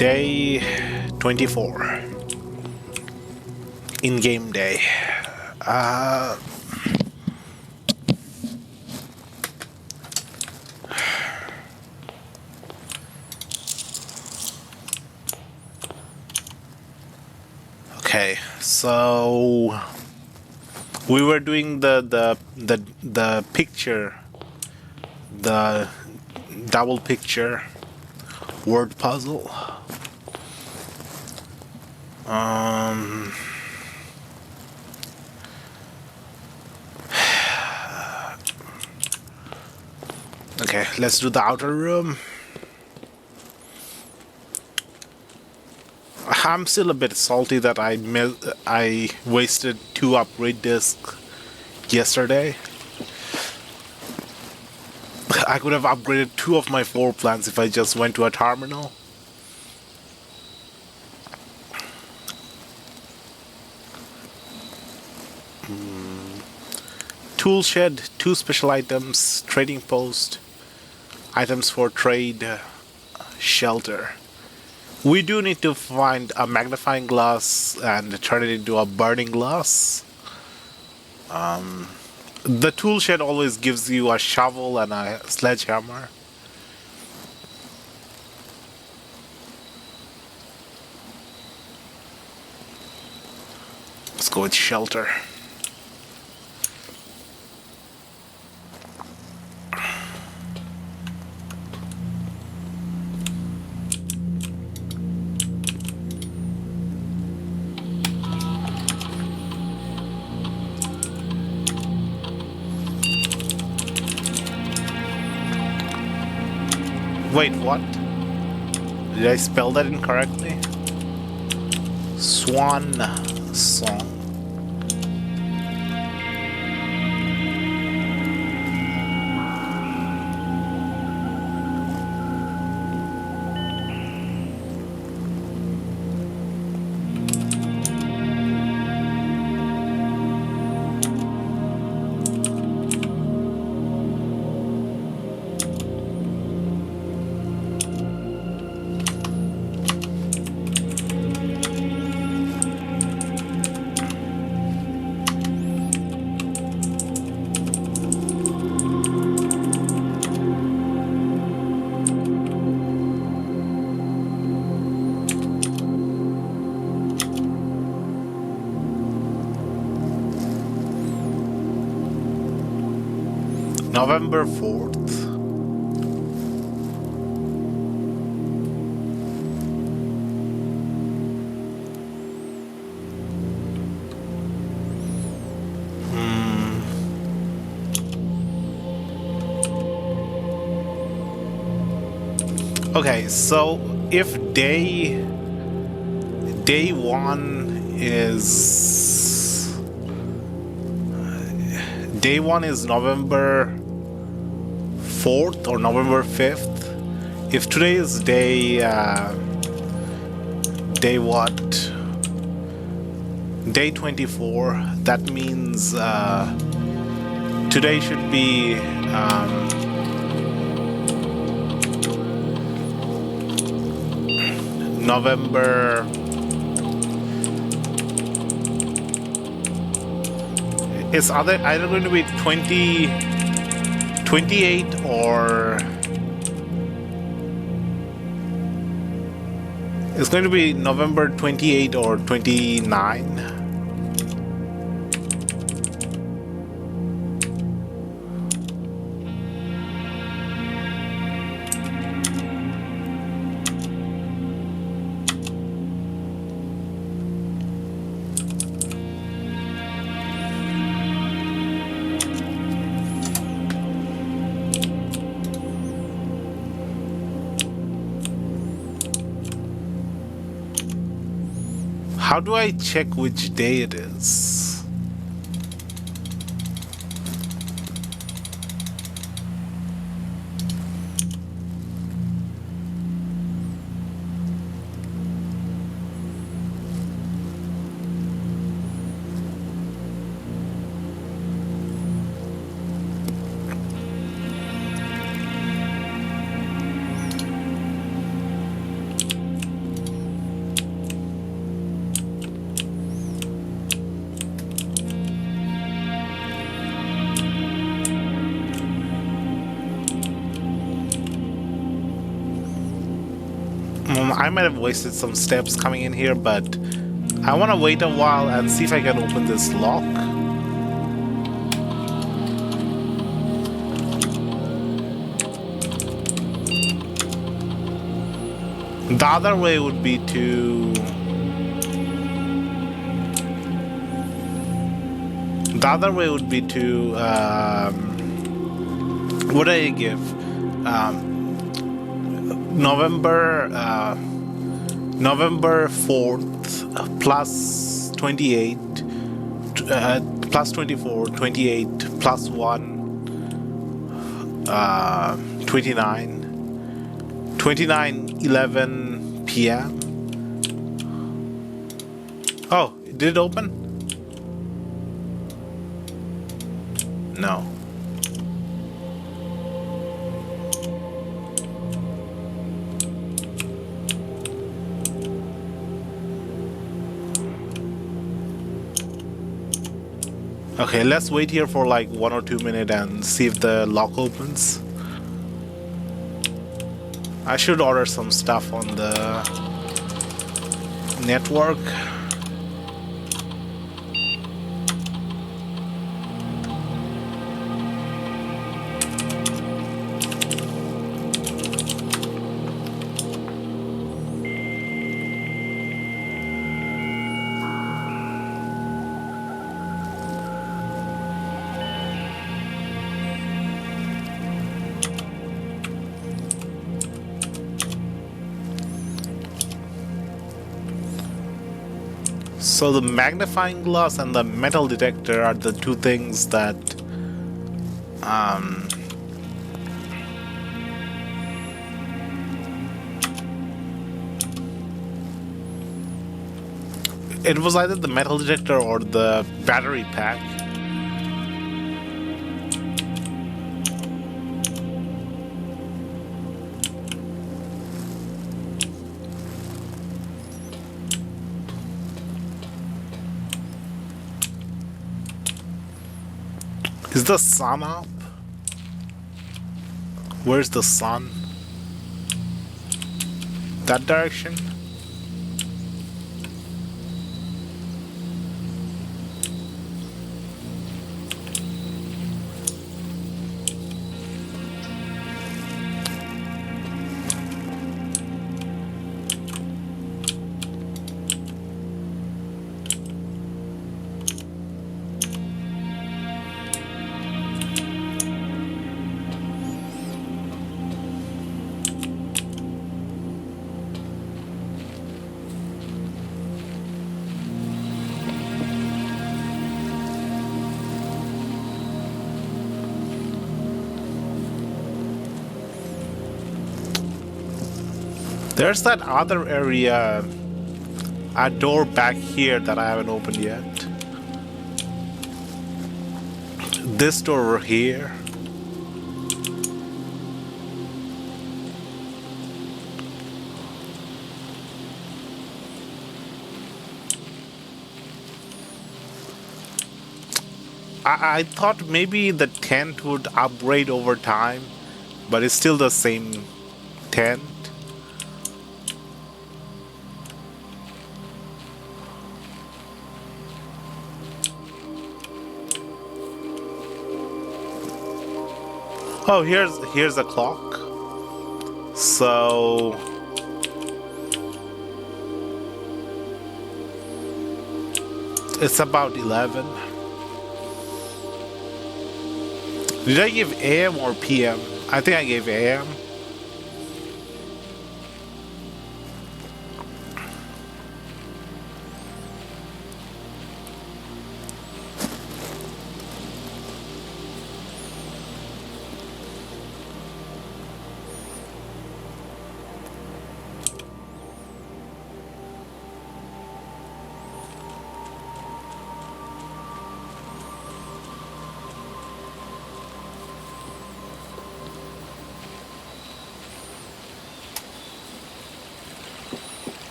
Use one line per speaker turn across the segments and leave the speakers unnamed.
Day 24. In-game day. Uh, okay, so we were doing the picture, the double picture word puzzle. Um, okay, let's do the outer room. I'm still a bit salty that I wasted 2 upgrade discs yesterday. I could have upgraded 2 of my 4 plans if I just went to a terminal. Tool shed, 2 special items, trading post, items for trade, shelter. We do need to find a magnifying glass and turn it into a burning glass. The tool shed always gives you a shovel and a sledgehammer. Let's go with shelter. Wait, what? Did I spell that incorrectly? Swan song. November 4th. Okay, so if day 1 is November 4th or November 5th. If today is day what? Day 24. That means today should be November. It's either going to be 28 or it's going to be November 28 or 29. How do I check which day it is? I might have wasted some steps coming in here, but I want to wait a while and see if I can open this lock. The other way would be to... The other way would be to... what did I give? November 4th plus 28 plus 24, 28 plus 1 29 11 p.m. Oh, did it open? No. Okay, let's wait here for like 1 or 2 minutes and see if the lock opens. I should order some stuff on the network. So the magnifying glass and the metal detector are the two things that it was either the metal detector or the battery pack. Is the sun up? Where's the sun? That direction? There's that other area, a door back here that I haven't opened yet. This door over here. I thought maybe the tent would upgrade over time, but it's still the same tent. Oh, here's a clock. So it's about 11. Did I give AM or PM? I think I gave AM.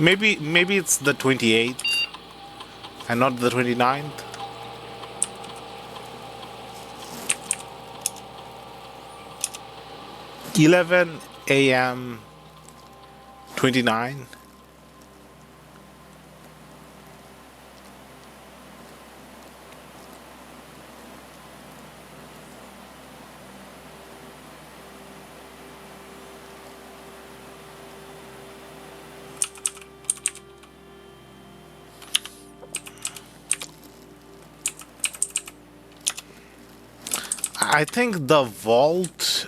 Maybe it's the 28th and not the 29th. 11 a.m. 29. I think the vault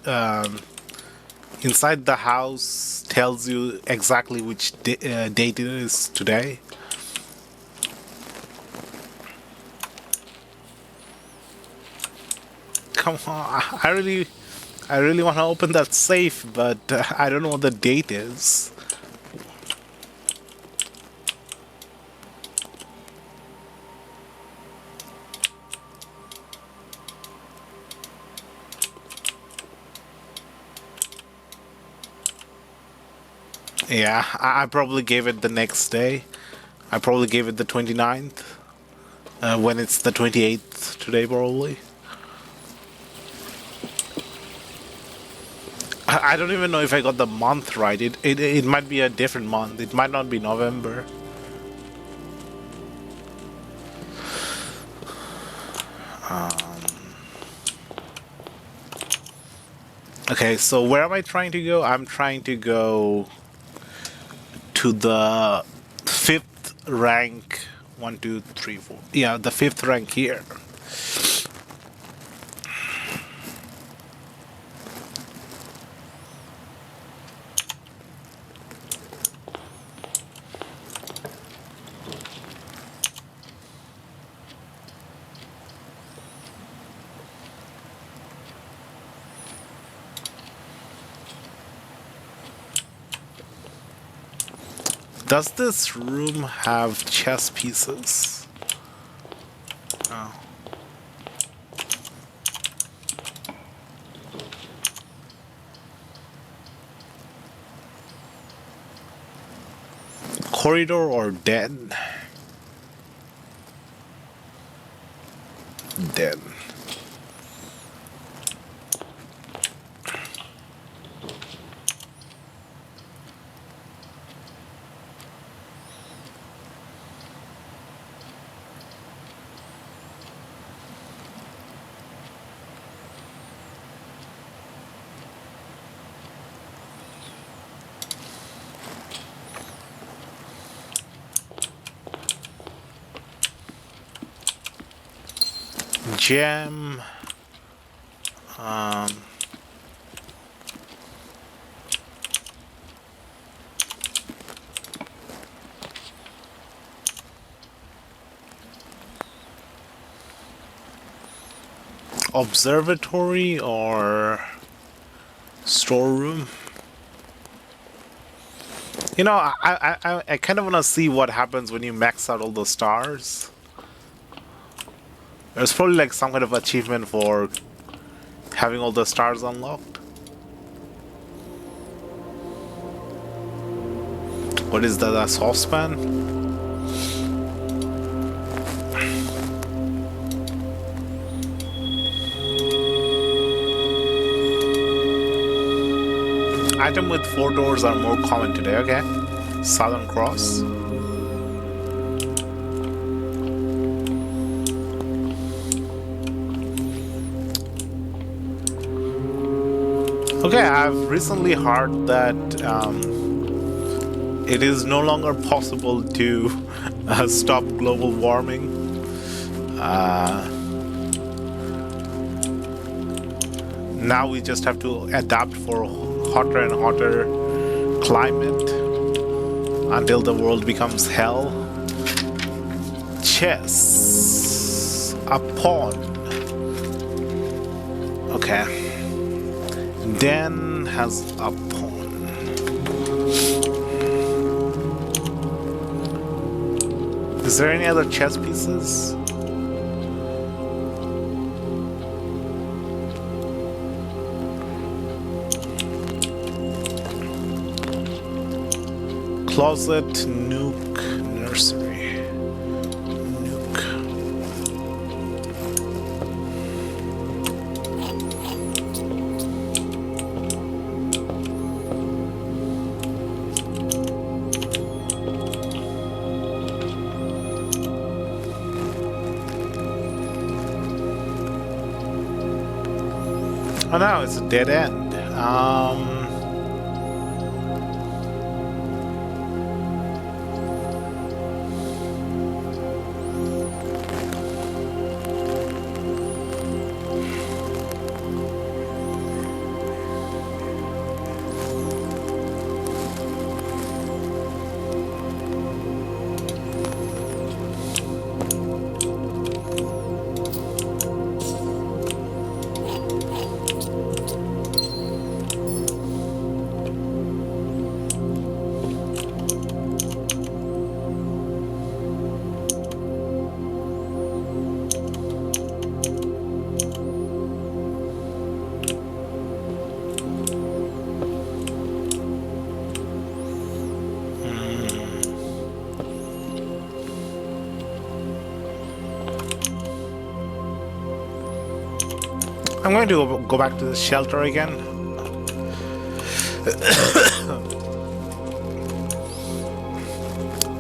inside the house tells you exactly which date it is today. Come on, I really want to open that safe, but I don't know what the date is. Yeah, I probably gave it the next day. I probably gave it the 29th, when it's the 28th today, probably. I don't even know if I got the month right. It might be a different month. It might not be November. Okay, so where am I trying to go? I'm trying to go to the fifth rank. 1, 2, 3, 4. Yeah, the fifth rank here. Does this room have chess pieces? Oh. Corridor or den? Den. Gem. Observatory or storeroom? You know, I kind of want to see what happens when you max out all the stars. There's probably like some kind of achievement for having all the stars unlocked. What is that, a saucepan? Item with 4 doors are more common today, okay. Southern Cross. Okay, I've recently heard that it is no longer possible to stop global warming. Now we just have to adapt for hotter and hotter climate until the world becomes hell. Chess. A pawn. Okay. Den has a pawn. Is there any other chess pieces? Closet, nook, nursery. Nook. Oh no, it's a dead end. I'm going to go back to the shelter again.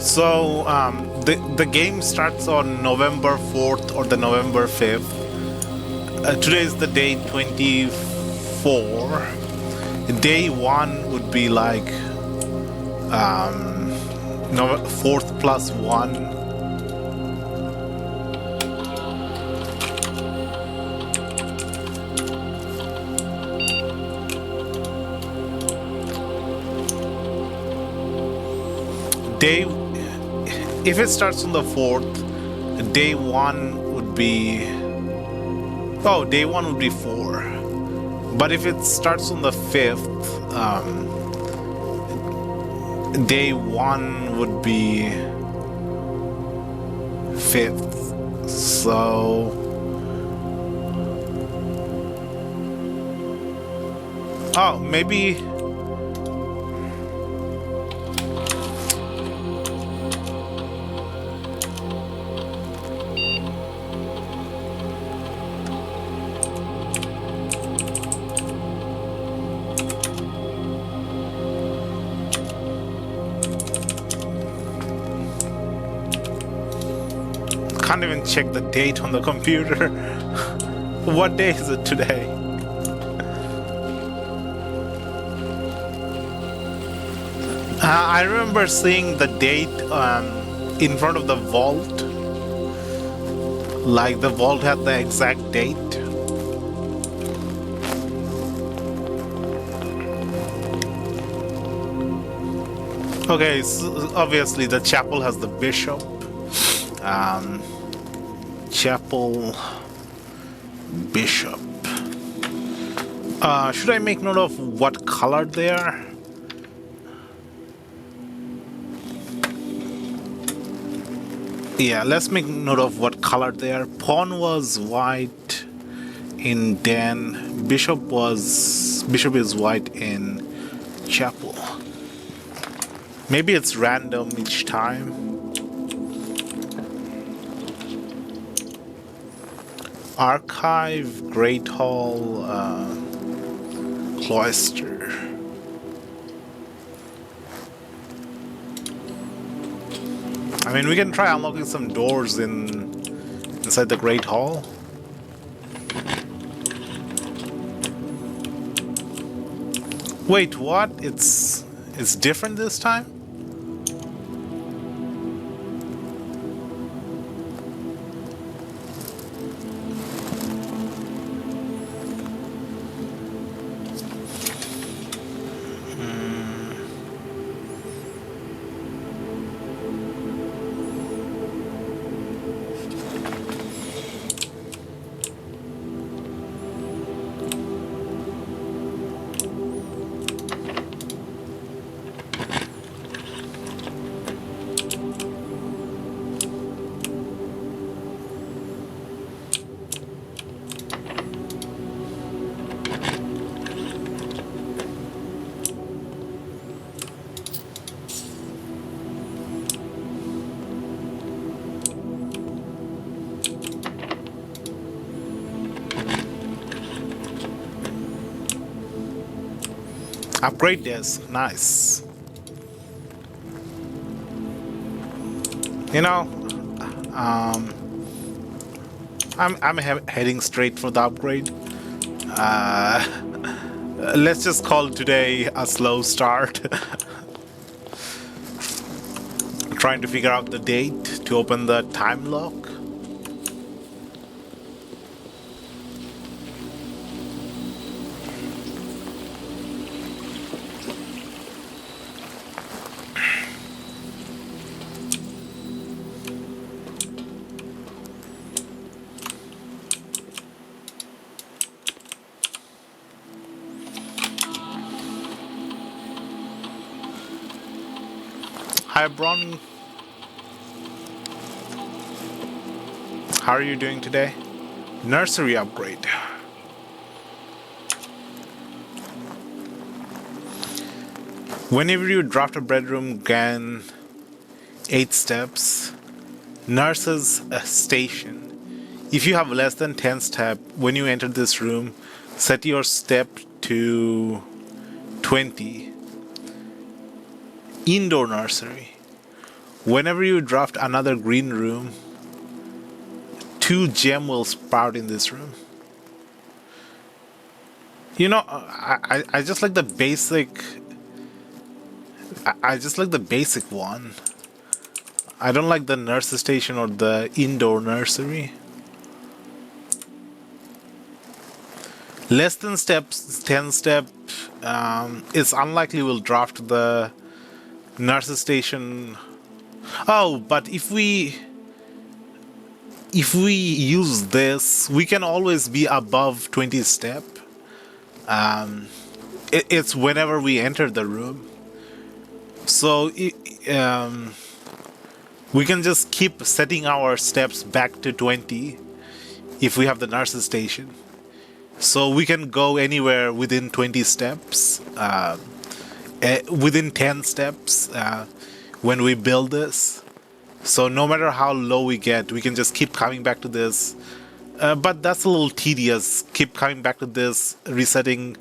So the game starts on November 4th or the November 5th. Today is the day 24. Day 1 would be like 4th plus 1. If it starts on the 4th, day 1 would be... Oh, day 1 would be 4. But if it starts on the 5th, day 1 would be 5th. So... Oh, maybe... Can't even check the date on the computer. What day is it today? I remember seeing the date in front of the vault. Like the vault had the exact date. Okay, so obviously the chapel has the bishop. Chapel bishop. Should I make note of what color they are? Yeah, let's make note of what color they are. Pawn was white in den. Bishop is white in chapel. Maybe it's random each time. Archive, Great Hall, Cloister. I mean, we can try unlocking some doors inside the Great Hall. Wait, what? It's different this time? Upgrade this. Nice. You know, um, I'm heading straight for the upgrade. Uh, let's just call today a slow start. Trying to figure out the date to open the time lock. Hi, Bron. How are you doing today? Nursery upgrade. Whenever you draft a bedroom, gain 8 steps. Nurse's station. If you have less than 10 steps when you enter this room, set your step to 20. Indoor nursery. Whenever you draft another green room, 2 gem will sprout in this room. You know, I just like the basic. I just like the basic one. I don't like the nurse station or the indoor nursery. Less than 10 steps, it's unlikely we'll draft the nurse station. Oh, but if we use this, we can always be above 20 step. It's whenever we enter the room. So we can just keep setting our steps back to 20 if we have the nurse station. So we can go anywhere within 20 steps, within 10 steps when we build this. So no matter how low we get, we can just keep coming back to this. But that's a little tedious. Keep coming back to this, resetting,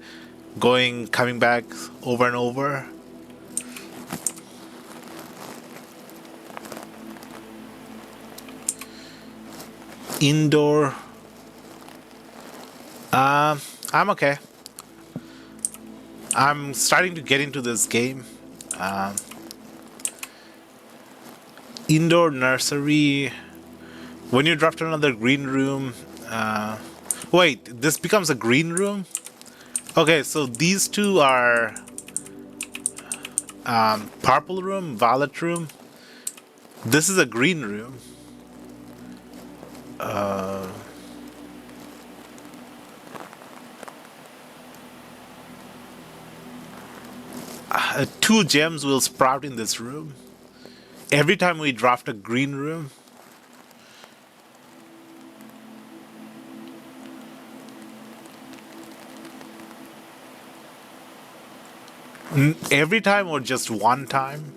coming back over and over. Indoor. I'm okay. I'm starting to get into this game. Indoor nursery. When you draft another green room. Wait, this becomes a green room? Okay, so these two are purple room, violet room. This is a green room. Two gems will sprout in this room. Every time we draft a green room. Every time or just one time?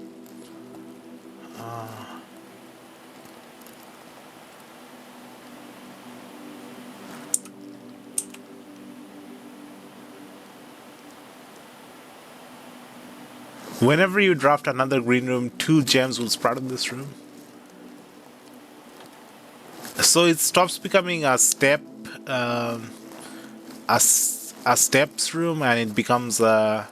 Whenever you draft another green room, 2 gems will sprout in this room. So it stops becoming a step, a steps room, and it becomes a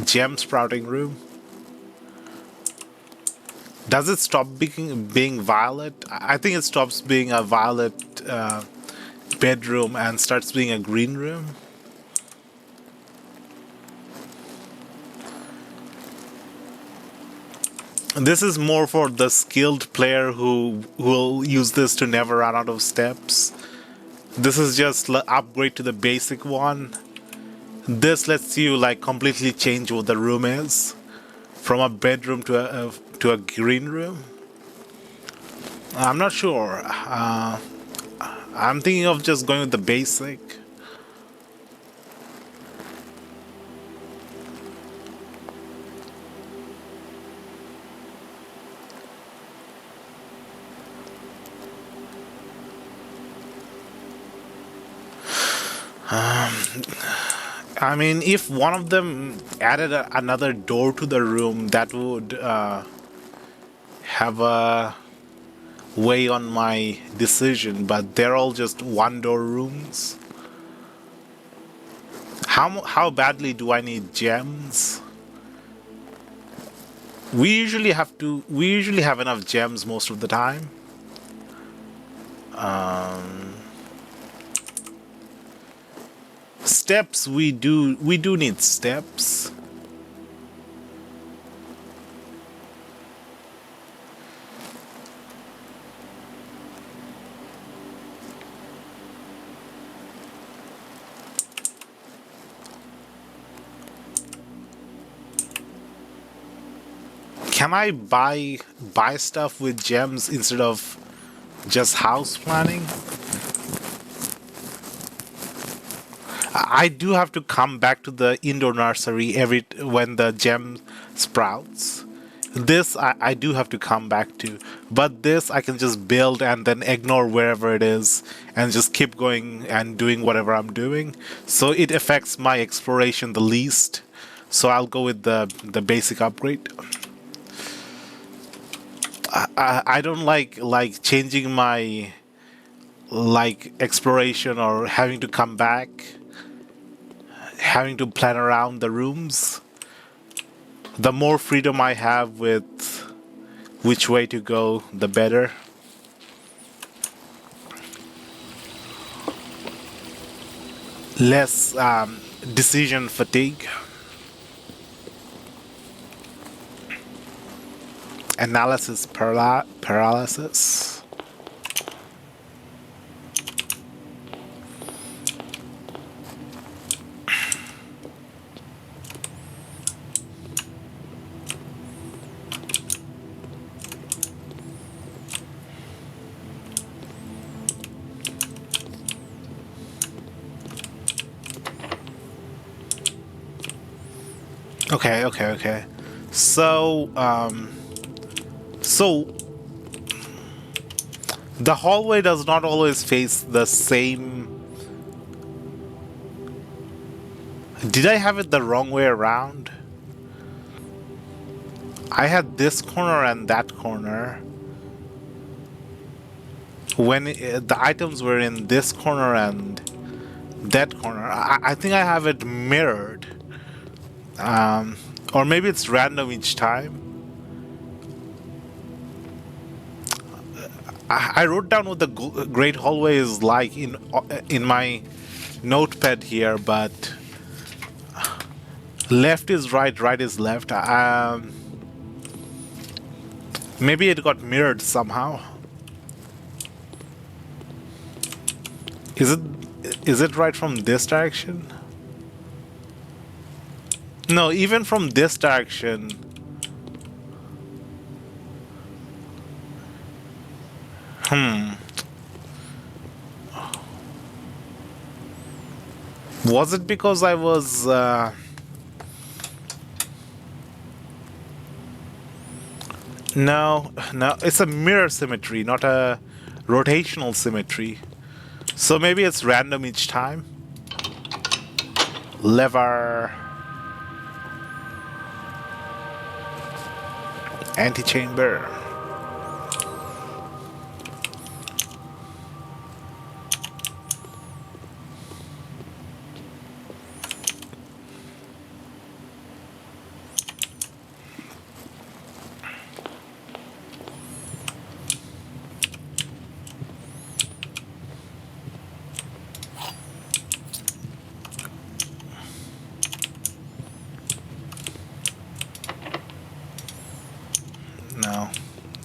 gem sprouting room. Does it stop being violet? I think it stops being a violet bedroom and starts being a green room. This is more for the skilled player who will use this to never run out of steps. This is just upgrade to the basic one. This lets you like completely change what the room is, from a bedroom to a green room. I'm not sure. I'm thinking of just going with the basic. I mean, if one of them added another door to the room, that would have a weigh on my decision, but they're all just one door rooms. How badly do I need gems? We usually have enough gems most of the time. Steps we do need steps. Can I buy stuff with gems instead of just house planning? I do have to come back to the indoor nursery every when the gem sprouts. This I do have to come back to, but this I can just build and then ignore wherever it is and just keep going and doing whatever I'm doing. So it affects my exploration the least. So I'll go with the basic upgrade. I don't like changing my like exploration or having to come back, having to plan around the rooms. The more freedom I have with which way to go, the better. Less decision fatigue. Analysis paralysis. Okay. So, so the hallway does not always face the same. Did I have it the wrong way around? I had this corner and that corner. When the items were in this corner and that corner, I think I have it mirrored. Or maybe it's random each time. I wrote down what the Great Hallway is like in my notepad here, but left is right, right is left. Maybe it got mirrored somehow. Is it right from this direction? No, even from this direction. Was it because I was no, it's a mirror symmetry, not a rotational symmetry. So maybe it's random each time. Lever. Antechamber. No.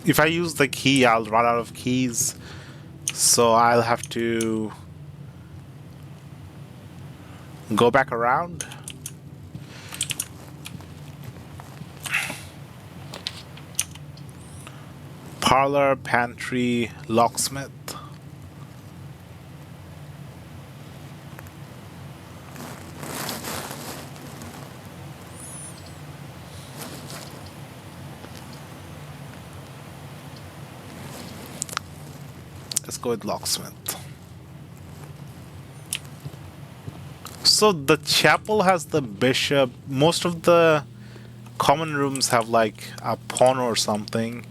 If I use the key, I'll run out of keys. So I'll have to go back around. Parlor, pantry, locksmith. Let's go with locksmith. So the chapel has the bishop. Most of the common rooms have like a pawn or something.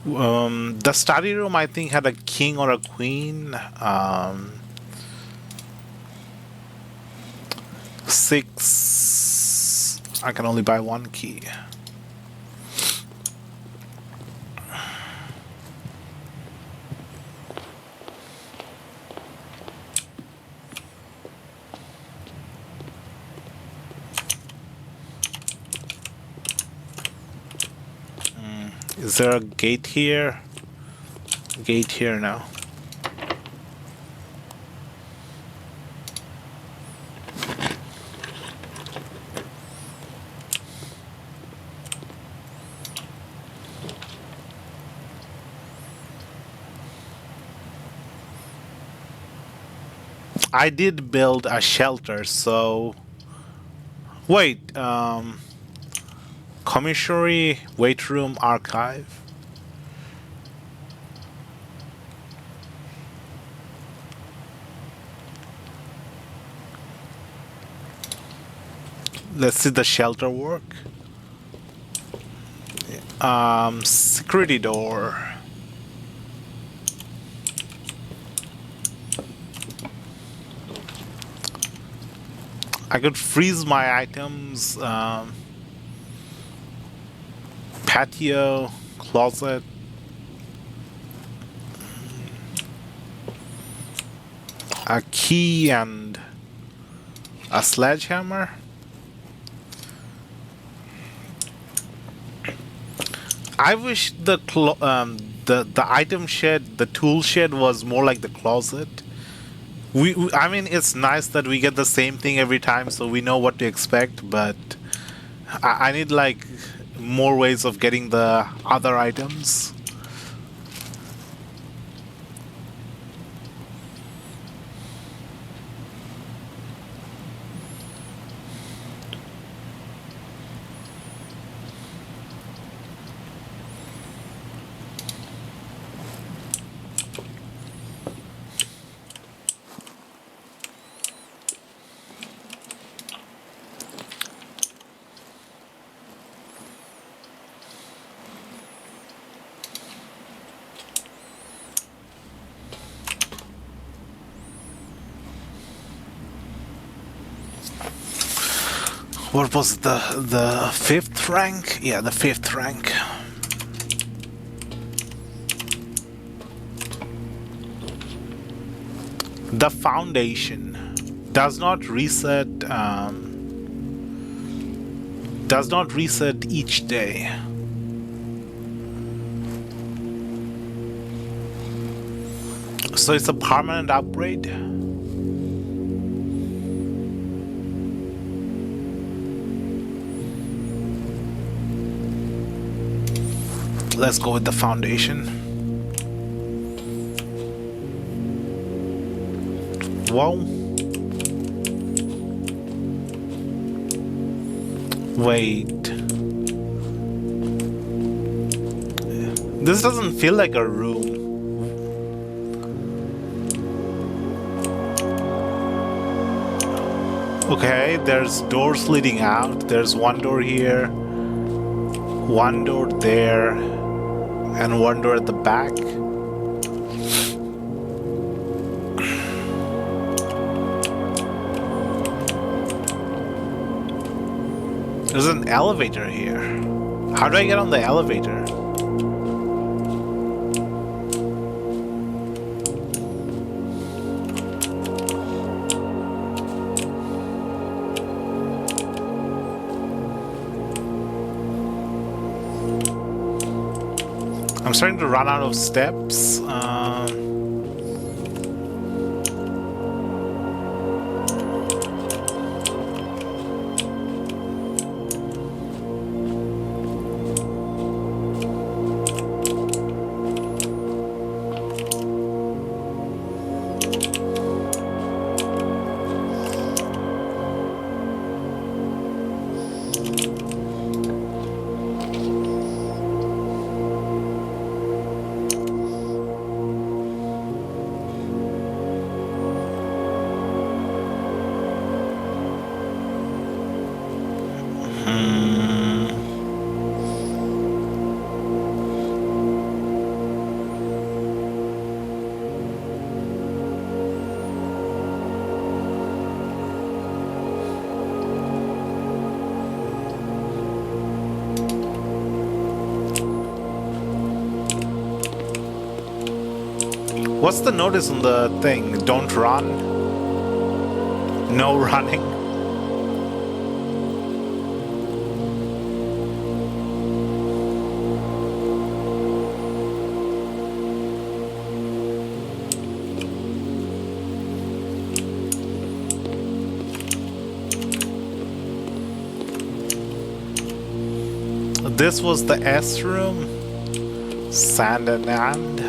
The study room, I think, had a king or a queen. Six. I can only buy one key. Is there a gate here? Gate here now. I did build a shelter, so wait, commissary, weight room, archive. Let's see the shelter work. Security door. I could freeze my items. Patio, closet. A key and a sledgehammer. I wish the item shed, the tool shed, was more like the closet. I mean, it's nice that we get the same thing every time, so we know what to expect. But I need like more ways of getting the other items. What was the fifth rank? Yeah, the fifth rank. The foundation does not reset. Does not reset each day. So it's a permanent upgrade. Let's go with the foundation. Whoa. Wait. This doesn't feel like a room. Okay, there's doors leading out. There's one door here, one door there, and one door at the back. There's an elevator here. How do I get on the elevator? I'm starting to run out of steps. What's the notice on the thing? Don't run? No running? This was the S room. Sand and and.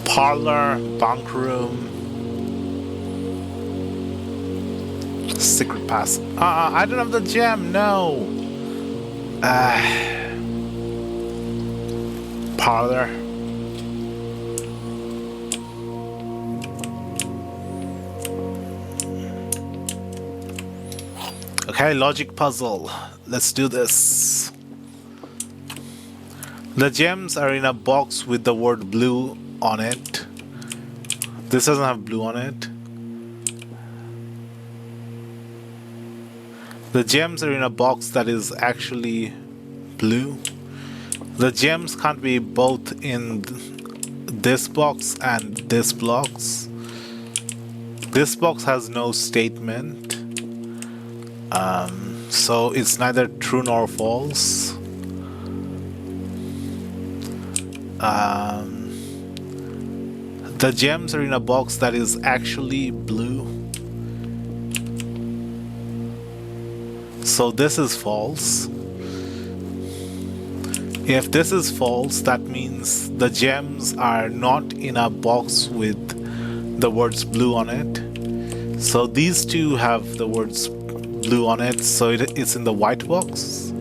Parlor, bunk room. Secret pass. I don't have the gem, no. Parlor. Okay, logic puzzle. Let's do this. The gems are in a box with the word blue on it. This doesn't have blue on it. The gems are in a box that is actually blue. The gems can't be both in this box and this box. This box has no statement. So it's neither true nor false. The gems are in a box that is actually blue. So this is false. If this is false, that means the gems are not in a box with the words blue on it. So these two have the words blue on it, so it's in the white box.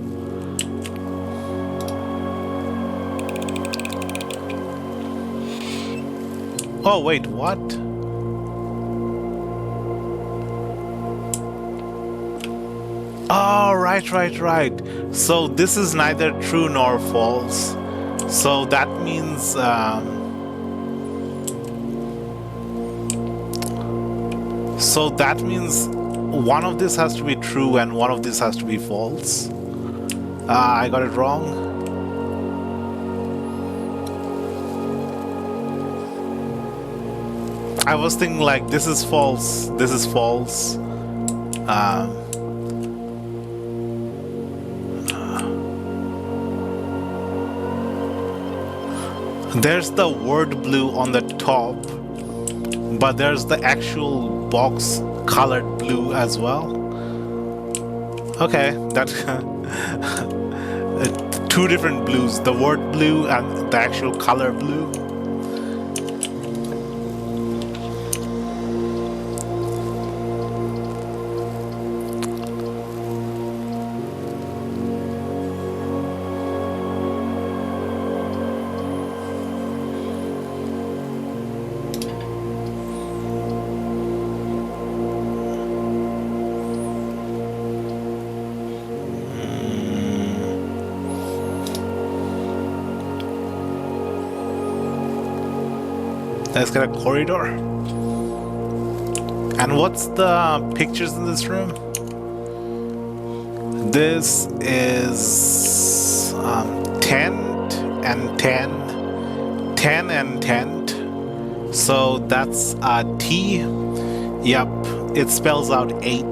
Oh wait, what? Oh, right. So this is neither true nor false. So that means one of this has to be true and one of this has to be false. I got it wrong. I was thinking like this is false, this is false. There's the word blue on the top, but there's the actual box colored blue as well. Okay, that two different blues, the word blue and the actual color blue. Let's get a corridor. And what's the pictures in this room? This is tent and 10, 10 and tent. So that's a T. Yep, it spells out 8.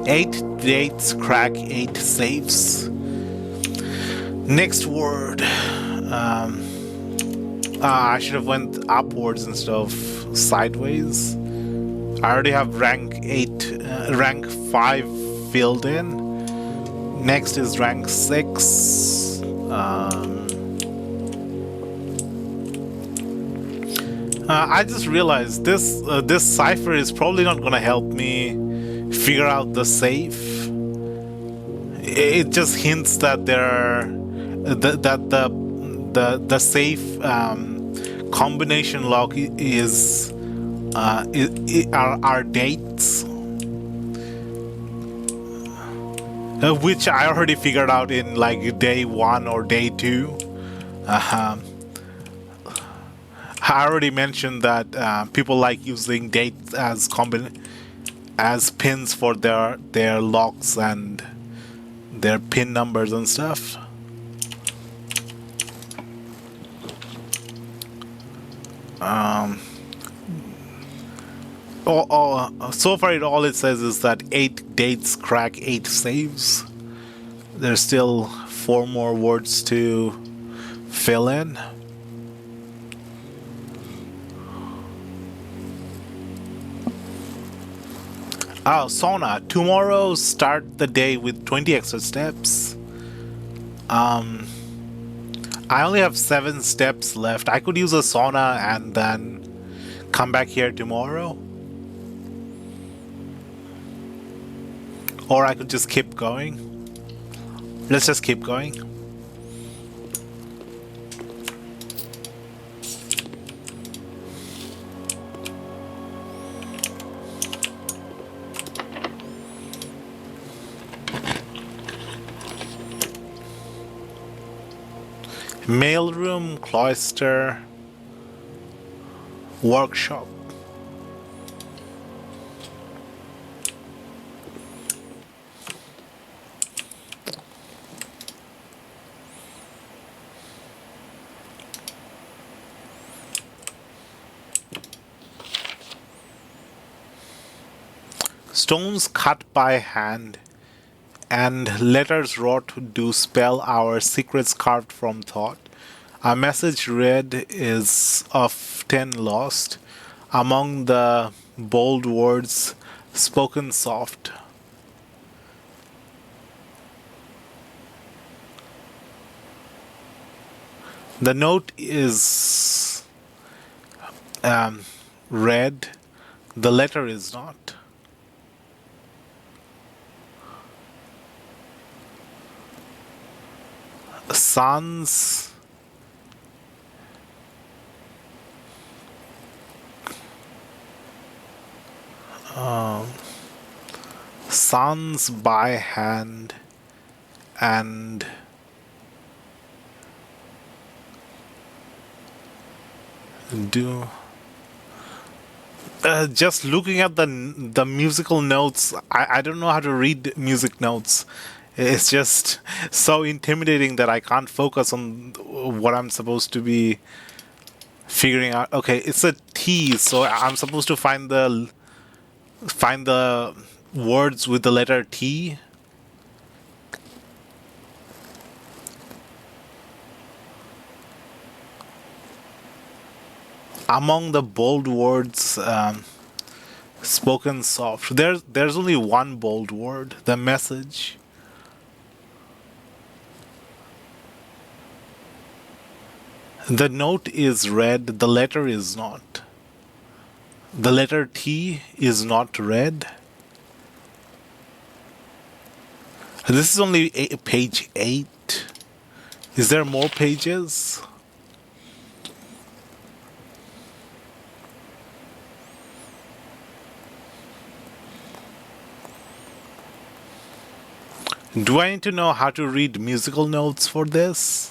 8 dates, crack, 8 safes. Next word. I should have went upwards instead of sideways. I already have rank 5 filled in. Next is rank 6. I just realized this cipher is probably not gonna help me figure out the safe. It just hints that the safe combination lock is are dates, which I already figured out in like day 1 or day 2. I already mentioned that people like using dates as as pins for their locks and their pin numbers and stuff. So far, all it says is that 8 dates crack 8 saves. There's still 4 more words to fill in. Oh, sauna. Tomorrow, start the day with 20 extra steps. I only have 7 steps left. I could use a sauna and then come back here tomorrow. Or I could just keep going. Let's just keep going. Mailroom, cloister, workshop. Stones cut by hand and letters wrought do spell our secrets carved from thought. A message read is often lost among the bold words spoken soft. The note is read, the letter is not. Sons sons by hand and do just looking at the musical notes, I don't know how to read music notes. It's just so intimidating that I can't focus on what I'm supposed to be figuring out. Okay, it's a T, so I'm supposed to find the words with the letter T. Among the bold words spoken soft, there's only one bold word, the message. The note is read, the letter is not. The letter T is not read. This is only page 8. Is there more pages? Do I need to know how to read musical notes for this?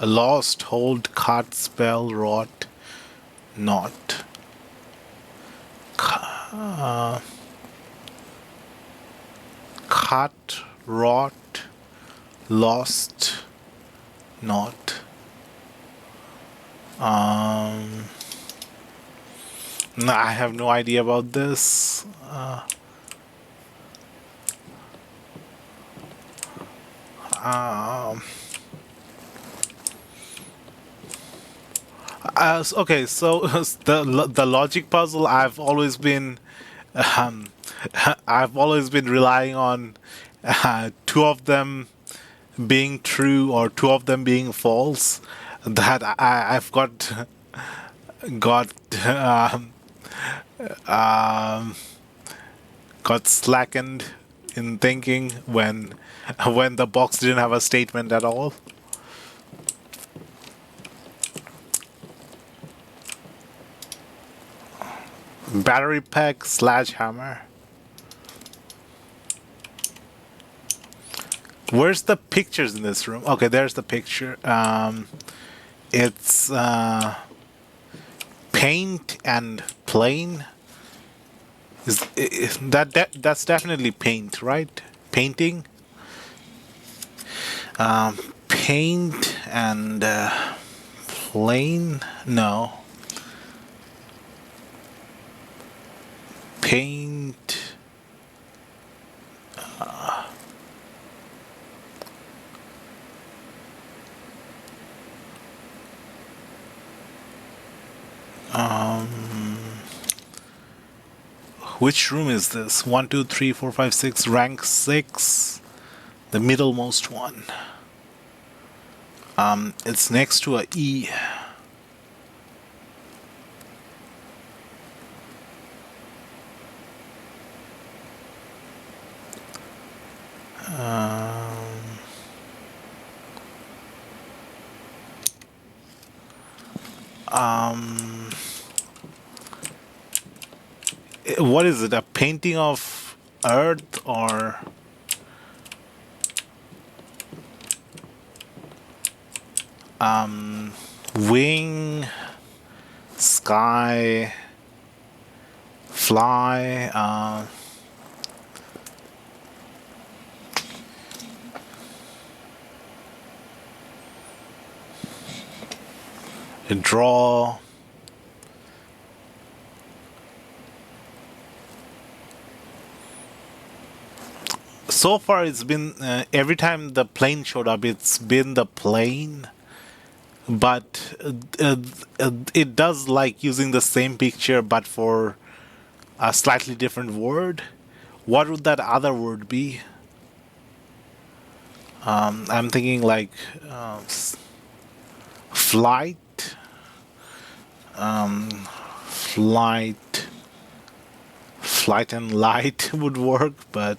Lost, hold, cut, spell, rot, not. Cut, rot, lost, not. No, I have no idea about this. Okay, so the logic puzzle I've always been I've always been relying on two of them being true or two of them being false. That I've got um, got slackened in thinking when the box didn't have a statement at all. Battery pack, sledgehammer. Where's the pictures in this room? Okay, there's the picture. It's paint and plain. That's definitely paint, right? Painting. Paint and plain. No. Paint. Which room is this? 1, 2, 3, 4, 5, 6. Rank 6. The middlemost one. It's next to a E. What is it? A painting of Earth or wing, sky, fly? Draw. So far, it's been every time the plane showed up, it's been the plane, but it does like using the same picture but for a slightly different word. What would that other word be? I'm thinking like flight, flight, flight and light would work, but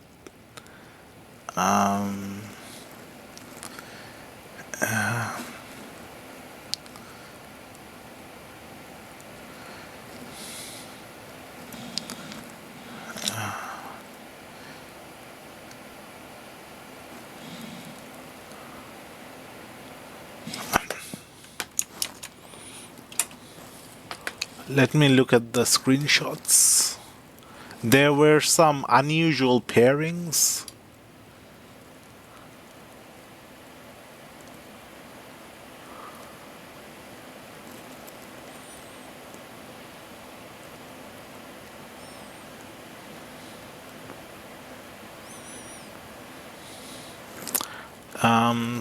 let me look at the screenshots. There were some unusual pairings.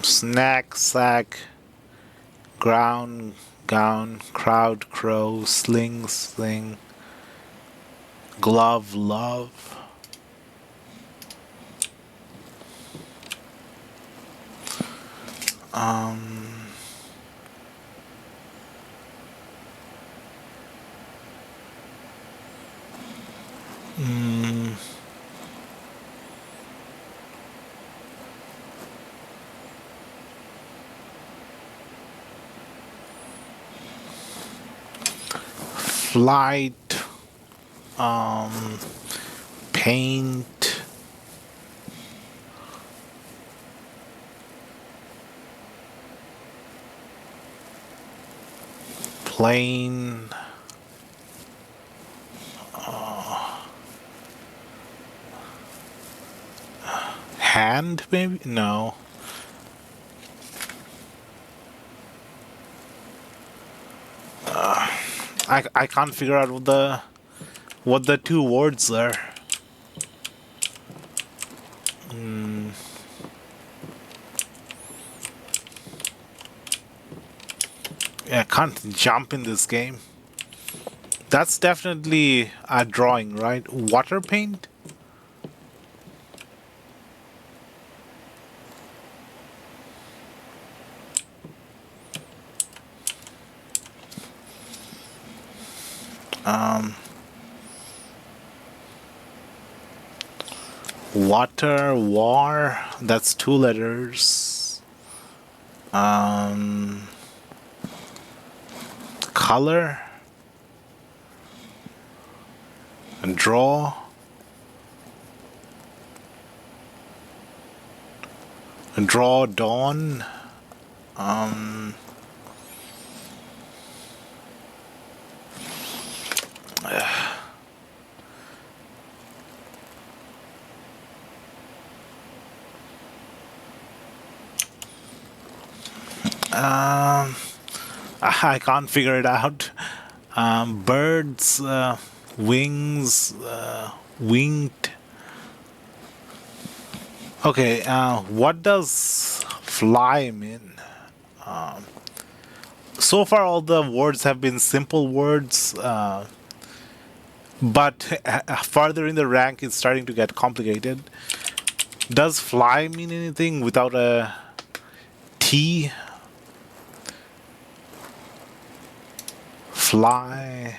Snack, sack, ground, gown, crowd, crow, sling, sling, glove, love. Flight, paint, plane, hand, maybe? No. I can't figure out what the two words are. Yeah, I can't jump in this game. That's definitely a drawing, right? Water paint? Water, war, that's 2 letters. Color, and draw, and draw, dawn. I can't figure it out. Birds, wings, winged. Okay, what does fly mean? So far, all the words have been simple words, but farther in the rank, it's starting to get complicated. Does fly mean anything without a T? Fly.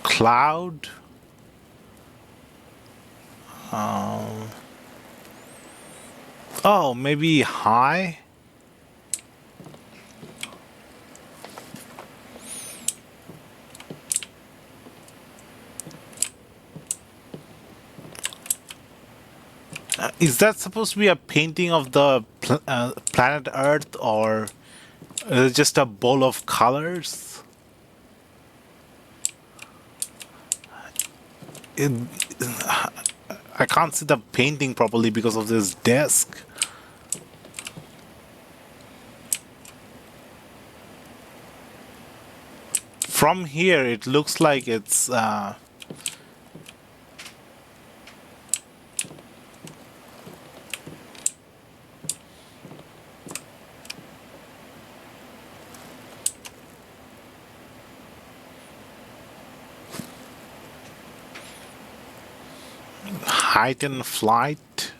Cloud. Oh, maybe high. Is that supposed to be a painting of the planet Earth, or just a bowl of colors? It, I can't see the painting properly because of this desk. From here, it looks like it's height and flight.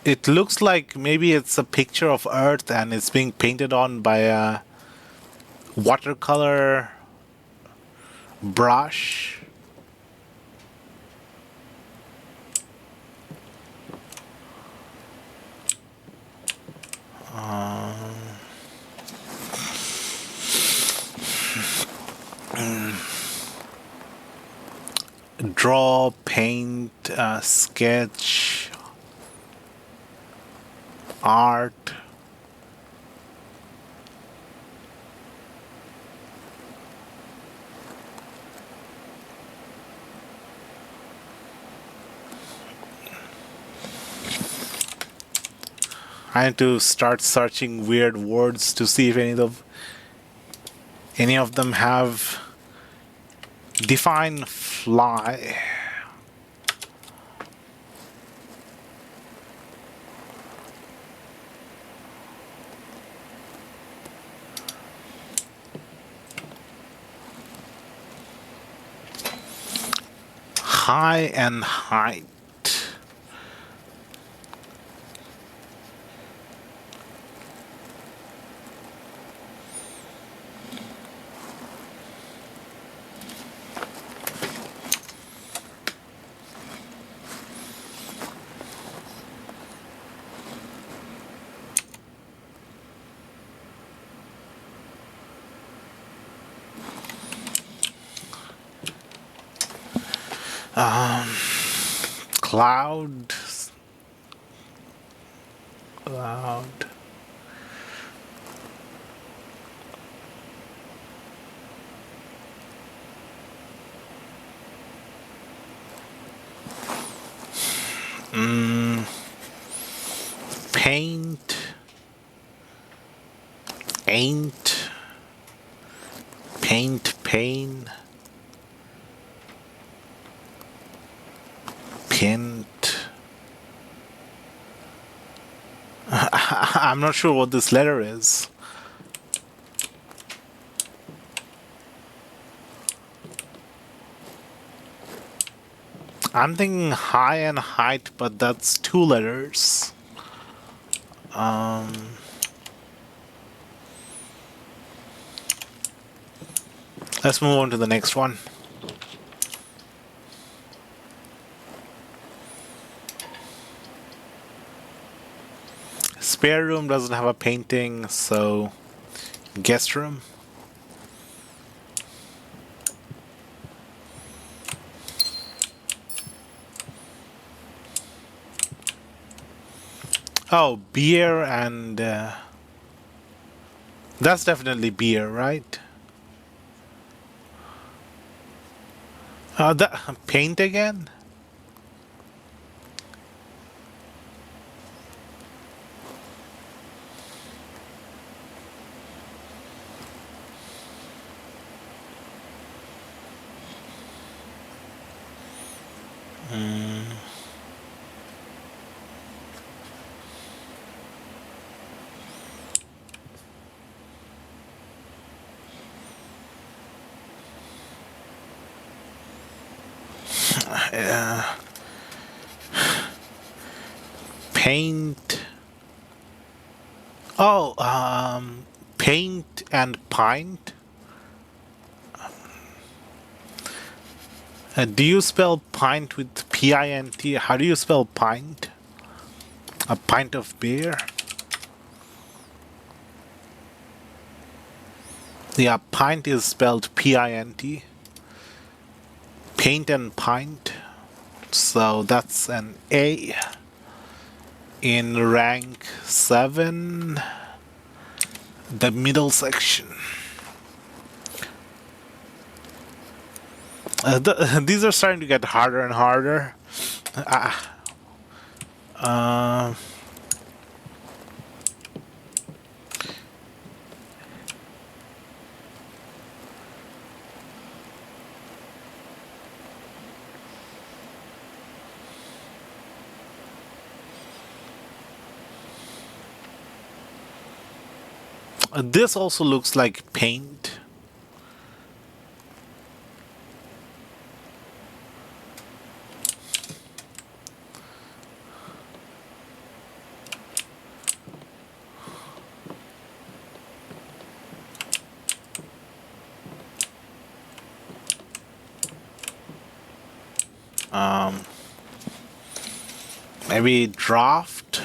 It looks like maybe it's a picture of Earth and it's being painted on by a watercolor brush. Draw, paint, sketch, art. I need to start searching weird words to see if any of them have define fly. High and height. Cloud. Cloud. Paint. Ain't. Paint, pain. Hint. I'm not sure what this letter is. I'm thinking high and height, but that's 2 letters. Let's move on to the next one. Spare room doesn't have a painting, so guest room. Oh, beer and... that's definitely beer, right? That paint again? Paint. Oh, paint and pint. Do you spell pint with P-I-N-T? How do you spell pint? A pint of beer? Yeah, pint is spelled P-I-N-T. Paint and pint. So that's an A. In rank 7, the middle section. These are starting to get harder and harder. This also looks like paint. Maybe draft.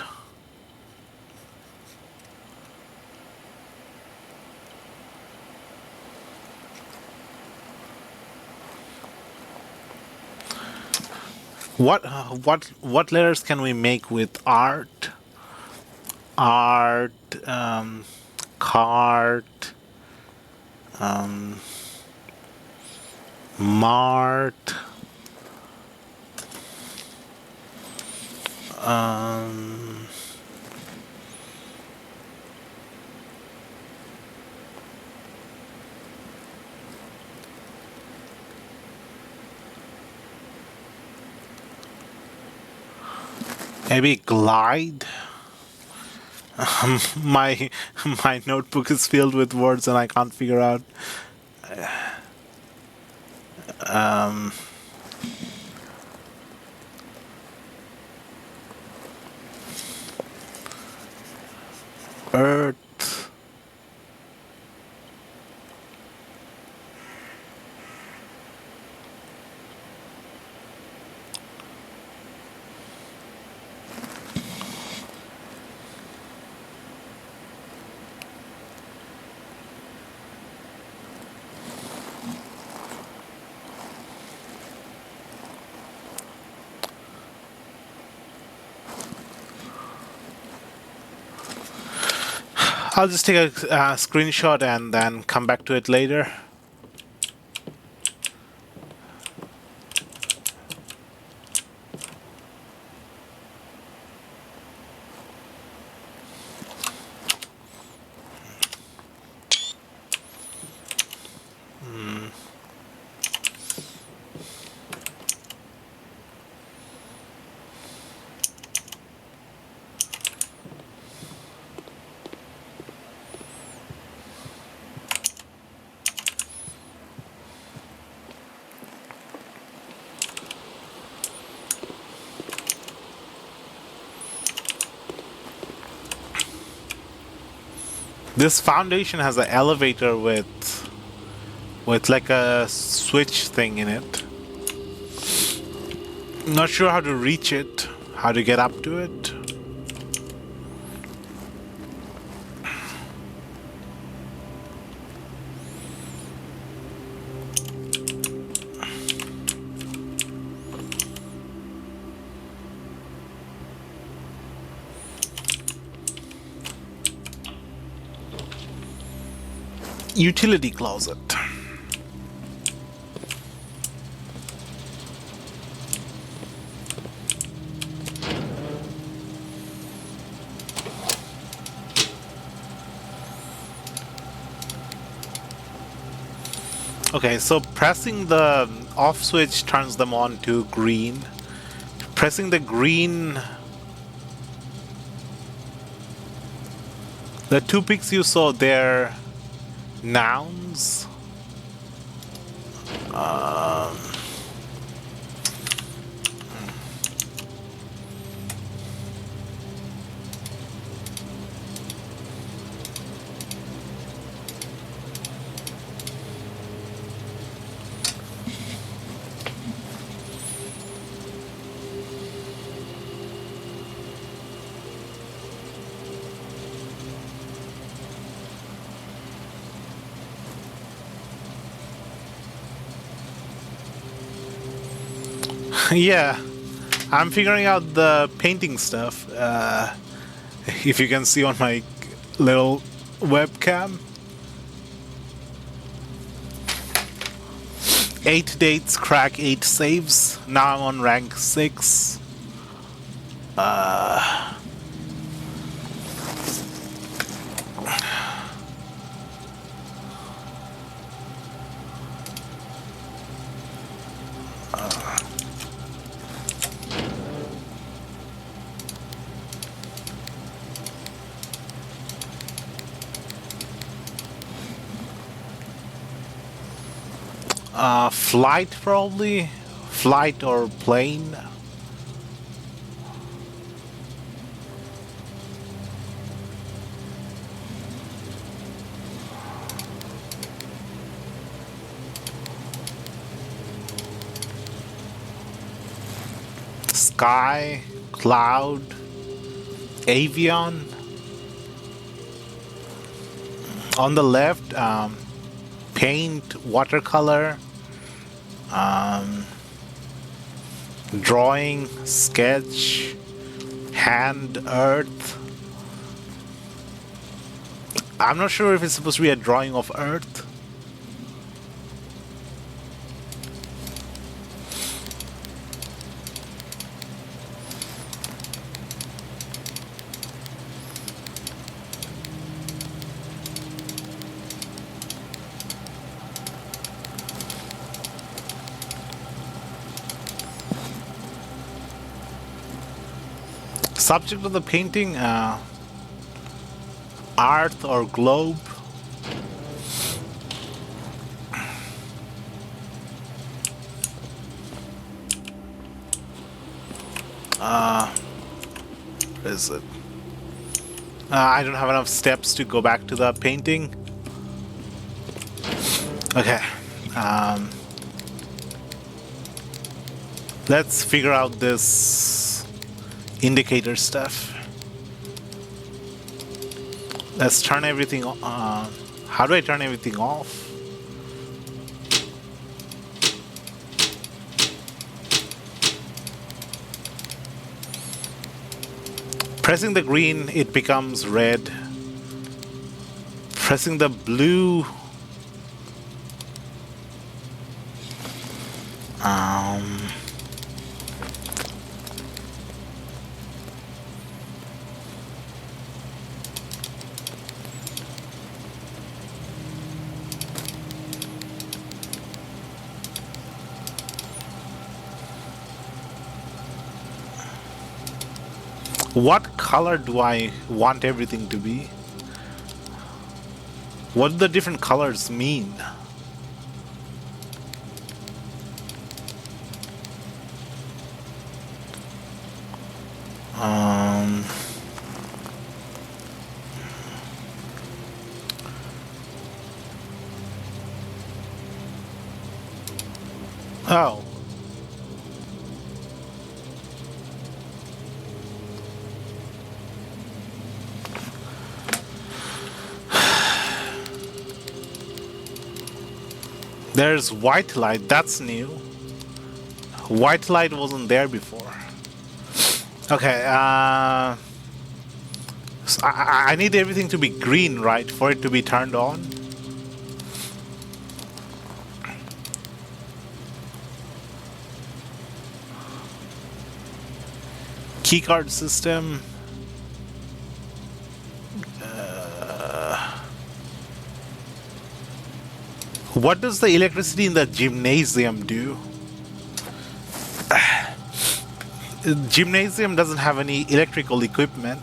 What letters can we make with art? Art, cart, mart, maybe glide. My my notebook is filled with words and I can't figure out. Earth. I'll just take a screenshot and then come back to it later. This foundation has an elevator with like a switch thing in it. Not sure how to reach it, how to get up to it. Utility closet. Okay, so pressing the off switch turns them on to green. Pressing the green... The two pics you saw there, nouns. Yeah, I'm figuring out the painting stuff. If you can see on my little webcam. 8 dates, crack 8 saves. Now I'm on rank 6. Flight probably? Flight or plane? Sky, cloud, avian. On the left, paint, watercolor, drawing, sketch, hand, earth. I'm not sure if it's supposed to be a drawing of earth. Subject of the painting, earth or globe. What is it? I don't have enough steps to go back to the painting. Okay. Let's figure out this indicator stuff. Let's turn everything on. How do I turn everything off? Pressing the green, it becomes red. Pressing the blue, what color do I want everything to be? What do the different colors mean? Oh. There's white light. That's new. White light wasn't there before. Okay, so I need everything to be green, right, for it to be turned on? Keycard system. What does the electricity in the gymnasium do? Gymnasium doesn't have any electrical equipment.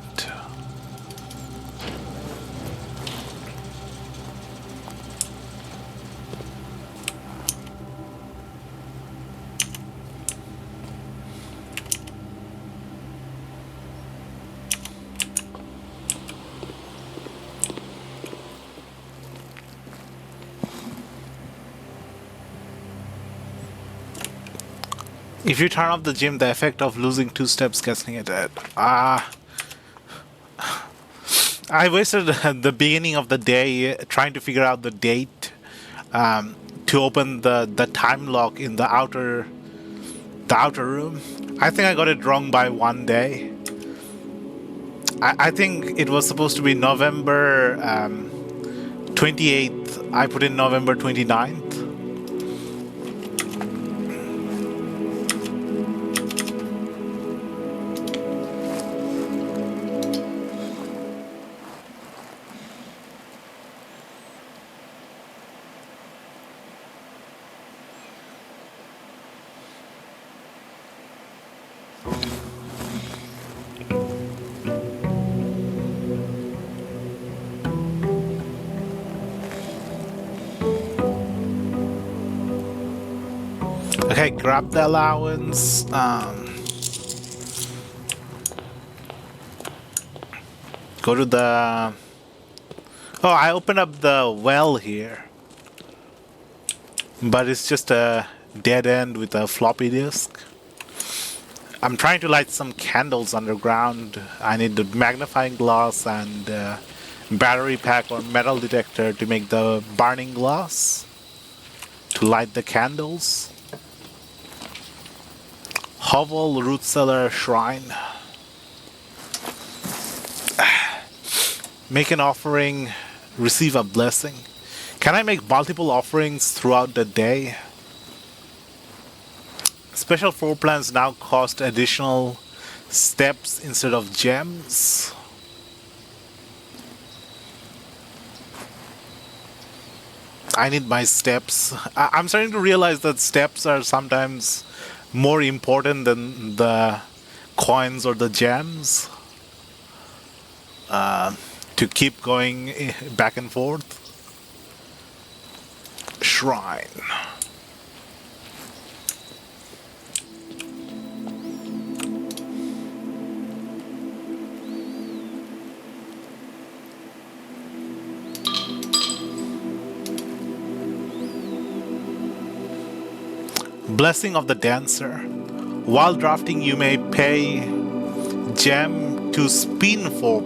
If you turn off the gym, the effect of losing 2 steps gets negated. I wasted the beginning of the day trying to figure out the date to open the time lock in the outer room. I think I got it wrong by 1 day. I think it was supposed to be November 28th. I put in November 29th. Okay, grab the allowance. Go to the... Oh, I opened up the well here. But it's just a dead end with a floppy disk. I'm trying to light some candles underground. I need the magnifying glass and battery pack or metal detector to make the burning glass. To light the candles. Hovel, root cellar, shrine. Make an offering, receive a blessing. Can I make multiple offerings throughout the day? Special floor plans now cost additional steps instead of gems. I need my steps. I'm starting to realize that steps are sometimes more important than the coins or the gems to keep going back and forth. Shrine. Blessing of the Dancer. While drafting, you may pay gem to spin for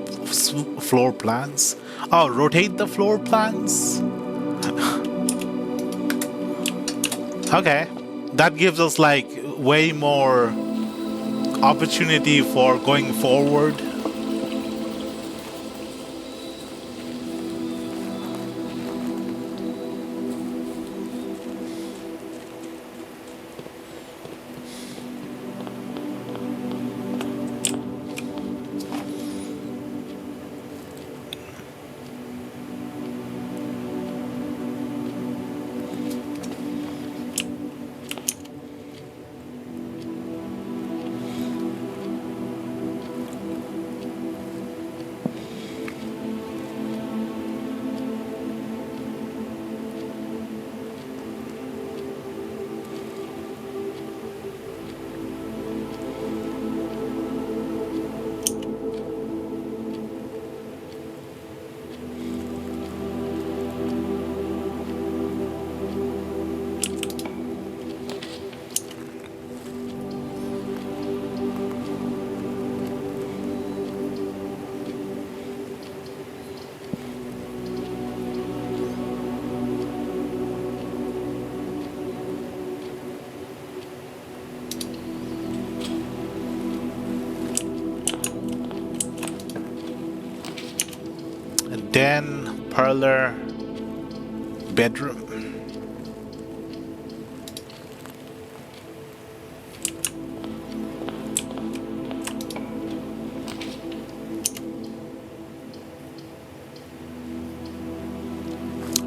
floor plans. Oh, rotate the floor plans? Okay. That gives us like way more opportunity for going forward. Den, parlor, bedroom.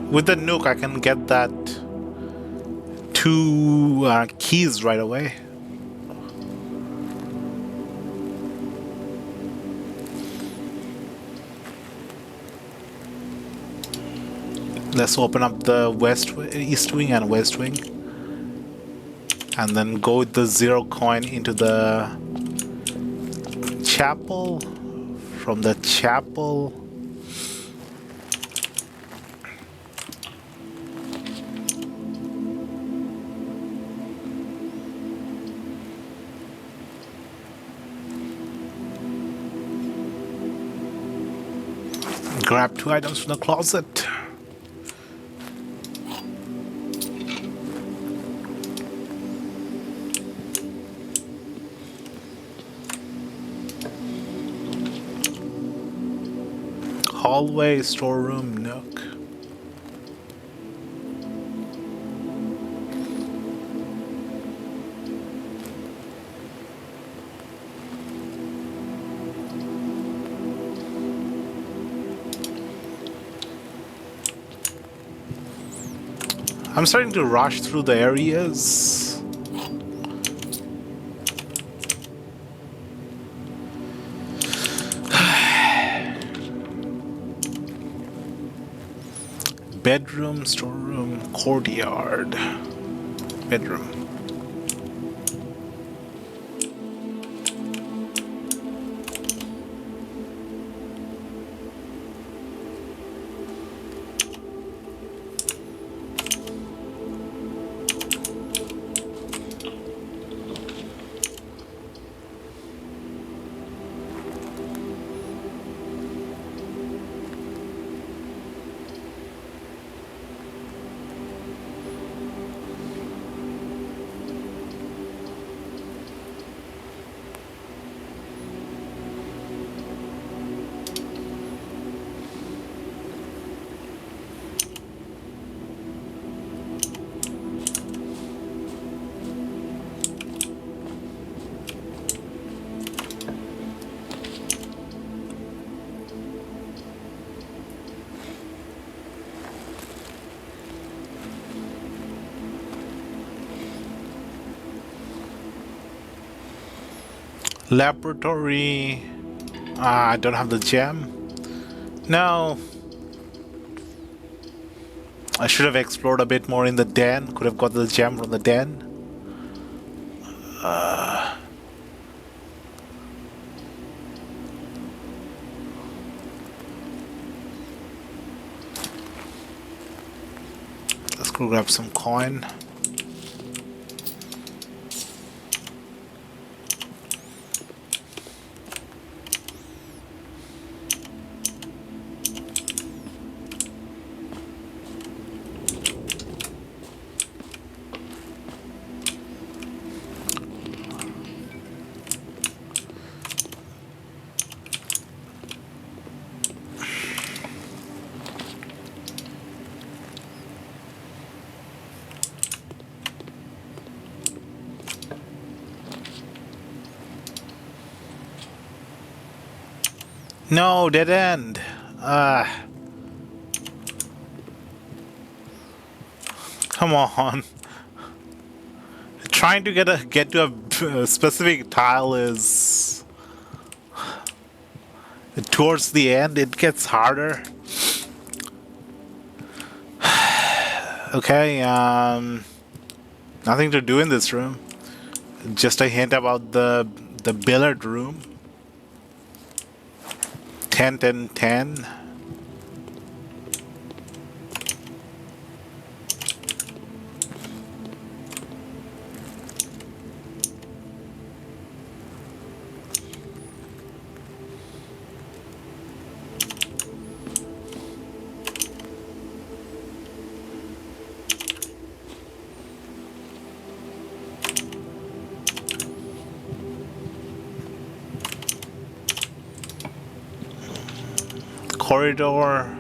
With the Nook, I can get that two keys right away. Let's open up the east wing and west wing, and then go with the 0 coin into the chapel. From the chapel, grab 2 items from the closet. Hallway, storeroom, nook. I'm starting to rush through the areas. Bedroom, storeroom, courtyard. Bedroom. Laboratory. I don't have the gem. No. I should have explored a bit more in the den. Could have got the gem from the den. Let's go grab some coin. No, dead end. Come on. Trying to get to a specific tile is towards the end. It gets harder. Okay. Nothing to do in this room. Just a hint about the billiard room. 10, 10, 10. corridor.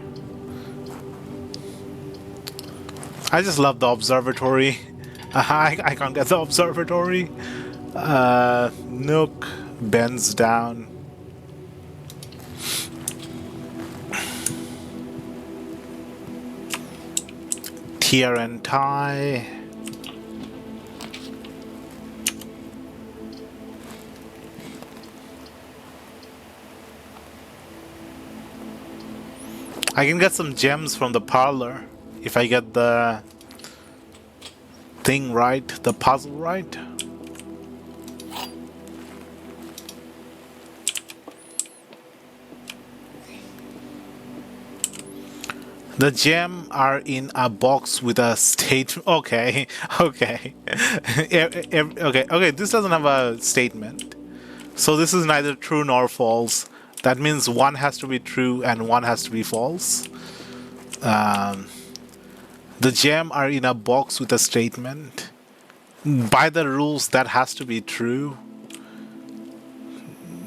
I just love the observatory. I can't get the observatory. Nook bends down. Tier and tie. I can get some gems from the parlor if I get the thing right, the puzzle right. The gem are in a box with a statement. Okay, okay, okay. This doesn't have a statement, so this is neither true nor false. That means one has to be true and one has to be false. The gem are in a box with a statement. By the rules, that has to be true.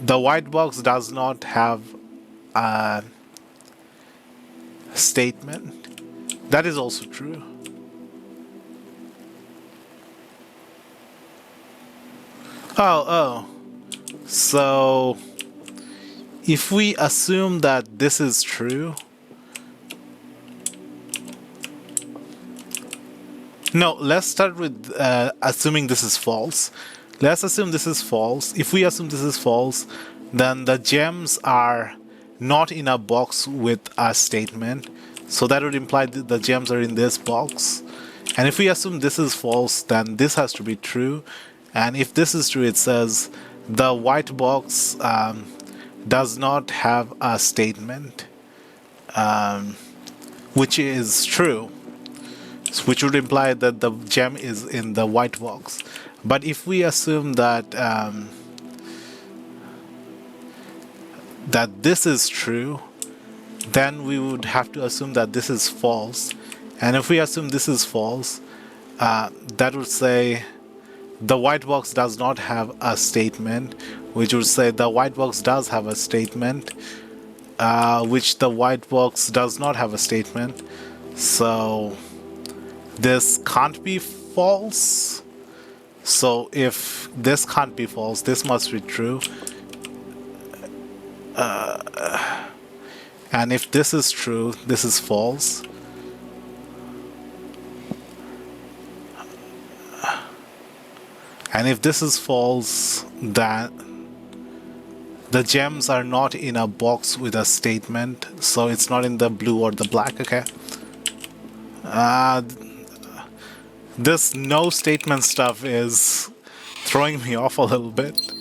The white box does not have a statement. That is also true. Oh. So, if we assume that this is true... No, let's start with assuming this is false. Let's assume this is false. If we assume this is false, then the gems are not in a box with a statement. So that would imply that the gems are in this box. And if we assume this is false, then this has to be true. And if this is true, it says the white box does not have a statement, which is true. Which would imply that the gem is in the white box. But if we assume that that this is true, then we would have to assume that this is false. And if we assume this is false, that would say the white box does not have a statement, which would say the white box does have a statement, which the white box does not have a statement. So this can't be false. So if this can't be false, this must be true. And if this is true, this is false. And if this is false, then the gems are not in a box with a statement, so it's not in the blue or the black, okay? This no statement stuff is throwing me off a little bit.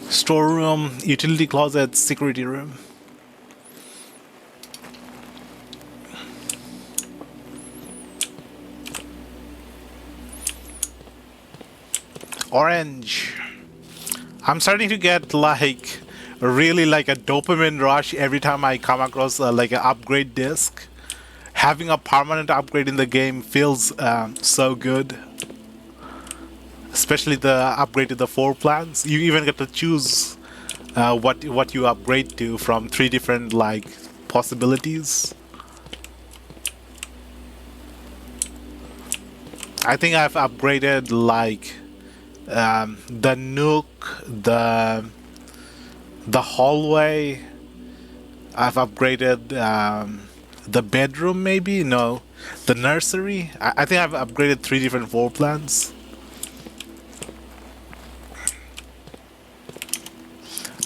Storeroom, utility closet, security room. Orange. I'm starting to get like really like a dopamine rush every time I come across like an upgrade disc. Having a permanent upgrade in the game feels so good. Especially the upgrade to the 4 plans. You even get to choose what you upgrade to from 3 different like possibilities. I think I've upgraded like the nook, the hallway. I've upgraded the bedroom, maybe? No, the nursery. I think I've upgraded 3 different floor plans.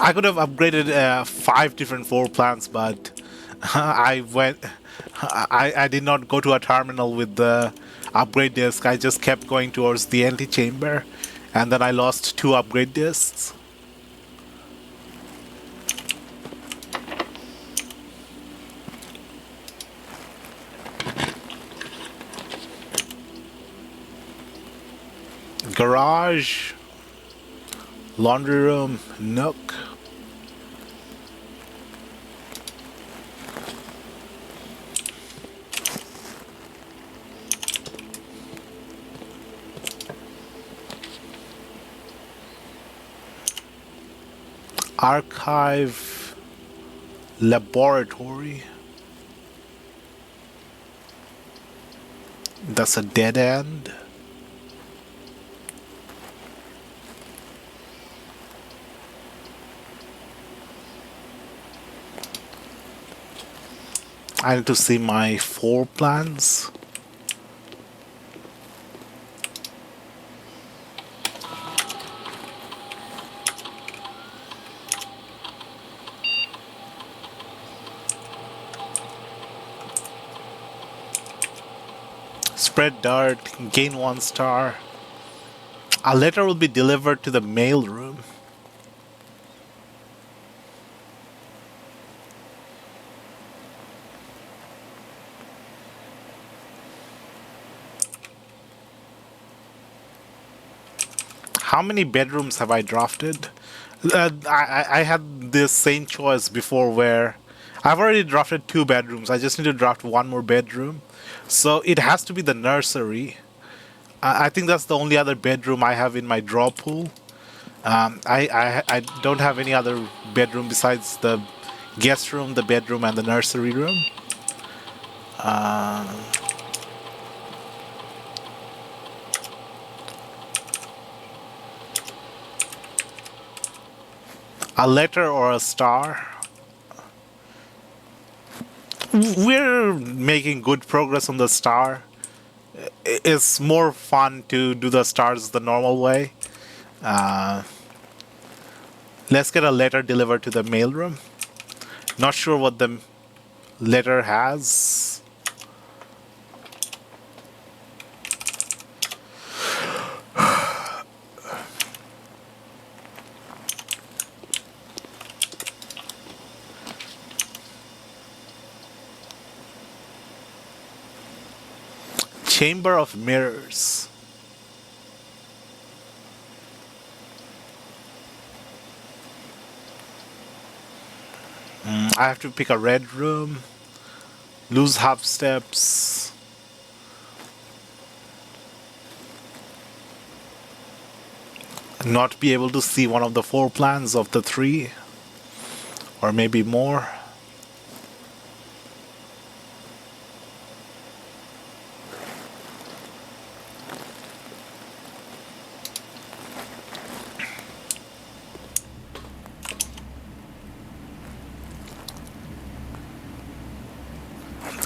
I could have upgraded 5 different floor plans, but I did not go to a terminal with the upgrade disc. I just kept going towards the antechamber, and then I lost 2 upgrade discs. Garage, laundry room, nook. Archive laboratory. That's a dead end. I need to see my floor plans. Spread dart, gain 1 star. A letter will be delivered to the mail room. How many bedrooms have I drafted? I had this same choice before where I've already drafted 2 bedrooms. I just need to draft 1 more bedroom. So it has to be the nursery. I think that's the only other bedroom I have in my draw pool. I don't have any other bedroom besides the guest room, the bedroom, and the nursery room. A letter or a star? We're making good progress on the star. It's more fun to do the stars the normal way. Let's get a letter delivered to the mailroom. Not sure what the letter has. Chamber of Mirrors. I have to pick a red room. Lose half steps. Not be able to see one of the 4 plans of the 3. Or maybe more.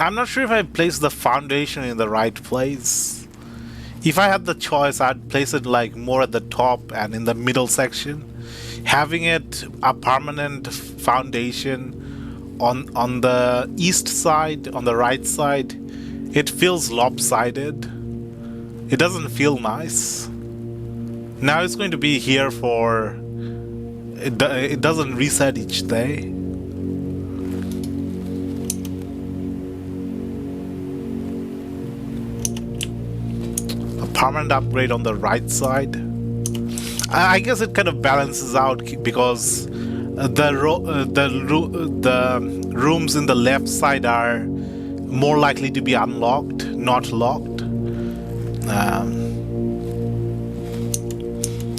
I'm not sure if I placed the foundation in the right place. If I had the choice, I'd place it like more at the top and in the middle section. Having it a permanent foundation on the east side, on the right side, it feels lopsided. It doesn't feel nice. Now it's going to be here for... It doesn't reset each day. Permanent upgrade on the right side. I guess it kind of balances out because the rooms in the left side are more likely to be unlocked, not locked.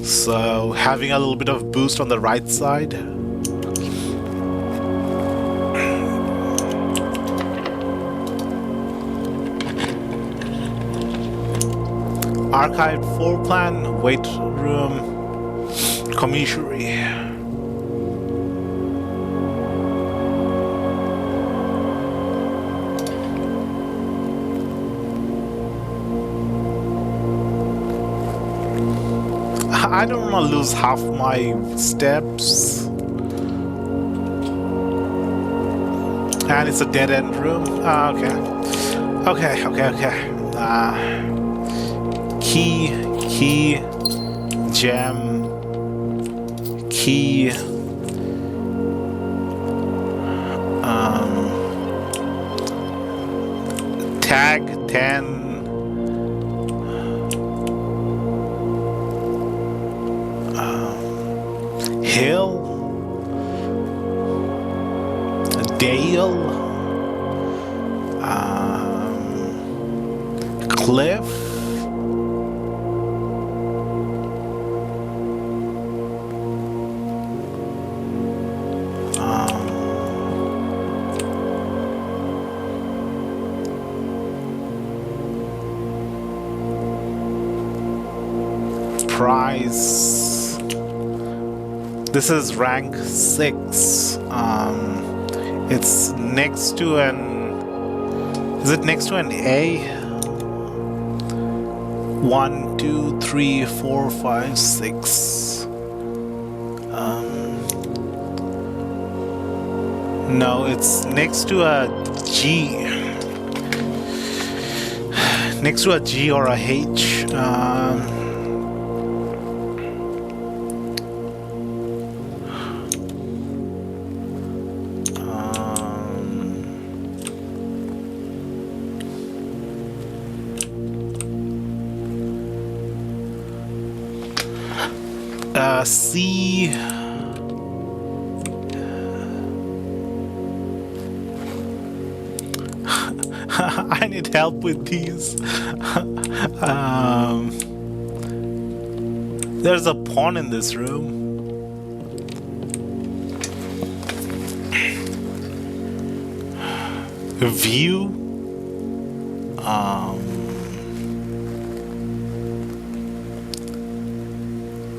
So having a little bit of boost on the right side. Archived floor plan, weight room, commissary. I don't want to lose half my steps. And it's a dead end room. Okay. Key, gem, key, tag 10, hill, dale, cliff. price. This is rank 6. It's next to an... Is it next to an A? 1, 2, 3, 4, 5, 6. No, it's next to a G. Next to a G or a H. C. I need help with these. There's a pawn in this room. View.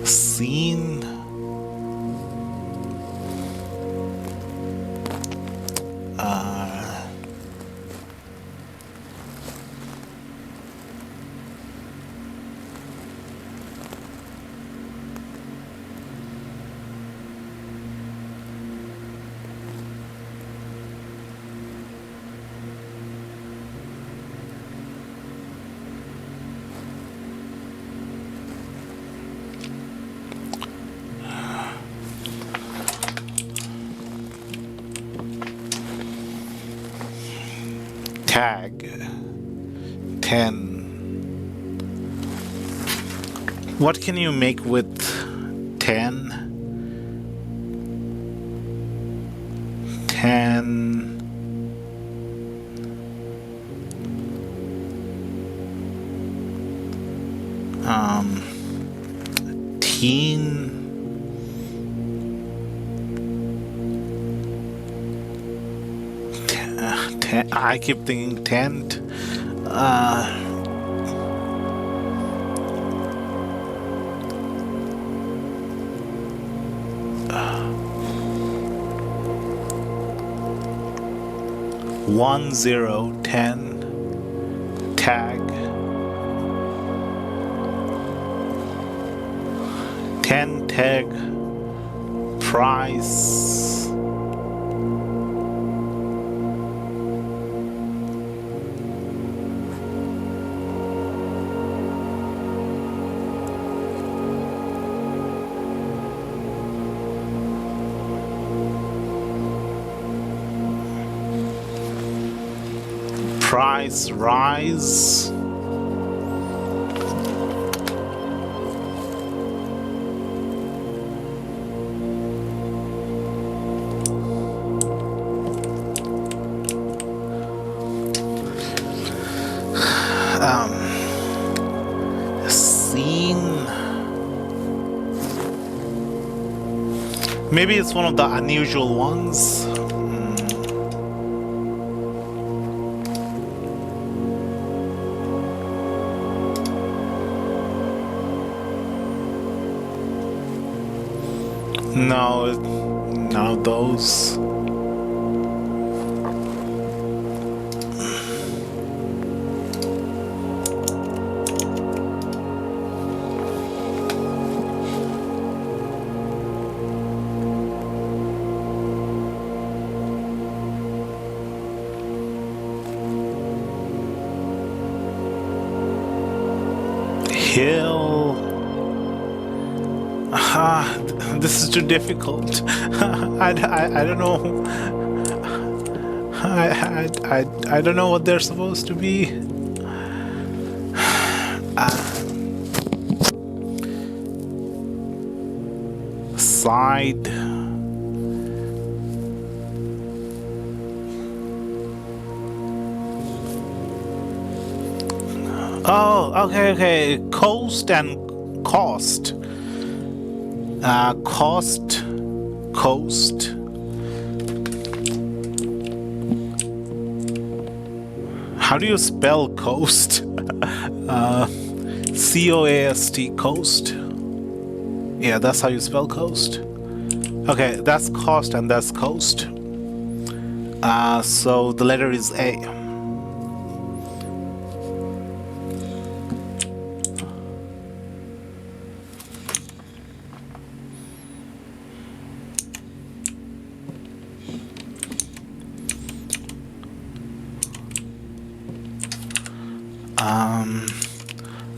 Scene. Tag 10. What can you make with 10? 10. Teen. I keep thinking tent. 1, 0, 10. Tag. 10 tag. Price. Price rise. Scene. Maybe it's one of the unusual ones. No, none of those. Hill. This is too difficult. I don't know. I don't know what they're supposed to be. Side. Oh, okay. Coast and cost. Coast. How do you spell coast? COAST, coast. Yeah, that's how you spell coast. Okay, that's cost and that's coast. So the letter is A.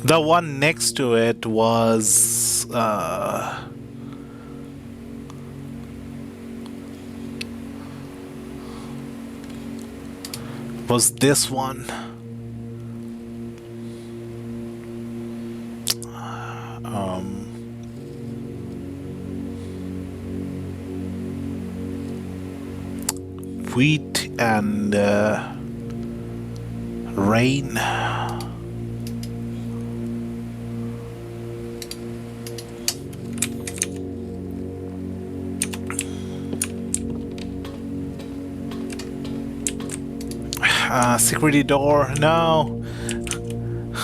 The one next to it was this one. Wheat and rain. Security door. No.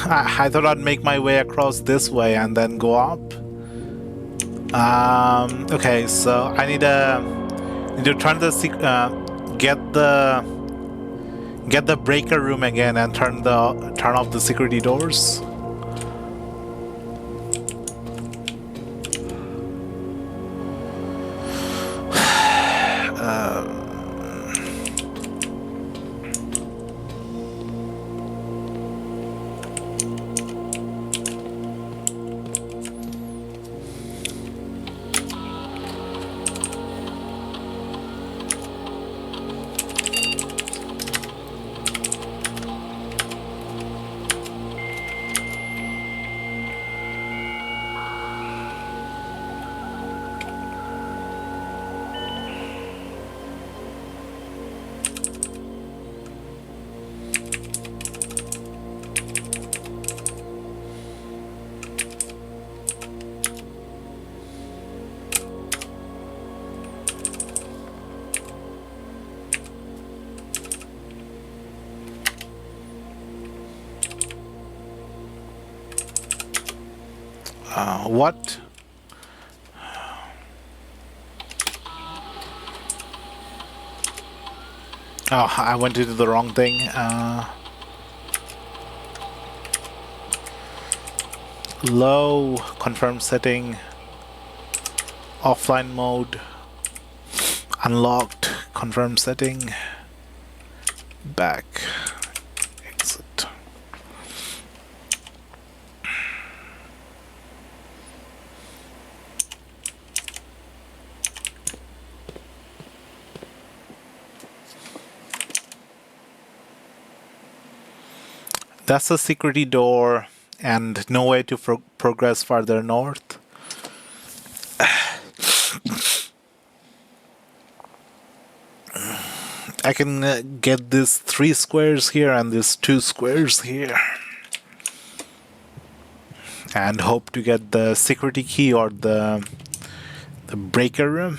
I thought I'd make my way across this way and then go up. Okay, so I need to turn the get the breaker room again and turn off the security doors. What? Oh, I went to do the wrong thing. Low, confirm setting, offline mode, unlocked, confirm setting, back, exit. That's a security door and no way to progress farther north. I can get these 3 squares here and these 2 squares here. And hope to get the security key or the breaker room.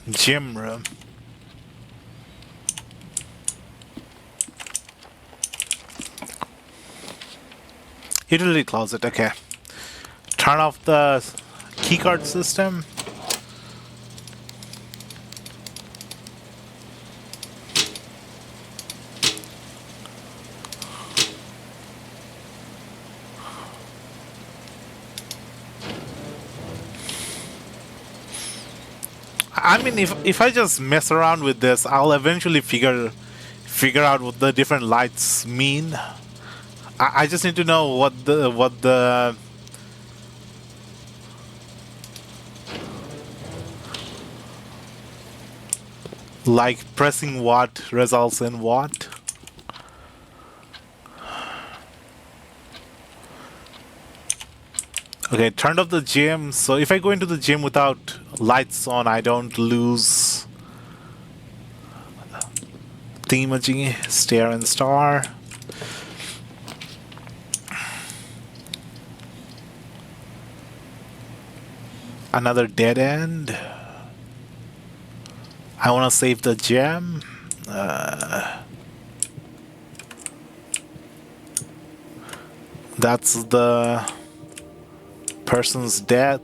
Gym room. Utility closet, okay. Turn off the keycard system. I mean, if I just mess around with this, I'll eventually figure out what the different lights mean. I just need to know what the like pressing what results in what. Okay, turned off the gym. So if I go into the gym without lights on, I don't lose thingamajiggy, stare and star. Another dead end. I want to save the gem. That's the person's death.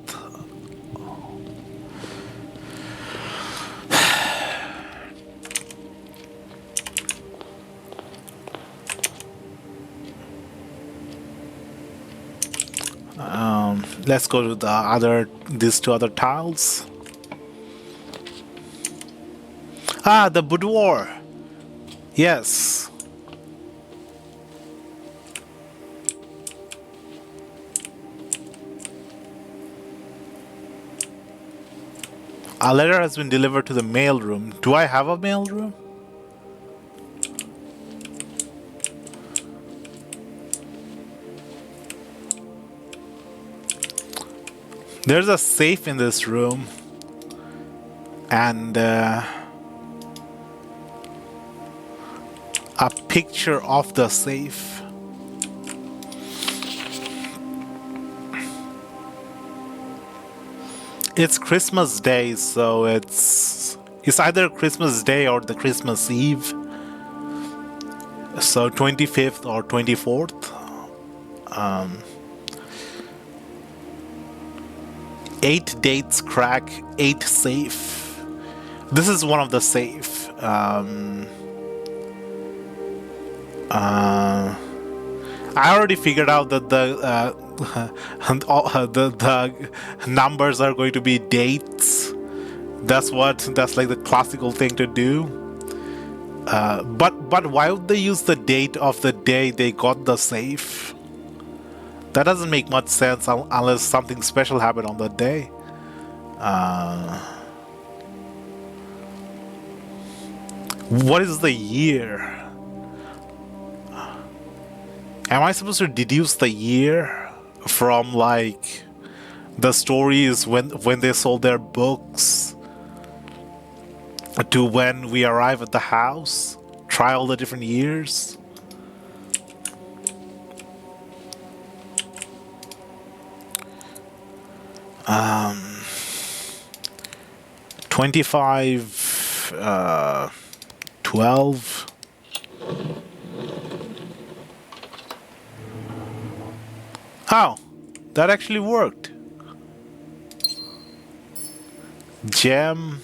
Let's go to these two other tiles. Ah, the boudoir. Yes. A letter has been delivered to the mail room. Do I have a mail room? There's a safe in this room. And a picture of the safe. It's Christmas Day, so it's either Christmas Day or the Christmas Eve. So 25th or 24th. 8 dates crack, 8 safe. This is one of the safe. I already figured out that the numbers are going to be dates. That's like the classical thing to do. But why would they use the date of the day they got the safe? That doesn't make much sense unless something special happened on that day. What is the year? Am I supposed to deduce the year from like the stories when they sold their books to when we arrive at the house? Try all the different years? 25, 12. Oh, that actually worked. Gem.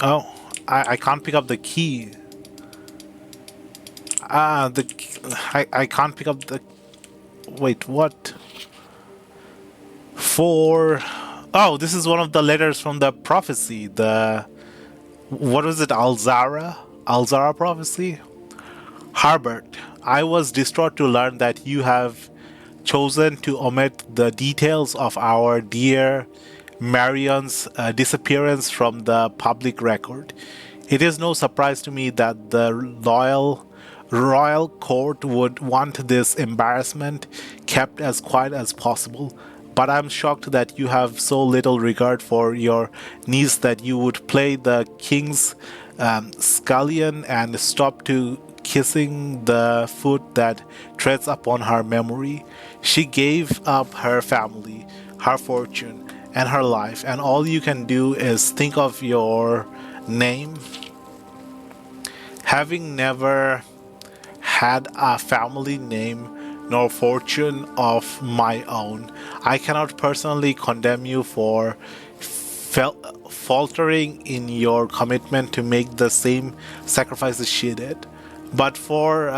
Oh, I can't pick up the key. I can't pick up the. Wait, what? 4. Oh, this is one of the letters from the prophecy. What was it? Alzara prophecy. Harbert, I was distraught to learn that you have chosen to omit the details of our dear Marion's disappearance from the public record. It is no surprise to me that the royal court would want this embarrassment kept as quiet as possible. But I'm shocked that you have so little regard for your niece that you would play the king's scullion and stop to kissing the foot that treads upon her memory. She gave up her family, her fortune, and her life, and all you can do is think of your name. Having never had a family name nor fortune of my own, I cannot personally condemn you for faltering in your commitment to make the same sacrifices she did. But for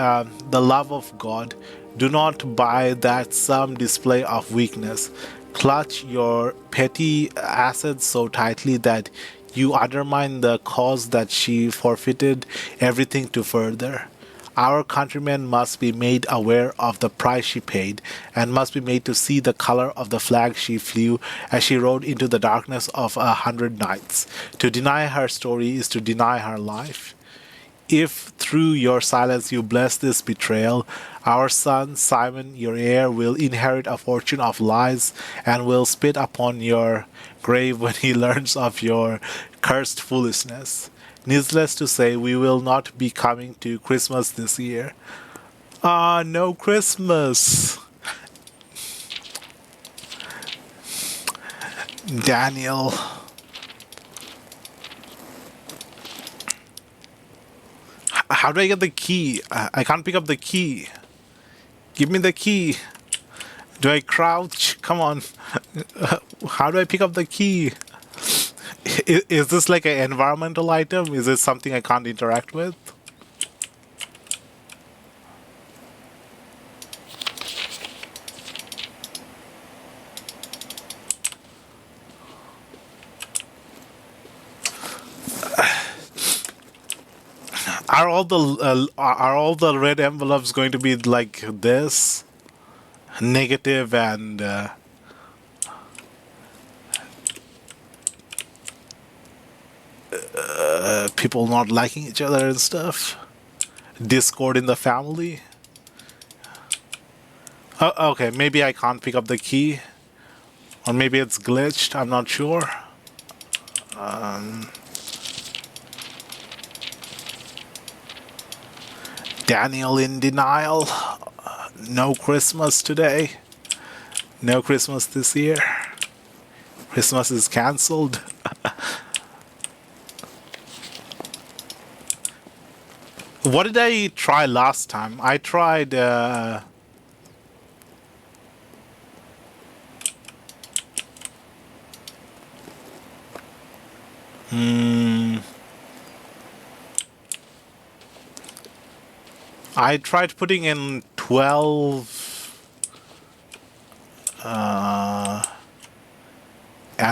the love of God, do not by that some display of weakness clutch your petty assets so tightly that you undermine the cause that she forfeited everything to further. Our countrymen must be made aware of the price she paid, and must be made to see the color of the flag she flew as she rode into the darkness of 100 nights. To deny her story is to deny her life. If through your silence you bless this betrayal, our son Simon, your heir, will inherit a fortune of lies and will spit upon your grave when he learns of your cursed foolishness. Needless to say, we will not be coming to Christmas this year. Ah, no Christmas. Daniel. How do I get the key? I can't pick up the key. Give me the key. Do I crouch? Come on. How do I pick up the key? Is this like an environmental item? Is this something I can't interact with? Are all the red envelopes going to be like this, negative and people not liking each other and stuff, discord in the family? Okay, maybe I can't pick up the key, or maybe it's glitched. I'm not sure. Daniel in denial. No Christmas today. No Christmas this year. Christmas is cancelled. What did I try last time? I tried... I tried putting in 12 and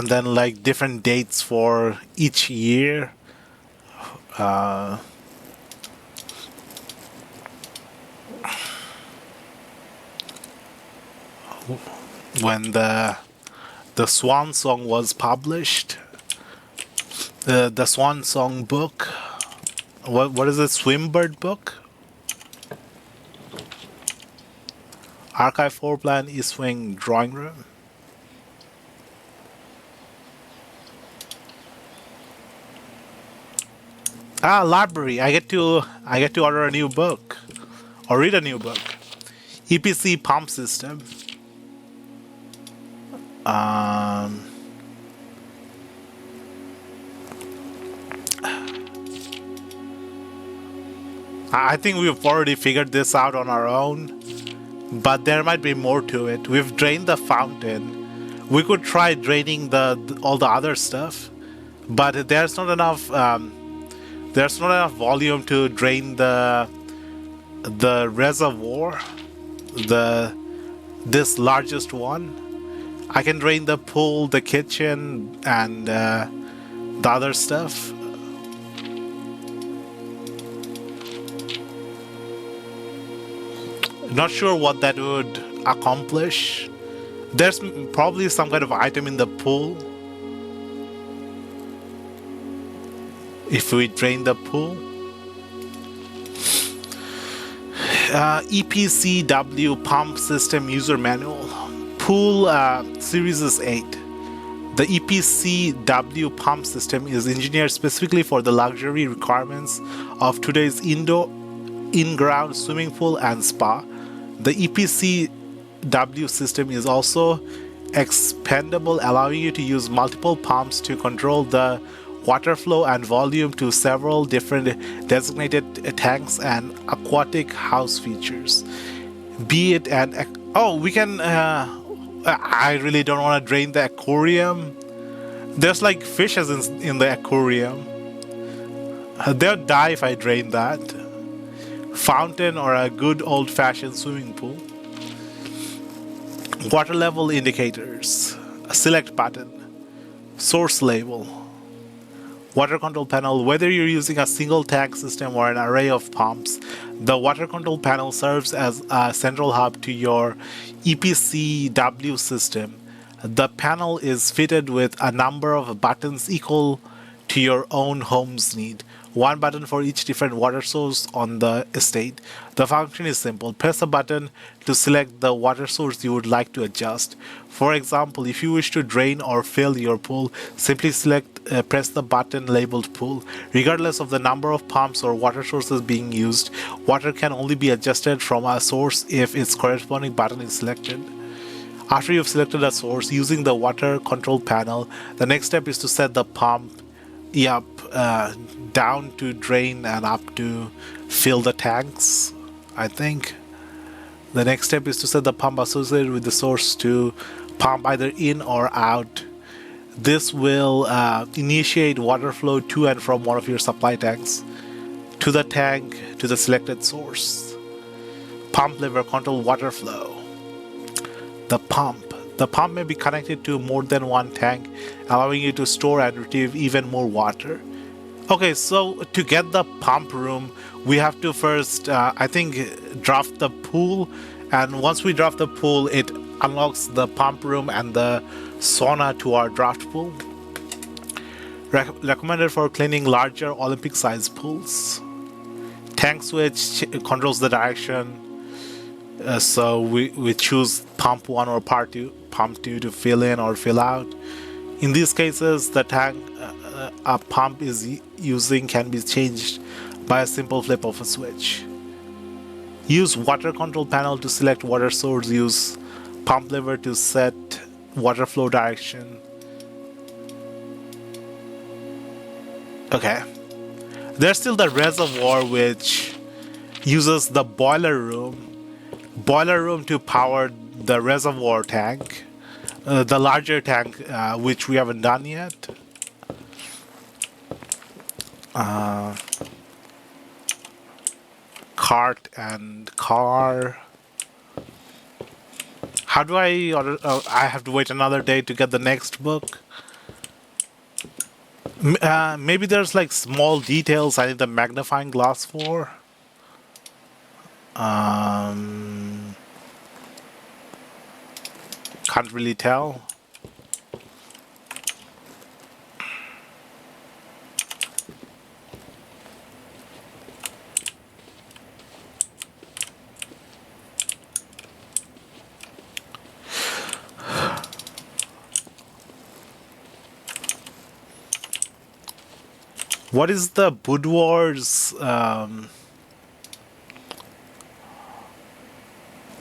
then like different dates for each year. When the Swan Song was published, the Swan Song book. What is it? Swimbird book? Archive floor plan, East Wing drawing room. Ah, library. I get to order a new book or read a new book. EPC pump system. I think we've already figured this out on our own, but there might be more to it. We've drained the fountain. We could try draining all the other stuff, but there's not enough. There's not enough volume to drain the reservoir, this largest one. I can drain the pool, the kitchen, and the other stuff. Not sure what that would accomplish. There's probably some kind of item in the pool. If we drain the pool. EPCW pump system user manual. Pool series is 8. The EPCW pump system is engineered specifically for the luxury requirements of today's in-ground swimming pool and spa. The EPCW system is also expandable, allowing you to use multiple pumps to control the water flow and volume to several different designated tanks and aquatic house features. Be it an... Oh, we can... I really don't want to drain the aquarium. There's like fishes in the aquarium. They'll die if I drain that. Fountain or a good old-fashioned swimming pool. Water level indicators. A select button. Source label. Water control panel. Whether you're using a single tank system or an array of pumps, the water control panel serves as a central hub to your EPCW system. The panel is fitted with a number of buttons equal to your own home's need. one button for each different water source on the estate. The function is simple. Press a button to select the water source you would like to adjust. For example, if you wish to drain or fill your pool, simply press the button labeled pool. Regardless of the number of pumps or water sources being used, water can only be adjusted from a source if its corresponding button is selected. After you've selected a source using the water control panel, the next step is to set the pump down to drain and up to fill the tanks, I think. The next step is to set the pump associated with the source to pump either in or out. This will initiate water flow to and from one of your supply tanks to the tank to the selected source. Pump lever control water flow. The pump may be connected to more than one tank, allowing you to store and retrieve even more water. Okay, so to get the pump room, we have to first, I think, draft the pool. And once we draft the pool, it unlocks the pump room and the sauna to our draft pool. Recommended for cleaning larger Olympic-sized pools. Tank switch controls the direction. So we choose pump 1 or pump 2 to fill in or fill out. In these cases, the tank a pump is using can be changed by a simple flip of a switch. Use water control panel to select water source. Use pump lever to set water flow direction. Okay. There's still the reservoir, which uses the boiler room to power the reservoir tank, the larger tank, which we haven't done yet. Cart and car. How do I order? Oh, I have to wait another day to get the next book. Maybe there's like small details I need the magnifying glass for. Can't really tell. What is the boudoir's?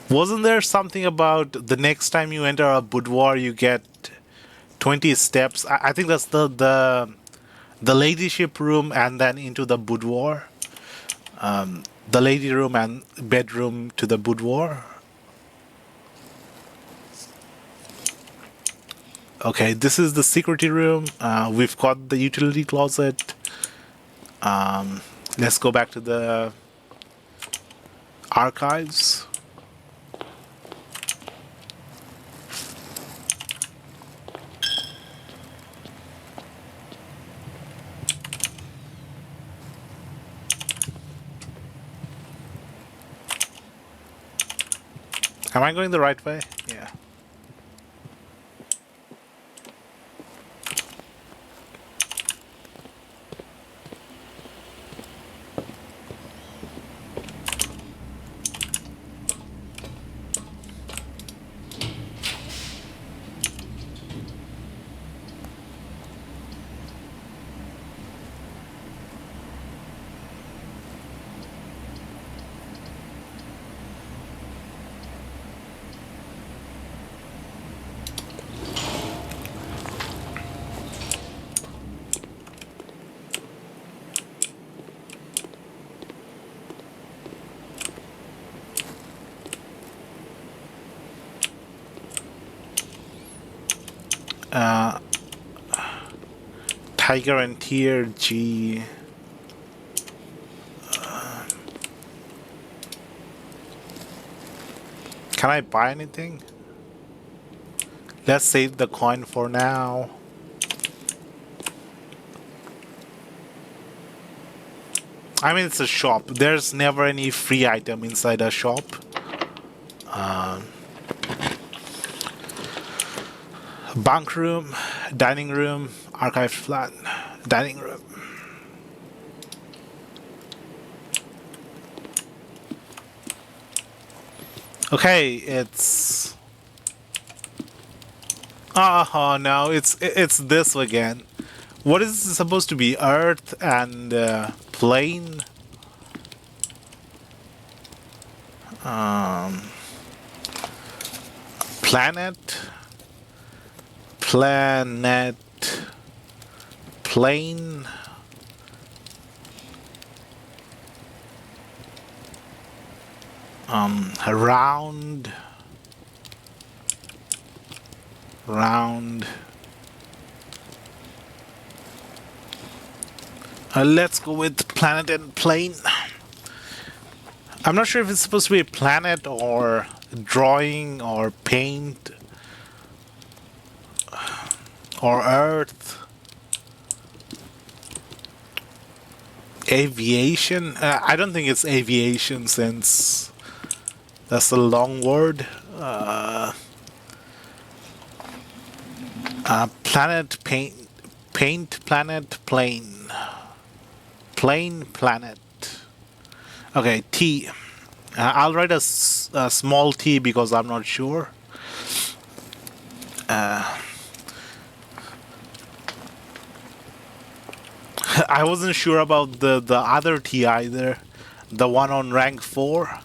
Wasn't there something about the next time you enter a boudoir, you get 20 steps? I think that's the ladyship room and then into the boudoir. The lady room and bedroom to the boudoir. Okay, this is the security room. We've got the utility closet. Let's go back to the archives. Am I going the right way? Yeah. Tiger and Tier G. Can I buy anything? Let's save the coin for now. I mean, it's a shop. There's never any free item inside a shop. Bunk room, dining room, archived flat, dining room. Okay, it's... Oh no, it's this again. What is this supposed to be? Earth and plane? Um, planet? Planet? Plane? Round? Round? Let's go with planet and plane. I'm not sure if it's supposed to be a planet or drawing or paint or earth. Aviation? I don't think it's aviation since that's a long word. Planet, paint, planet, plane. Plane, planet. Okay, T. I'll write a small t because I'm not sure. I wasn't sure about the other T either. The one on rank 4.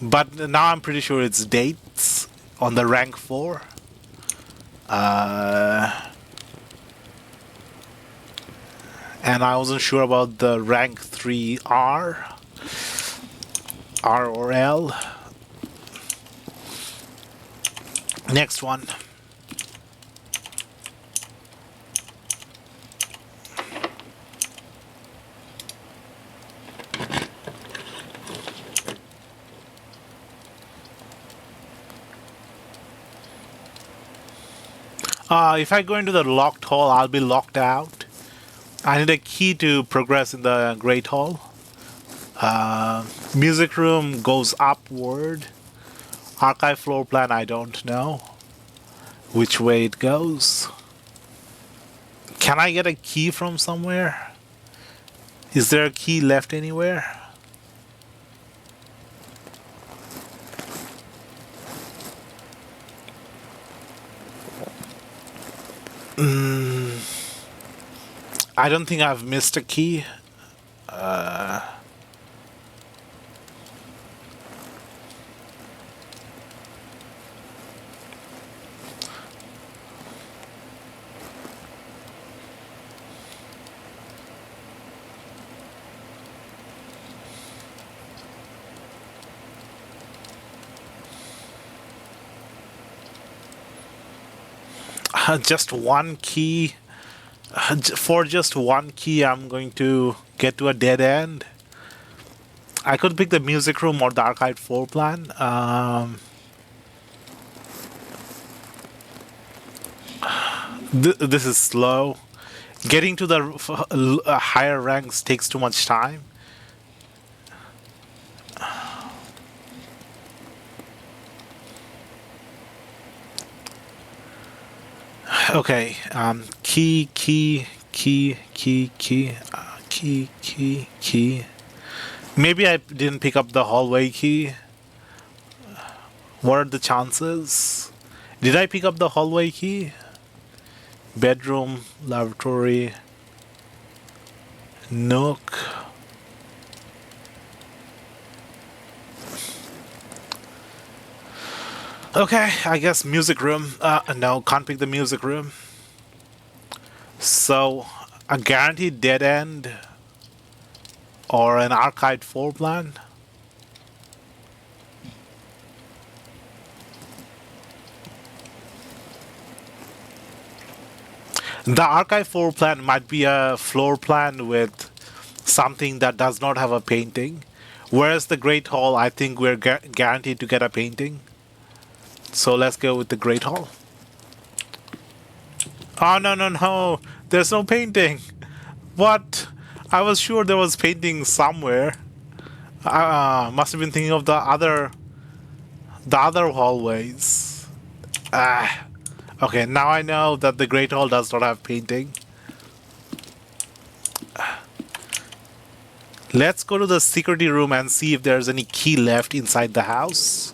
But now I'm pretty sure it's dates on the rank 4. And I wasn't sure about the rank 3 R. R or L. Next one. If I go into the locked hall, I'll be locked out. I need a key to progress in the Great Hall. Music room goes upward. Archive floor plan, I don't know which way it goes. Can I get a key from somewhere? Is there a key left anywhere? I don't think I've missed a key. Just one key. For just one key, I'm going to get to a dead end. I could pick the music room or the archive floor plan. This is slow. Getting to the higher ranks takes too much time. Okay, key. Maybe I didn't pick up the hallway key. What are the chances? Did I pick up the hallway key? Bedroom, lavatory, nook. Okay, I guess music room. No, can't pick the music room. So, a guaranteed dead end or an archived floor plan. The archive floor plan might be a floor plan with something that does not have a painting. Whereas the Great Hall, I think we're guaranteed to get a painting. So let's go with the Great Hall. Oh, no. There's no painting. What? I was sure there was painting somewhere. Must have been thinking of the other hallways. Okay, now I know that the Great Hall does not have painting. Let's go to the security room and see if there's any key left inside the house.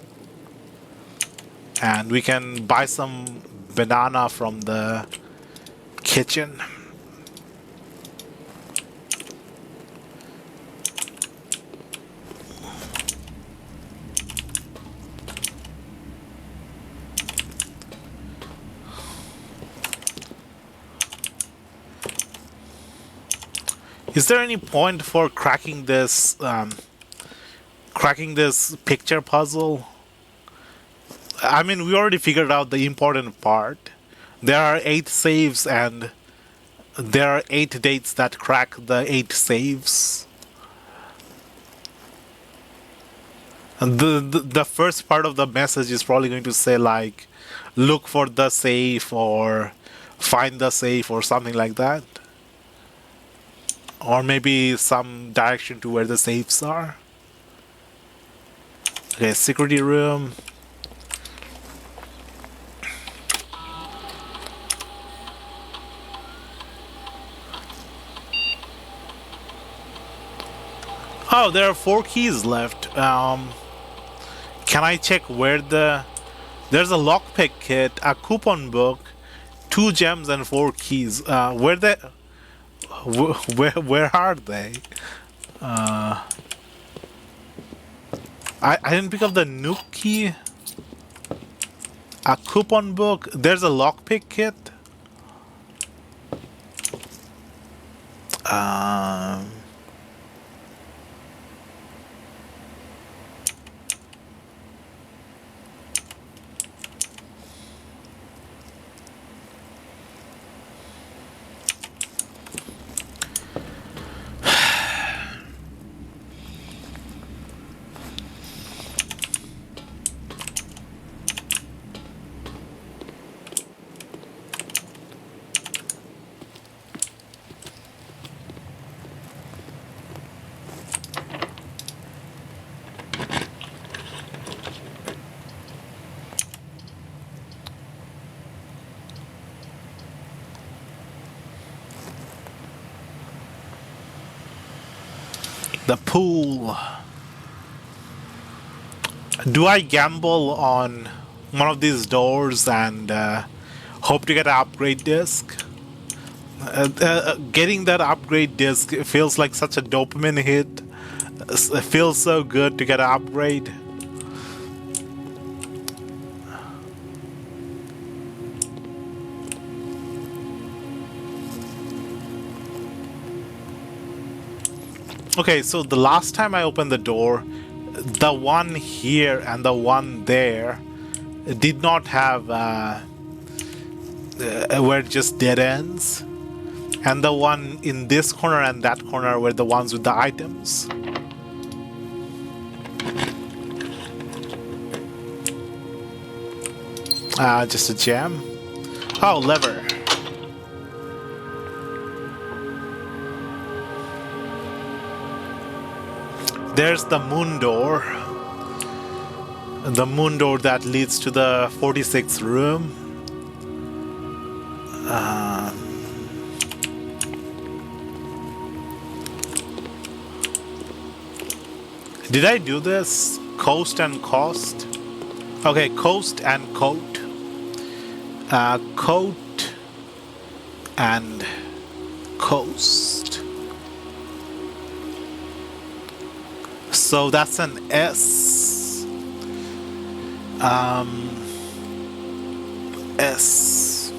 And we can buy some banana from the kitchen. Is there any point for cracking this picture puzzle? I mean, we already figured out the important part. There are 8 saves and there are 8 dates that crack the 8 saves. And the first part of the message is probably going to say like, look for the safe or find the safe or something like that. Or maybe some direction to where the safes are. Okay, security room. Oh, there are 4 keys left. Can I check where there's a lockpick kit, a coupon book, 2 gems and 4 keys. Where are they? I didn't pick up the nuke key. A coupon book. There's a lockpick kit. The pool. Do I gamble on one of these doors and hope to get an upgrade disc? Getting that upgrade disc feels like such a dopamine hit. It feels so good to get an upgrade. Okay, so the last time I opened the door, the one here and the one there did not have were just dead ends, and the one in this corner and that corner were the ones with the items. Just a gem. Oh, lever. There's the moon door. The moon door that leads to the 46th room. Did I do this? Coast and cost? Okay, coast and coat. Coat and coast. So that's an S. S.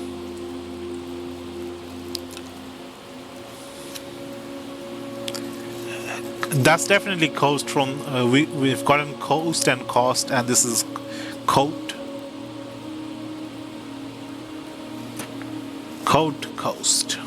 That's definitely coast from we've gotten coast and cost, and this is coat. Coat, coast.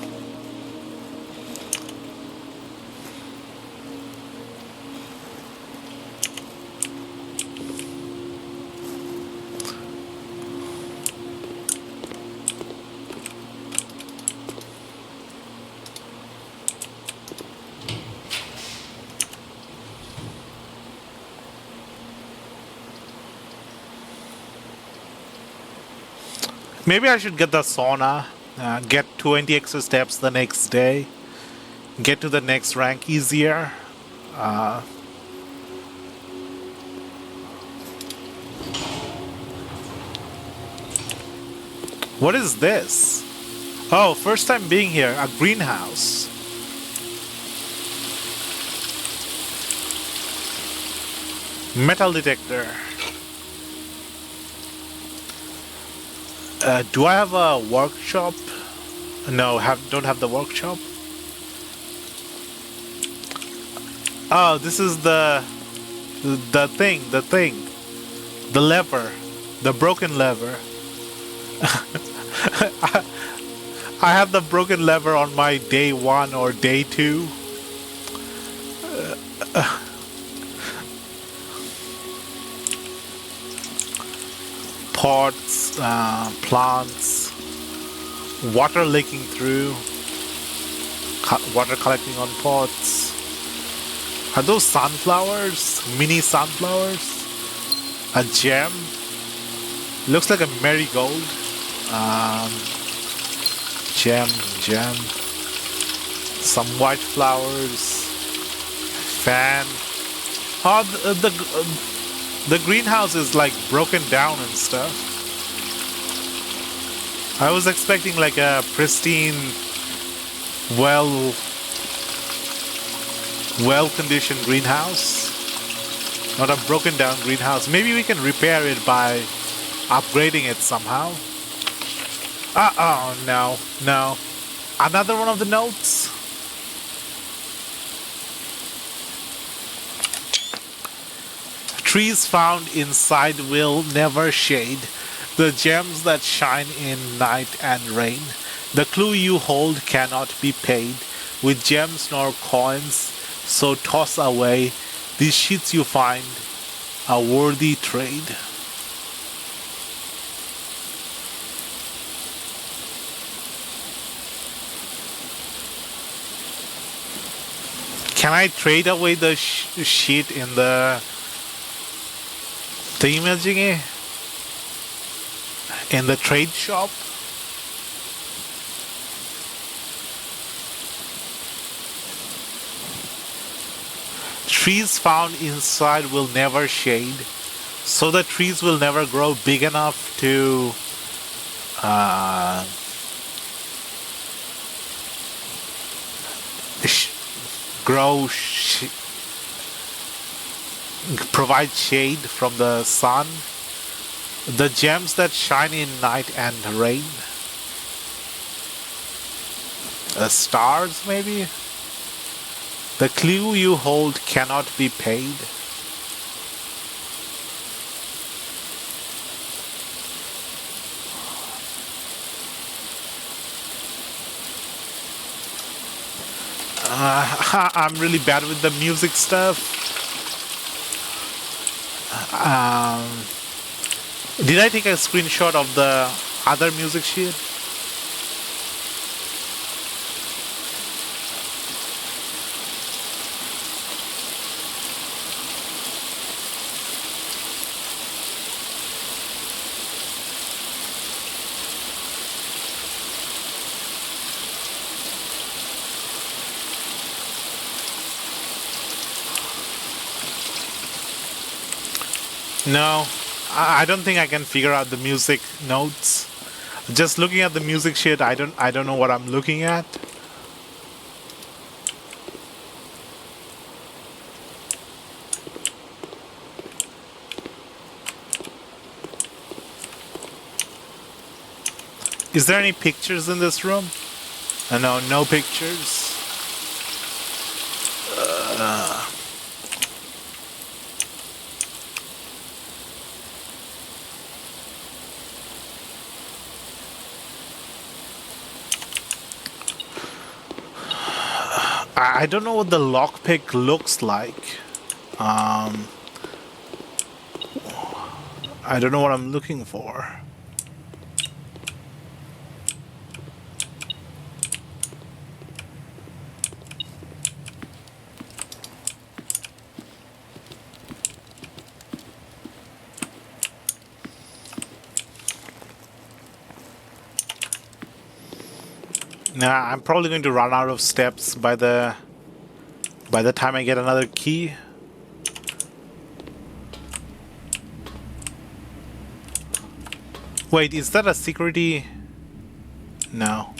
Maybe I should get the sauna, get 20 extra steps the next day, get to the next rank easier. What is this? Oh, first time being here. A greenhouse. Metal detector. Do I have a workshop? No, don't have the workshop. Oh, this is the thing, the lever, the broken lever. I have the broken lever on my day 1 or day 2. Pots, plants, water leaking through, water collecting on pots. Are those sunflowers? Mini sunflowers? A gem? Looks like a marigold. Gem. Some white flowers. Fan. Oh, the greenhouse is like broken down and stuff. I was expecting like a pristine, well-conditioned greenhouse. Not a broken down greenhouse. Maybe we can repair it by upgrading it somehow. Oh, no. Another one of the notes? Trees found inside will never shade. The gems that shine in night and rain. The clue you hold cannot be paid with gems nor coins, so toss away these sheets you find, a worthy trade. Can I trade away the sheet in the imaging in the trade shop? Trees found inside will never shade, so the trees will never grow big enough to provide shade from the sun. The gems that shine in night and rain. Stars, maybe? The clue you hold cannot be paid. I'm really bad with the music stuff. Did I take a screenshot of the other music sheet? No, I don't think I can figure out the music notes. Just looking at the music sheet, I don't know what I'm looking at. Is there any pictures in this room? No, no pictures. I don't know what the lockpick looks like. I don't know what I'm looking for. Nah, I'm probably going to run out of steps by the time I get another key. Wait, is that a security? No.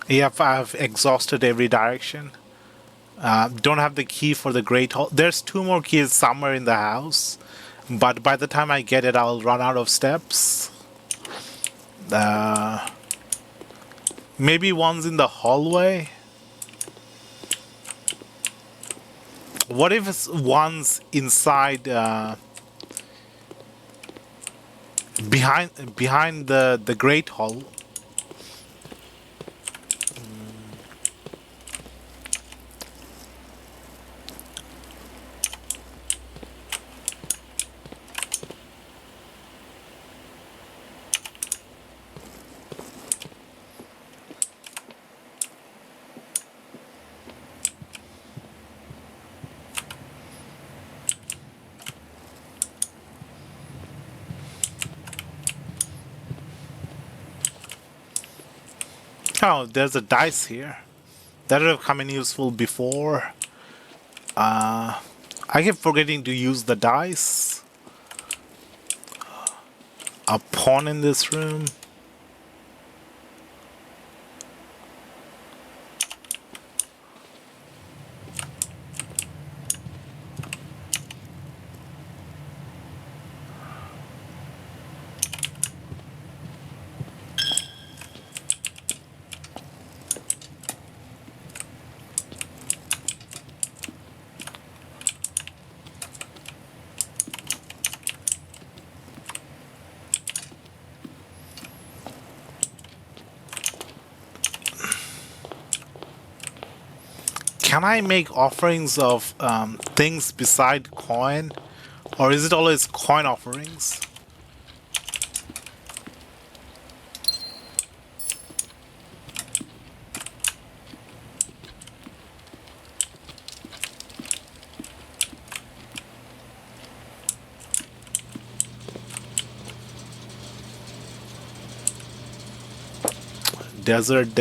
Yep, I've exhausted every direction. Don't have the key for the Great Hall. There's two more keys somewhere in the house, but by the time I get it, I'll run out of steps. Uh, Maybe one's in the hallway. What if one's inside, behind the Great Hall? Oh, there's a dice here. That would have come in useful before. I keep forgetting to use the dice. A pawn in this room. Can I make offerings of things beside coin? Or is it always coin offerings? Desert.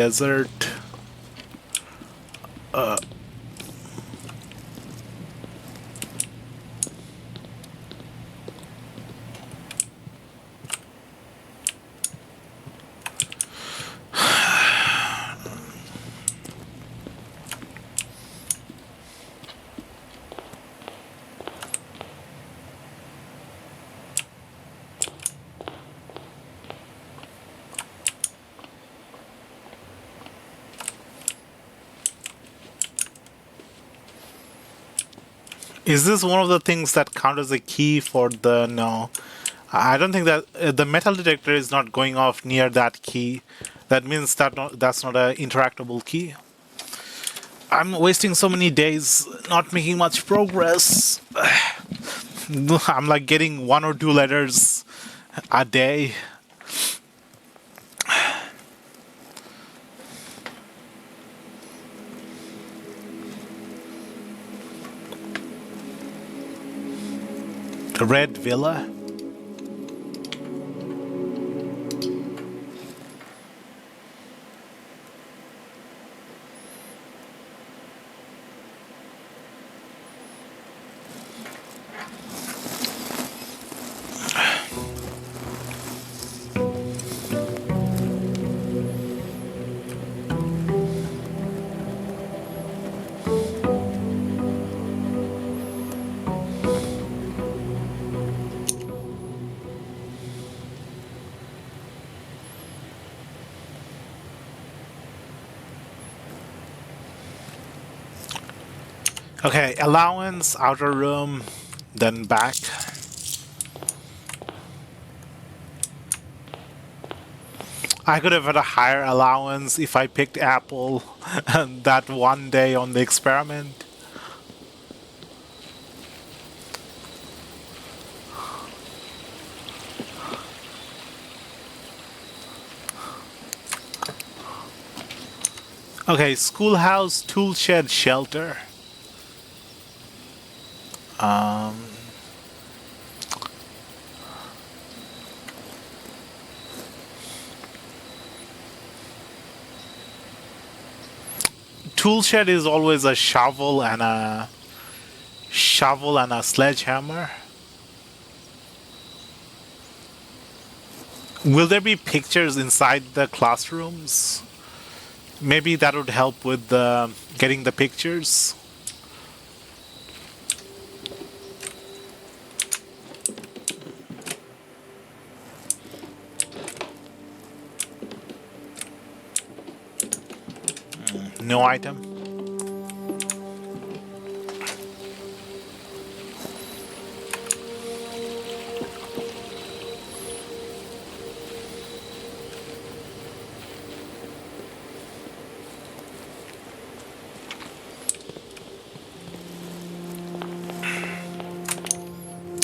Is this one of the things that count as a key for the... No. I don't think that the metal detector is not going off near that key. That means that that's not an interactable key. I'm wasting so many days not making much progress. I'm like getting 1 or 2 letters a day. The Red Villa. Okay, allowance, outer room, then back. I could have had a higher allowance if I picked Apple that one day on the experiment. Okay, schoolhouse, tool shed, shelter. tool shed is always a shovel and a sledgehammer. Will there be pictures inside the classrooms? Maybe that would help with getting the pictures. No item.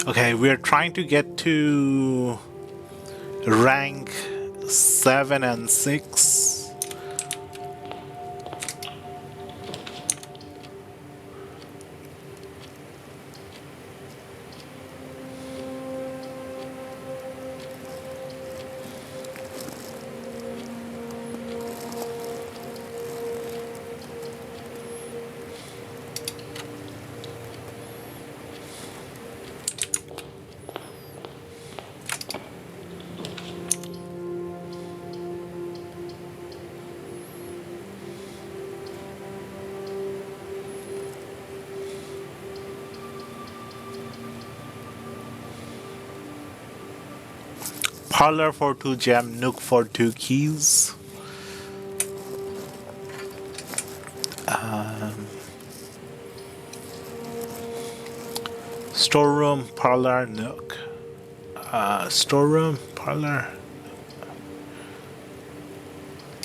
Okay, we're trying to get to rank 7 and 6. Parlor for 2 gem, Nook for 2 keys. Storeroom, parlor, Nook. Storeroom, parlor.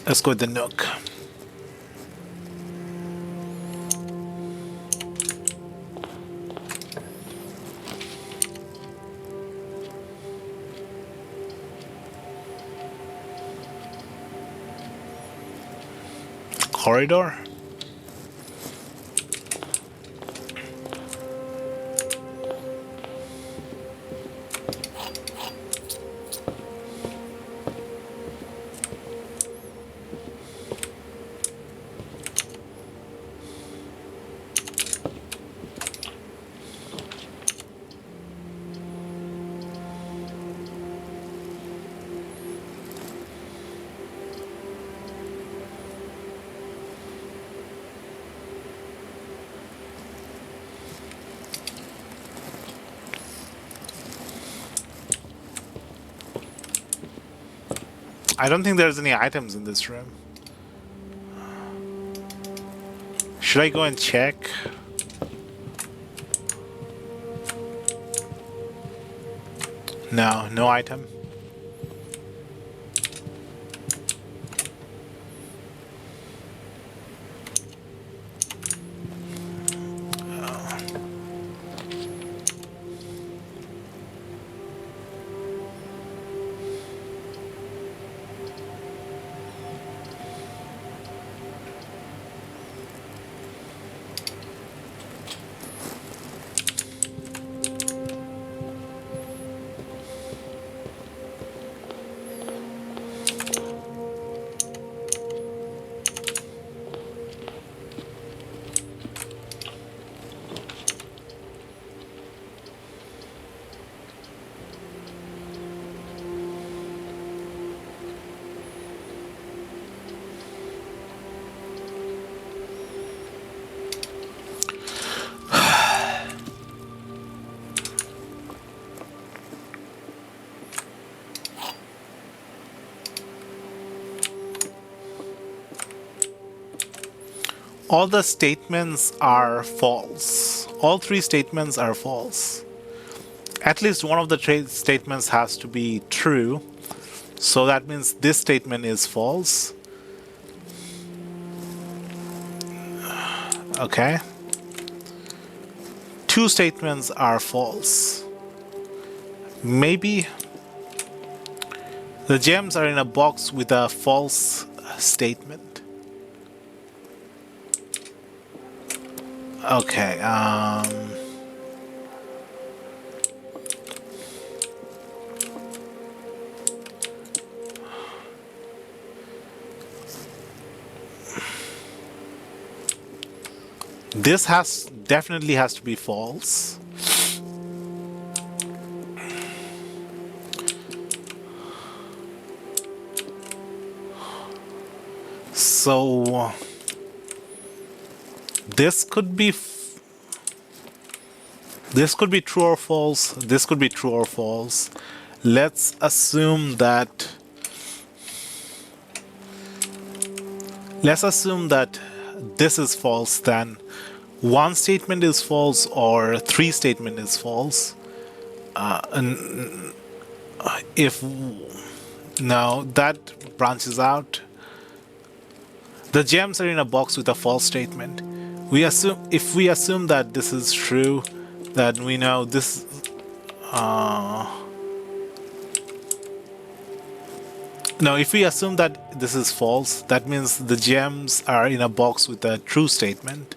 Let's go with the Nook. Corridor. I don't think there's any items in this room. Should I go and check? No, no item. All the statements are false. All 3 statements are false. At least one of the statements has to be true. So that means this statement is false. Okay. 2 statements are false. Maybe the gems are in a box with a false statement. Okay, This has definitely has to be false. So this could be this could be true or false. This could be true or false. Let's assume that this is false, then one statement is false or three statement is false. And if no, that branches out. The gems are in a box with a false statement. If we assume that this is true, then we know this. No, if we assume that this is false, that means the gems are in a box with a true statement.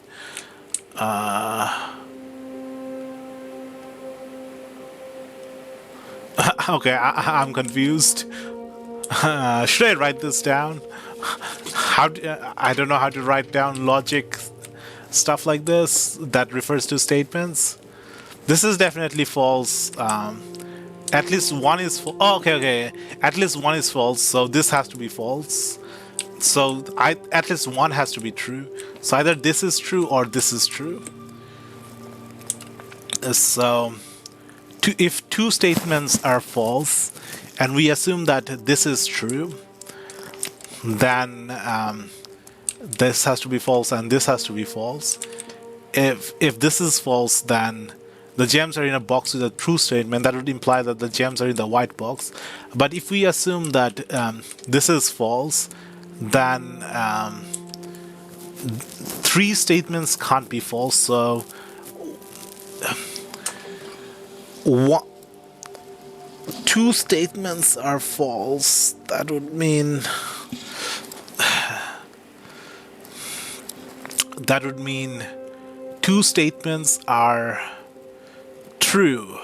Okay, I'm confused. Should I write this down? I don't know how to write down logic stuff like this that refers to statements. This is definitely false. At least one is false. Oh, okay. At least one is false, so this has to be false. So at least one has to be true. So either this is true or this is true. So if two statements are false, and we assume that this is true, then this has to be false and this has to be false. If this is false, then the gems are in a box with a true statement. That would imply that the gems are in the white box. But if we assume that this is false, then three statements can't be false. So two statements are false. That would mean two statements are true.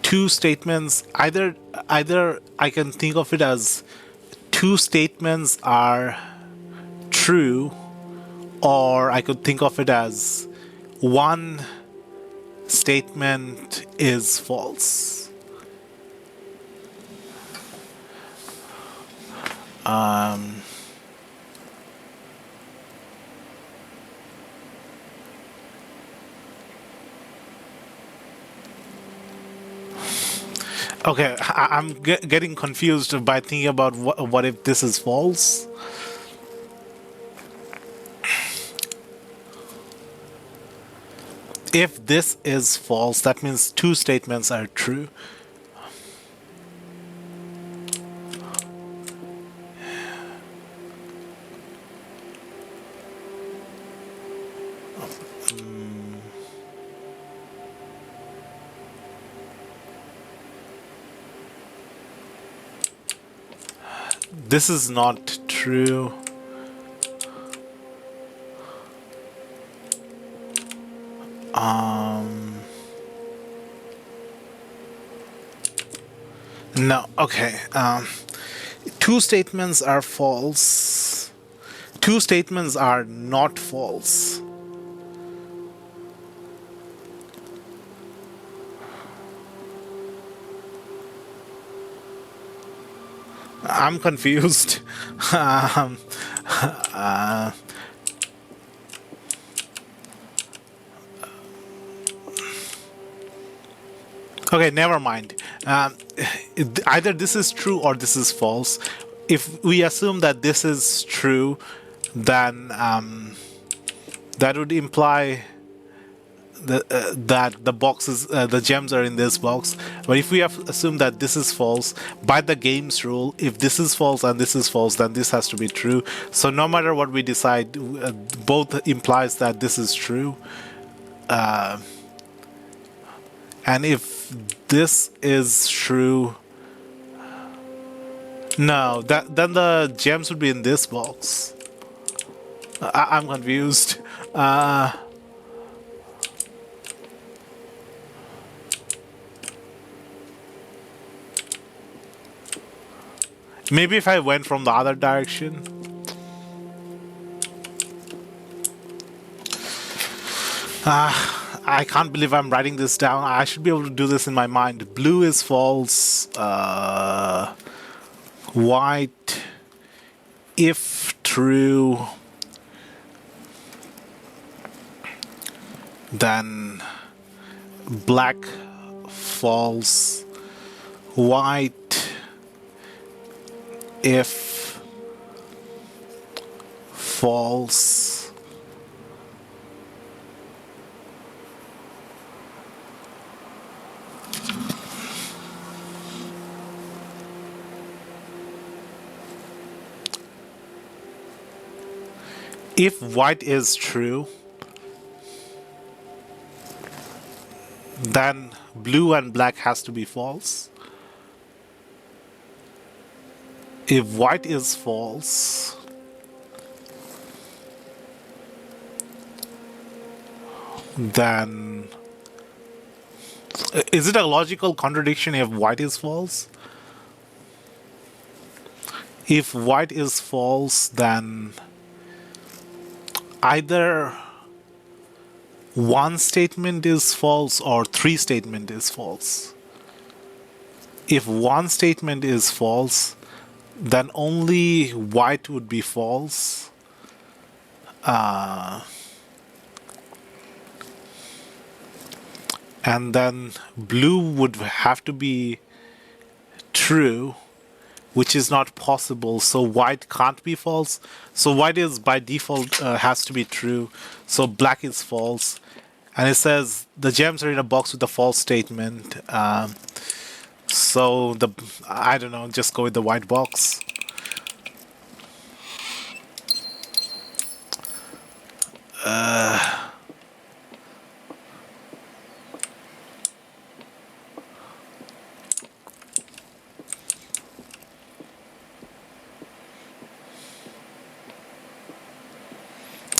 Two statements, either I can think of it as two statements are true, or I could think of it as one statement is false. Okay, I'm getting confused by thinking about what if this is false. If this is false, that means two statements are true. This is not true. No, okay. Two statements are false. Two statements are not false. I'm confused. Okay, never mind. Either this is true or this is false. If we assume that this is true, then that would imply that the boxes, the gems are in this box. But if we assume that this is false, by the game's rule, if this is false and this is false, then this has to be true. So no matter what we decide, both implies that this is true. And if this is true, no, then the gems would be in this box. I'm confused. Maybe if I went from the other direction. I can't believe I'm writing this down. I should be able to do this in my mind. Blue is false. White, if true, then black, false. White, if false. If white is true, then blue and black has to be false. If white is false, then is it a logical contradiction if white is false? If white is false, then either one statement is false or three statement is false. If one statement is false, then only white would be false. And then blue would have to be true, which is not possible. So white can't be false. So white is by default has to be true. So black is false. And it says the gems are in a box with a false statement. So I don't know, just go with the white box.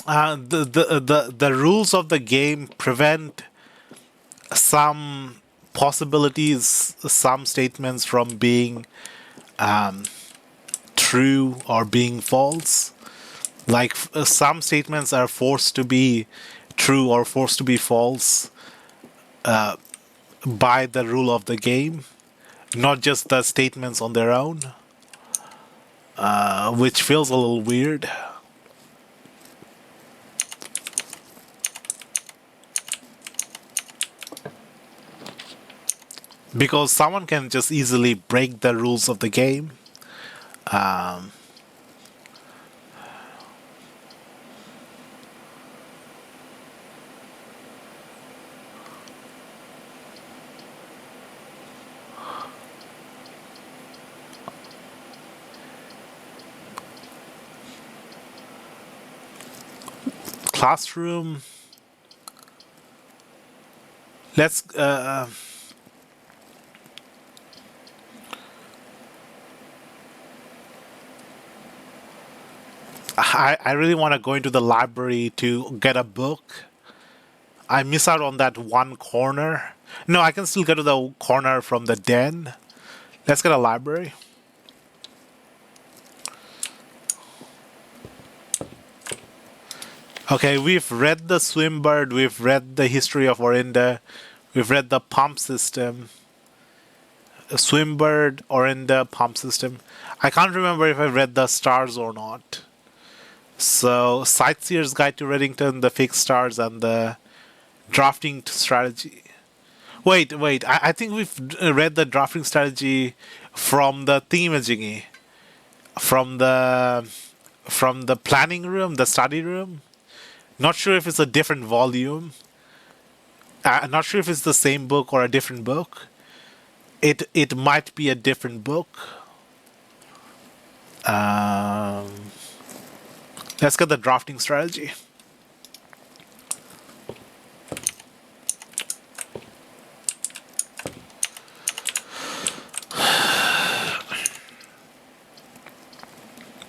The rules of the game prevent some possibilities, some statements from being true or being false. Like some statements are forced to be true or forced to be false by the rule of the game, not just the statements on their own, which feels a little weird. Because someone can just easily break the rules of the game. Classroom. Let's I really want to go into the library to get a book. I miss out on that one corner. No, I can still get to the corner from the den. Let's get a library. Okay, we've read the Swimbird, we've read the history of Orinda, we've read the pump system. Swimbird, Orinda, pump system. I can't remember if I read the stars or not. So, Sightseer's Guide to Reddington, the fixed stars, and the drafting strategy. Wait, I think we've read the drafting strategy from the thingamajiggy. From the planning room, the study room. Not sure if it's a different volume. I'm not sure if it's the same book or a different book. It might be a different book. Let's get the drafting strategy.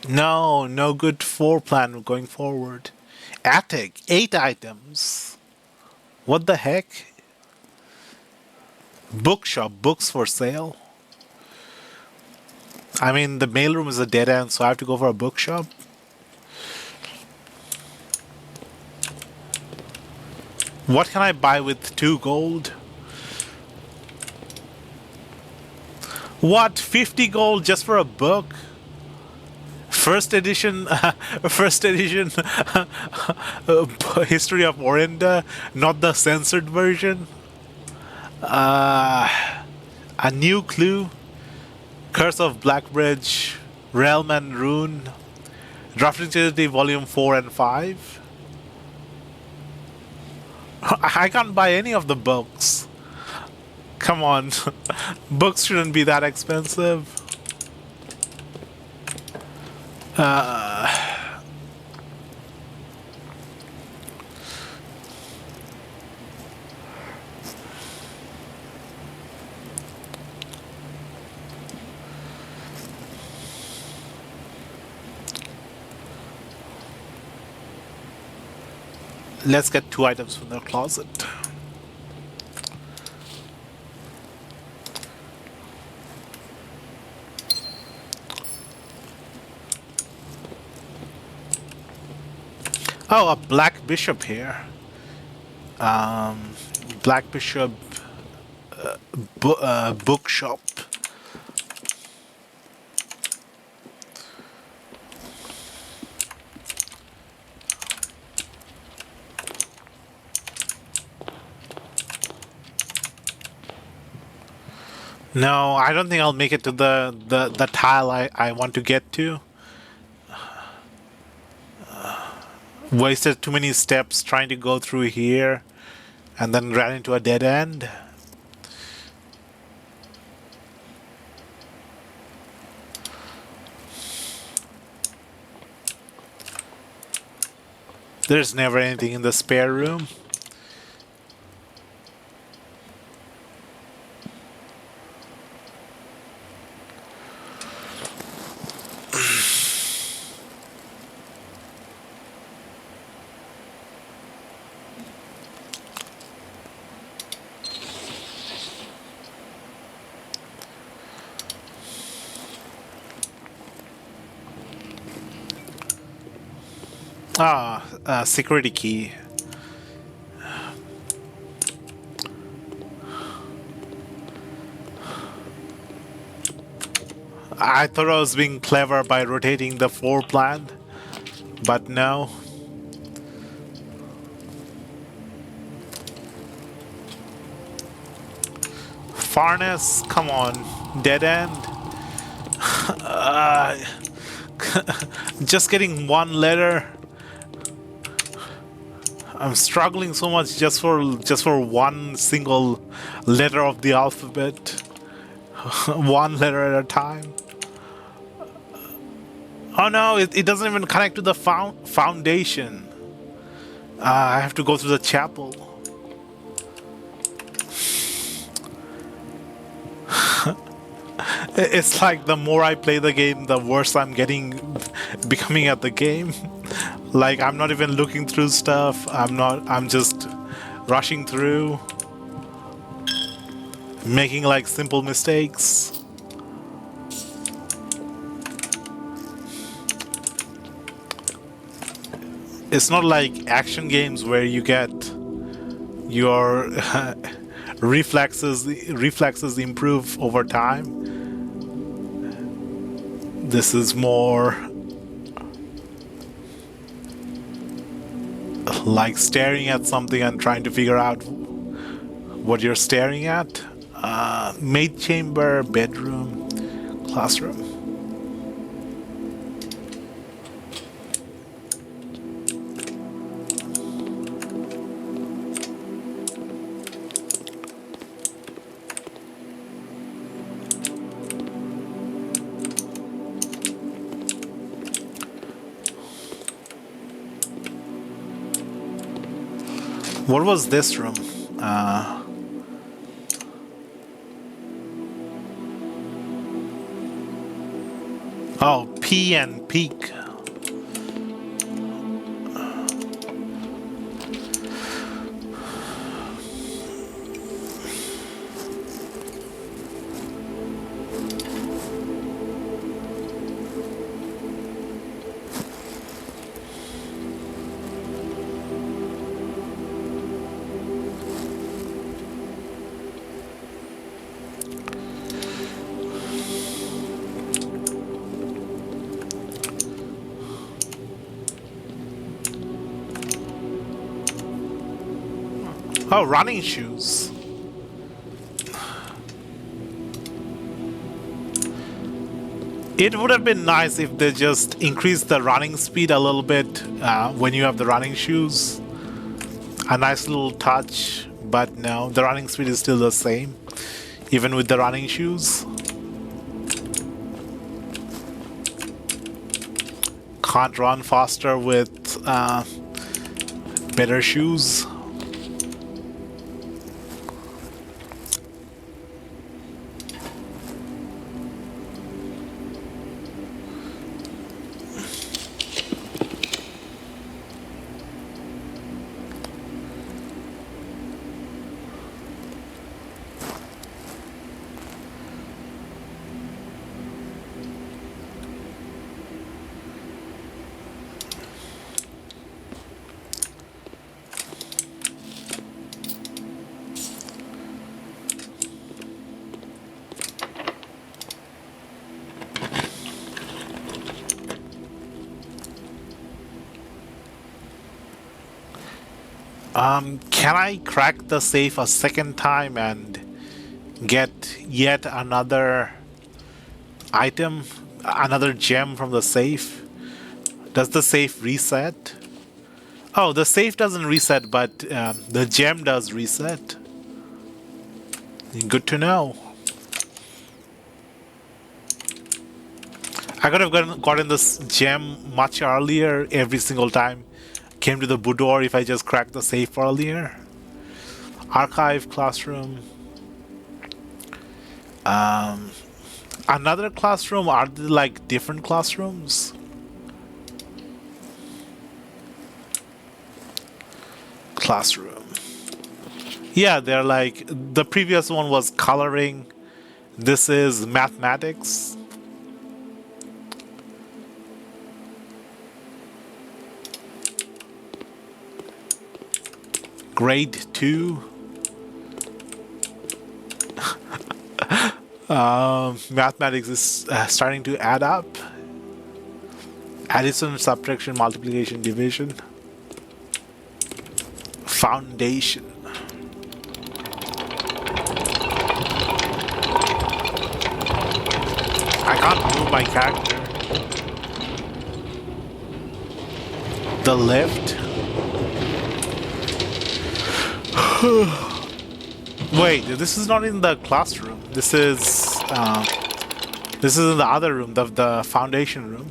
No good floor plan going forward. Attic, 8 items. What the heck? Bookshop, books for sale. I mean, the mailroom is a dead end, so I have to go for a bookshop. What can I buy with 2 gold? What? 50 gold just for a book? First edition, first edition History of Orinda, not the censored version. A new clue. Curse of Blackbridge, Realm and Rune, Drafting Utility Volume 4 and 5. I can't buy any of the books. Come on. Books shouldn't be that expensive. Let's get 2 items from the closet. Oh, a Black Bishop here. Black Bishop bookshop. No, I don't think I'll make it to the tile I want to get to. Wasted too many steps trying to go through here and then ran into a dead end. There's never anything in the spare room. Security key. I thought I was being clever by rotating the floor plan, but no. Farness, come on, dead end. Just getting 1 letter. I'm struggling so much just for 1 single letter of the alphabet. 1 letter at a time. Oh no, it doesn't even connect to the foundation. I have to go through the chapel. It's like the more I play the game, the worse I'm becoming at the game. Like, I'm not even looking through stuff. I'm just rushing through, making like simple mistakes. It's not like action games where you get your reflexes improve over time. This is more like staring at something and trying to figure out what you're staring at. Maid chamber, bedroom, classroom. What was this room? Oh, P and peak. Oh, running shoes. It would have been nice if they just increased the running speed a little bit when you have the running shoes. A nice little touch, but no, the running speed is still the same, even with the running shoes. Can't run faster with better shoes. Can I crack the safe a second time and get yet another item, another gem from the safe? Does the safe reset? Oh, the safe doesn't reset, but the gem does reset. Good to know. I could have gotten this gem much earlier every single time. Came to the boudoir if I just cracked the safe earlier. Archive classroom. Another classroom? Are they like different classrooms? Classroom. Yeah, they're like, the previous one was coloring. This is mathematics. Grade 2. Mathematics is starting to add up. Addition, subtraction, multiplication, division. Foundation. I can't move my character. The lift. Wait, this is not in the classroom. This is in the other room, the foundation room.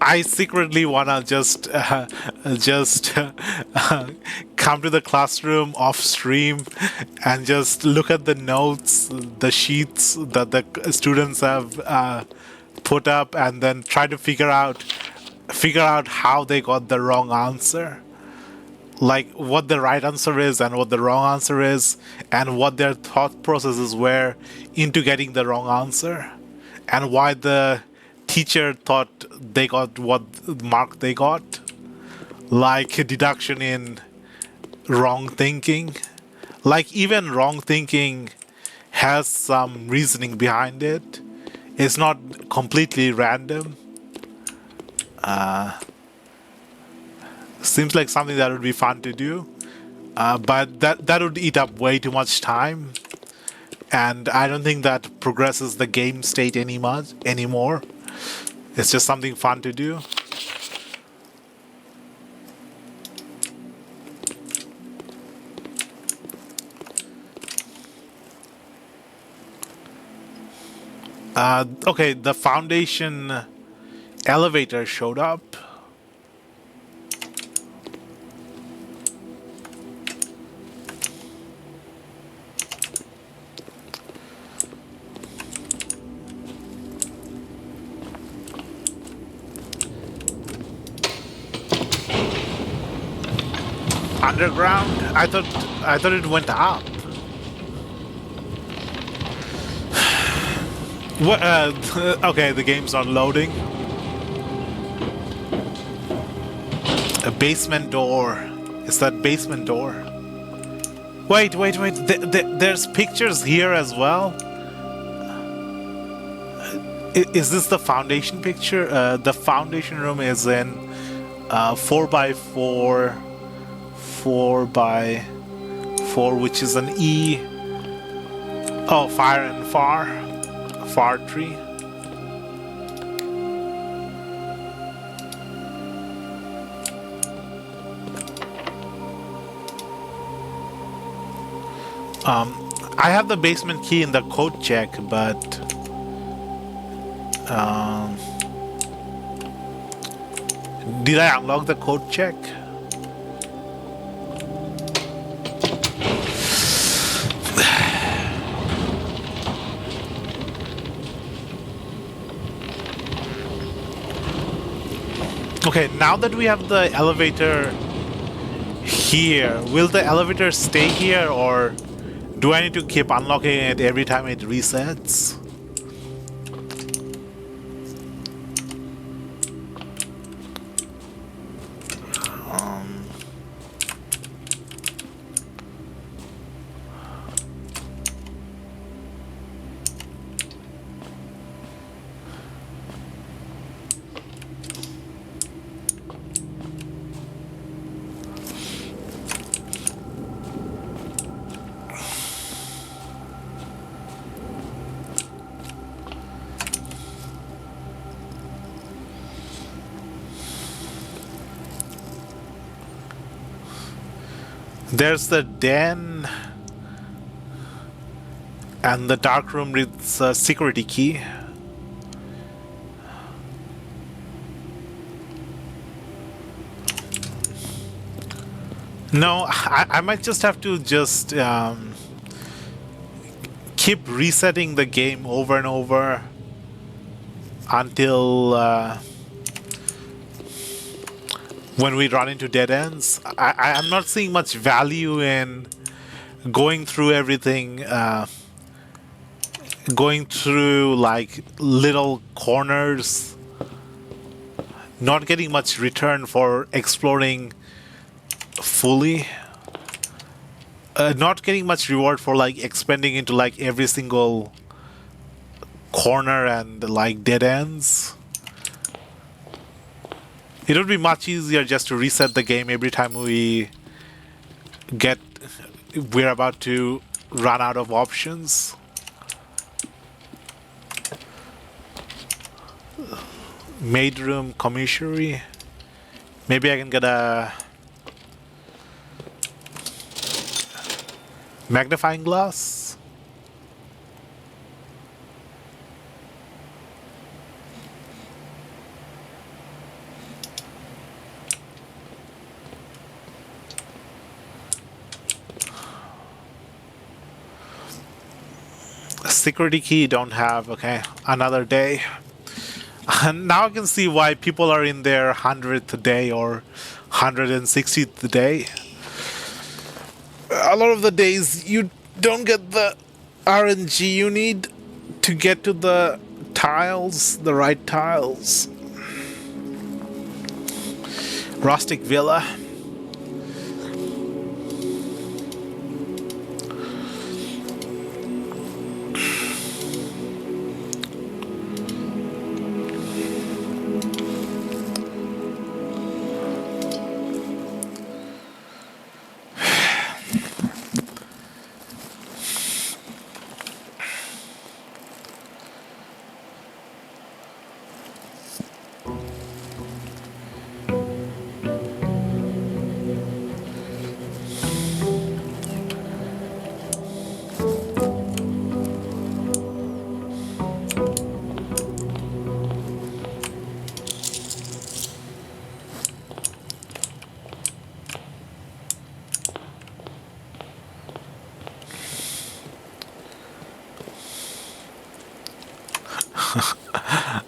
I secretly wanna just come to the classroom off stream and just look at the notes, the sheets that the students have put up, and then try to figure out how they got the wrong answer. Like what the right answer is and what the wrong answer is, and what their thought processes were into getting the wrong answer, and why the teacher thought they got what mark they got. Like deduction in wrong thinking. Like even wrong thinking has some reasoning behind it. It's not completely random. Seems like something that would be fun to do, but that would eat up way too much time, and I don't think that progresses the game state anymore. It's just something fun to do. Okay, the foundation elevator showed up. Underground? I thought it went up. What? Okay, the game's not loading. A basement door. It's that basement door. Wait. There's pictures here as well. Is this the foundation picture? The foundation room is in 4 by 4, 4 by 4, which is an E. Oh, fire and far tree. I have the basement key in the code check, but did I unlock the code check? Okay, now that we have the elevator here, will the elevator stay here, or do I need to keep unlocking it every time it resets? There's the den and the dark room with a security key. No, I might just have to just keep resetting the game over and over until when we run into dead ends. I'm not seeing much value in going through everything, going through like little corners, not getting much return for exploring fully, not getting much reward for like expanding into like every single corner and like dead ends. It would be much easier just to reset the game every time we're about to run out of options. Maid room, commissary. Maybe I can get a magnifying glass. Security key don't have. Okay, another day. And now I can see why people are in their 100th day or 160th day. A lot of the days you don't get the RNG you need to get to the tiles, the right tiles. Rustic villa.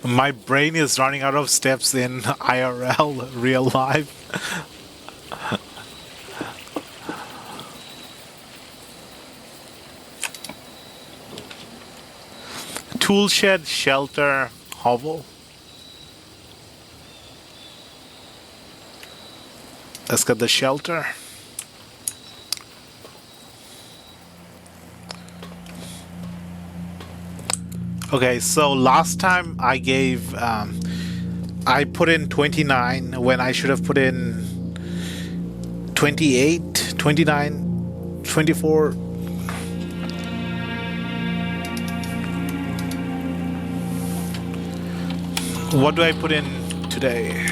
My brain is running out of steps in IRL, real life. Tool shed, shelter, hovel. Let's get the shelter. Okay, so last time I gave I put in 29 when I should have put in 28, 29, 24. What do I put in today?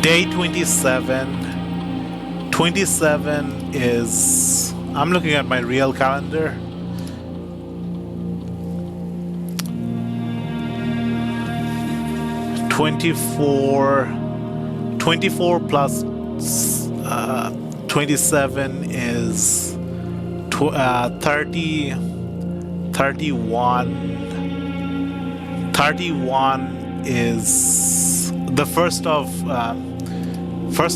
Day 27. 27 is... I'm looking at my real calendar. Twenty-four plus 27 is 30. 31. 31 is the 1st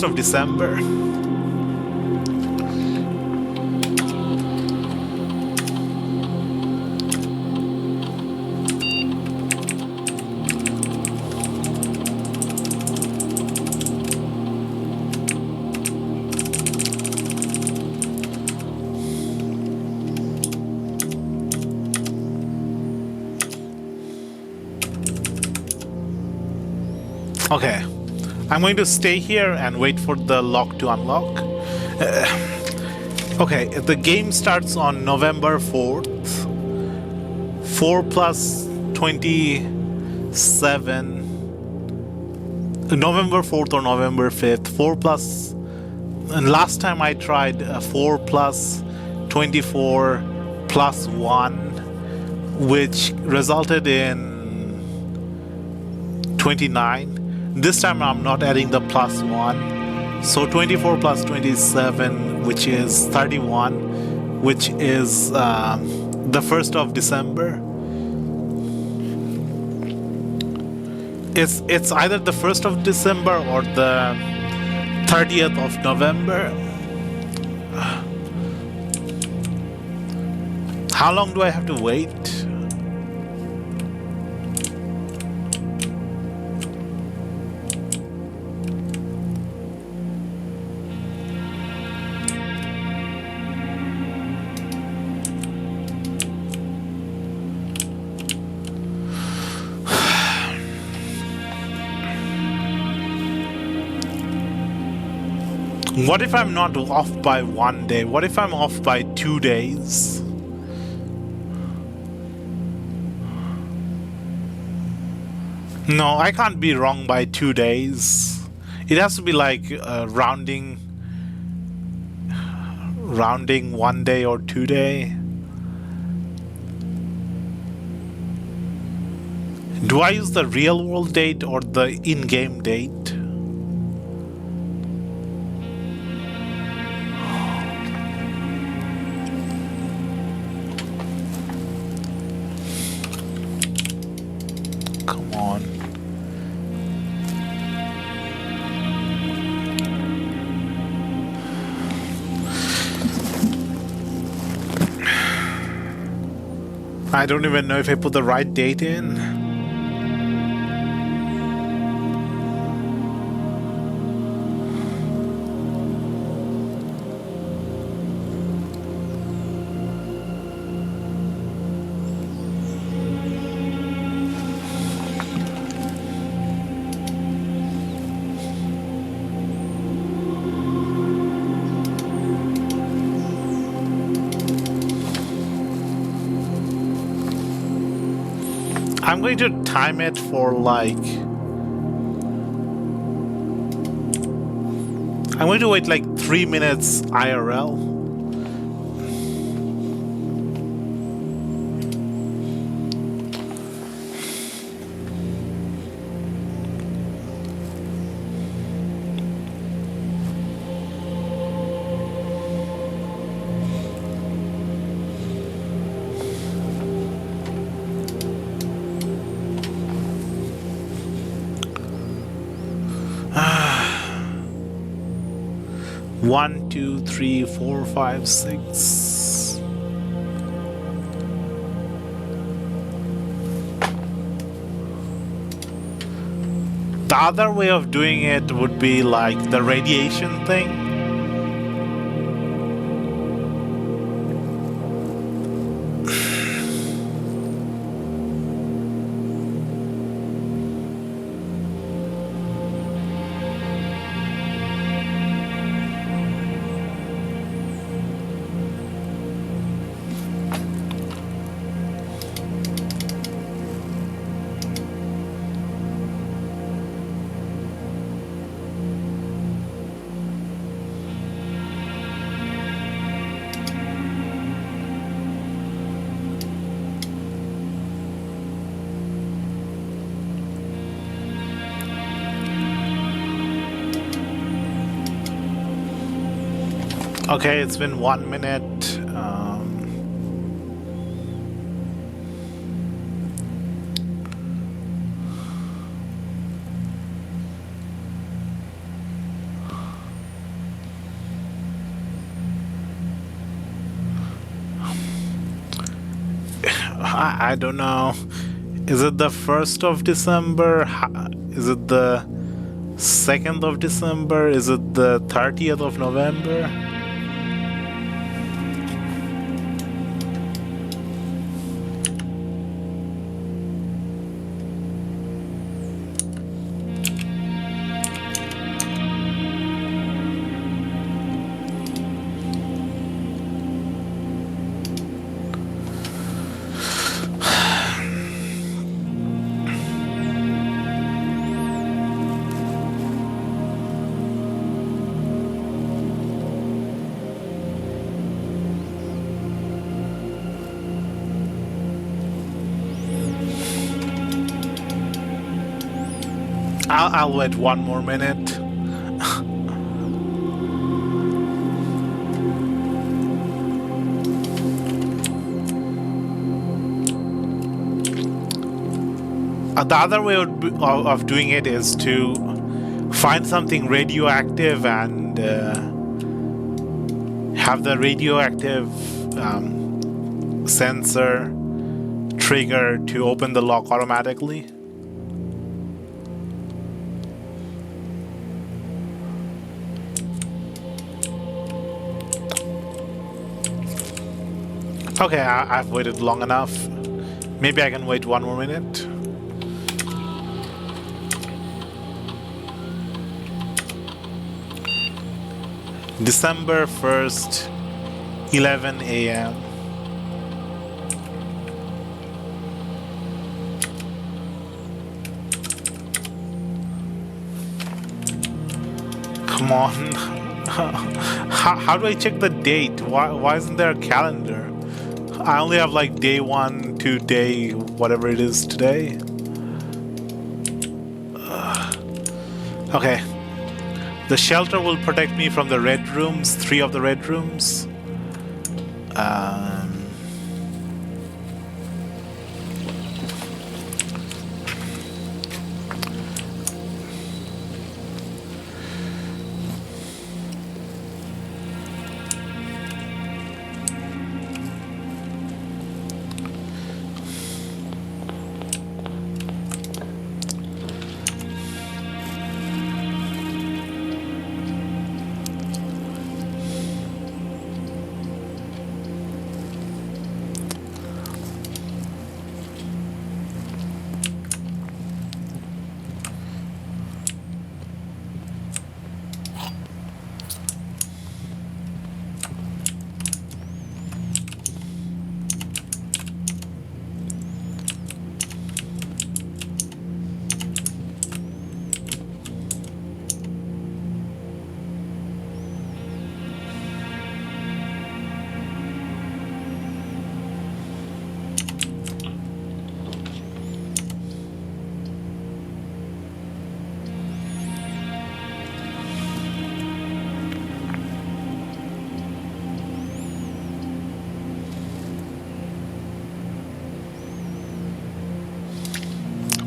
of December. Okay, I'm going to stay here and wait for the lock to unlock. Okay, the game starts on November 4th. 4 plus 27. November 4th or November 5th. 4 plus... And last time I tried 4 plus 24 plus 1, which resulted in 29. This time I'm not adding the plus 1. So 24 plus 27, which is 31, which is the 1st of December. It's either the 1st of December or the 30th of November. How long do I have to wait? What if I'm not off by 1 day? What if I'm off by 2 days? No, I can't be wrong by 2 days. It has to be like rounding 1 day or 2 day. Do I use the real world date or the in-game date? Come on. I don't even know if I put the right date in. I'm going to time it for like... I'm going to wait like 3 minutes IRL. One, two, three, four, five, six. The other way of doing it would be like the radiation thing. Okay, it's been 1 minute. I don't know. Is it the 1st of December? Is it the 2nd of December? Is it the 30th of November? I'll wait 1 more minute. The other way of doing it is to find something radioactive and have the radioactive sensor trigger to open the lock automatically. Okay, I've waited long enough. Maybe I can wait 1 more minute. December 1st, 11 a.m. Come on. How do I check the date? Why isn't there a calendar? I only have like day 1 to day whatever it is today. Okay. The shelter will protect me from the red rooms, 3 of the red rooms.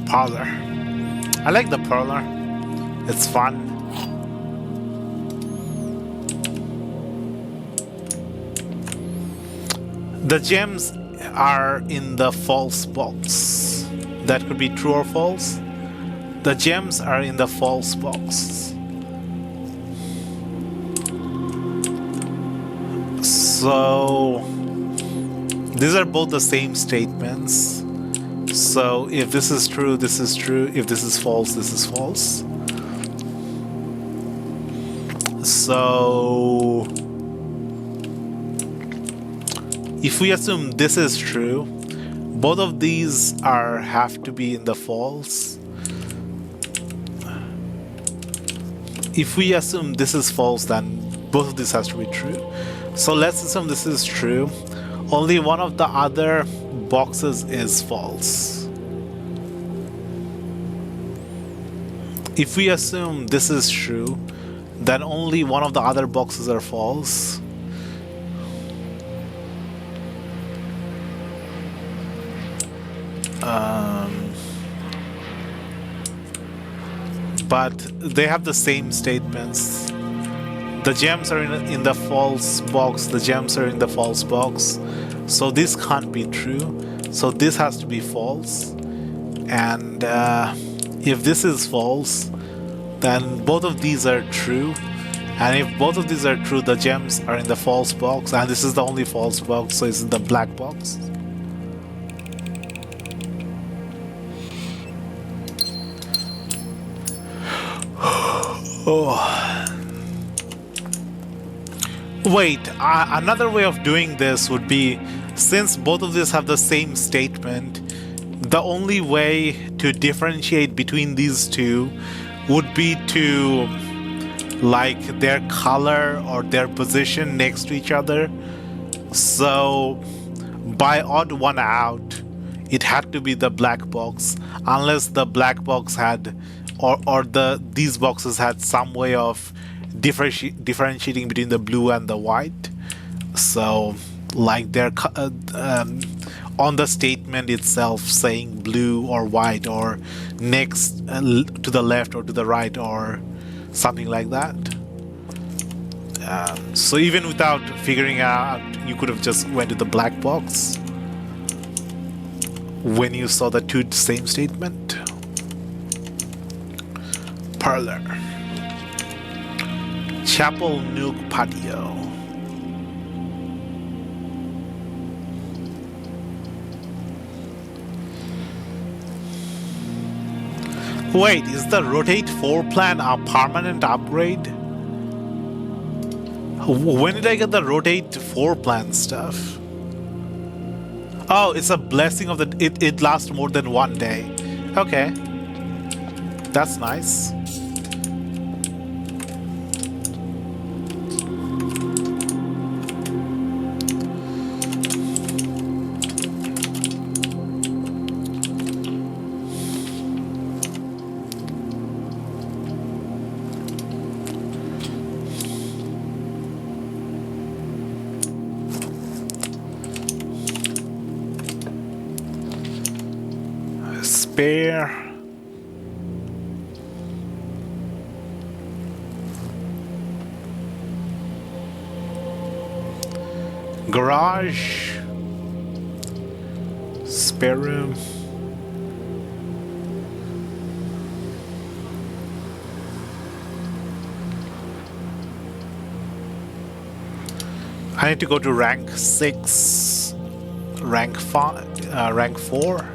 Parlor. I like the parlor. It's fun. The gems are in the false box. That could be true or false. The gems are in the false box. So these are both the same statements. So if this is true, this is true. If this is false, this is false. So if we assume this is true, both of these have to be in the false. If we assume this is false, then both of these has to be true. So let's assume this is true. Only one of the other boxes is false. If we assume this is true, then only one of the other boxes are false. Um, but they have the same statements. The gems are in the false box. The gems are in the false box. So this can't be true. So this has to be false. And if this is false, then both of these are true. And if both of these are true, the gems are in the false box. And this is the only false box, so it's in the black box. Oh. Wait, another way of doing this would be, since both of these have the same statement, the only way to differentiate between these two would be to like their color or their position next to each other. So by odd one out, it had to be the black box, unless the black box had or these boxes had some way of differentiating between the blue and the white. So like they're on the statement itself saying blue or white or next to the left or to the right or something like that. So even without figuring out, you could have just went to the black box when you saw the two same statement. Parlor. Chapel Nook Patio. Wait, is the Rotate 4 plan a permanent upgrade? When did I get the Rotate 4 plan stuff? Oh, it's a blessing of the... It lasts more than one day. Okay. That's nice. Spare. Garage. Spare room. I need to go to rank 6, rank 5, rank 4.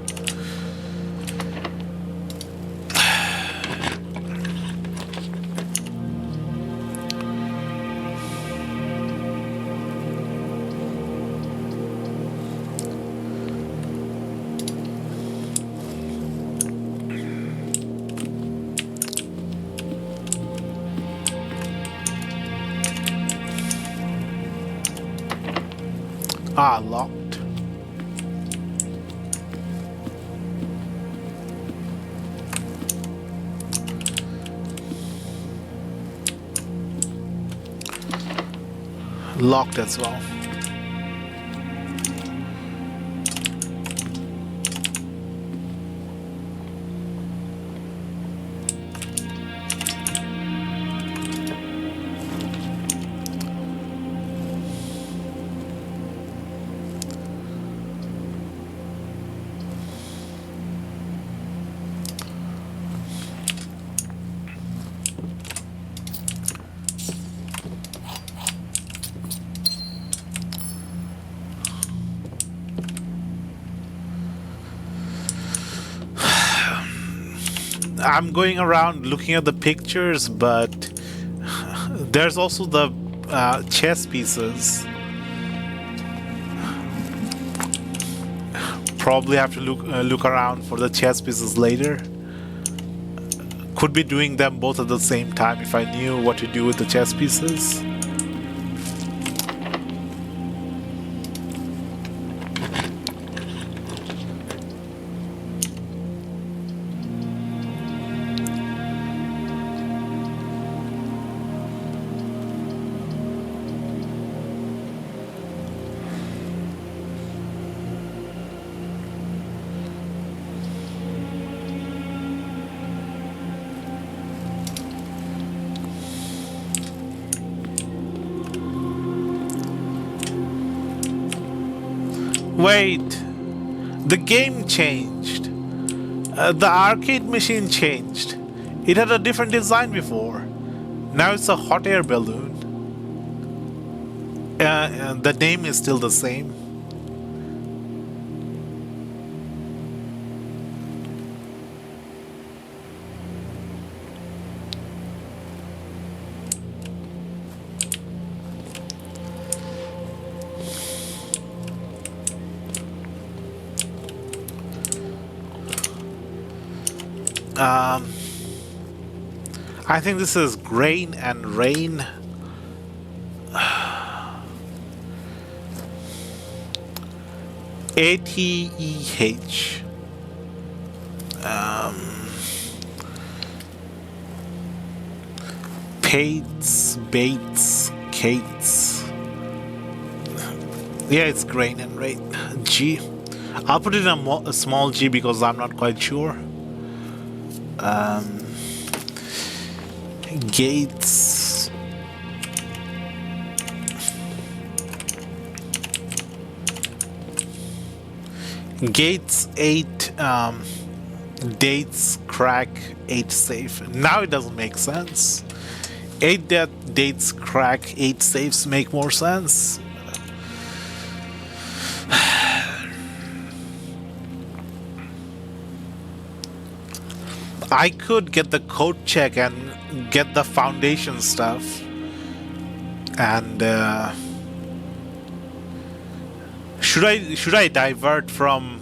Ah, locked. Locked as well. I'm going around looking at the pictures, but there's also the chess pieces. Probably have to look around for the chess pieces later. Could be doing them both at the same time if I knew what to do with the chess pieces. Wait, the game changed. The arcade machine changed. It had a different design before. Now it's a hot air balloon. The name is still the same. I think this is grain and rain. ATEH. Bates, Cates. Yeah, it's grain and rain. G. I'll put it in a small g because I'm not quite sure. Gates. Gates 8 dates crack 8 safe. Now it doesn't make sense. 8 dates crack 8 safes make more sense. I could get the code check and get the foundation stuff, and should I divert from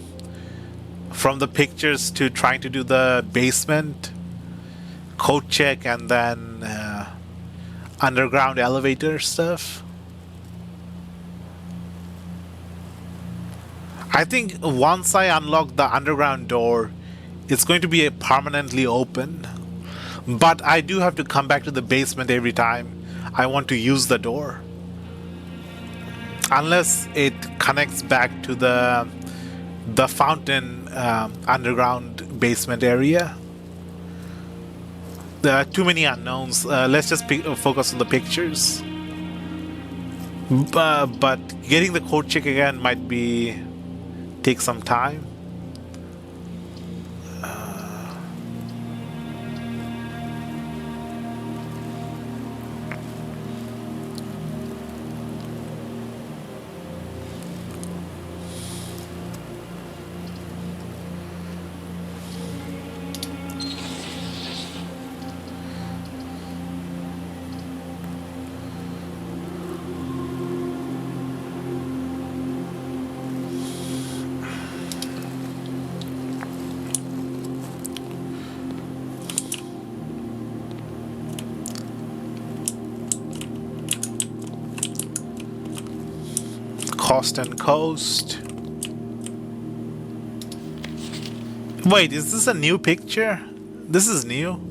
the pictures to trying to do the basement code check and then underground elevator stuff? I think once I unlock the underground door, it's going to be permanently open, but I do have to come back to the basement every time I want to use the door, unless it connects back to the fountain underground basement area. There are too many unknowns. Let's just focus on the pictures. But getting the code check again might take some time. Cost and Coast. Wait, is this a new picture? This is new.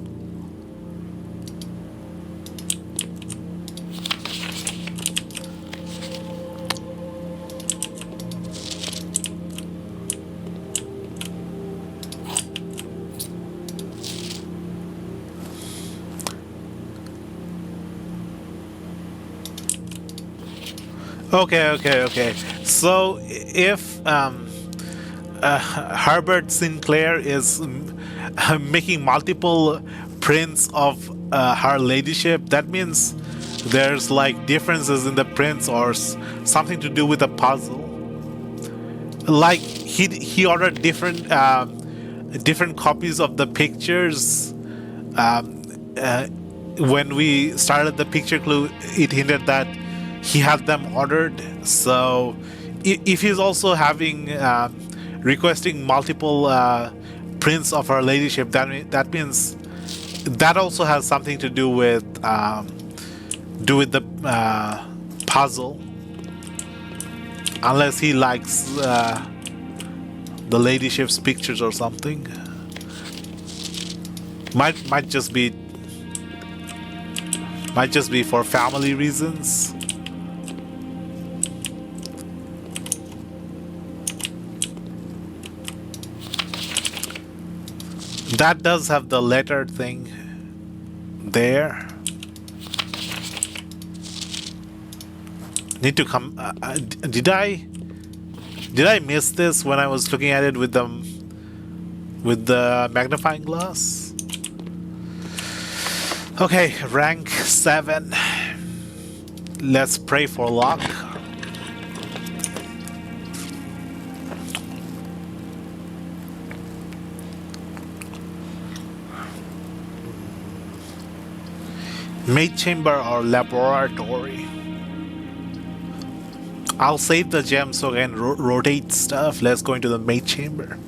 Okay. So if Herbert Sinclair is making multiple prints of Her Ladyship, that means there's like differences in the prints or something to do with the puzzle. Like he ordered different copies of the pictures. When we started the picture clue, it hinted that he had them ordered. So if he's also having requesting multiple prints of Her Ladyship, that means that also has something to do with the puzzle, unless he likes the Ladyship's pictures or something. Might just be for family reasons. That does have the letter thing there. Need to come. Did I Did I miss this when I was looking at it with the magnifying glass? Okay, rank 7. Let's pray for luck. Maid chamber or laboratory? I'll save the gem so I can rotate stuff. Let's go into the maid chamber.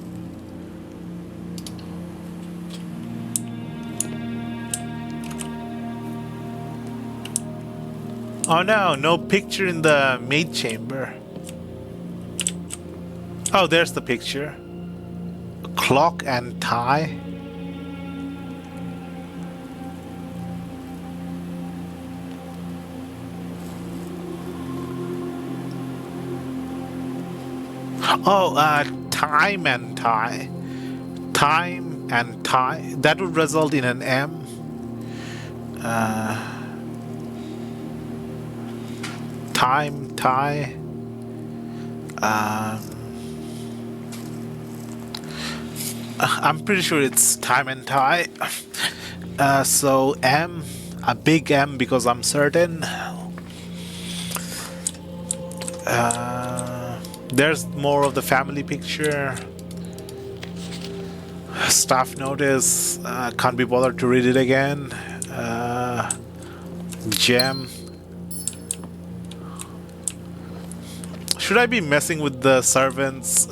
Oh no, no picture in the maid chamber. Oh, there's the picture. Clock and tie. Oh, time and tie. Time and tie. That would result in an M. Time, tie. I'm pretty sure it's time and tie. So M, a big M because I'm certain. There's more of the family picture. Staff notice. Can't be bothered to read it again. Gem. Should I be messing with the servants'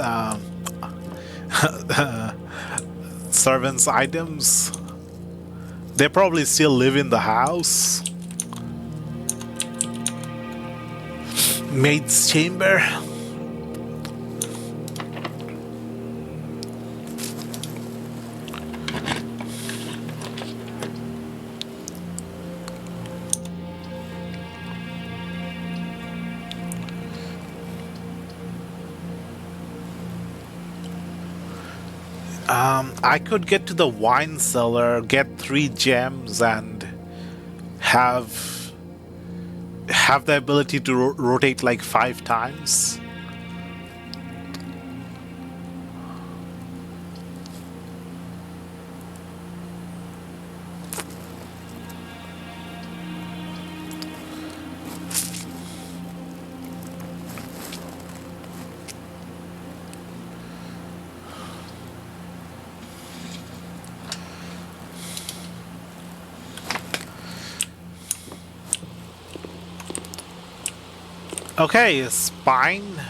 servants' items? They probably still live in the house. Maid's chamber. I could get to the wine cellar, get 3 gems, and have the ability to rotate like 5 times. Okay, spine.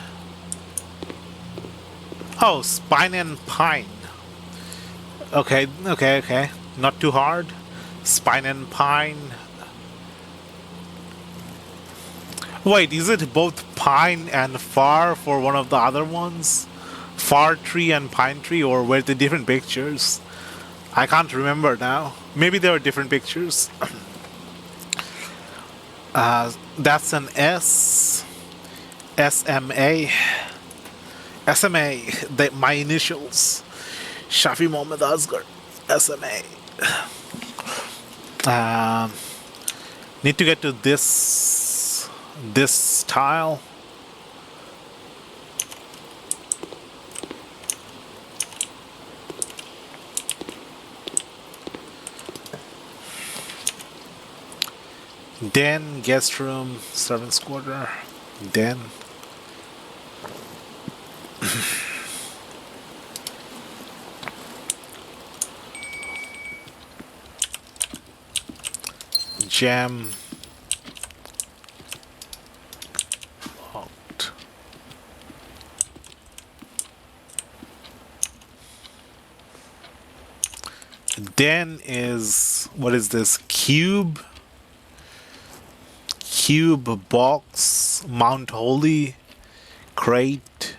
Oh, spine and pine. Okay, okay. Not too hard. Spine and pine. Wait, is it both pine and far for one of the other ones? Far tree and pine tree, or were they different pictures? I can't remember now. Maybe they were different pictures. That's an S. SMA. SMA. My initials. Shafi Mohammed Asghar. SMA. Need to get to this tile. Den, guest room, servants' quarter. Den. Gem. Locked. Den is, what is this? Cube. Cube, box, Mount Holy, crate.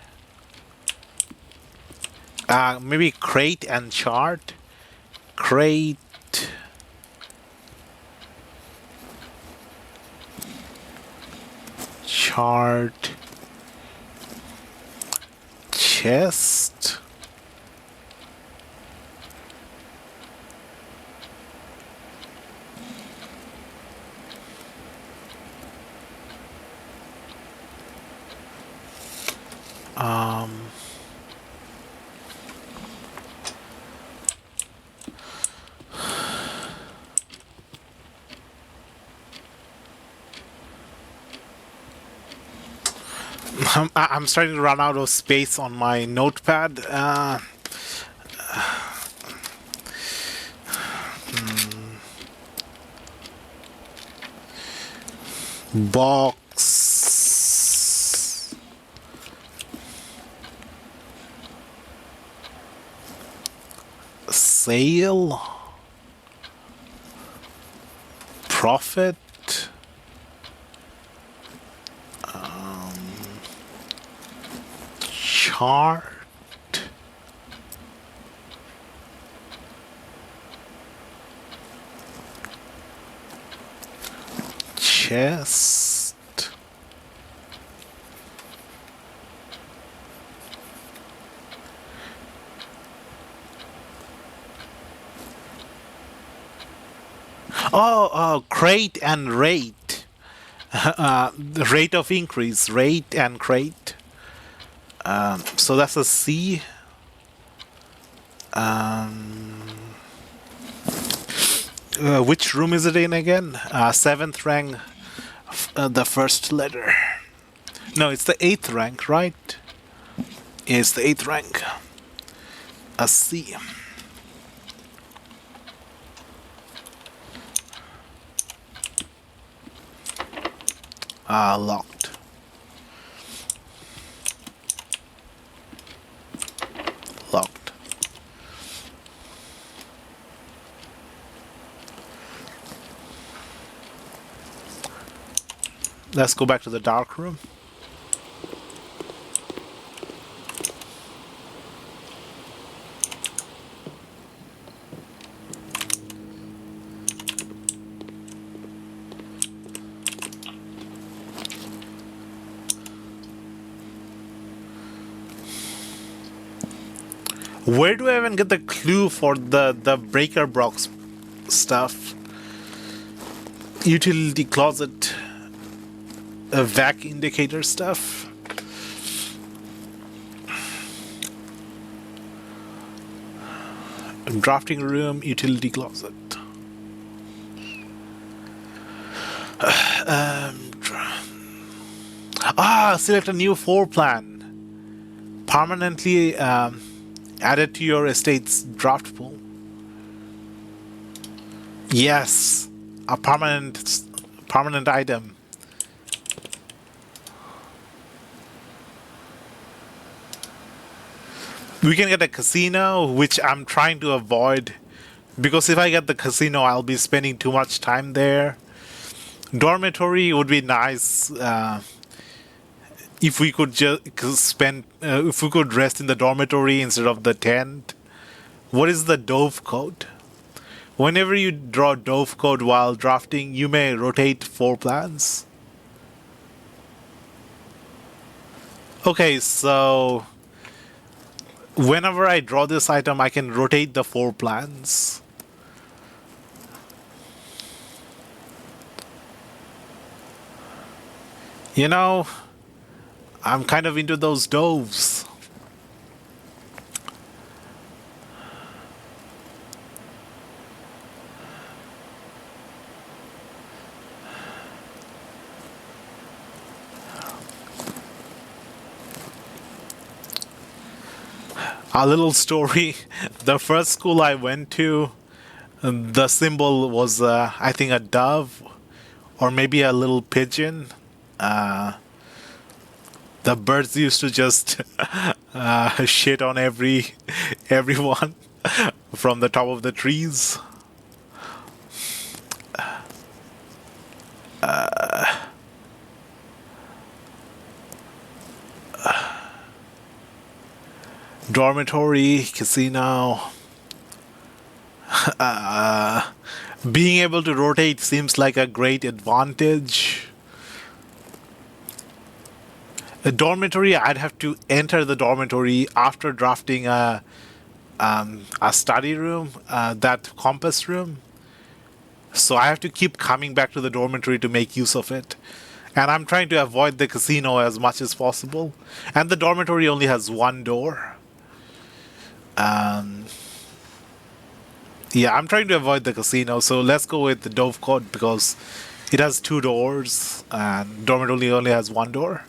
Maybe crate and chart. Crate. Chart. Chest. Um, I'm starting to run out of space on my notepad. Box. Sale. Profit. Chart. Chest. Oh, crate and rate. The rate of increase, rate and crate. So that's a C. Which room is it in again? Seventh rank, the first letter. No, it's the eighth rank, right? It's the eighth rank. A C. Locked. Locked. Let's go back to the dark room. Where do I even get the clue for the breaker box stuff? Utility closet, vac indicator stuff. Drafting room, utility closet. Select a new floor plan. Permanently added to your estate's draft pool. Yes, a permanent item. We can get a casino, which I'm trying to avoid, because if I get the casino, I'll be spending too much time there. Dormitory would be nice if we could just if we could rest in the dormitory instead of the tent. What is the dove code? Whenever you draw dove code while drafting, you may rotate 4 plans. Okay, so whenever I draw this item, I can rotate the 4 plans. You know, I'm kind of into those doves. A little story. The first school I went to, the symbol was, I think, a dove or maybe a little pigeon. The birds used to just shit on everyone from the top of the trees. Dormitory, casino. Being able to rotate seems like a great advantage. A dormitory, I'd have to enter the dormitory after drafting a study room, that compass room. So I have to keep coming back to the dormitory to make use of it. And I'm trying to avoid the casino as much as possible. And the dormitory only has one door. Um, yeah, I'm trying to avoid the casino, so let's go with the Dovecote because it has two doors and dormitory only has one door.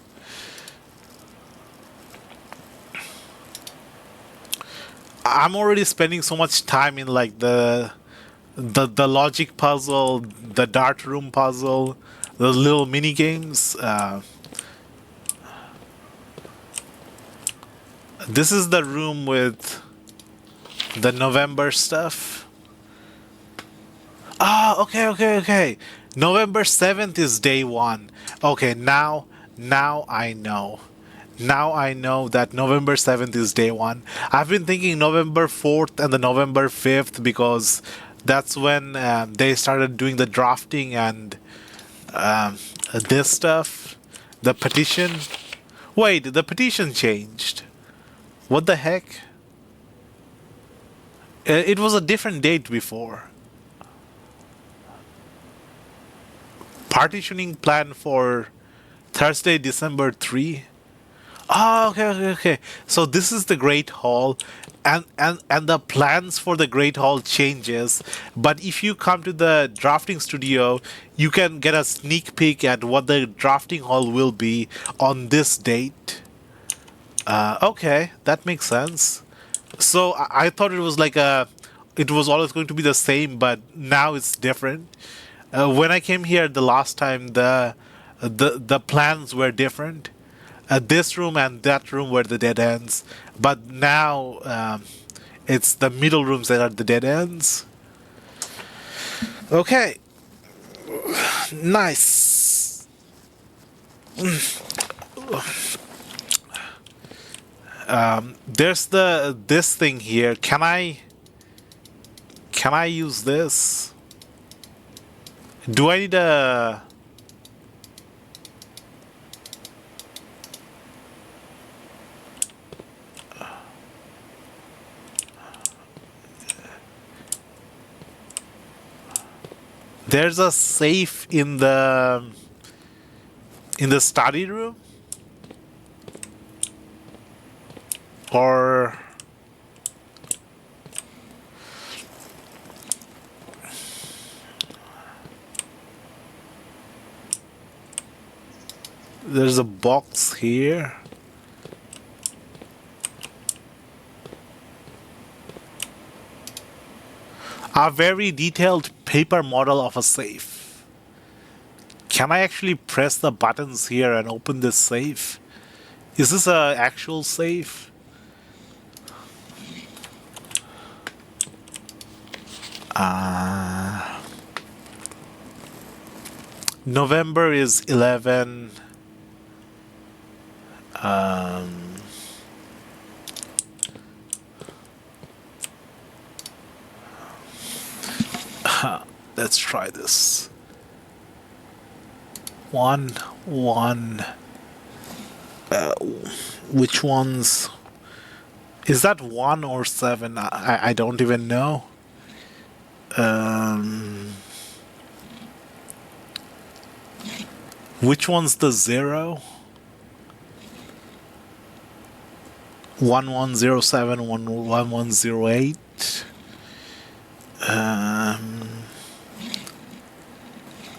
I'm already spending so much time in like the logic puzzle, the dart room puzzle, the little mini games. This is the room with the November stuff. Ah, okay. November 7th is day one. Okay, now I know. Now I know that November 7th is day one. I've been thinking November 4th and the November 5th because that's when they started doing the drafting and um, this stuff. The petition. Wait, the petition changed. What the heck? It was a different date before. Partitioning plan for Thursday, December 3. Oh, okay. So this is the Great Hall, and the plans for the Great Hall changes. But if you come to the drafting studio, you can get a sneak peek at what the drafting hall will be on this date. Okay, that makes sense. So I thought it was like it was always going to be the same, but now it's different. When I came here the last time, the plans were different. This room and that room were the dead ends, but now it's the middle rooms that are the dead ends. Okay, nice. There's this thing here. Can I use this? Do I need a? There's a safe in the study room, or there's a box here. A very detailed paper model of a safe. Can I actually press the buttons here and open this safe? Is this a actual safe? November is 11. Let's try this. 1. Which ones? Is that 1 or 7? I don't even know. Which one's the 0? 1107, 1108.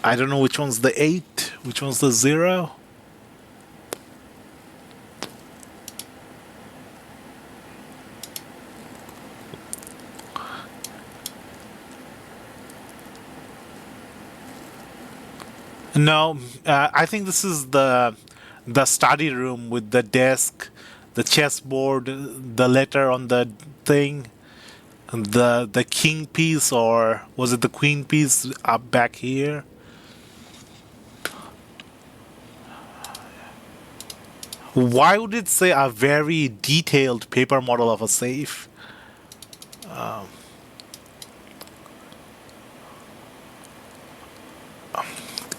I don't know which one's the 8, which one's the 0. No, I think this is the study room with the desk, the chessboard, the letter on the thing, the king piece, or was it the queen piece up back here? Why would it say a very detailed paper model of a safe?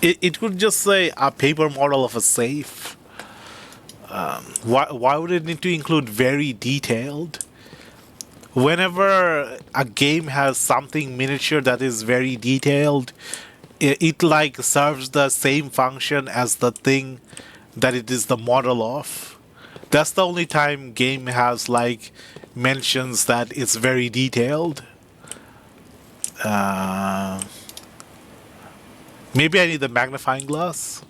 It could just say a paper model of a safe. Why would it need to include very detailed? Whenever a game has something miniature that is very detailed, it like serves the same function as the thing that it is the model of. That's the only time game has like mentions that it's very detailed. Uh, Maybe I need the magnifying glass.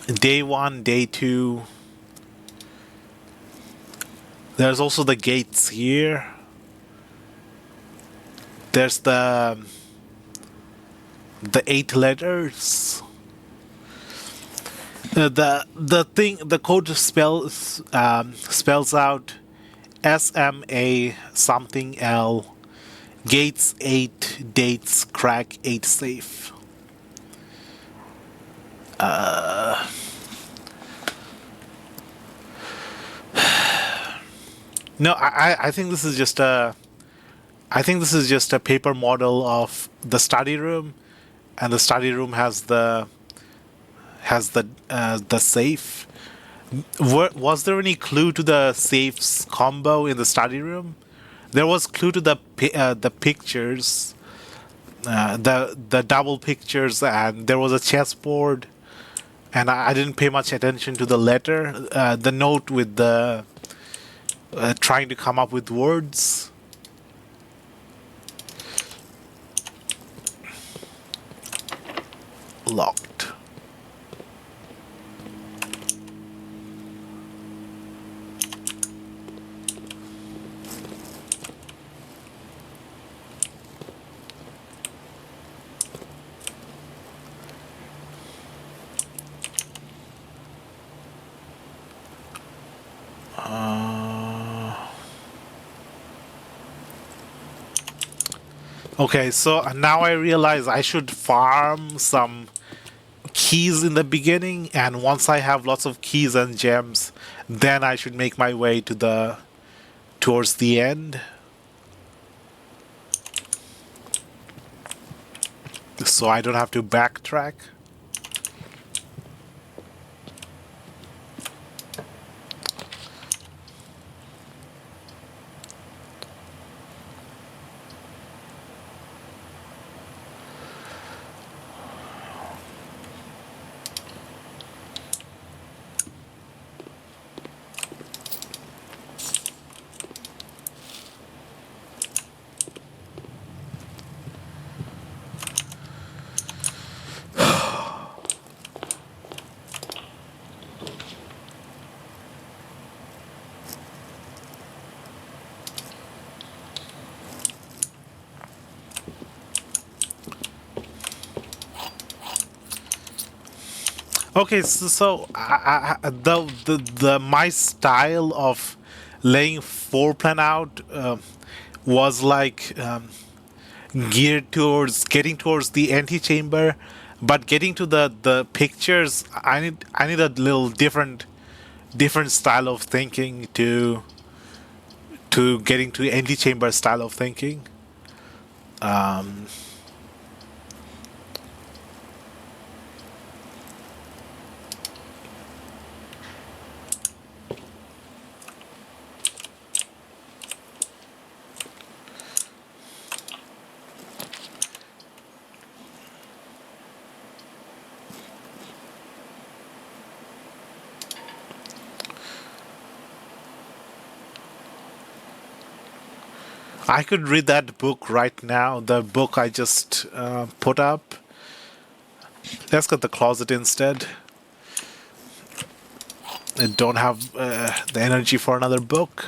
Day 1, day 2. There's also the gates here. There's the 8 letters. The code spells out SMA something L, gates 8, dates crack 8 safe. No, I think this is just a paper model of the study room, and the study room has the safe. Was there any clue to the safes combo in the study room? There was clue to the pictures, the double pictures, and there was a chessboard. And I didn't pay much attention to the letter, the note with the trying to come up with words. Locked. Okay, so now I realize I should farm some keys in the beginning, and once I have lots of keys and gems, then I should make my way towards the end. So I don't have to backtrack. Okay, so the my style of laying floor plan out was like geared towards getting towards the antechamber, but getting to the pictures, I need a little different style of thinking to getting to antechamber style of thinking. Um, I could read that book right now, the book I just put up. Let's get the closet instead. I don't have the energy for another book.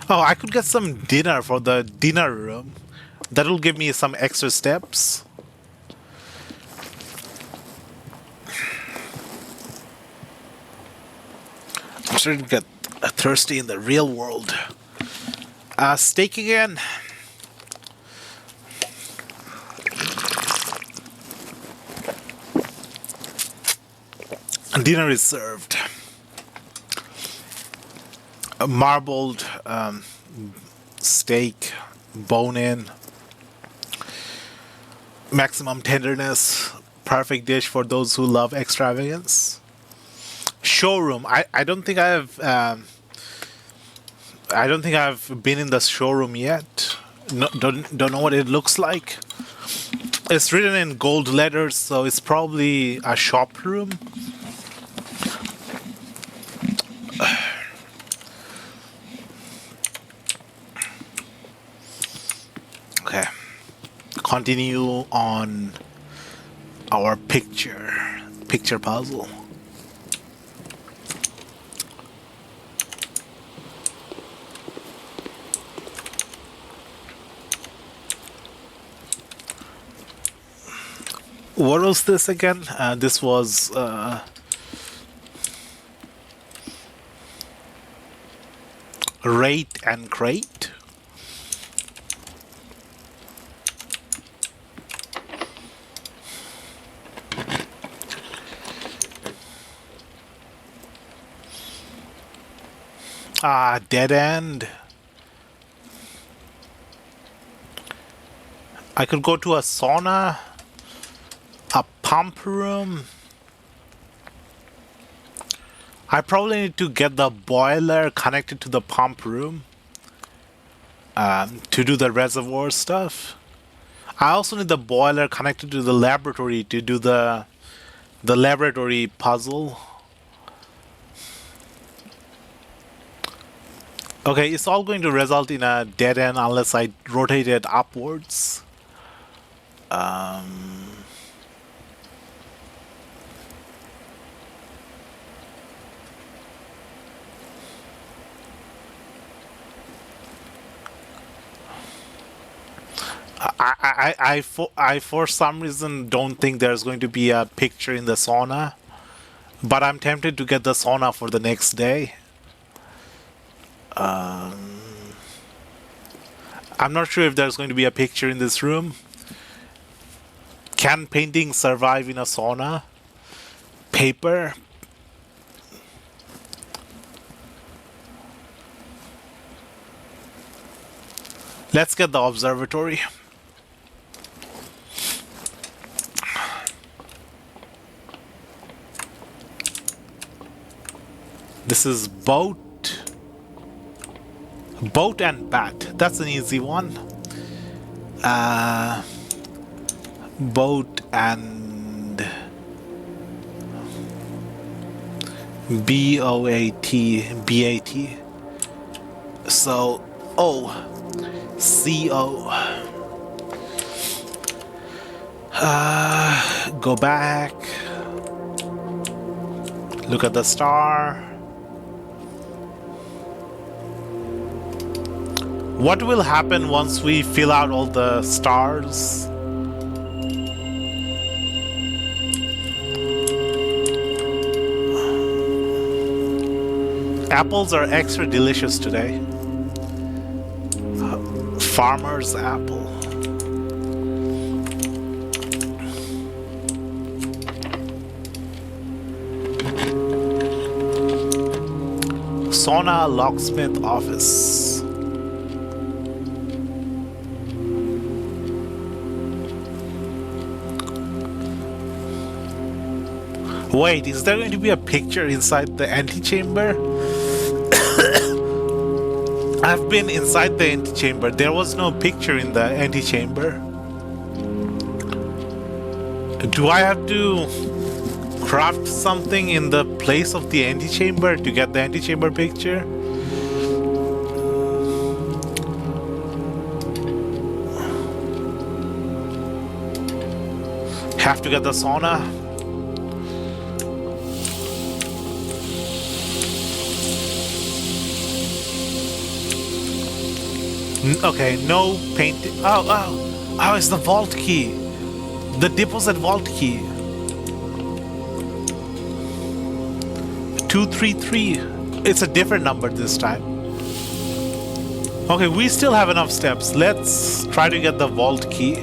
Oh, I could get some dinner for the dinner room. That'll give me some extra steps. I'm starting to get thirsty in the real world. Steak again. Dinner is served. A marbled steak, bone in. Maximum tenderness. Perfect dish for those who love extravagance. Showroom. I don't think I've been in the showroom yet. No, don't know what it looks like. It's written in gold letters, so it's probably a shop room. Okay. Continue on our picture puzzle. What was this again? This was rate and crate. Dead end. I could go to a sauna, a pump room. I probably need to get the boiler connected to the pump room to do the reservoir stuff. I also need the boiler connected to the laboratory to do the laboratory puzzle. Okay, it's all going to result in a dead end unless I rotate it upwards. I for some reason don't think there's going to be a picture in the sauna, but I'm tempted to get the sauna for the next day. I'm not sure if there's going to be a picture in this room. Can painting survive in a sauna? Paper. Let's get the observatory. This is boat. Boat and bat. That's an easy one. Boat and B-O-A-T. B-A-T. So, C-O. Go back. Look at the star. What will happen once we fill out all the stars? Apples are extra delicious today. Farmer's apple. Sauna locksmith office. Wait, is there going to be a picture inside the antechamber? I've been inside the antechamber. There was no picture in the antechamber. Do I have to craft something in the place of the antechamber to get the antechamber picture? Have to get the sauna? Okay, no painting. Oh, it's the vault key. The deposit vault key. 233. It's a different number this time. Okay, we still have enough steps. Let's try to get the vault key.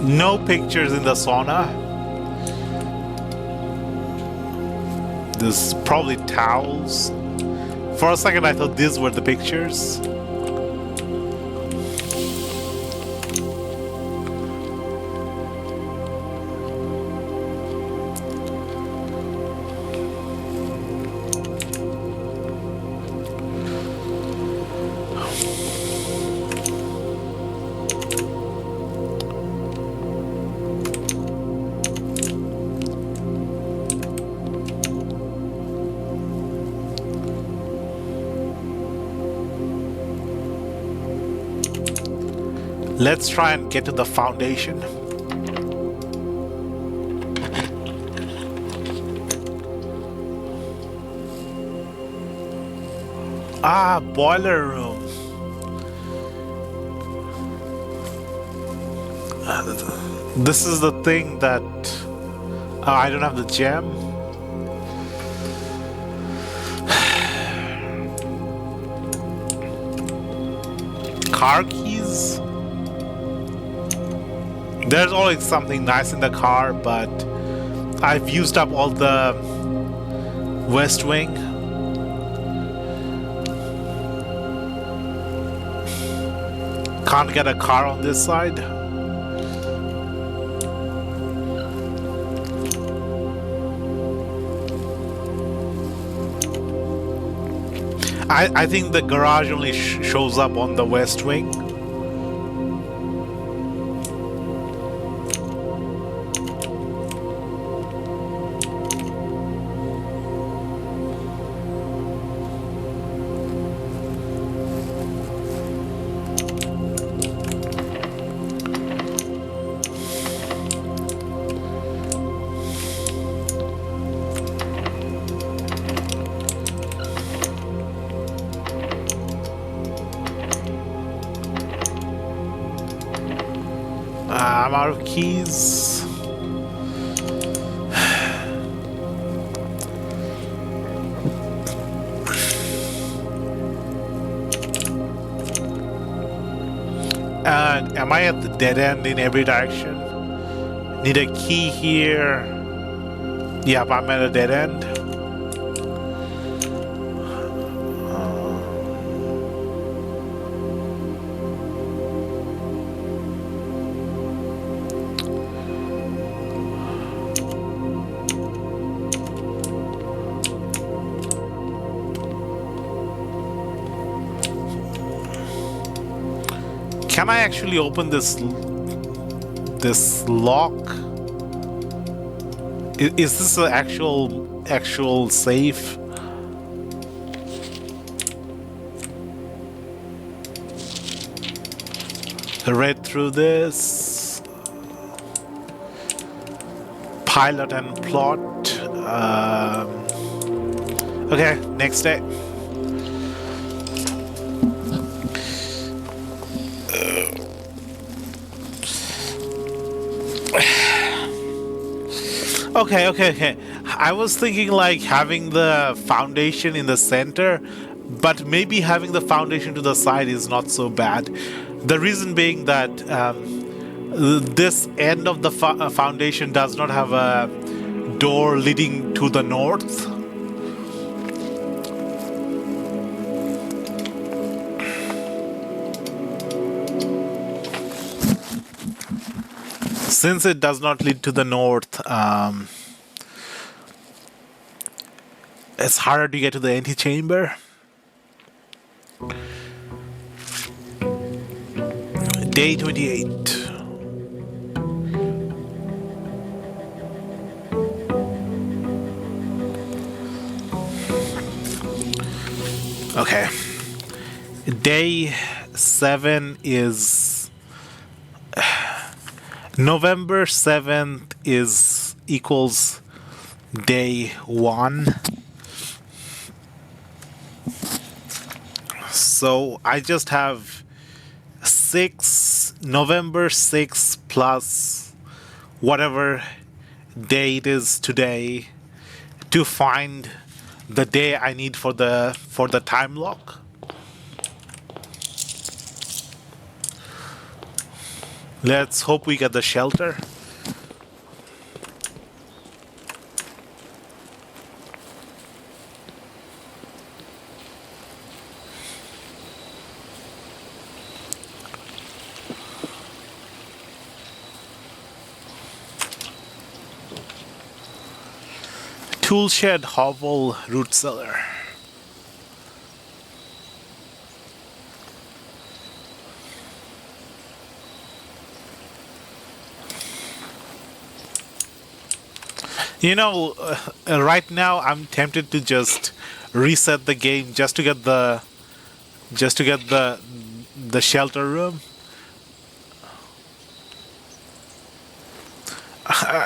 No pictures in the sauna. The This is probably towels. For a second, I thought these were the pictures. Let's try and get to the foundation. Ah, boiler room. This is the thing that I don't have the gem. Car keys. There's always something nice in the car, but I've used up all the West Wing. Can't get a car on this side. I think the garage only shows up on the West Wing. I'm out of keys. And am I at the dead end in every direction? Need a key here. Yep, I'm at a dead end. Can I actually open this lock? Is this an actual safe? Read through this. Pilot and plot. Okay, next day. Okay. I was thinking like having the foundation in the center, but maybe having the foundation to the side is not so bad. The reason being that this end of the foundation does not have a door leading to the north. Since it does not lead to the north, it's harder to get to the antechamber. Day 28. Okay. Day 7 is November 7th is equals day 1. So I just have November 6 plus whatever day it is today to find the day I need for the time lock. Let's hope we get the shelter. Toolshed Hovel Root Cellar. Right now I'm tempted to just reset the game just to get the shelter room.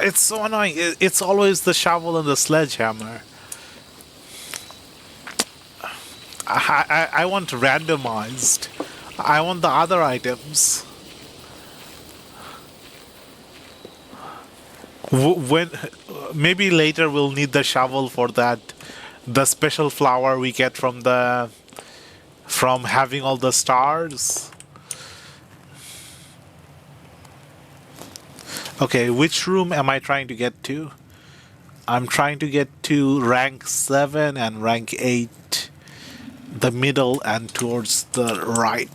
It's so annoying. It's always the shovel and the sledgehammer. I want randomized. I want the other items. When maybe later we'll need the shovel for that, the special flower we get from having all the stars. Okay, which room am I trying to get to? I'm trying to get to rank 7 and rank 8, the middle and towards the right.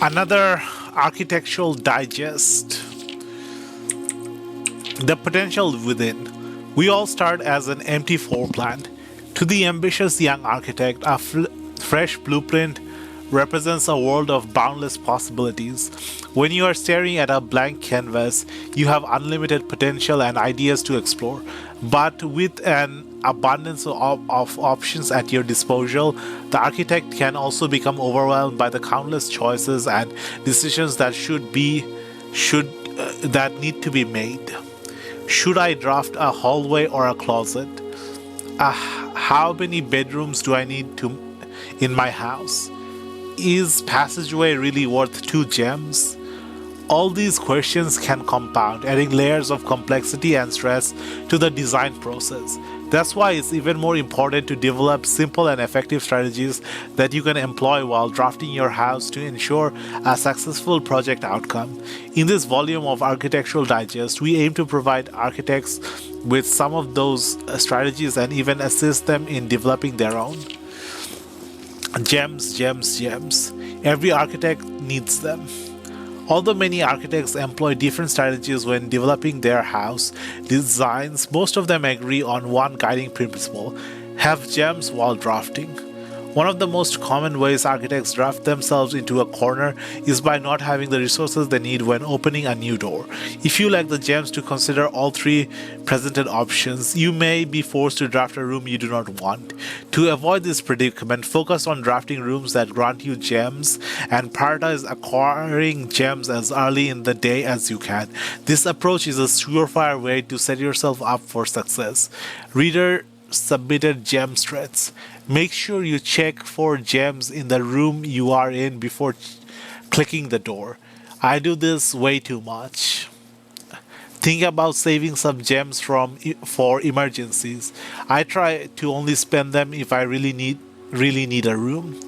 Another architectural digest. The potential within. We all start as an empty floor plan. To the ambitious young architect, a fresh blueprint represents a world of boundless possibilities. When you are staring at a blank canvas, you have unlimited potential and ideas to explore. But with an abundance of options at your disposal, the architect can also become overwhelmed by the countless choices and decisions that that need to be made. Should I draft a hallway or a closet? How many bedrooms do I need in my house? Is passageway really worth 2 gems? All these questions can compound, adding layers of complexity and stress to the design process. That's why it's even more important to develop simple and effective strategies that you can employ while drafting your house to ensure a successful project outcome. In this volume of Architectural Digest, we aim to provide architects with some of those strategies and even assist them in developing their own. Gems, gems, gems. Every architect needs them. Although many architects employ different strategies when developing their house designs, most of them agree on one guiding principle: have gems while drafting. One of the most common ways architects draft themselves into a corner is by not having the resources they need when opening a new door. If you lack the gems to consider all 3 presented options, you may be forced to draft a room you do not want. To avoid this predicament, focus on drafting rooms that grant you gems and prioritize acquiring gems as early in the day as you can. This approach is a surefire way to set yourself up for success. Reader submitted gem threats. Make sure you check for gems in the room you are in before clicking the door. I do this way too much. Think about saving some gems for emergencies. I try to only spend them if I really need a room.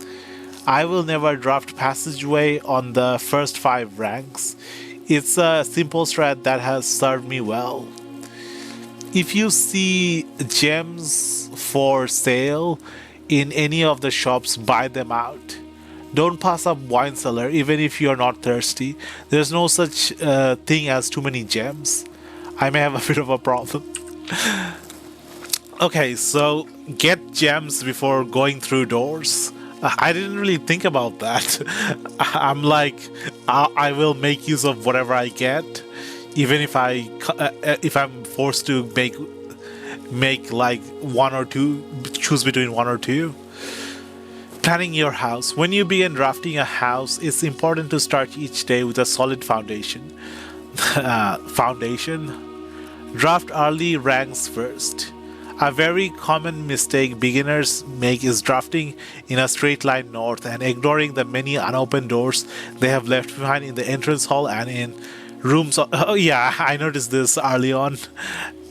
I will never draft passageway on the first 5 ranks. It's a simple strat that has served me well. If you see gems for sale in any of the shops, buy them out. Don't pass up wine cellar even if you're not thirsty. There's no such thing as too many gems. I may have a bit of a problem. Okay, so get gems before going through doors. I didn't really think about that. I'm like, I will make use of whatever I get, even if I'm forced to make like one or two, choose between one or two. Planning your house. When you begin drafting a house, it's important to start each day with a solid foundation. Foundation. Draft early ranks first. A very common mistake beginners make is drafting in a straight line north and ignoring the many unopened doors they have left behind in the entrance hall and in rooms. Oh, yeah, I noticed this early on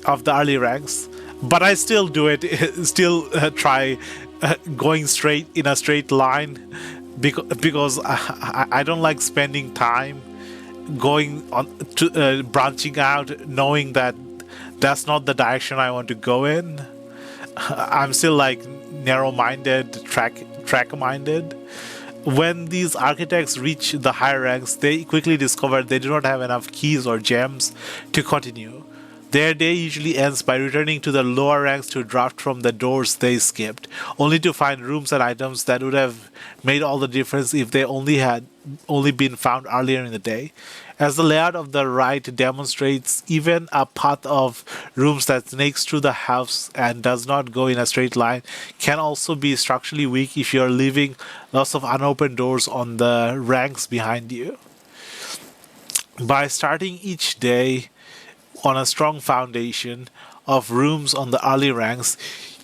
of the early ranks, but I still do it. Still try going straight in a straight line because I don't like spending time going on to branching out, knowing that that's not the direction I want to go in. I'm still like narrow-minded, track-minded. When these architects reach the higher ranks, they quickly discover they do not have enough keys or gems to continue. Their day usually ends by returning to the lower ranks to draft from the doors they skipped, only to find rooms and items that would have made all the difference if they only been found earlier in the day. As the layout of the right demonstrates, even a path of rooms that snakes through the house and does not go in a straight line can also be structurally weak if you're leaving lots of unopened doors on the ranks behind you. By starting each day on a strong foundation of rooms on the early ranks,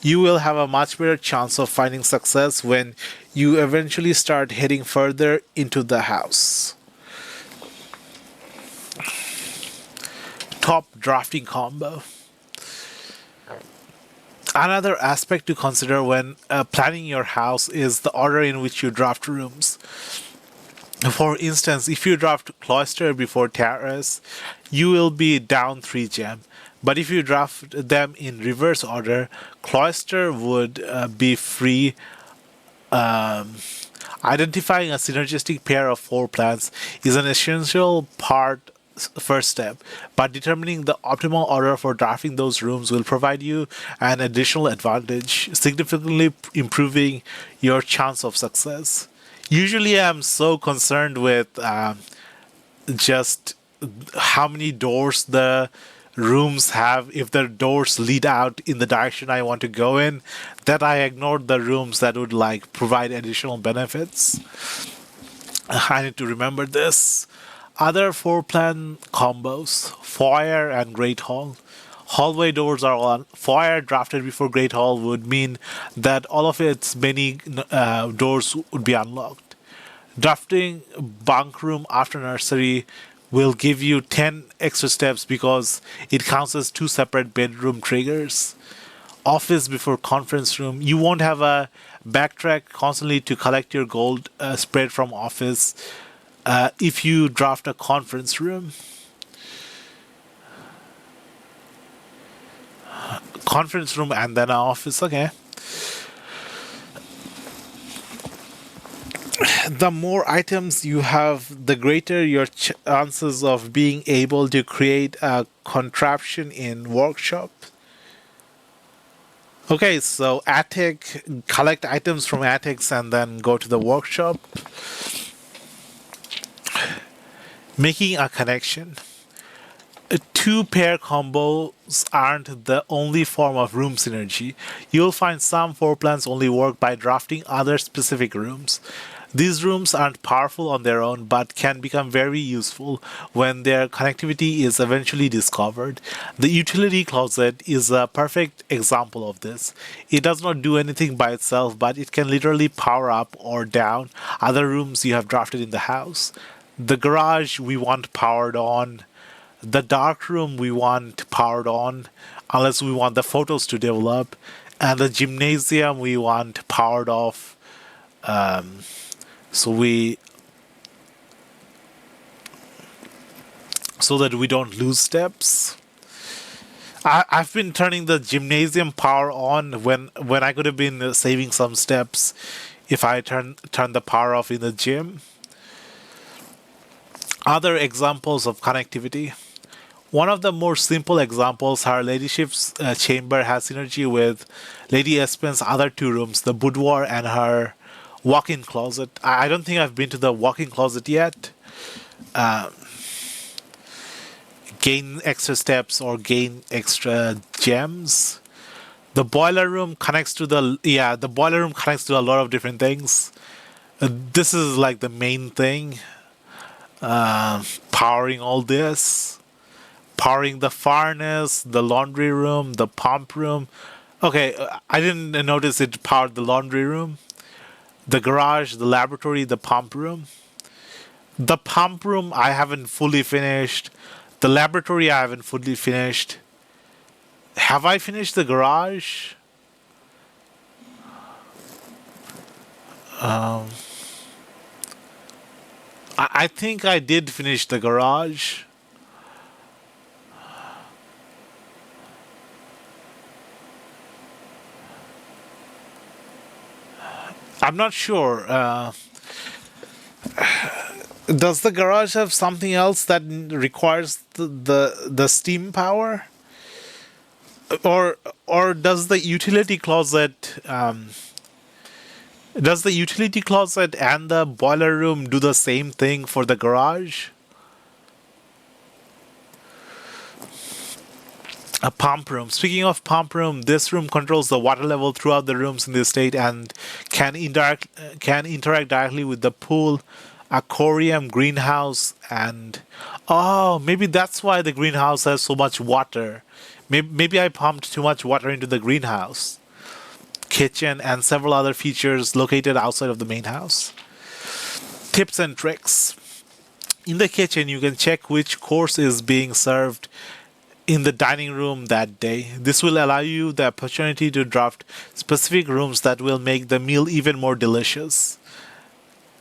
you will have a much better chance of finding success when you eventually start heading further into the house. Top drafting combo. Another aspect to consider when planning your house is the order in which you draft rooms. For instance, if you draft cloister before terrace, you will be down 3 gem. But if you draft them in reverse order, cloister would be free. Identifying a synergistic pair of floor plans is an essential first step, but determining the optimal order for drafting those rooms will provide you an additional advantage, significantly improving your chance of success. Usually, I'm so concerned with just how many doors the rooms have, if the doors lead out in the direction I want to go in, that I ignored the rooms that would like provide additional benefits. I need to remember this. Other floor plan combos: foyer and great hall. Hallway doors are on. Foyer drafted before great hall would mean that all of its many doors would be unlocked. Drafting bunk room after nursery will give you 10 extra steps because it counts as 2 separate bedroom triggers. Office before conference room. You won't have a backtrack constantly to collect your gold spread from office if you draft a conference room. Conference room and then an office, okay. The more items you have, the greater your chances of being able to create a contraption in workshop. Okay, so attic, collect items from attics and then go to the workshop. Making a connection. 2-pair combos aren't the only form of room synergy. You'll find some floor plans only work by drafting other specific rooms. These rooms aren't powerful on their own but can become very useful when their connectivity is eventually discovered. The utility closet is a perfect example of this. It does not do anything by itself, but it can literally power up or down other rooms you have drafted in the house. The garage we want powered on. The dark room we want powered on, unless we want the photos to develop. And the gymnasium we want powered off. So that we don't lose steps. I've been turning the gymnasium power on when I could have been saving some steps if I turn the power off in the gym. Other examples of connectivity. One of the more simple examples, Her Ladyship's chamber has synergy with Lady Espen's other 2 rooms, the boudoir and her walk-in closet. I don't think I've been to the walk-in closet yet. Gain extra steps or gain extra gems. The boiler room connects to the boiler room connects to a lot of different things. This is like the main thing, powering all this, powering the furnace, the laundry room, the pump room. Okay, I didn't notice it powered the laundry room, the garage, the laboratory, the pump room. The pump room I haven't fully finished. The laboratory I haven't fully finished. Have I finished the garage? I think I did finish the garage. I'm not sure. Does the garage have something else that requires the steam power, or does the utility closet and the boiler room do the same thing for the garage? A pump room. Speaking of pump room, this room controls the water level throughout the rooms in the estate and can interact directly with the pool, aquarium, greenhouse, and oh, maybe that's why the greenhouse has so much water. Maybe I pumped too much water into the greenhouse, kitchen, and several other features located outside of the main house. Tips and tricks. In the kitchen, you can check which course is being served in the dining room that day. This will allow you the opportunity to draft specific rooms that will make the meal even more delicious.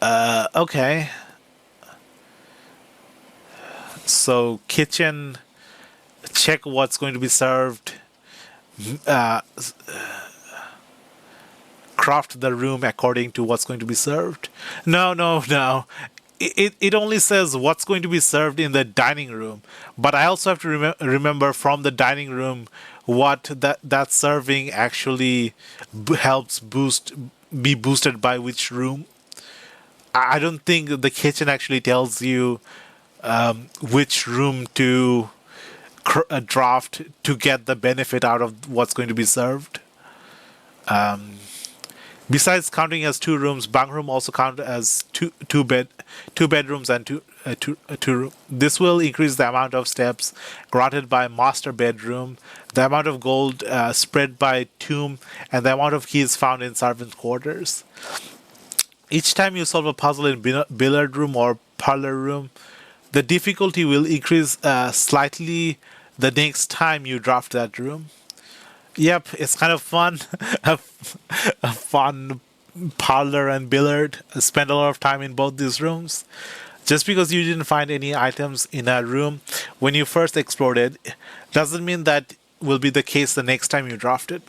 Okay. So, kitchen, check what's going to be served. Uh, Craft the room according to what's going to be served. No, no, no. It only says what's going to be served in the dining room, but I also have to remember from the dining room what that serving actually helps be boosted by which room. I don't think the kitchen actually tells you which room to draft to get the benefit out of what's going to be served. Besides counting as two rooms, bunk room also count as two bedrooms and two room. This will increase the amount of steps granted by master bedroom, the amount of gold spread by tomb, and the amount of keys found in servant quarters. Each time you solve a puzzle in billiard room or parlor room, the difficulty will increase slightly the next time you draft that room. Yep, it's kind of fun. A fun parlor and billiard. I spent a lot of time in both these rooms. Just because you didn't find any items in a room when you first explored it, doesn't mean that will be the case the next time you draft it.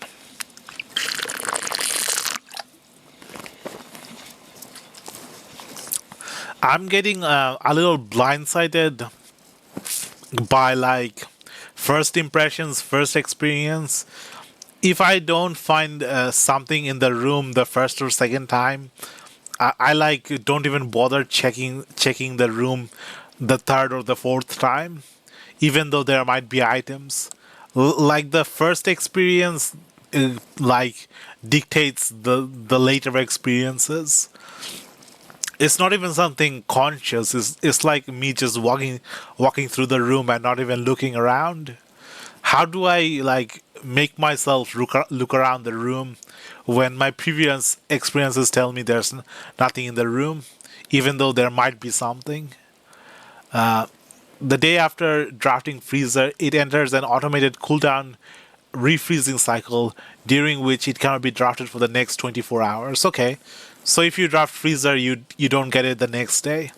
I'm getting a little blindsided by like first impressions, first experience. If I don't find something in the room the first or second time, I like don't even bother checking the room the third or the fourth time, even though there might be items. Like the first experience, like dictates the later experiences. It's not even something conscious. It's like me just walking through the room and not even looking around. How do I like make myself look around the room when my previous experiences tell me there's nothing in the room, even though there might be something? The day after drafting freezer, it enters an automated cooldown refreezing cycle during which it cannot be drafted for the next 24 hours. Okay, so if you draft freezer, you don't get it the next day.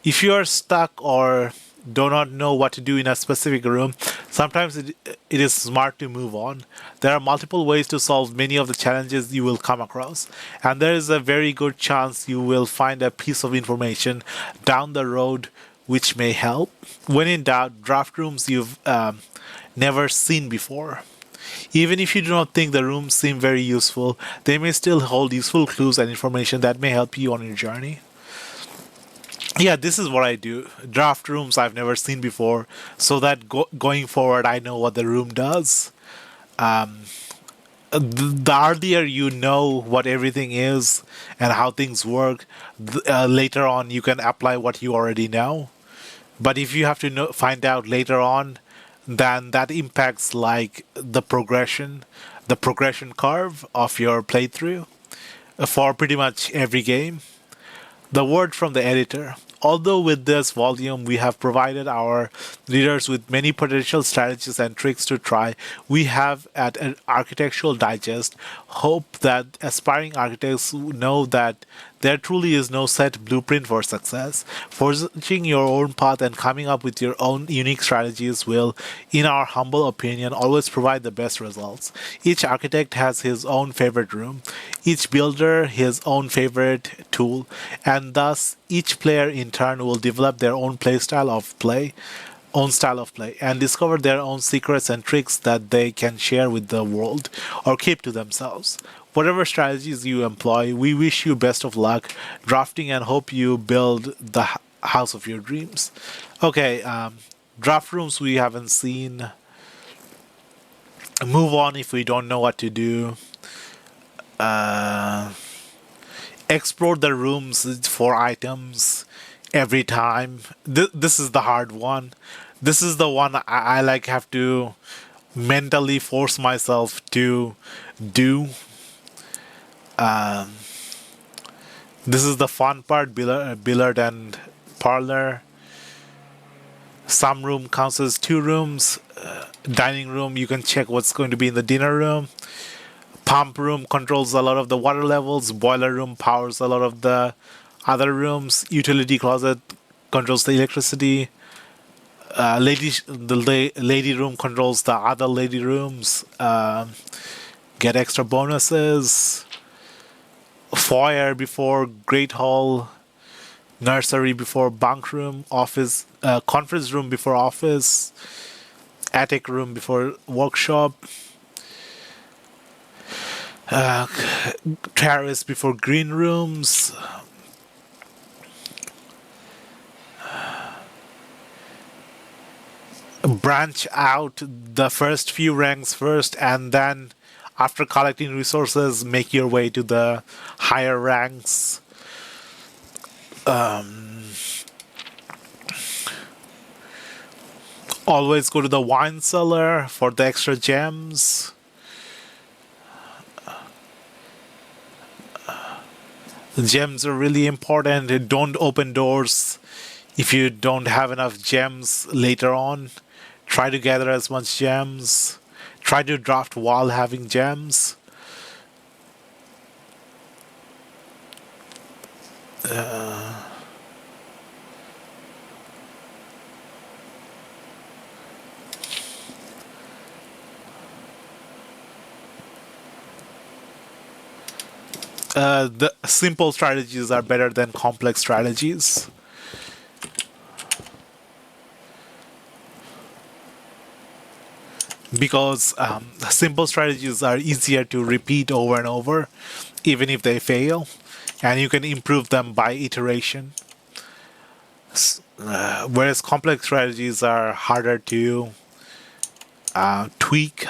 If you are stuck or do not know what to do in a specific room, sometimes it is smart to move on. There are multiple ways to solve many of the challenges you will come across, and there is a very good chance you will find a piece of information down the road which may help. When in doubt, draft rooms you've never seen before. Even if you do not think the rooms seem very useful, they may still hold useful clues and information that may help you on your journey. Yeah, this is what I do. Draft rooms I've never seen before, so that going forward, I know what the room does. The earlier you know what everything is and how things work, later on you can apply what you already know. But if you have to find out later on, then that impacts like the progression curve of your playthrough for pretty much every game. The word from the editor. Although with this volume we have provided our readers with many potential strategies and tricks to try, we have at an Architectural Digest hope that aspiring architects know that there truly is no set blueprint for success. Forging your own path and coming up with your own unique strategies will, in our humble opinion, always provide the best results. Each architect has his own favorite room, each builder his own favorite tool, and thus each player in turn will develop their own style of play and discover their own secrets and tricks that they can share with the world or keep to themselves. Whatever strategies you employ, we wish you best of luck drafting and hope you build the house of your dreams. Okay, draft rooms we haven't seen. Move on if we don't know what to do. Uh, Explore the rooms for items every time. This is the hard one. This is the one I like have to mentally force myself to do. This is the fun part, billiard and parlor. Some room counts as two rooms. Dining room, you can check what's going to be in the dinner room. Pump room controls a lot of the water levels. Boiler room powers a lot of the other rooms. Utility closet controls the electricity. Lady room controls the other lady rooms. Get extra bonuses. Foyer before great hall. Nursery before bunk room. Office conference room before office. Attic room before workshop. Terrace before green rooms. Branch out the first few ranks first, and then after collecting resources make your way to the higher ranks. Always go to the wine cellar for the extra gems. Gems are really important. Don't open doors if you don't have enough gems later on. Try to gather as much gems. Try to draft while having gems. The simple strategies are better than complex strategies. Because simple strategies are easier to repeat over and over, even if they fail, and you can improve them by iteration. Whereas complex strategies are harder to tweak.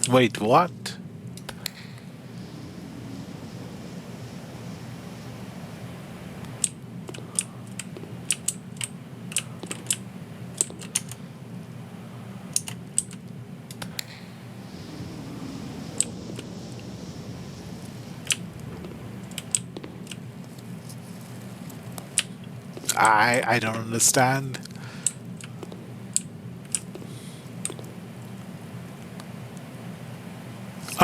Wait, what? I don't understand.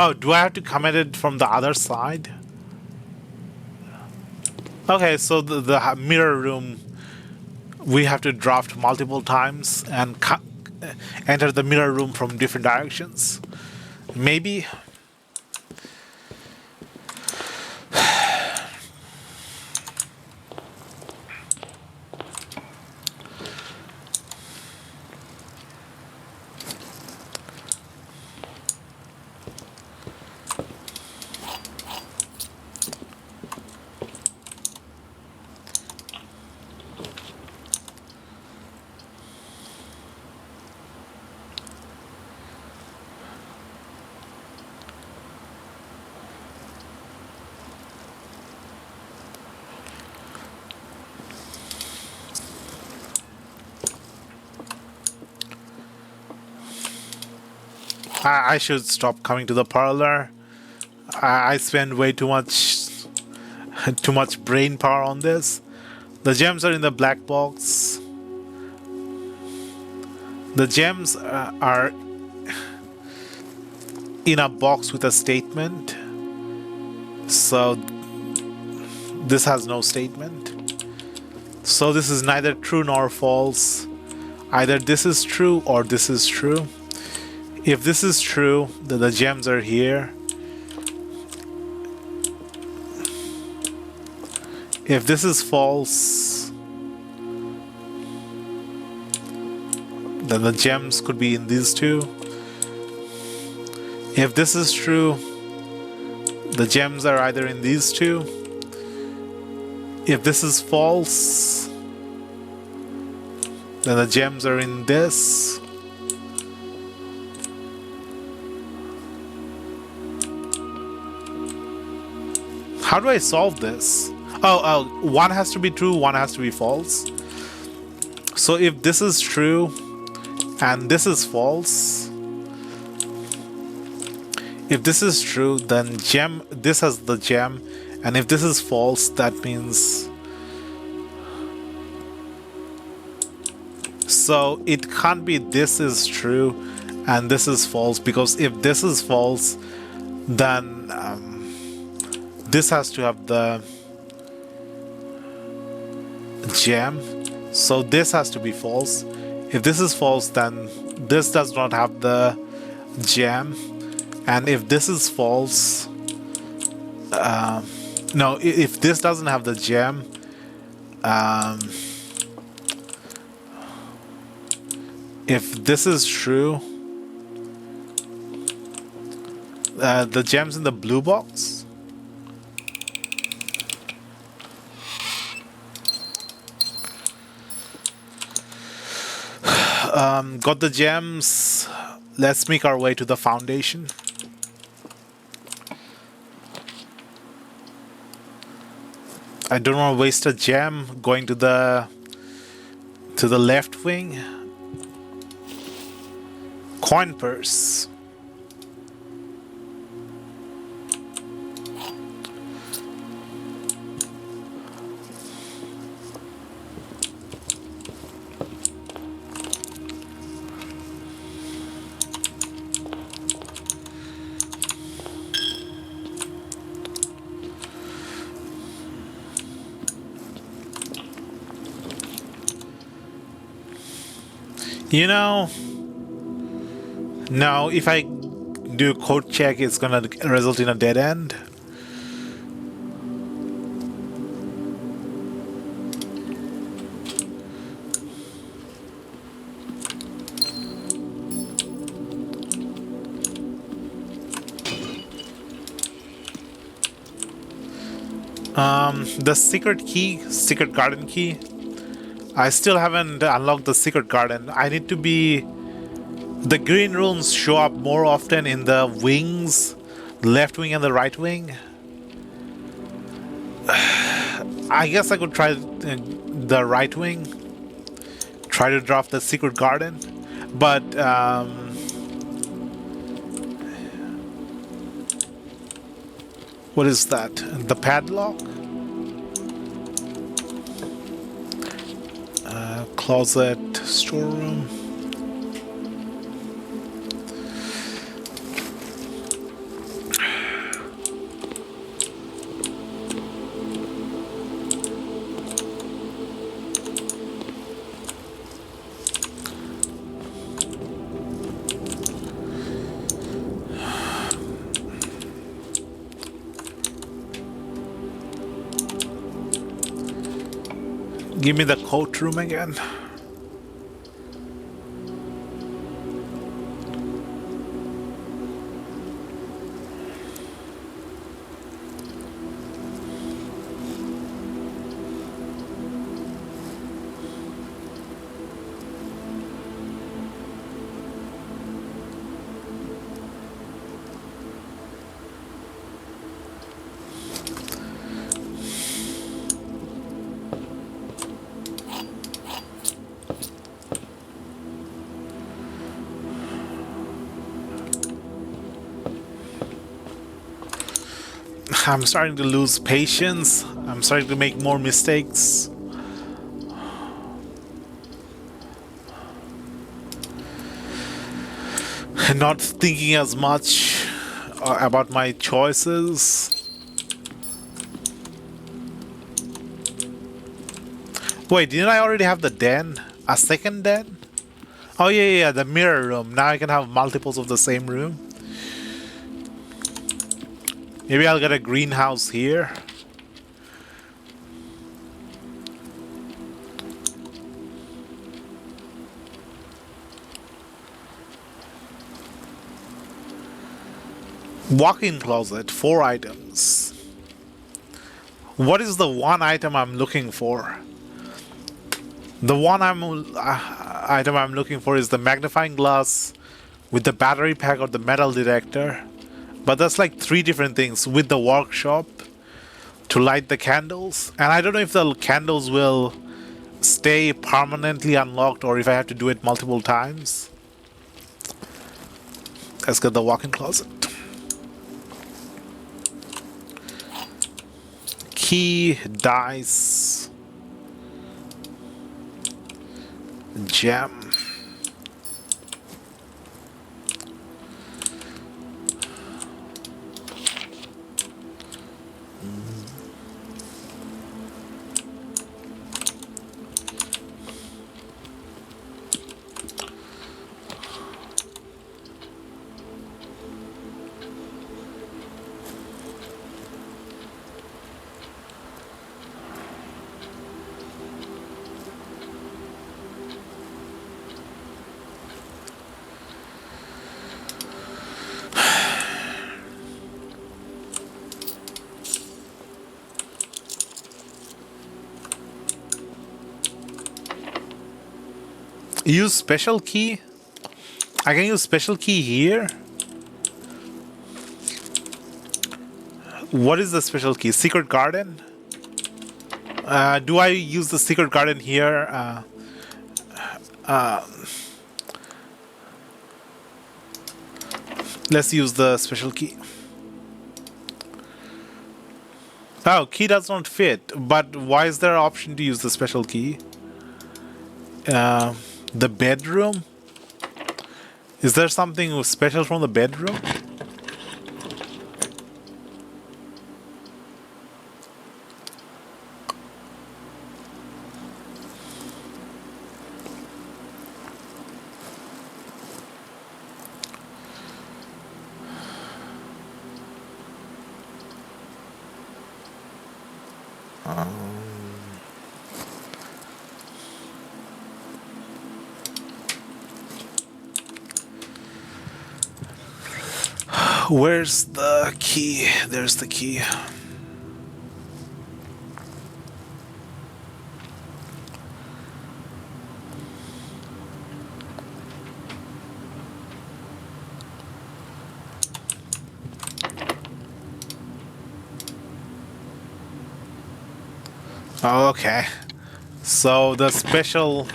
Oh, do I have to commit it from the other side? Okay, so the mirror room, we have to draft multiple times and enter the mirror room from different directions. Maybe. I should stop coming to the parlor. I spend way too much brain power on this. The gems are in the black box. The gems are in a box with a statement. So this has no statement. So this is neither true nor false. Either this is true or this is true. If this is true, then the gems are here. If this is false, then the gems could be in these two. If this is true, the gems are either in these two. If this is false, then the gems are in this. How do I solve this? Oh, one has to be true, one has to be false. So if this is true and this is false, if this is true, then this has the gem, and if this is false, that means... So it can't be this is true and this is false, because if this is false, then this has to have the gem, so this has to be false. If this is false, then this does not have the gem, and if this is false, no, if this doesn't have the gem, if this is true, the gem's in the blue box. Got the gems. Let's make our way to the foundation. I don't want to waste a gem going to the left wing. Coin purse. You know, no, if I do code check, it's gonna result in a dead end. The secret garden key. I still haven't unlocked the secret garden. I need to be... The green runes show up more often in the wings, left wing and the right wing. I guess I could try the right wing. Try to drop the secret garden. But, what is that? The padlock? Closet, storeroom. Give me the courtroom again. I'm starting to lose patience. I'm starting to make more mistakes. And not thinking as much about my choices. Wait, didn't I already have the den? A second den? Oh yeah, the mirror room. Now I can have multiples of the same room. Maybe I'll get a greenhouse here. Walk-in closet, 4 items. What is the one item I'm looking for? The one item I'm looking for is the magnifying glass with the battery pack or the metal detector. But that's like 3 different things with the workshop to light the candles. And I don't know if the candles will stay permanently unlocked or if I have to do it multiple times. Let's get the walk-in closet. Key, dice, gem. Use special key? I can use special key here? What is the special key? Secret garden? Do I use the secret garden here? Let's use the special key. Oh, key does not fit. But why is there an option to use the special key? The bedroom? Is there something special from the bedroom? Where's the key? There's the key. Okay. So the special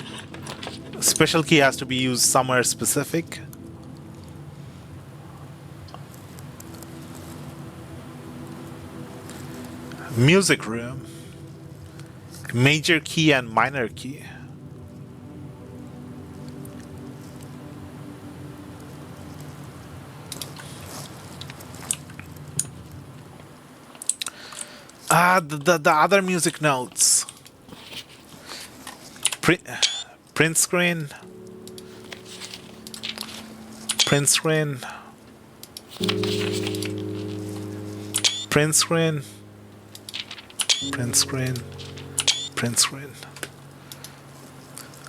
key has to be used somewhere specific. Music room. Major key and minor key. The other music notes. Print screen. Print screen. Print screen. Print screen. Print screen.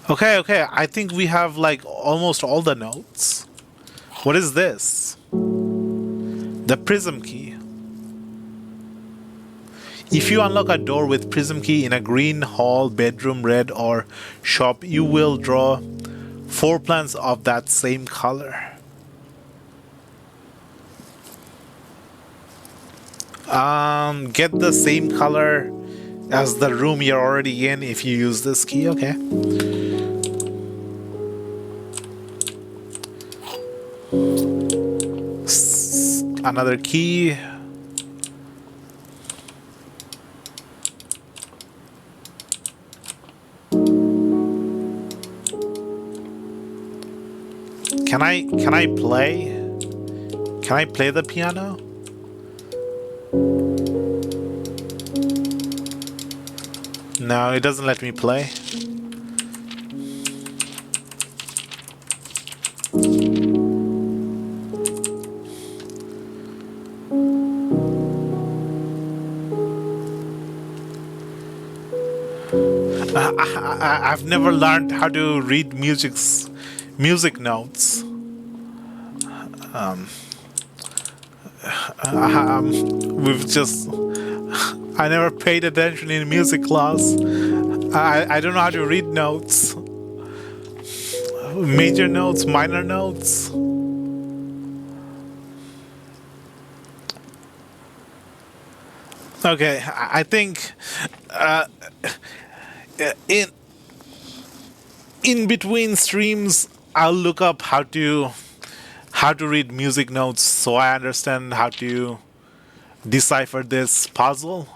Okay, okay. I think we have like almost all the notes. What is this? The prism key. If you unlock a door with prism key in a green hall, bedroom, red, or shop, you will draw 4 plants of that same color. Get the same color as the room you're already in if you use this key. Okay. Another key. Can I play? Can I play the piano? No, it doesn't let me play. I've never learned how to read music notes. We've just I never paid attention in music class. I don't know how to read notes. Major notes, minor notes. Okay, I think in in between streams I'll look up how to read music notes so I understand how to decipher this puzzle.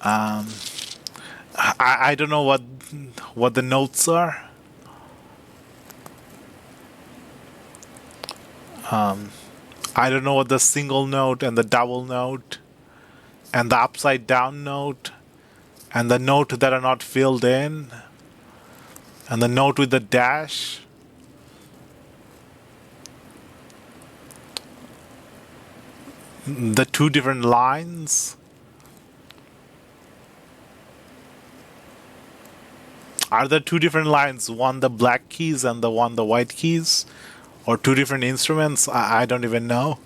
I don't know what the notes are. I don't know what the single note and the double note and the upside down note and the note that are not filled in and the note with the dash. The two different lines. Are there two different lines? One the black keys and the one the white keys? Or two different instruments? I don't even know.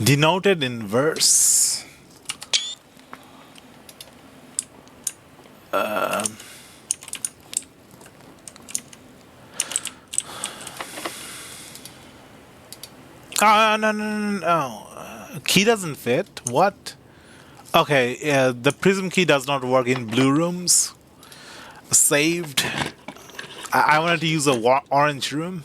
Denoted in verse. No. Key doesn't fit. What? Okay, the prism key does not work in blue rooms. Saved. I wanted to use a orange room.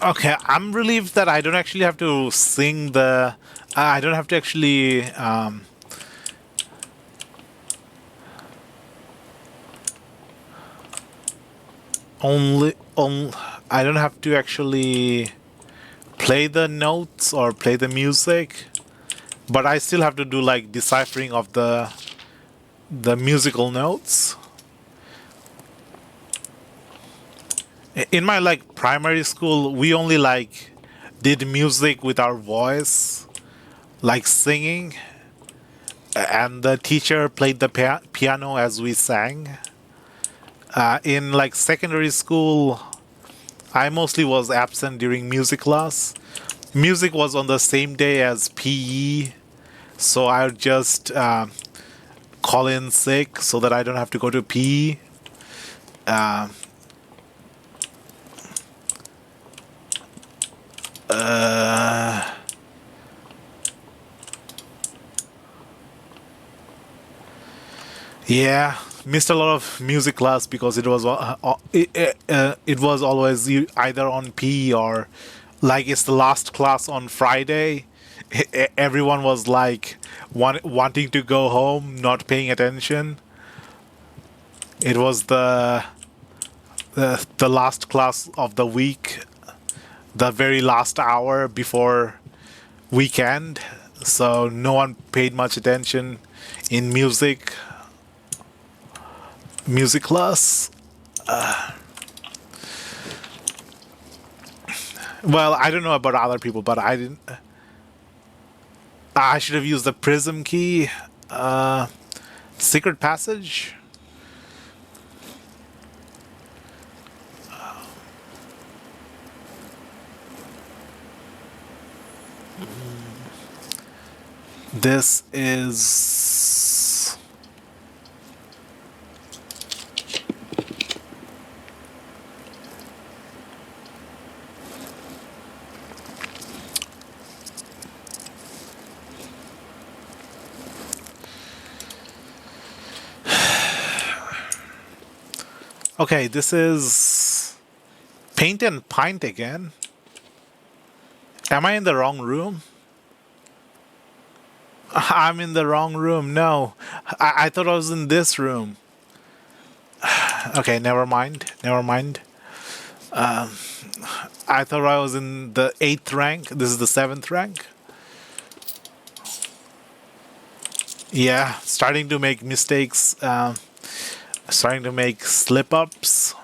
Okay, I'm relieved that I don't actually have to sing the. I don't have to actually. I don't have to actually play the notes or play the music, but I still have to do like deciphering of the musical notes. In my like primary school, we only like did music with our voice, like singing, and the teacher played the piano as we sang. In like secondary school, I mostly was absent during music class. Music was on the same day as PE, so I would just call in sick so that I don't have to go to PE. Uh, uh, yeah, missed a lot of music class because it was always either on P or like it's the last class on Friday. Everyone was like wanting to go home, not paying attention. It was the last class of the week, the very last hour before weekend, so no one paid much attention in music class. Well, I don't know about other people, but I didn't. I should have used the prism key. Secret passage. This is. Okay, this is Paint and Pint again. Am I in the wrong room? I'm in the wrong room. No, I thought I was in this room. Okay, never mind. Never mind. I thought I was in the 8th rank. This is the 7th rank. Yeah, starting to make mistakes. Starting to make slip ups.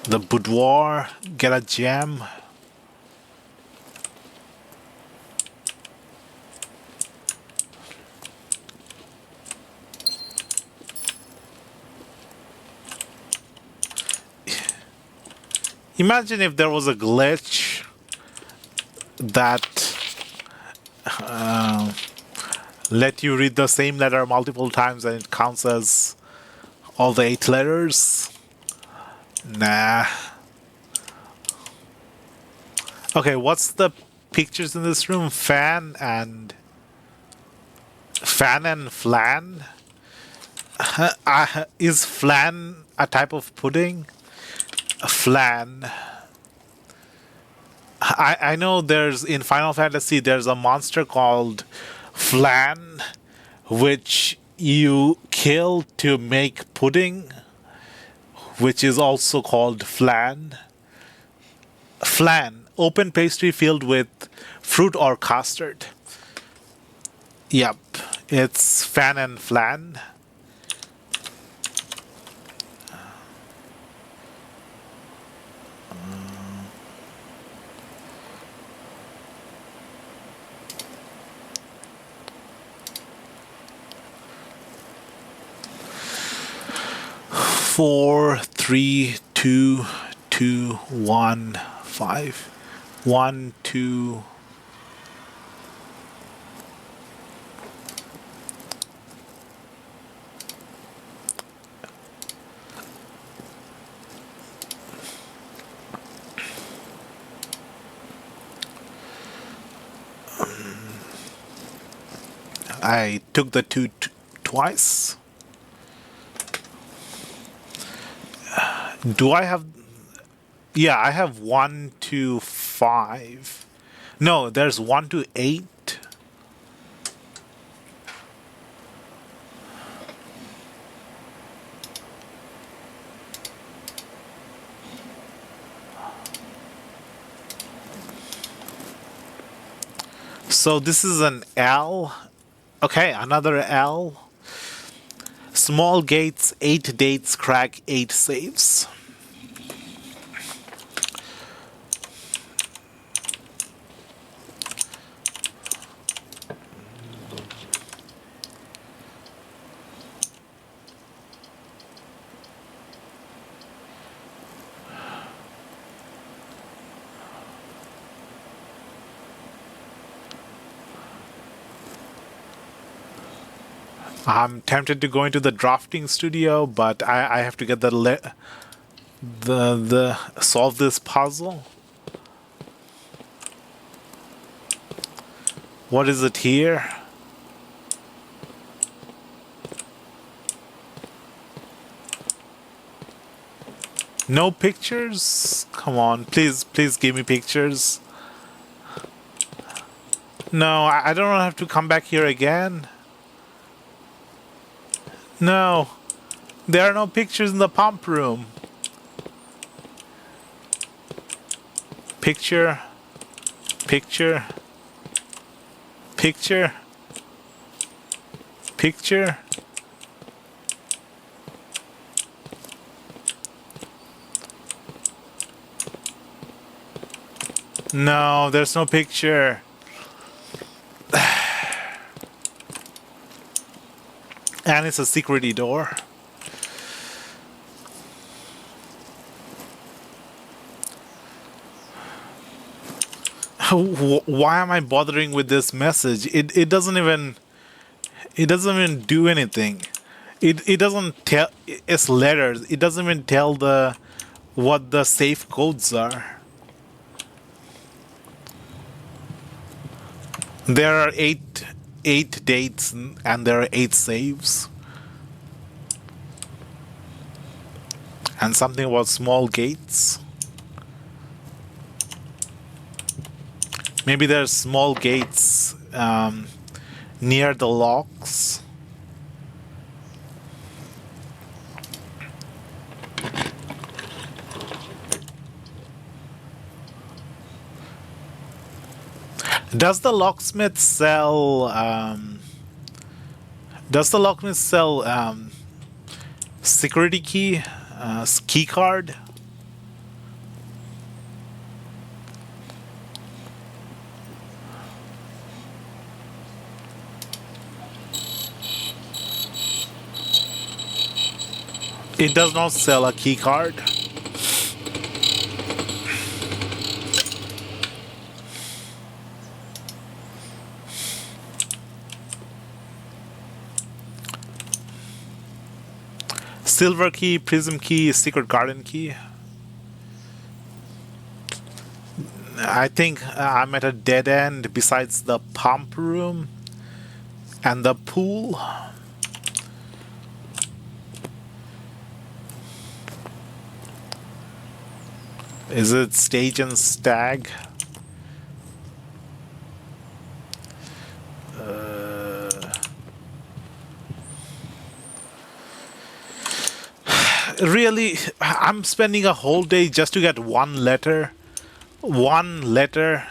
The boudoir, get a gem. Imagine if there was a glitch that let you read the same letter multiple times and it counts as all the 8 letters. Nah. Okay, what's the pictures in this room? Fan and flan? Is flan a type of pudding? Flan. I know there's in Final Fantasy there's a monster called Flan, which you kill to make pudding, which is also called flan. Flan, open pastry filled with fruit or custard. Yep, it's fan and flan. Four, three, two, two, one, five, one, two. I took the two twice. Do I have? Yeah, I have 1 to 5. No, there's 1 to 8. So this is an L. Okay, another L. Small gates, 8 dates, crack 8 saves. I'm tempted to go into the drafting studio, but I have to get the solve this puzzle. What is it here? No pictures? Come on, please give me pictures. No, I don't have to come back here again. No, there are no pictures in the pump room. Picture, picture, picture, picture. No, there's no picture. And it's a security door. Why am I bothering with this message? It doesn't even do anything. It doesn't tell. It's letters. It doesn't even tell what the safe codes are. There are eight dates and there are 8 saves. And something about small gates. Maybe there's small gates near the locks. Does the locksmith sell? Does the locksmith sell security key, key card? It does not sell a key card. Silver key, prism key, secret garden key. I think I'm at a dead end besides the pump room and the pool. Is it stage and stag? Really, I'm spending a whole day just to get one letter. One letter,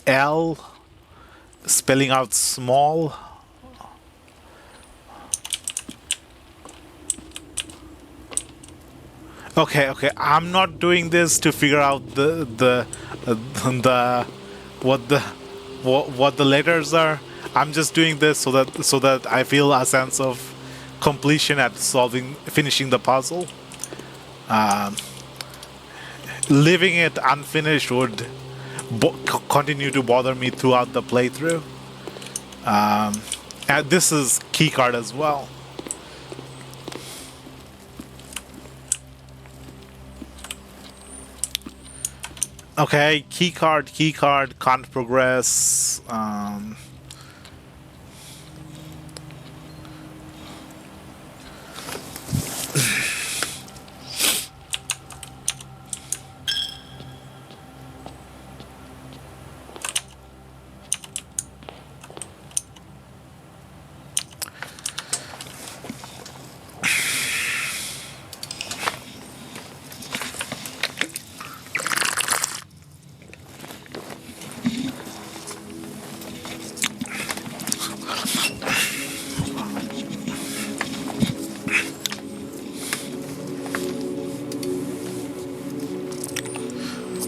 L, spelling out small. Okay, I'm not doing this to figure out the what the letters are. I'm just doing this so that I feel a sense of completion at finishing the puzzle. Leaving it unfinished would continue to bother me throughout the playthrough. And this is keycard as well. Okay, keycard, can't progress.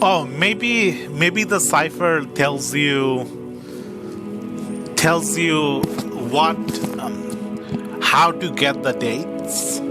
Oh, maybe the cipher tells you what how to get the dates.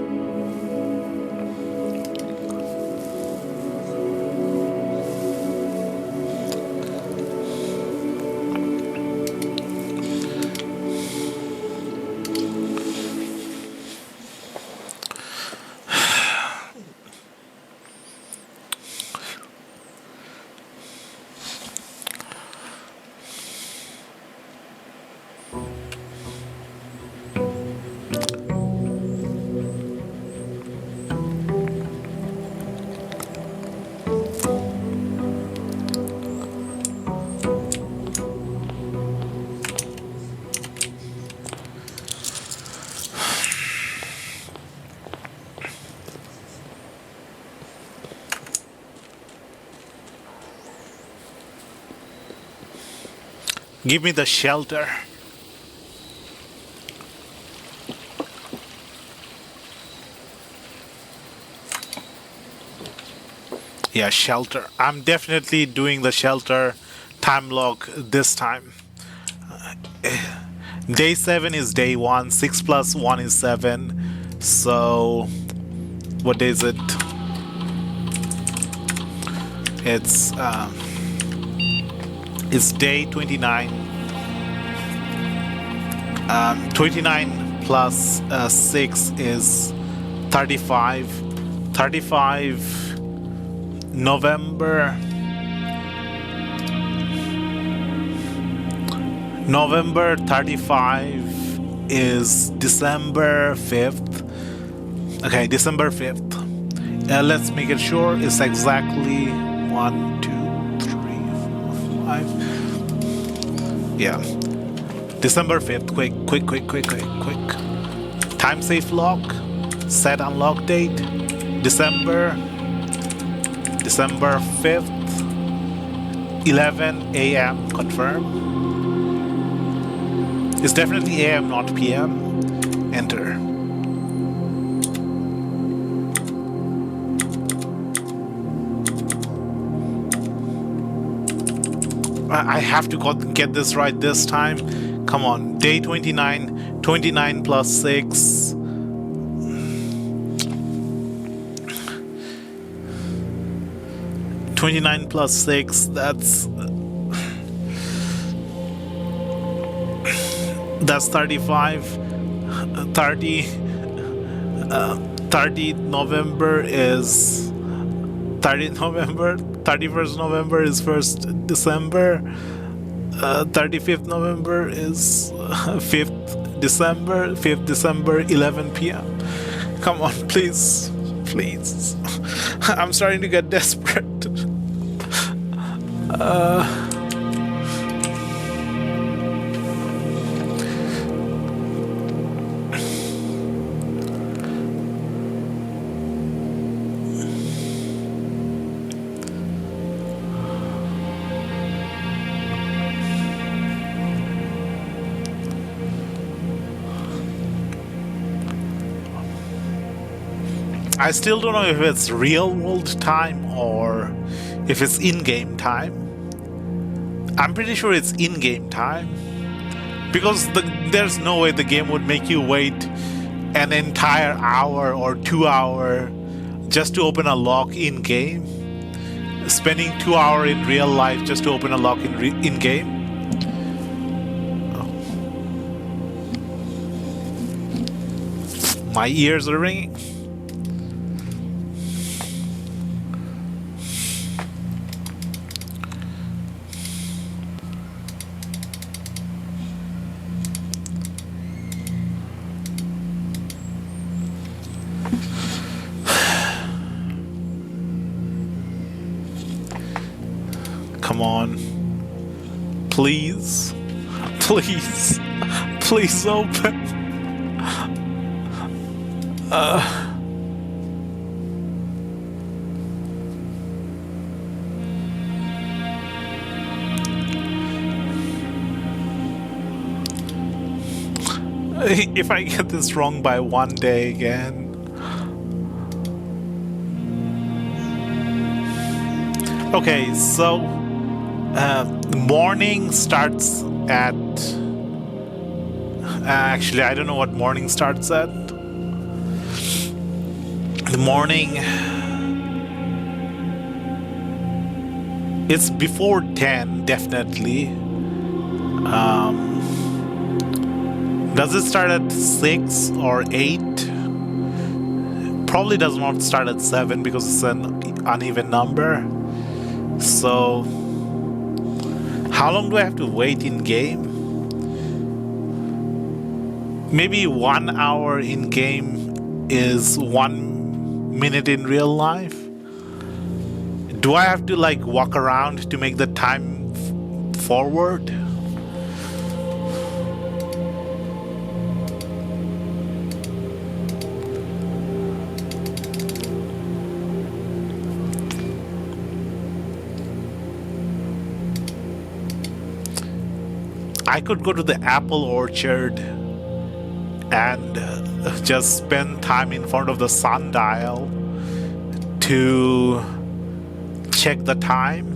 Give me the shelter. Yeah, shelter. I'm definitely doing the shelter time log this time. Day 7 is day 1. 6 plus 1 is 7. So, what day is it? It's day 29. 29 plus 6 is 35. 35 November 35 is December 5th. Okay, December 5th. Let's make it sure it's exactly 1, 2, 3, 4, 5. Yeah. December 5th. Quick. Time safe lock. Set unlock date. December 5th. 11 a.m. Confirm. It's definitely AM, not PM. Enter. I have to get this right this time. Come on. Day 29. 29 plus 6. $29 plus 6, that's 35. 30 November is 30 November. 31st November is 1st December. 35th November is 5th December. 5th December, 11 p.m. Come on, please. I'm starting to get desperate. I still don't know if it's real world time or if it's in-game time. I'm pretty sure it's in-game time because there's no way the game would make you wait an entire hour or 2 hour just to open a lock in-game. Spending 2 hours in real life just to open a lock in-game. My ears are ringing. Come on. Please open. If I get this wrong by one day again. Okay, so morning starts at... actually, I don't know what morning starts at. The morning... it's before 10, definitely. Does it start at 6 or 8? Probably does not start at 7 because it's an uneven number. So, how long do I have to wait in game? Maybe 1 hour in game is 1 minute in real life? Do I have to like walk around to make the time forward? I could go to the apple orchard and just spend time in front of the sundial to check the time.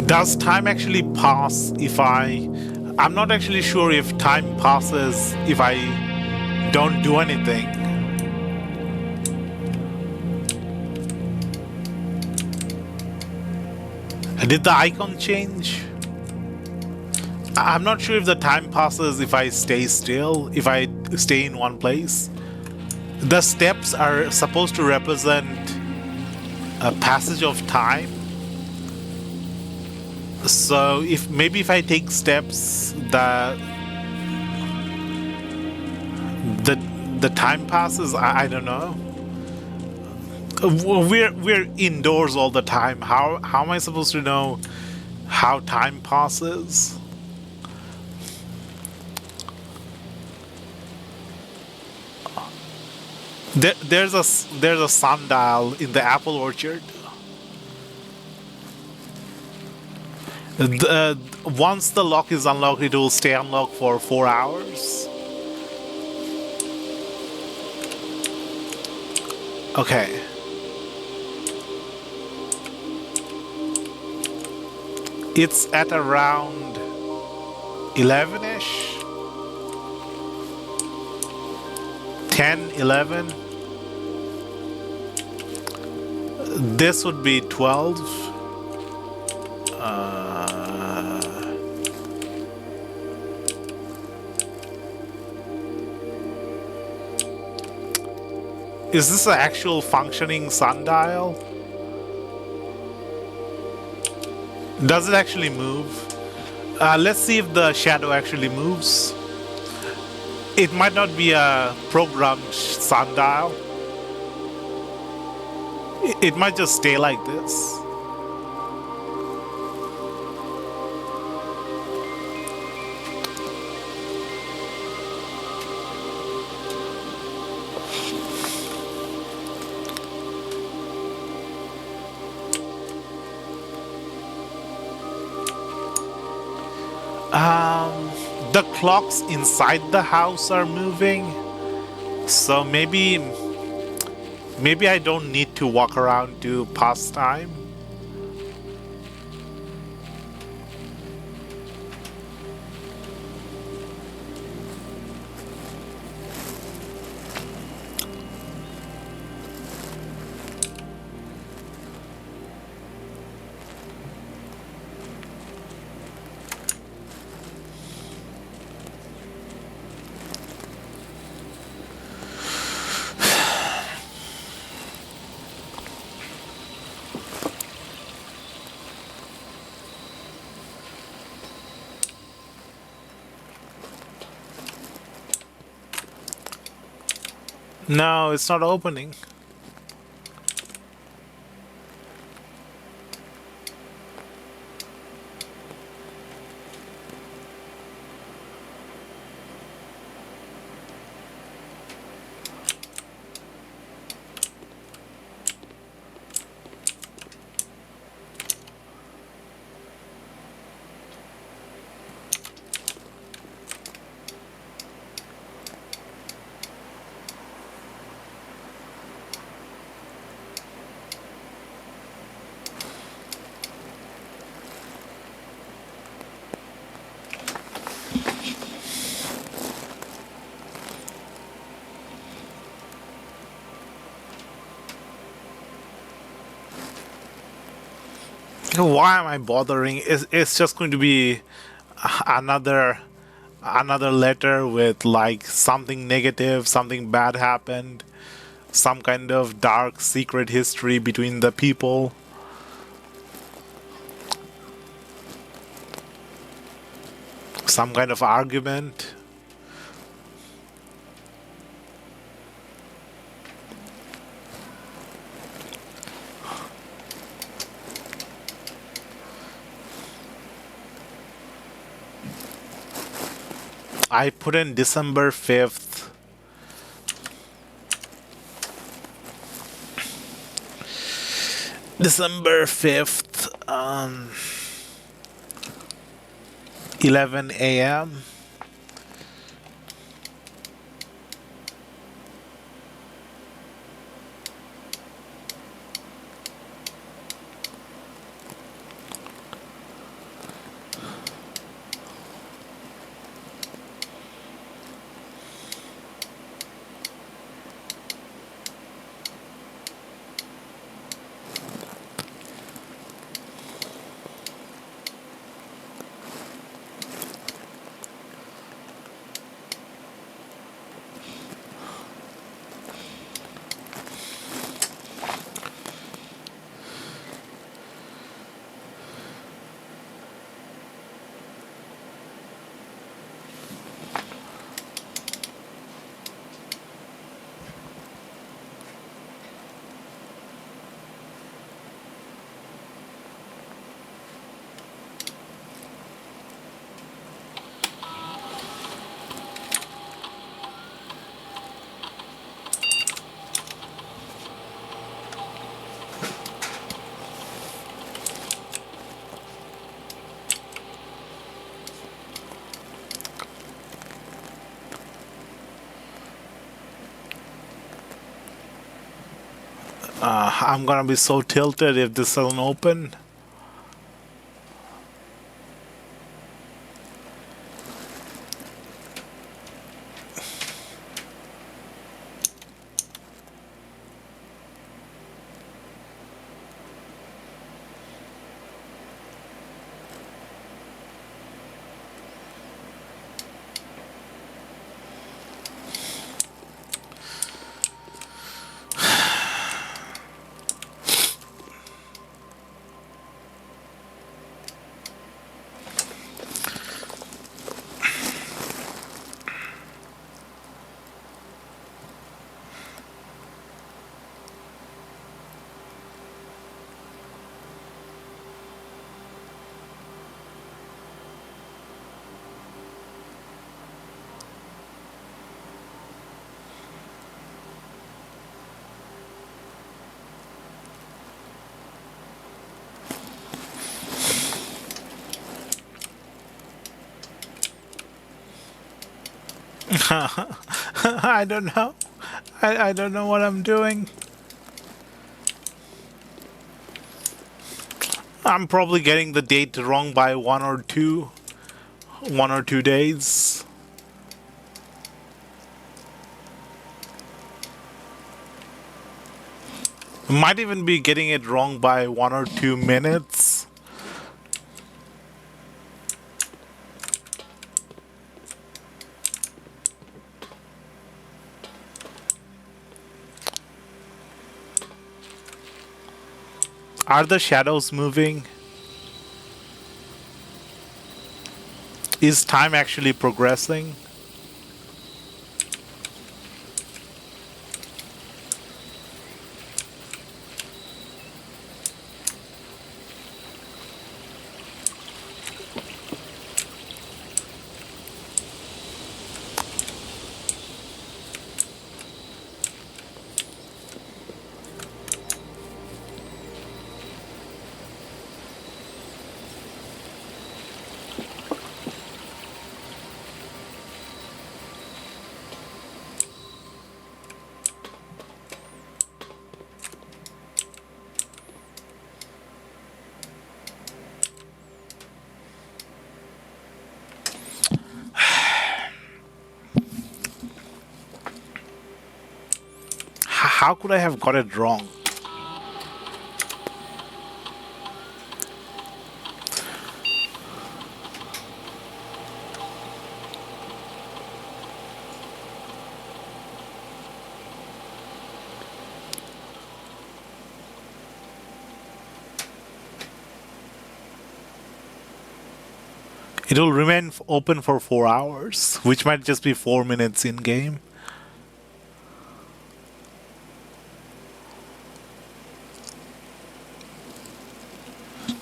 Does time actually pass if I'm not actually sure if time passes if I don't do anything. Did the icon change? I'm not sure if the time passes if I stay still, if I stay in one place. The steps are supposed to represent a passage of time. So if I take steps, the time passes. I don't know. We're indoors all the time. How am I supposed to know how time passes? There's a sundial in the apple orchard. Once the lock is unlocked, it will stay unlocked for 4 hours. Okay. It's at around 11-ish. 10, 11. This would be 12. Is this an actual functioning sundial? Does it actually move? Let's see if the shadow actually moves. It might not be a programmed sundial. It might just stay like this. The clocks inside the house are moving, so maybe I don't need to walk around to pass time. No, it's not opening. Why am I bothering? It's just going to be another letter with like something negative, something bad happened, some kind of dark secret history between the people. Some kind of argument. I put in December 5th. December 5th, 11 a.m. I'm gonna be so tilted if this doesn't open. I don't know. I don't know what I'm doing. I'm probably getting the date wrong by 1 or 2 days. Might even be getting it wrong by 1 or 2 minutes. Are the shadows moving? Is time actually progressing? How could I have got it wrong? It will remain open for 4 hours, which might just be 4 minutes in game.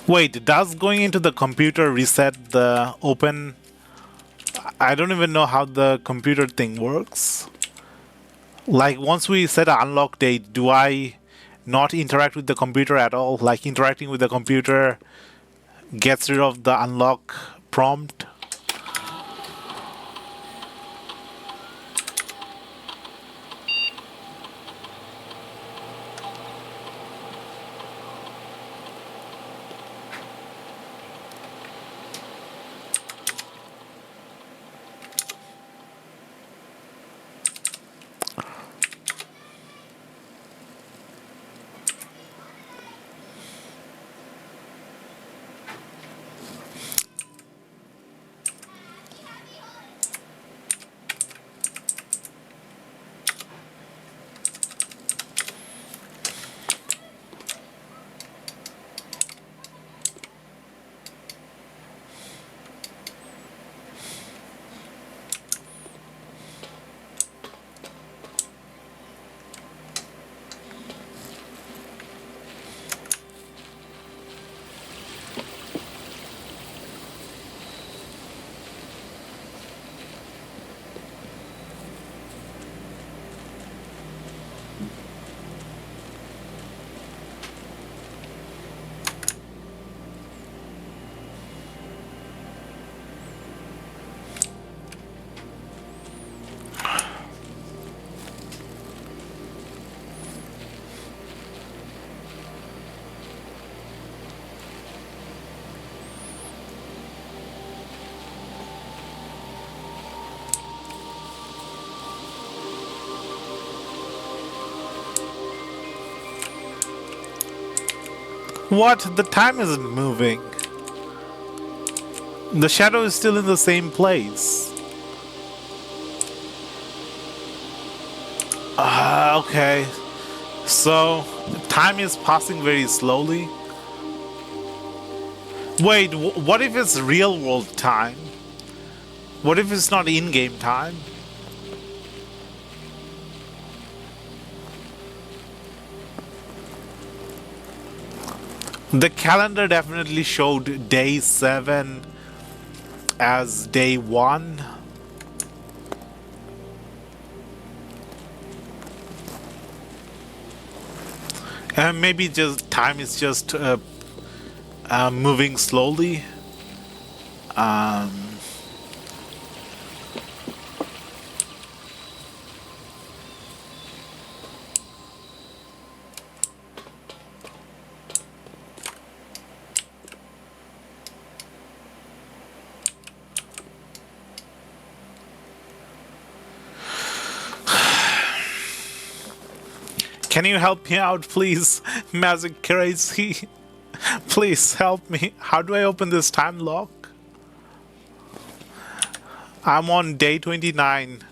Wait, does going into the computer reset the open? I don't even know how the computer thing works. Like, once we set an unlock date, do I not interact with the computer at all. Like interacting with the computer gets rid of the unlock prompt. What? The time isn't moving. The shadow is still in the same place. Okay. So, time is passing very slowly. Wait, what if it's real world time? What if it's not in-game time? The calendar definitely showed day 7 as day 1. And maybe just time is just moving slowly. Um, Can you help me out, please? Magic Crazy. Please help me. How do I open this time lock? I'm on day 29.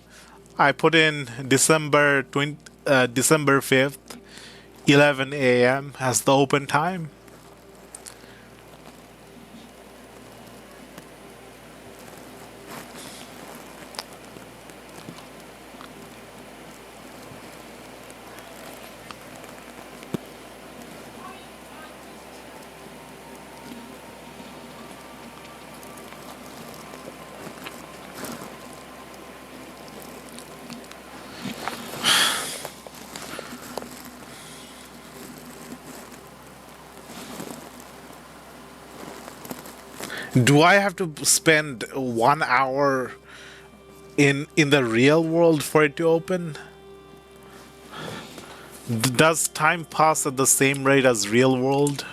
I put in December 5th, 11 a.m. as the open time. Do I have to spend 1 hour in the real world for it to open? Does time pass at the same rate as real world?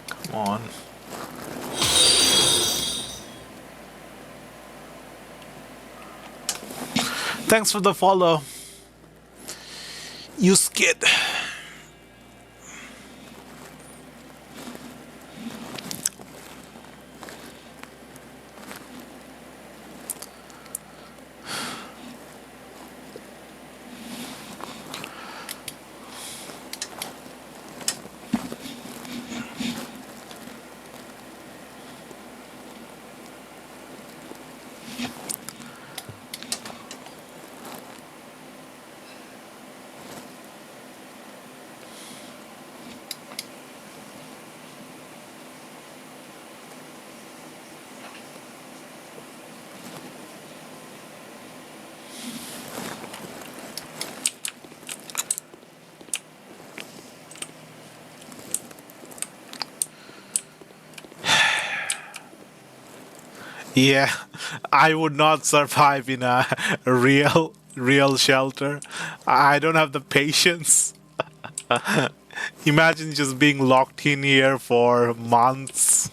Come on. Thanks for the follow. You skid. Yeah, I would not survive in a real shelter. I don't have the patience. Imagine just being locked in here for months,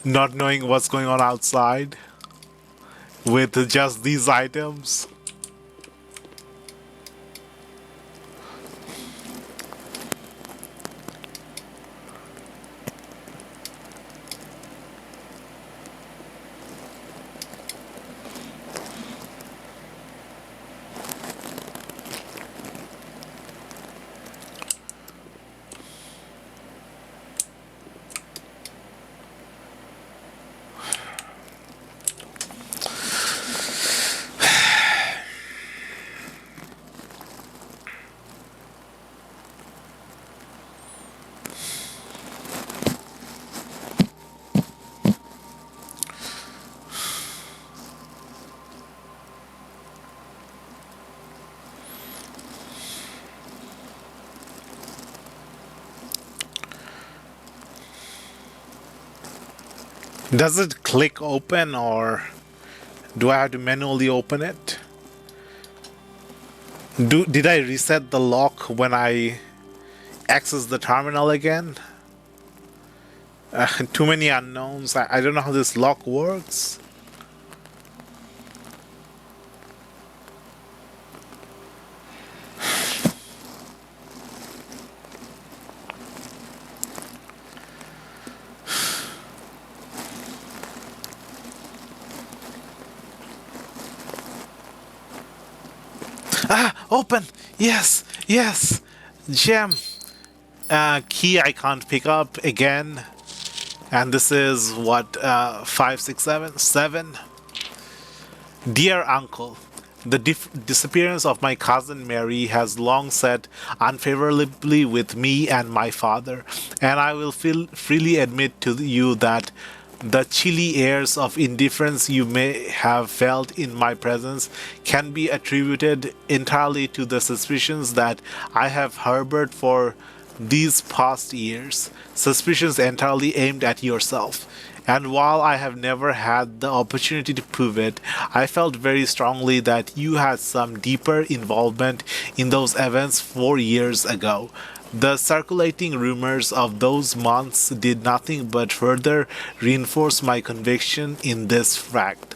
not knowing what's going on outside with just these items. Does it click open or do I have to manually open it? Did I reset the lock when I access the terminal again? Too many unknowns. I don't know how this lock works. Ah, open! Yes, yes! Gem! Key I can't pick up again. And this is what, 5, 6, 7, 7. Dear Uncle, the disappearance of my cousin Mary has long set unfavorably with me and my father, and I will freely admit to you that the chilly airs of indifference you may have felt in my presence can be attributed entirely to the suspicions that I have harbored for these past years, suspicions entirely aimed at yourself. And while I have never had the opportunity to prove it, I felt very strongly that you had some deeper involvement in those events 4 years ago. The circulating rumors of those months did nothing but further reinforce my conviction in this fact.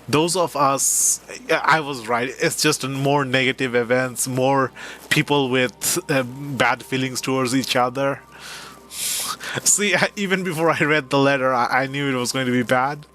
Those of us, I was right, it's just more negative events, more people with bad feelings towards each other. See, even before I read the letter, I knew it was going to be bad.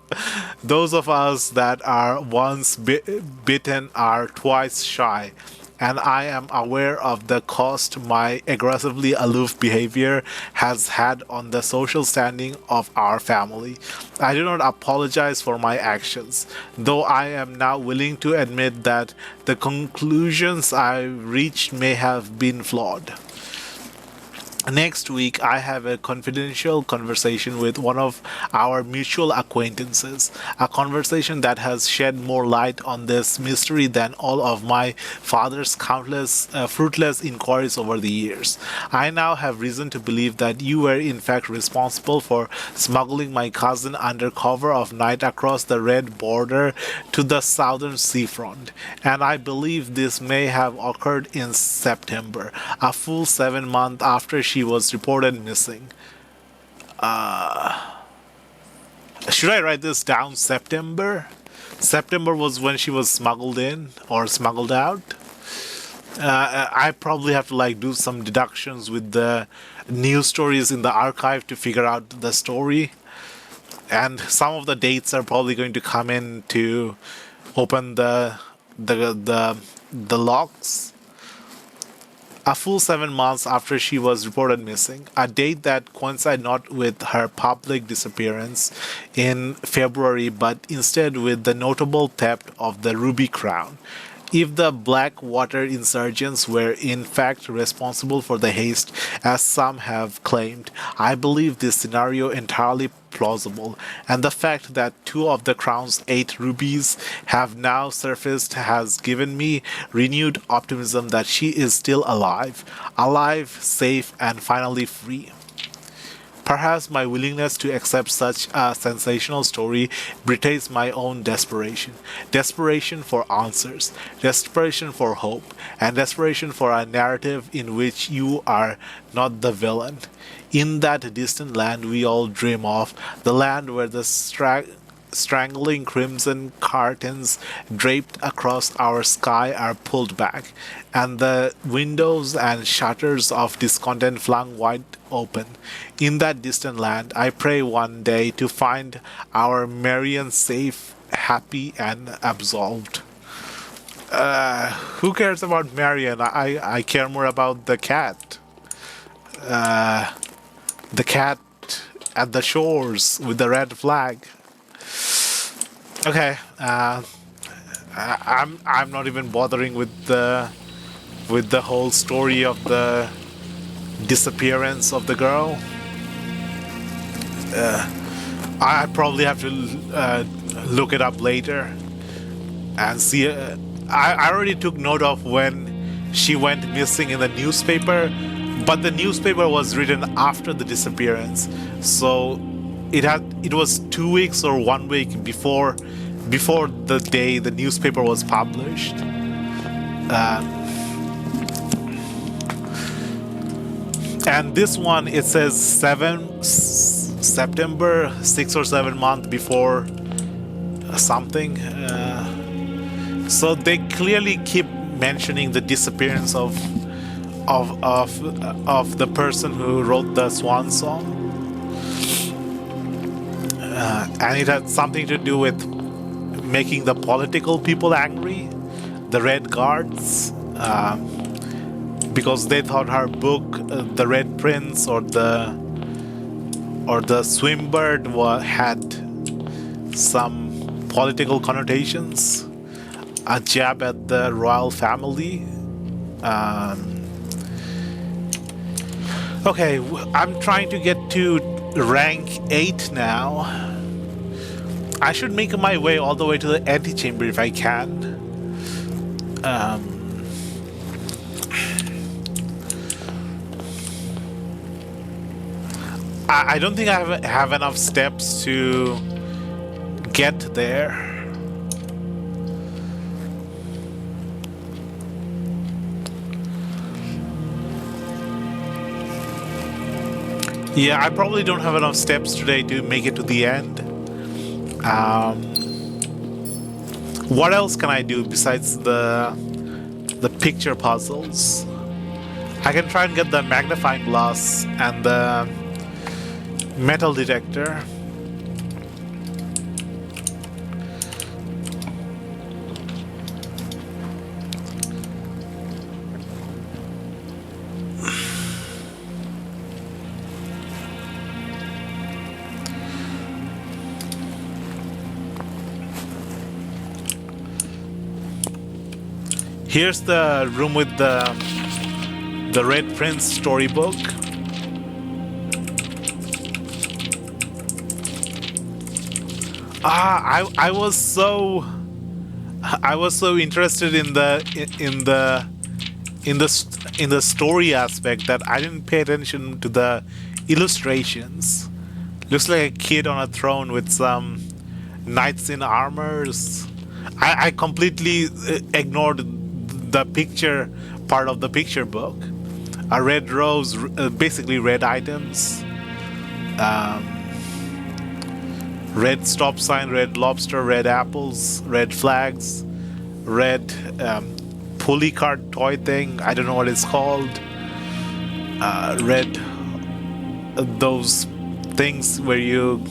Those of us that are once bitten are twice shy, and I am aware of the cost my aggressively aloof behavior has had on the social standing of our family. I do not apologize for my actions, though I am now willing to admit that the conclusions I reached may have been flawed. Next week, I have a confidential conversation with one of our mutual acquaintances, a conversation that has shed more light on this mystery than all of my father's countless fruitless inquiries over the years. I now have reason to believe that you were in fact responsible for smuggling my cousin under cover of night across the red border to the southern seafront, and I believe this may have occurred in September, a full 7 months after she was reported missing. Should I write this down? September? September was when she was smuggled in or smuggled out. I probably have to like do some deductions with the news stories in the archive to figure out the story. And some of the dates are probably going to come in to open the locks. A full 7 months after she was reported missing, a date that coincided not with her public disappearance in February but instead with the notable theft of the Ruby Crown. If the Blackwater insurgents were in fact responsible for the haste, as some have claimed, I believe this scenario entirely plausible, and the fact that two of the Crown's 8 rubies have now surfaced has given me renewed optimism that she is still alive, safe, and finally free. Perhaps my willingness to accept such a sensational story betrays my own desperation. Desperation for answers, desperation for hope, and desperation for a narrative in which you are not the villain. In that distant land we all dream of, the land where the strangling crimson curtains draped across our sky are pulled back, and the windows and shutters of discontent flung wide open. In that distant land, I pray one day to find our Marian safe, happy, and absolved. Who cares about Marian? I care more about the cat. The cat at the shores with the red flag. Okay, I'm not even bothering with the whole story of the disappearance of the girl. I probably have to look it up later and see. I already took note of when she went missing in the newspaper, but the newspaper was written after the disappearance, so it was 2 weeks or 1 week before the day the newspaper was published. And this one, it says September, 6 or 7 months before something. So they clearly keep mentioning the disappearance of the person who wrote the Swan Song. And it had something to do with making the political people angry, the Red Guards, because they thought her book, The Red Prince or the Swimbird, had some political connotations, a jab at the royal family. Okay, I'm trying to get to rank 8 now. I should make my way all the way to the antechamber if I can. I don't think I have enough steps to get there. Yeah, I probably don't have enough steps today to make it to the end. What else can I do besides the picture puzzles? I can try and get the magnifying glass and the metal detector. Here's the room with the Red Prince storybook. I was so interested in the story aspect that I didn't pay attention to the illustrations. Looks like a kid on a throne with some knights in armors. I completely ignored the picture part of the picture book. A red rose, basically red items. Red stop sign, red lobster, red apples, red flags, red pulley cart toy thing. I don't know what it's called. Red those things where you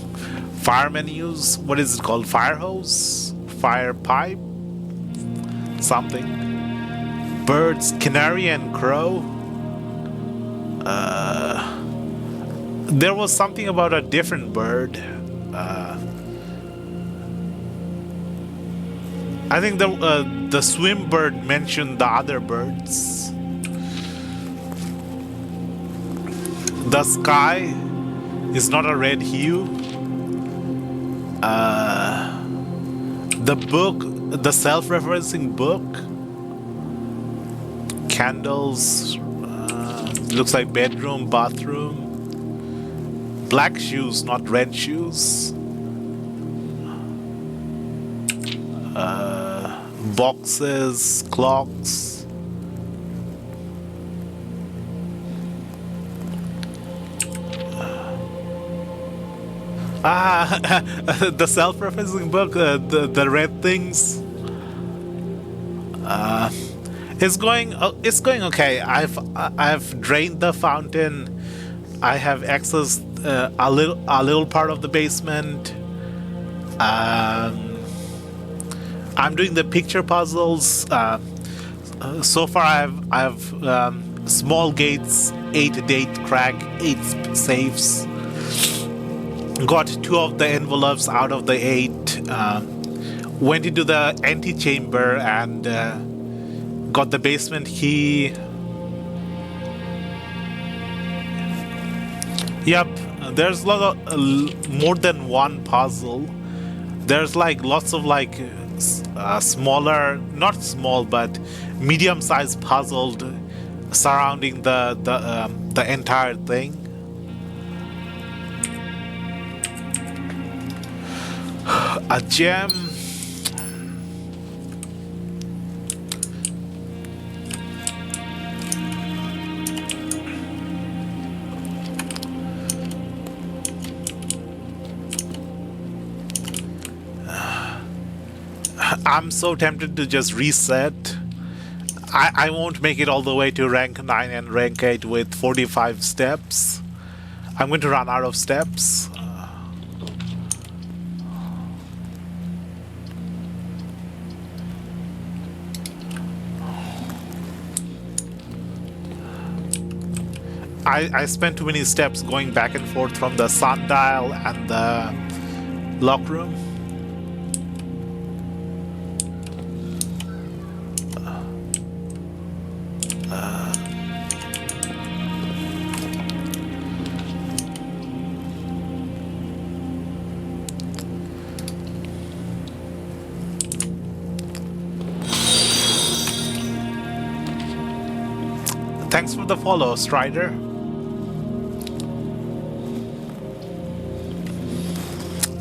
firemen use. What is it called? Fire hose, fire pipe, something. Birds, canary and crow. There was something about a different bird. I think the swim bird mentioned the other birds. The sky is not a red hue. The book, the self-referencing book. Candles. Looks like bedroom, bathroom. Black shoes, not red shoes. Boxes, clocks. The self-referencing book, the red things. It's going okay. I've drained the fountain. I have accessed a little part of the basement. I'm doing the picture puzzles. So far, I've small gates, 8 date crack, 8 safes. Got 2 of the envelopes out of the 8. Went into the antechamber and got the basement key. Yep, there's a lot of, more than one puzzle. There's like lots of like smaller, not small, but medium-sized puzzles surrounding the entire thing. A gem. I'm so tempted to just reset. I won't make it all the way to rank 9 and rank 8 with 45 steps. I'm going to run out of steps. I spent too many steps going back and forth from the sundial and the lock room. Thanks for the follow, Strider.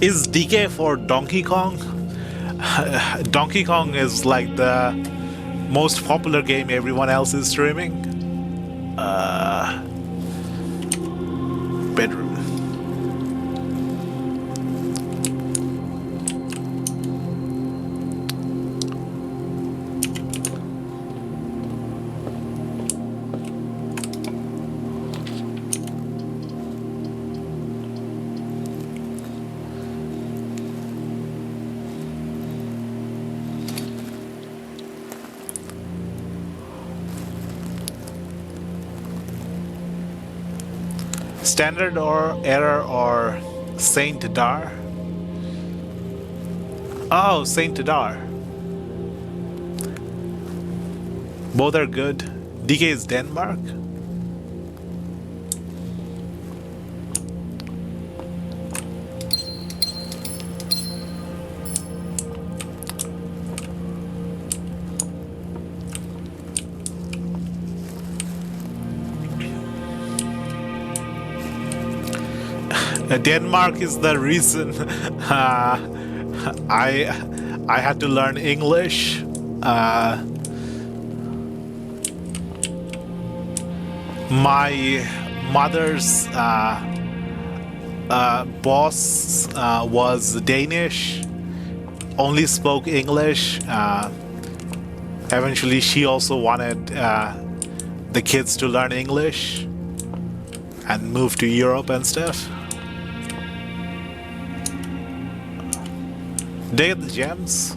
Is DK for Donkey Kong? Donkey Kong is like the most popular game everyone else is streaming. Bedroom. Standard or error or Saint Dar? Oh, Saint Dar. Both are good. DK is Denmark. Denmark is the reason I had to learn English. My mother's boss was Danish, only spoke English. Eventually, she also wanted the kids to learn English and move to Europe and stuff. Day of the Gems.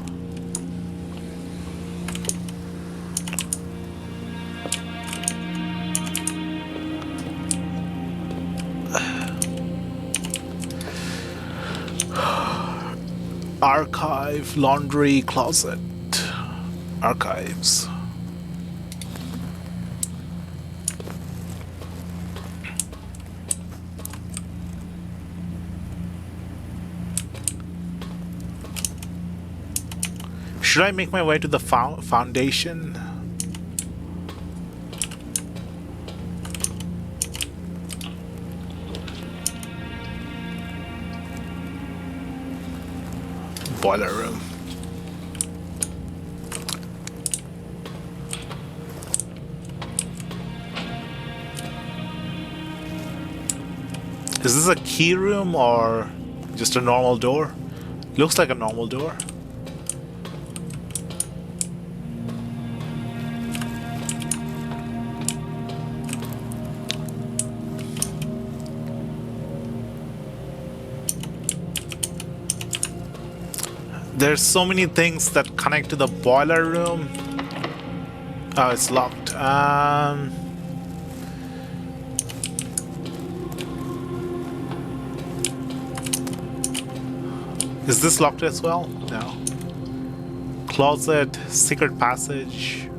Archive, laundry, closet. Archives. Should I make my way to the foundation? boiler room. Is this a key room or just a normal door? Looks like a normal door. There's so many things that connect to the boiler room. Oh, it's locked. Is this locked as well? No. Closet, secret passage,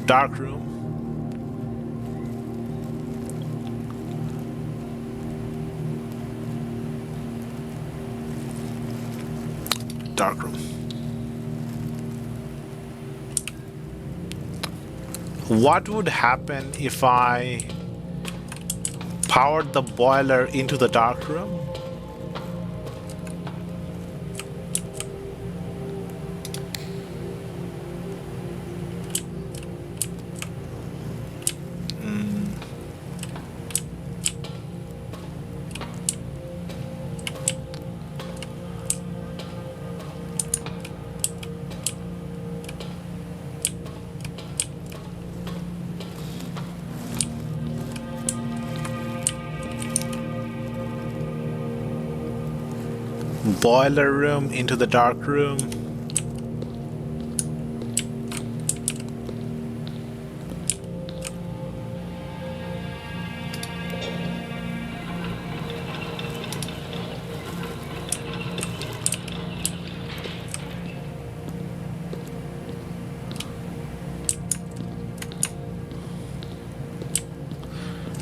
dark room. Dark room. What would happen if I powered the boiler into the dark room? Boiler room into the dark room.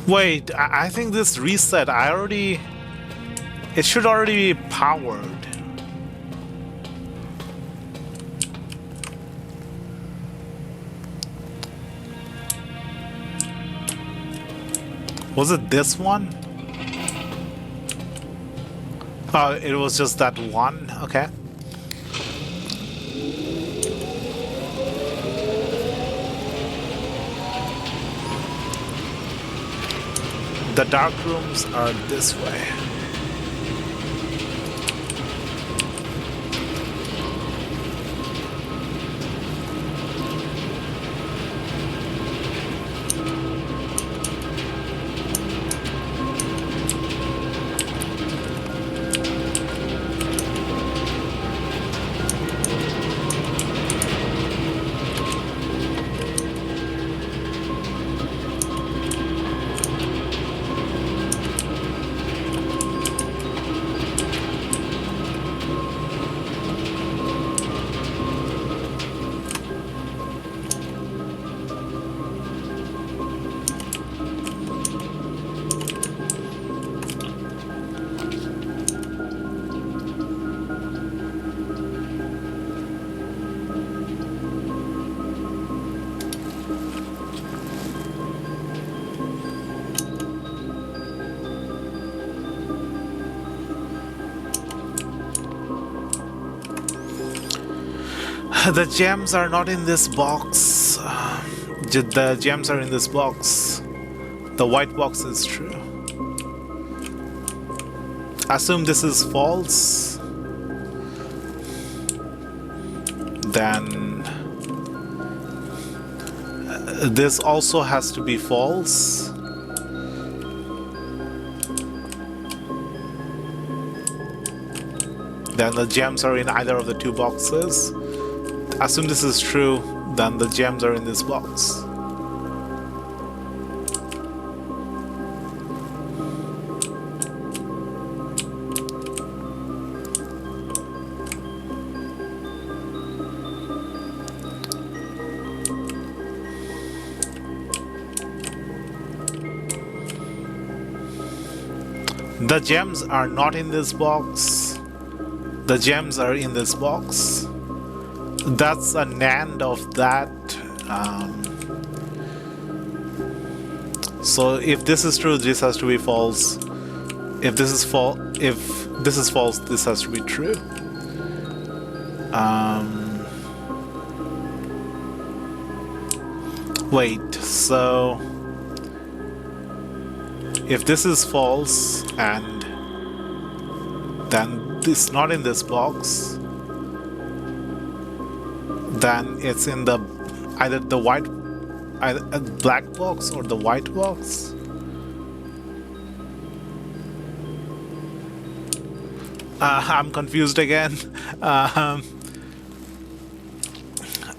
Wait, I think this reset, it should already be powered. Was it this one? Oh, it was just that one? Okay. The dark rooms are this way. The gems are not in this box. The gems are in this box. The white box is true. Assume this is false. Then this also has to be false. Then the gems are in either of the two boxes. Assume this is true, then the gems are in this box. The gems are not in this box. The gems are in this box. That's a NAND of that. So if this is true, this has to be false. If this is false, this has to be true. Wait, so if this is false and then it's not in this box, then it's in the either the black box or the white box. I'm confused again.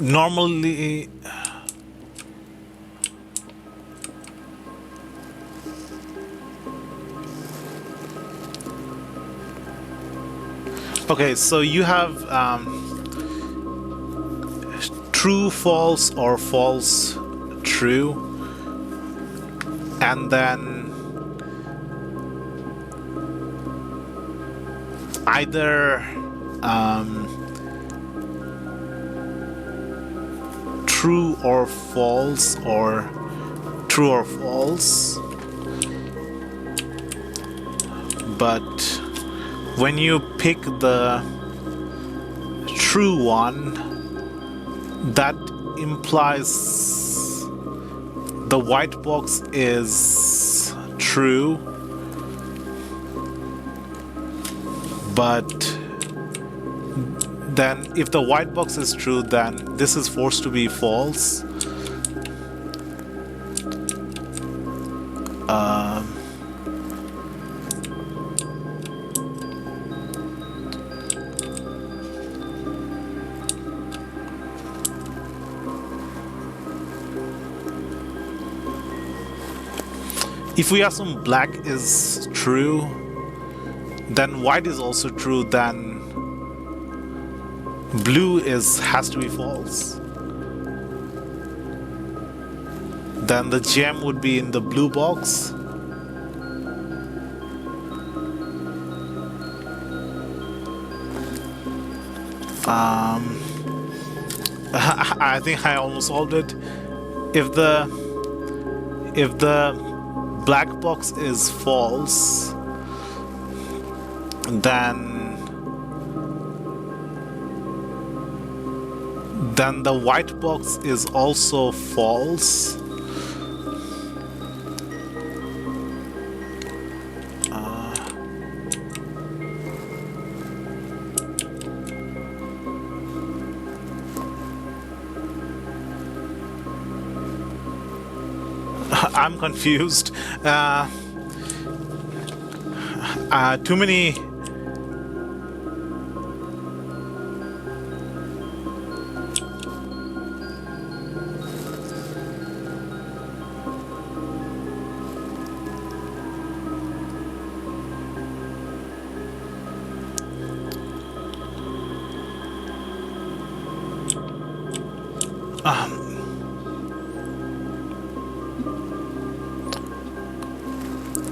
Normally, okay, so you have true, false, or false, true, and then either true or false, or true or false. But when you pick the true one, that implies the white box is true, but then if the white box is true, then this is forced to be false. If we assume black is true, then white is also true, then blue has to be false. Then the gem would be in the blue box. I think I almost solved it. If the black box is false, then the white box is also false. I'm confused. Too many.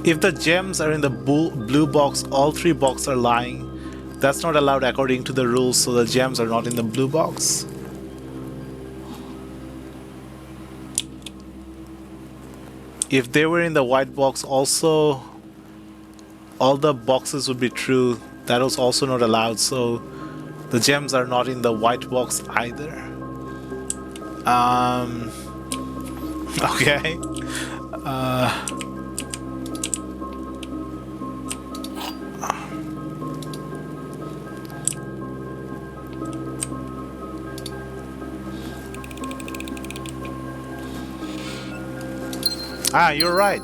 If the gems are in the blue box, all three boxes are lying. That's not allowed according to the rules, so the gems are not in the blue box. If they were in the white box also, all the boxes would be true. That was also not allowed, so the gems are not in the white box either. Okay. You're right.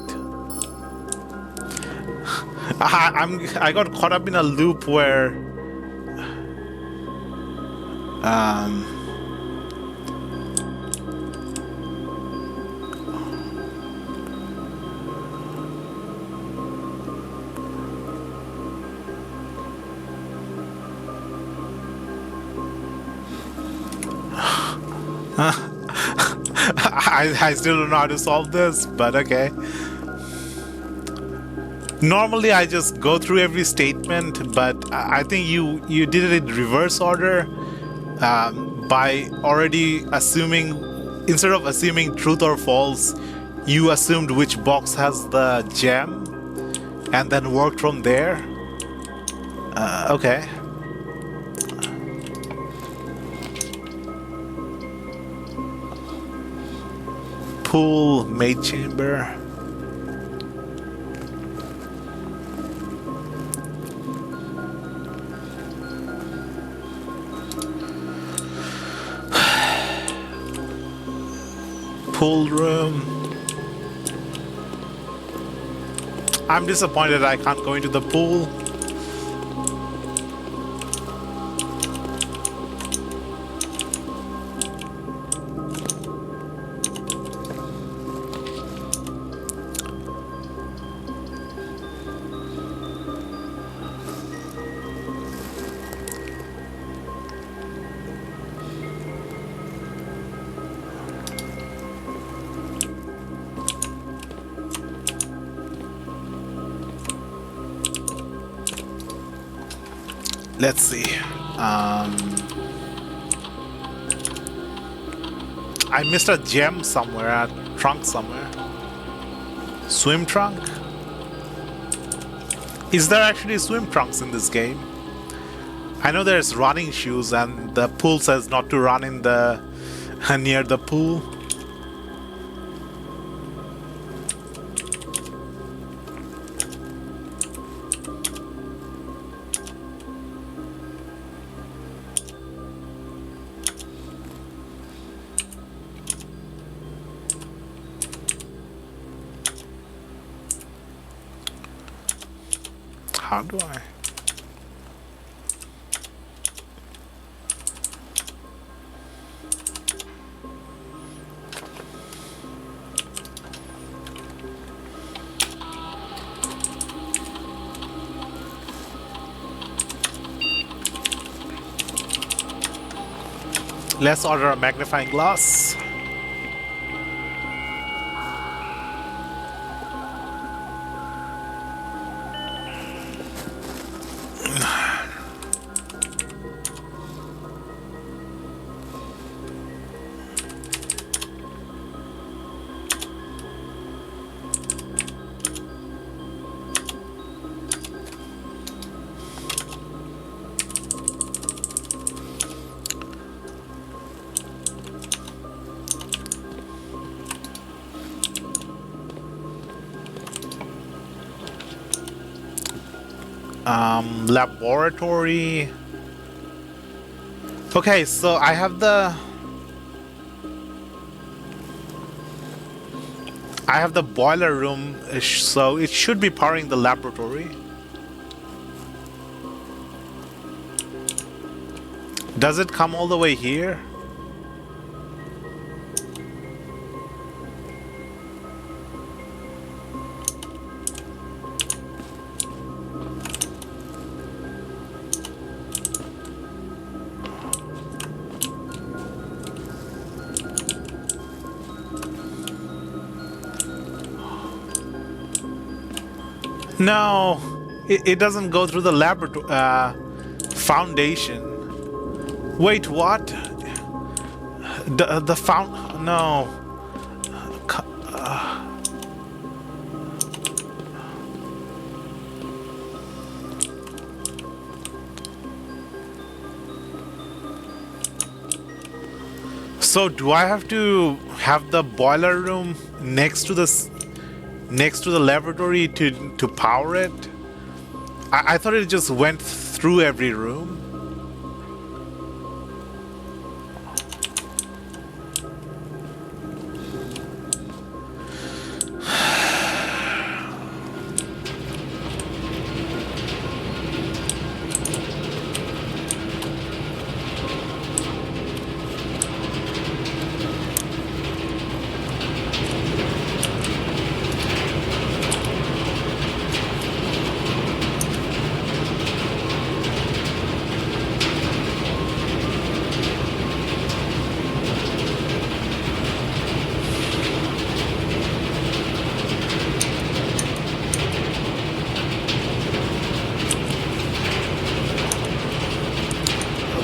I got caught up in a loop where I still don't know how to solve this, but okay. Normally I just go through every statement, but I think you did it in reverse order by already assuming, instead of assuming truth or false, you assumed which box has the gem and then worked from there. Okay. Pool, maid chamber. Pool room. I'm disappointed I can't go into the pool. Let's see. I missed a gem somewhere, a trunk somewhere. Swim trunk? Is there actually swim trunks in this game? I know there's running shoes and the pool says not to run in the near the pool. How do I? Let's order a magnifying glass. Laboratory. Okay, so I have the boiler room, so it should be powering the laboratory. Does it come all the way here? No, it doesn't go through the laboratory foundation. Wait, what? The found no. So do I have to have the boiler room next to the laboratory to power it? I thought it just went through every room.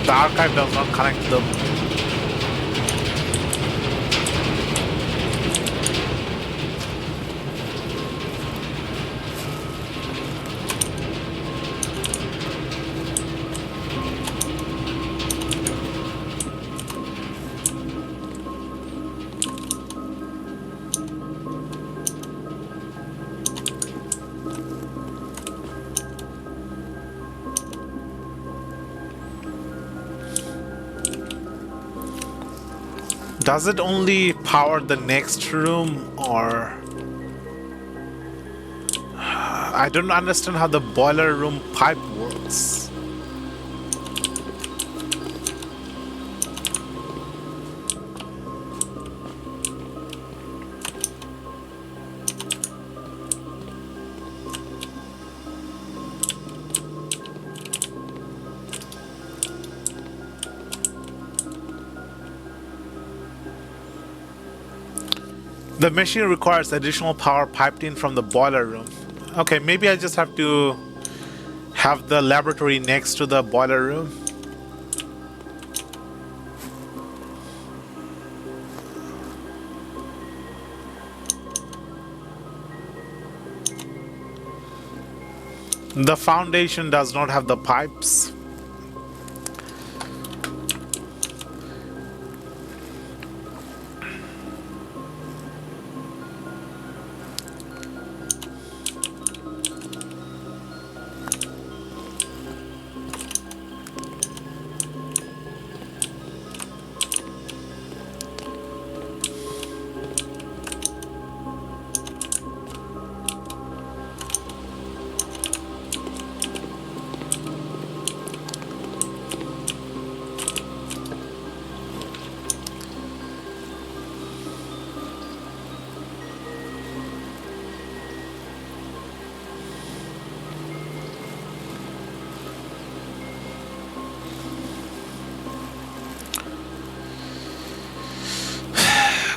The archive does not connect to them. Does it only power the next room, or I don't understand how the boiler room pipe works. The machine requires additional power piped in from the boiler room. Okay, maybe I just have to have the laboratory next to the boiler room. The foundation does not have the pipes.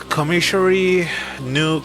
Commissary, nuke.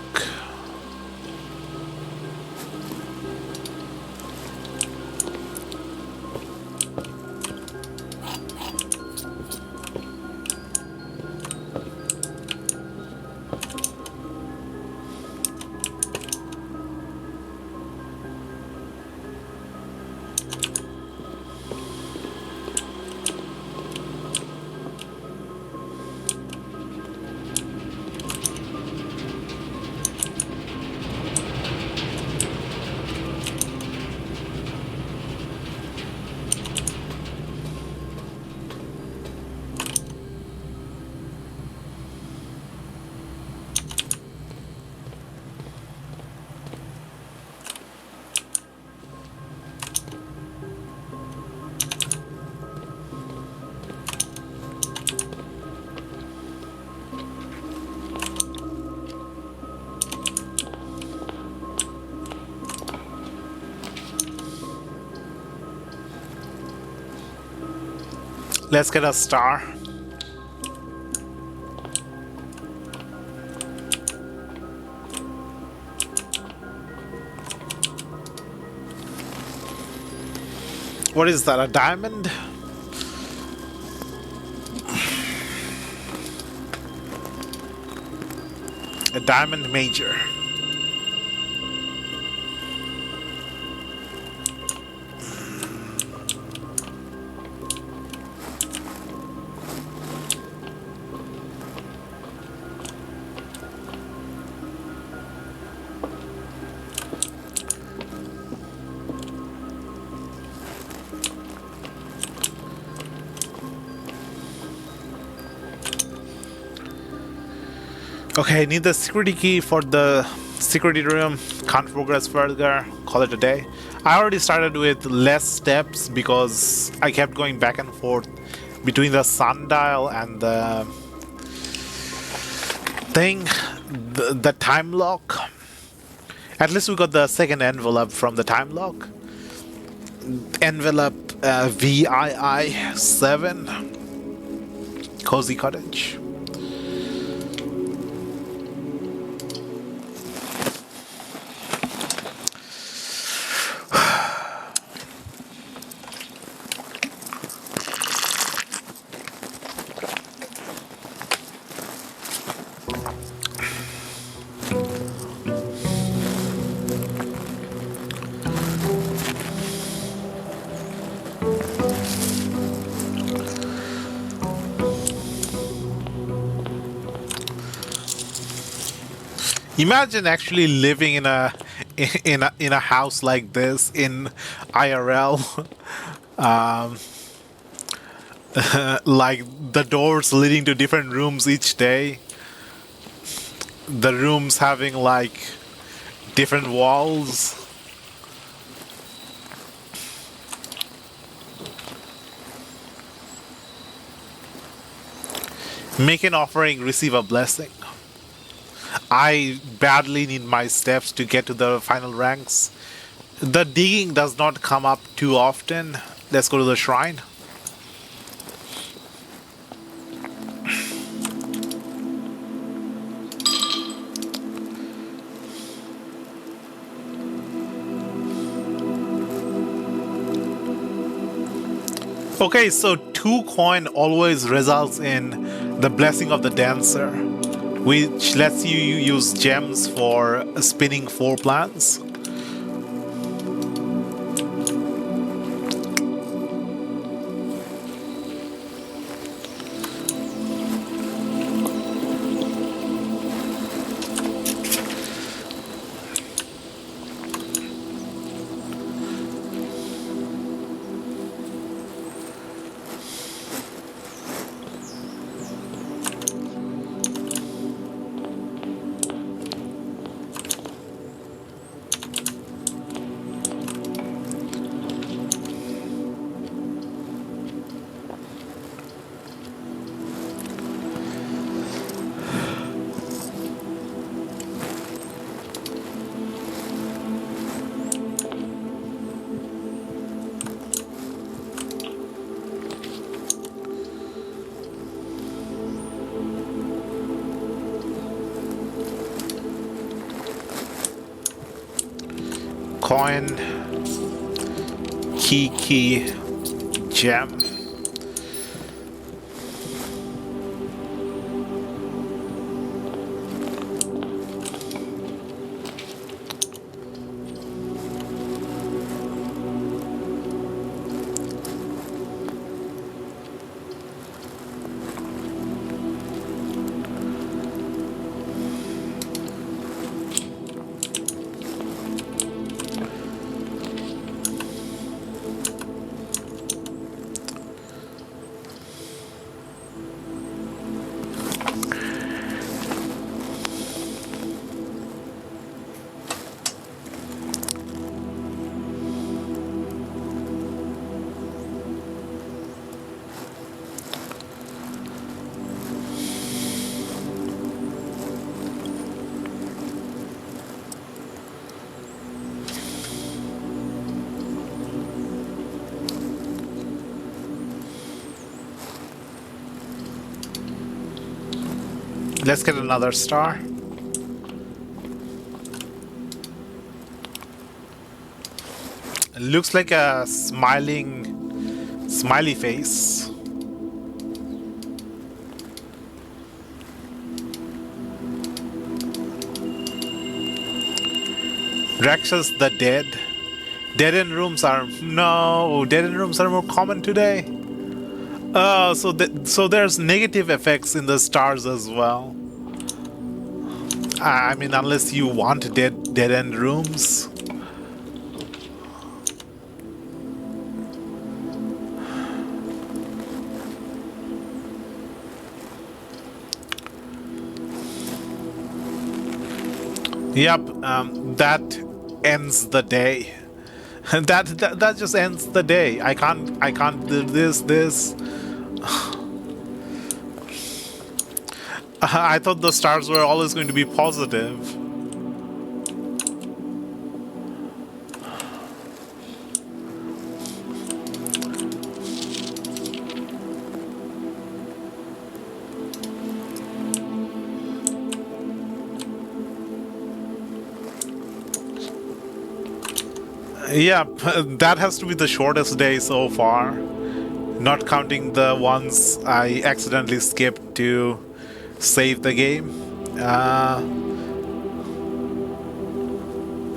Let's get a star. What is that, a diamond? A diamond major. Okay, need the security key for the security room. Can't progress further. Call it a day. I already started with less steps because I kept going back and forth between the sundial and the thing, the time lock. At least we got the second envelope from the time lock. Envelope VII 7. Cozy Cottage. Imagine actually living in a house like this in IRL. Like the doors leading to different rooms each day. The rooms having like different walls. Make an offering, receive a blessing. I badly need my steps to get to the final ranks. The digging does not come up too often. Let's go to the shrine. Okay, so 2 coin always results in the blessing of the dancer, which lets you use gems for spinning 4 plants. Coin, key, gem. Let's get another star. Looks like a smiley face. Rakshas the dead. Dead end rooms are more common today. So there's negative effects in the stars as well. I mean, unless you want dead end rooms. Yep, that ends the day. that just ends the day. I can't do this. I thought the stars were always going to be positive. Yeah, that has to be the shortest day so far. Not counting the ones I accidentally skipped to save the game.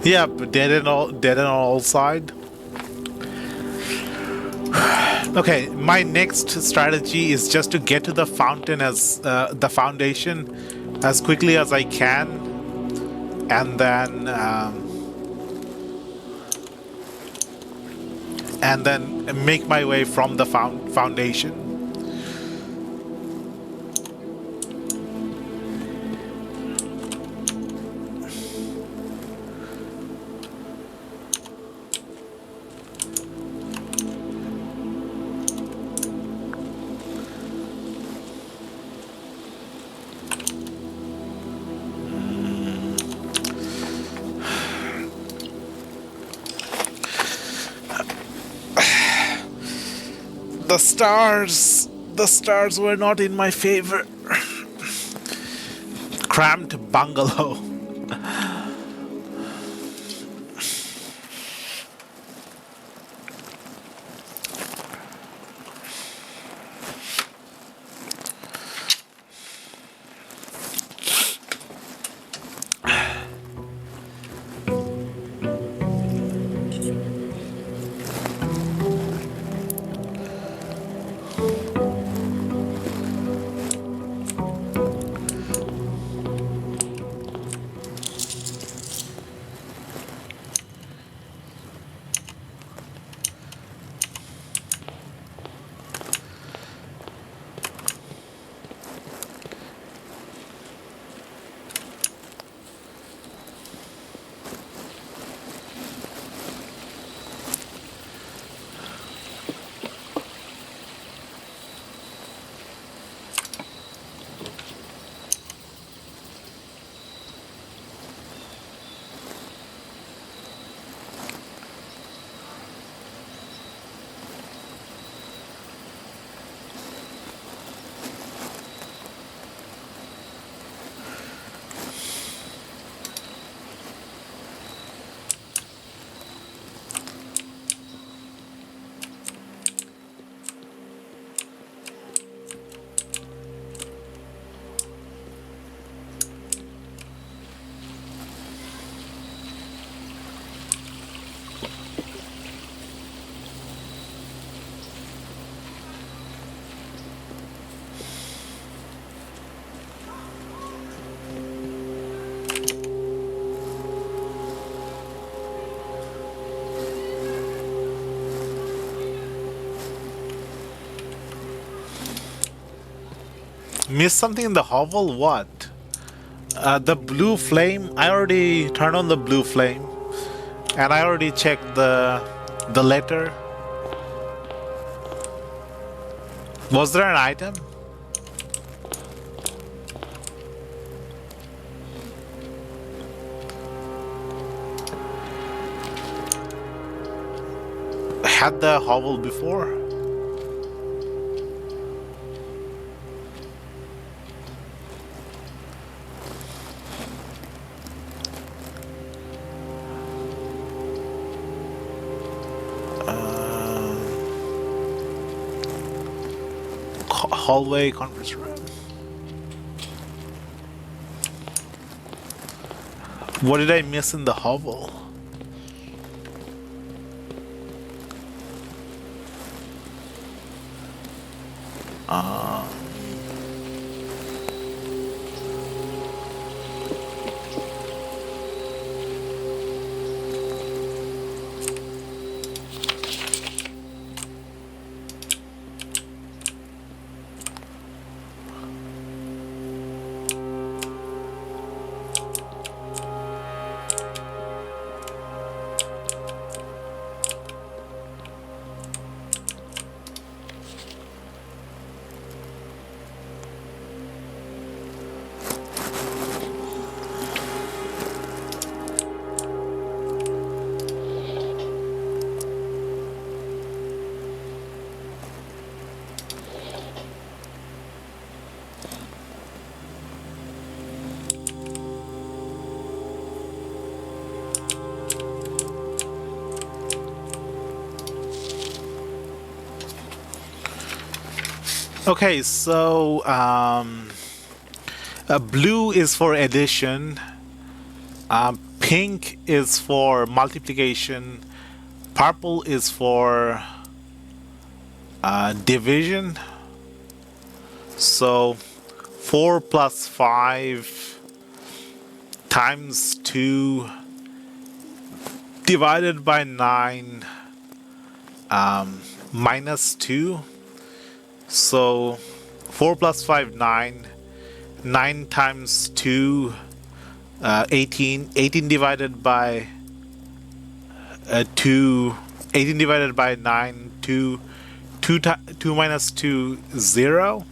Yeah, dead on all side. Okay, my next strategy is just to get to the fountain as the foundation as quickly as I can, and then make my way from the foundation. The stars were not in my favor. Cramped bungalow. Missed something in the hovel? What? The blue flame. I already turned on the blue flame, and I already checked the letter. Was there an item? Had the hovel before? Hallway conference room. What did I miss in the hovel? Okay, so blue is for addition, pink is for multiplication, purple is for division. So 4 plus 5 times 2 divided by 9 minus 2. So 4 plus 5, 9. 9 times 2, 18. 18 divided by 2. 18 divided by 9, 2. 2 minus 2, 0.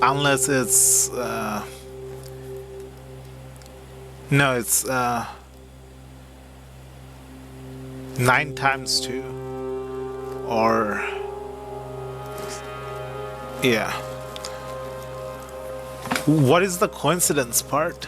Unless it's No, it's 9 times 2. Or... yeah. What is the coincidence part?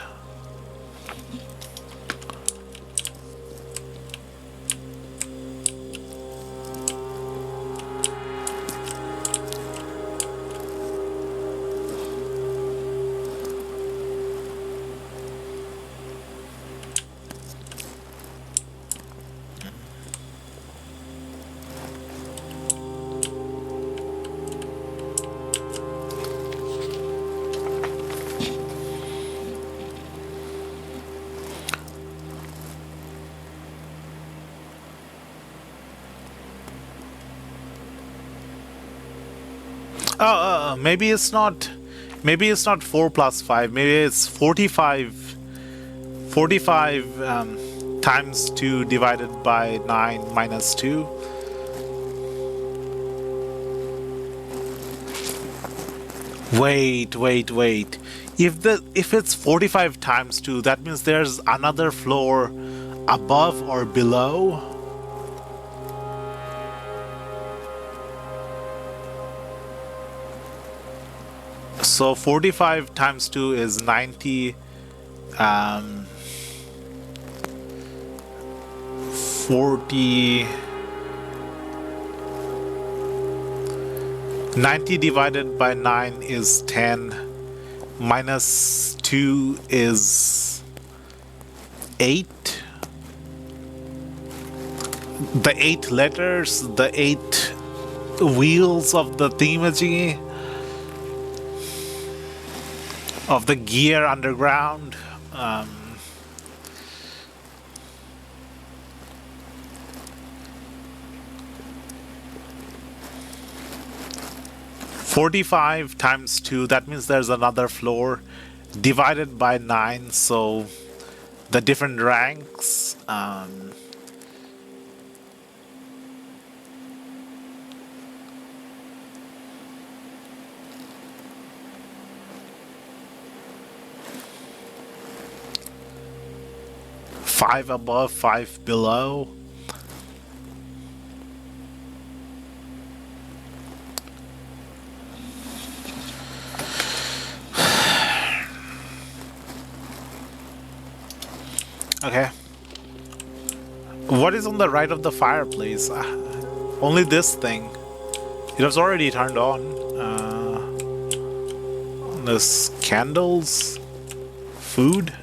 Oh, maybe it's not. Maybe it's not 4 plus 5. Maybe it's 45. 45 times 2 divided by 9 minus 2. Wait. If it's 45 times 2, that means there's another floor above or below. So 45 times 2 is 90. 40. 90 divided by 9 is 10. Minus 2 is 8. The 8 letters, the 8 wheels of the thingamajiggy, of the gear underground. 45 times 2, that means there's another floor divided by 9, so the different ranks. 5 above, 5 below. Okay. What is on the right of the fireplace? Only this thing. It was already turned on. There's candles, food.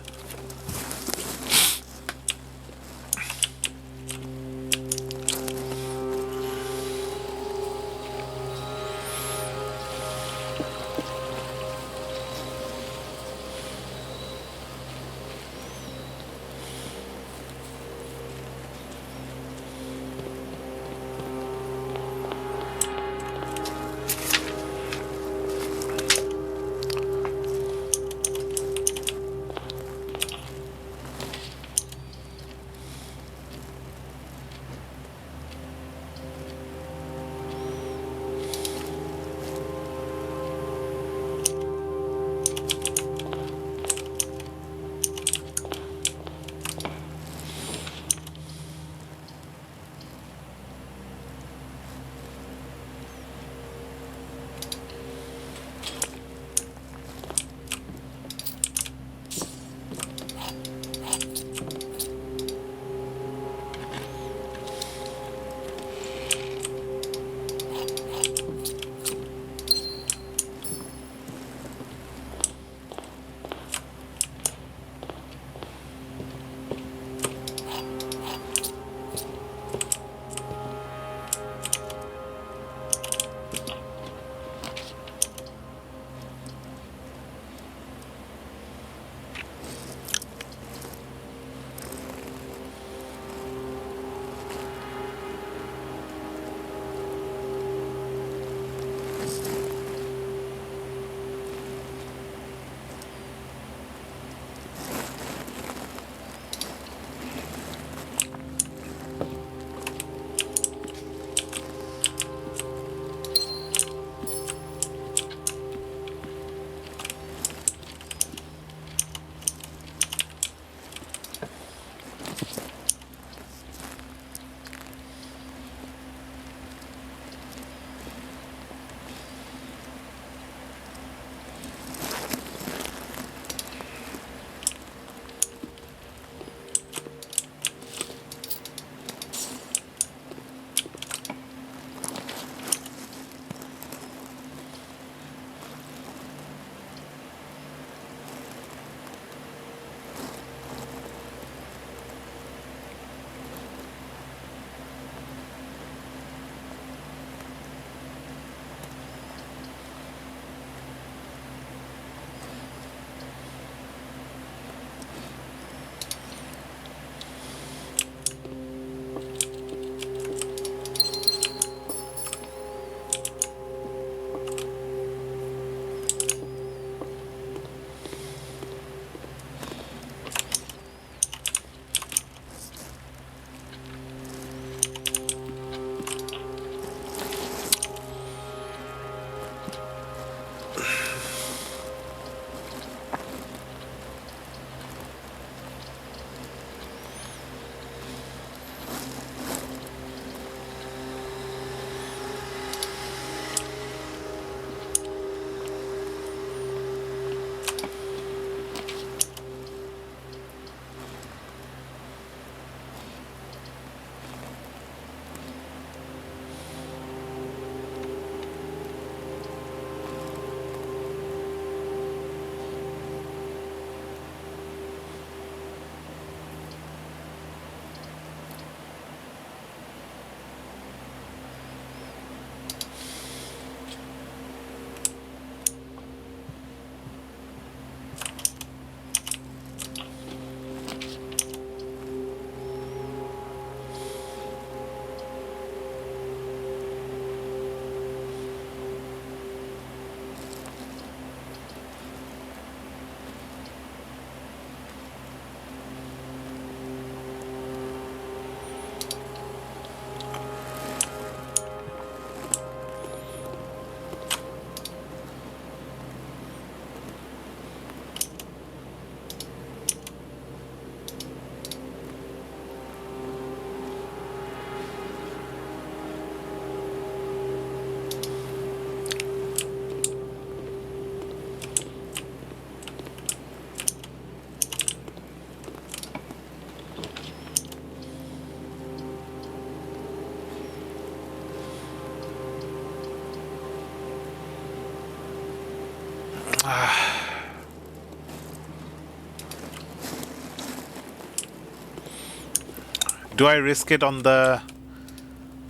Do I risk it on the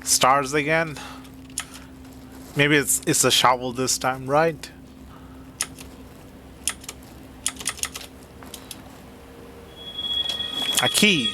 stars again? Maybe it's a shovel this time, right? A key.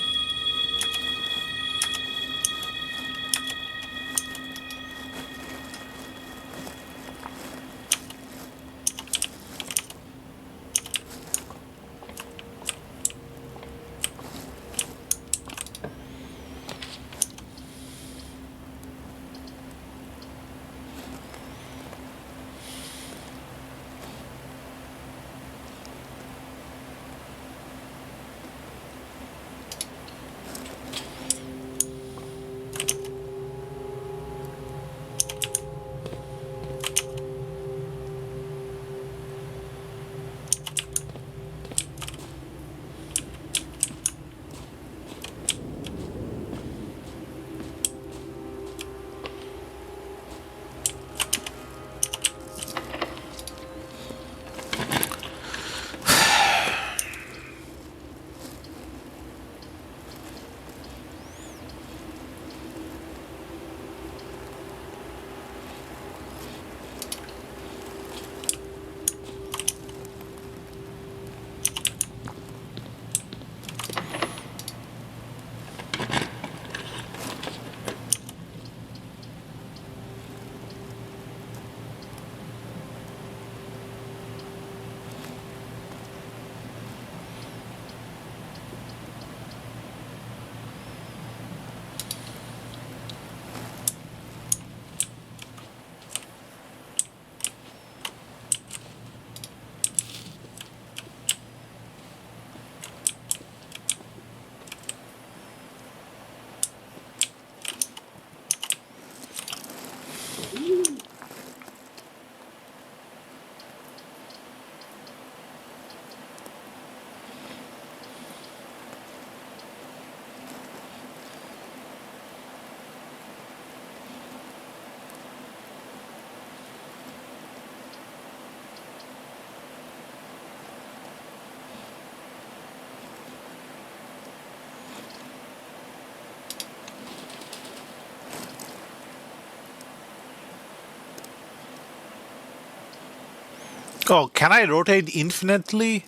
Oh, can I rotate infinitely?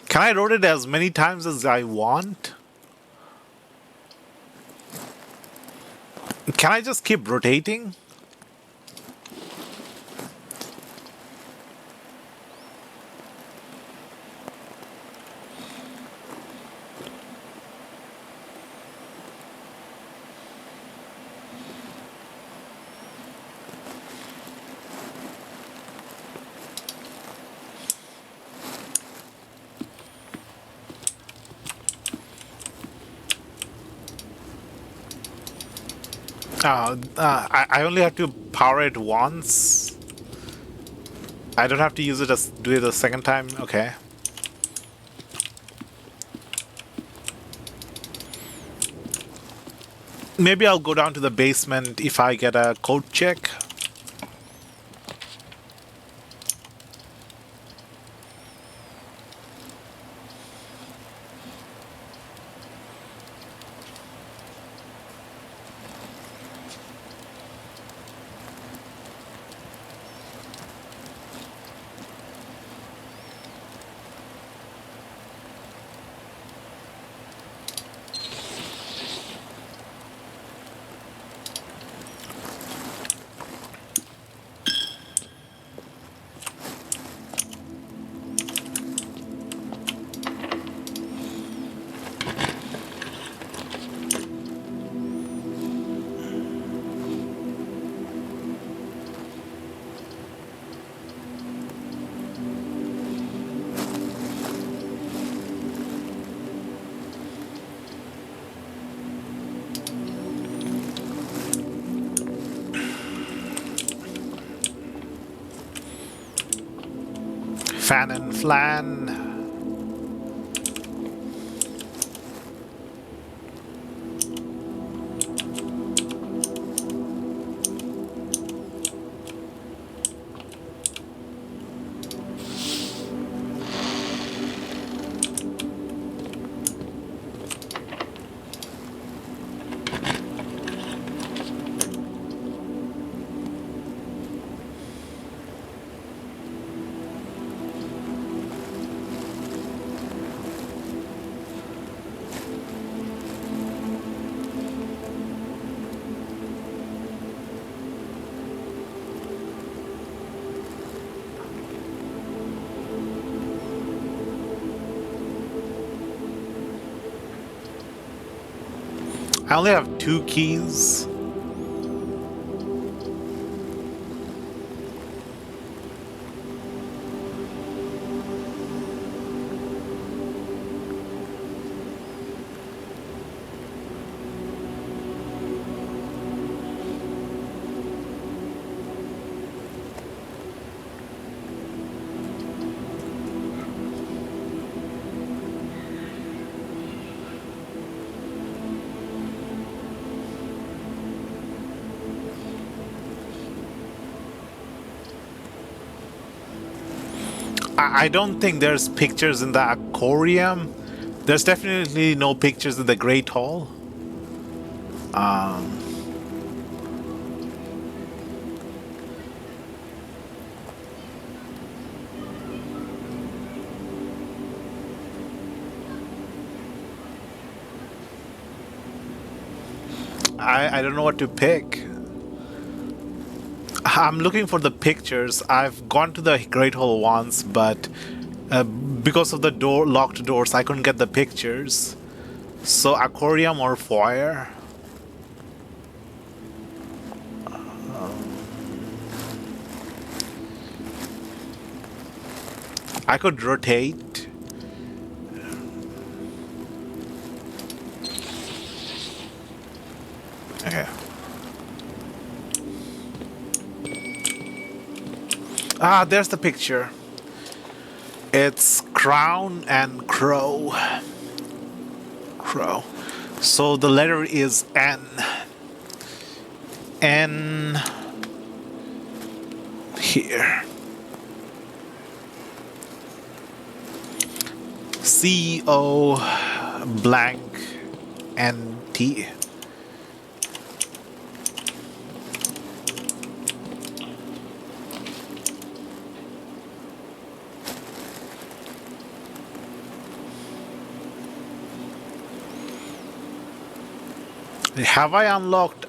Can I rotate as many times as I want? Can I just keep rotating? I only have to power it once. I don't have to use it as do it a second time. Okay. Maybe I'll go down to the basement if I get a code check. Fan and flan. I only have 2 keys. I don't think there's pictures in the aquarium. There's definitely no pictures in the Great Hall. I don't know what to pick. I'm looking for the pictures. I've gone to the Great Hall once, but because of the locked doors, I couldn't get the pictures. So aquarium or foyer? I could rotate. Okay. Ah, there's the picture. It's crown and crow. Crow. So the letter is N. N here. CO blank NT. Have I unlocked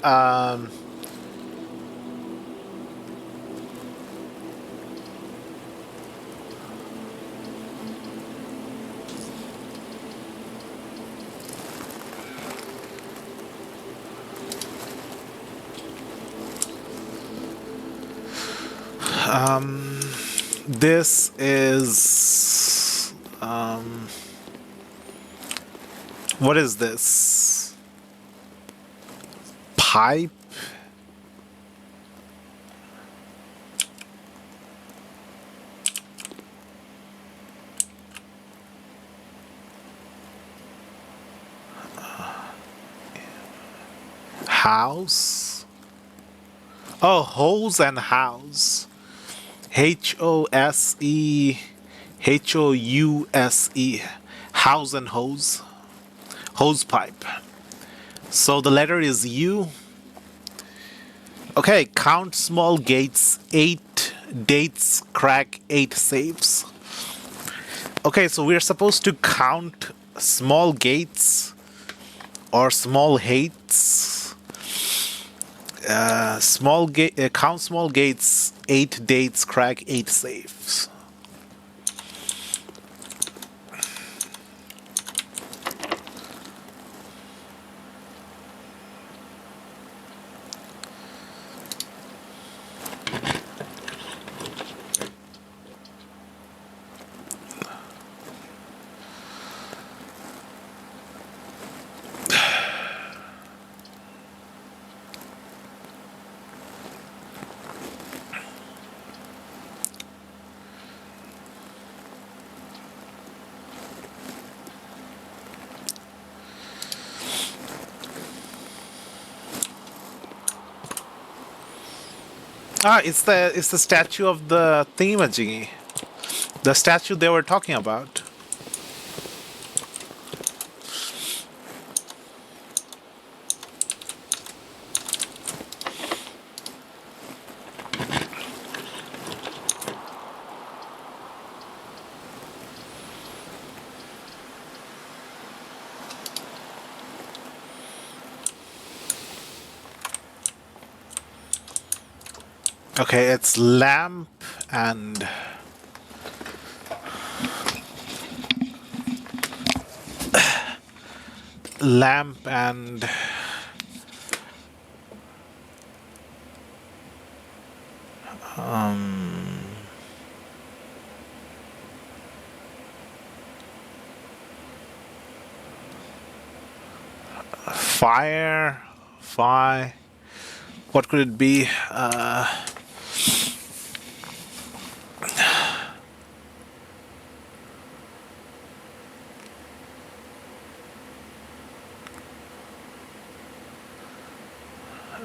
this is what is this? Pipe? House? Oh, hose and house. HOSE, HOUSE. House and hose. Hose pipe. So the letter is U. Okay, count small gates, 8 dates, crack 8 safes. Okay, so we're supposed to count small gates or small hates. Count small gates, 8 dates, crack 8 safes. Ah, it's the statue of the thingamajiggy. The statue they were talking about. Okay, it's lamp and lamp and Fire, fire. What could it be?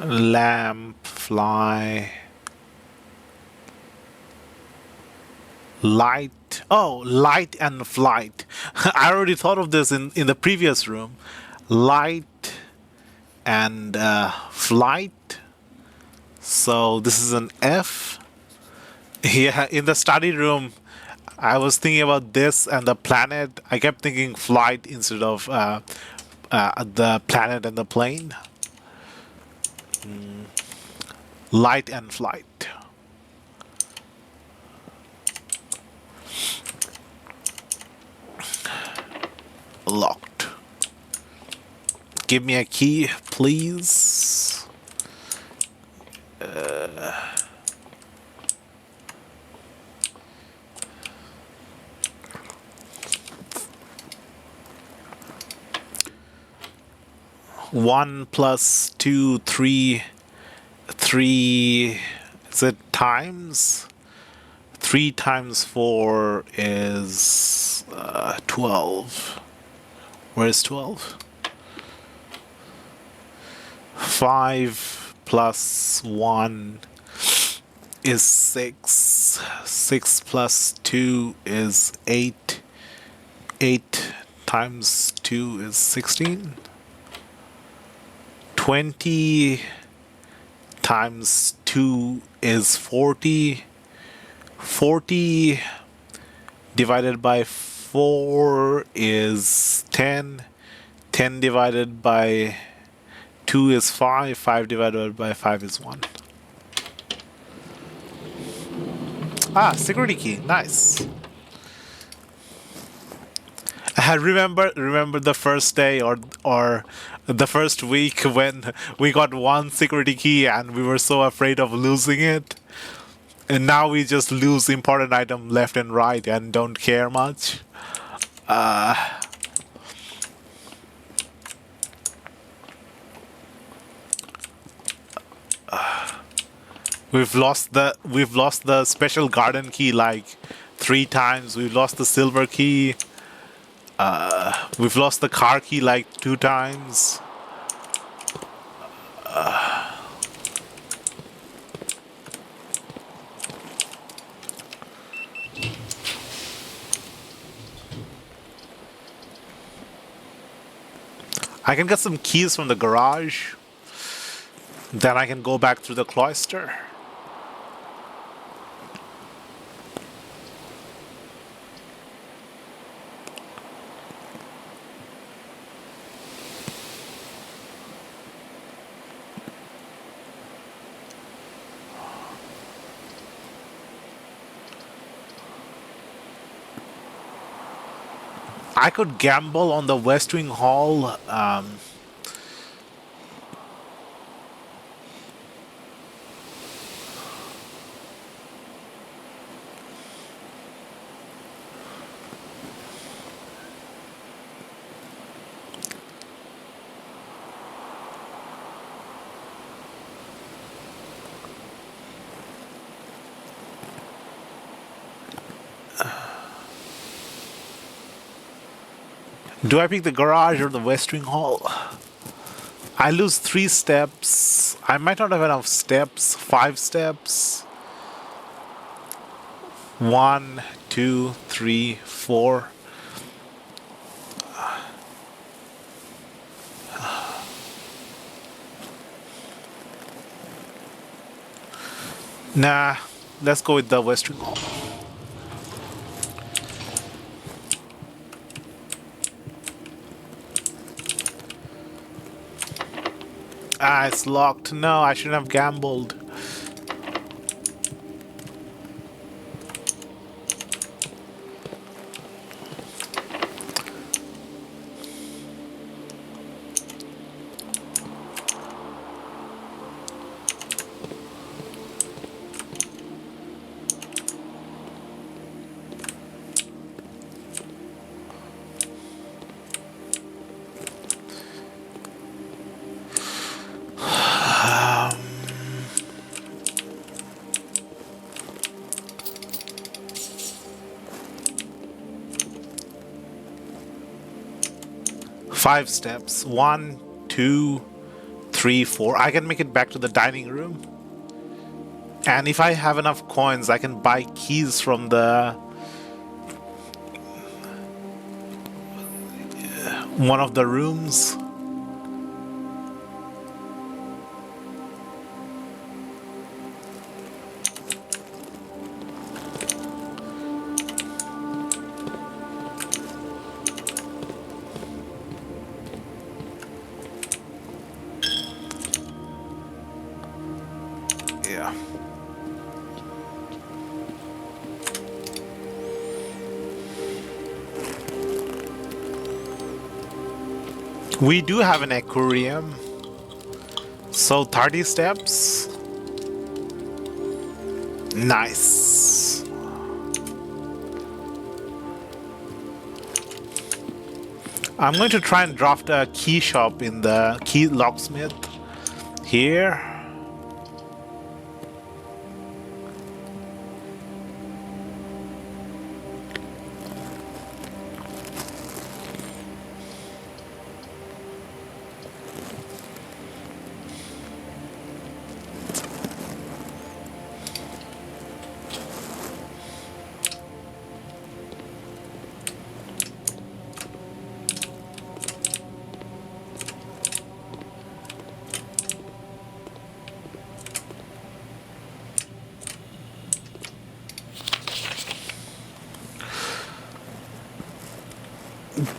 Lamp, fly, light. Oh, light and flight. I already thought of this in the previous room. Light and flight. So this is an F. Yeah, in the study room, I was thinking about this and the planet. I kept thinking flight instead of the planet and the plane. Light and flight. Locked. Give me a key, please. One plus two, three. Is it times? 3 times 4 is 12. Where's 12? 5 plus 1 is 6. 6 plus 2 is 8. 8 times 2 is 16. 20 times 2 is 40. 40 divided by 4 is 10. 10 divided by 2 is 5. 5 divided by 5 is 1. Ah, security key. Nice. I remember the first day or the first week when we got one security key and we were so afraid of losing it. And now we just lose important item left and right and don't care much. We've lost the special garden key like 3 times. We've lost the silver key. We've lost the car key like 2 times. I can get some keys from the garage. Then I can go back through the cloister. I could gamble on the West Wing Hall. Do I pick the garage or the West Wing Hall? I lose 3 steps. I might not have enough steps. 5 steps. 1, 2, 3, 4. Nah, let's go with the West Wing Hall. Ah, it's locked. No, I shouldn't have gambled. 5 steps. 1, 2, 3, 4. I can make it back to the dining room. And if I have enough coins, I can buy keys from the one of the rooms. Yeah. We do have an aquarium. So 30 steps. Nice. I'm going to try and draft a key shop in the key locksmith here.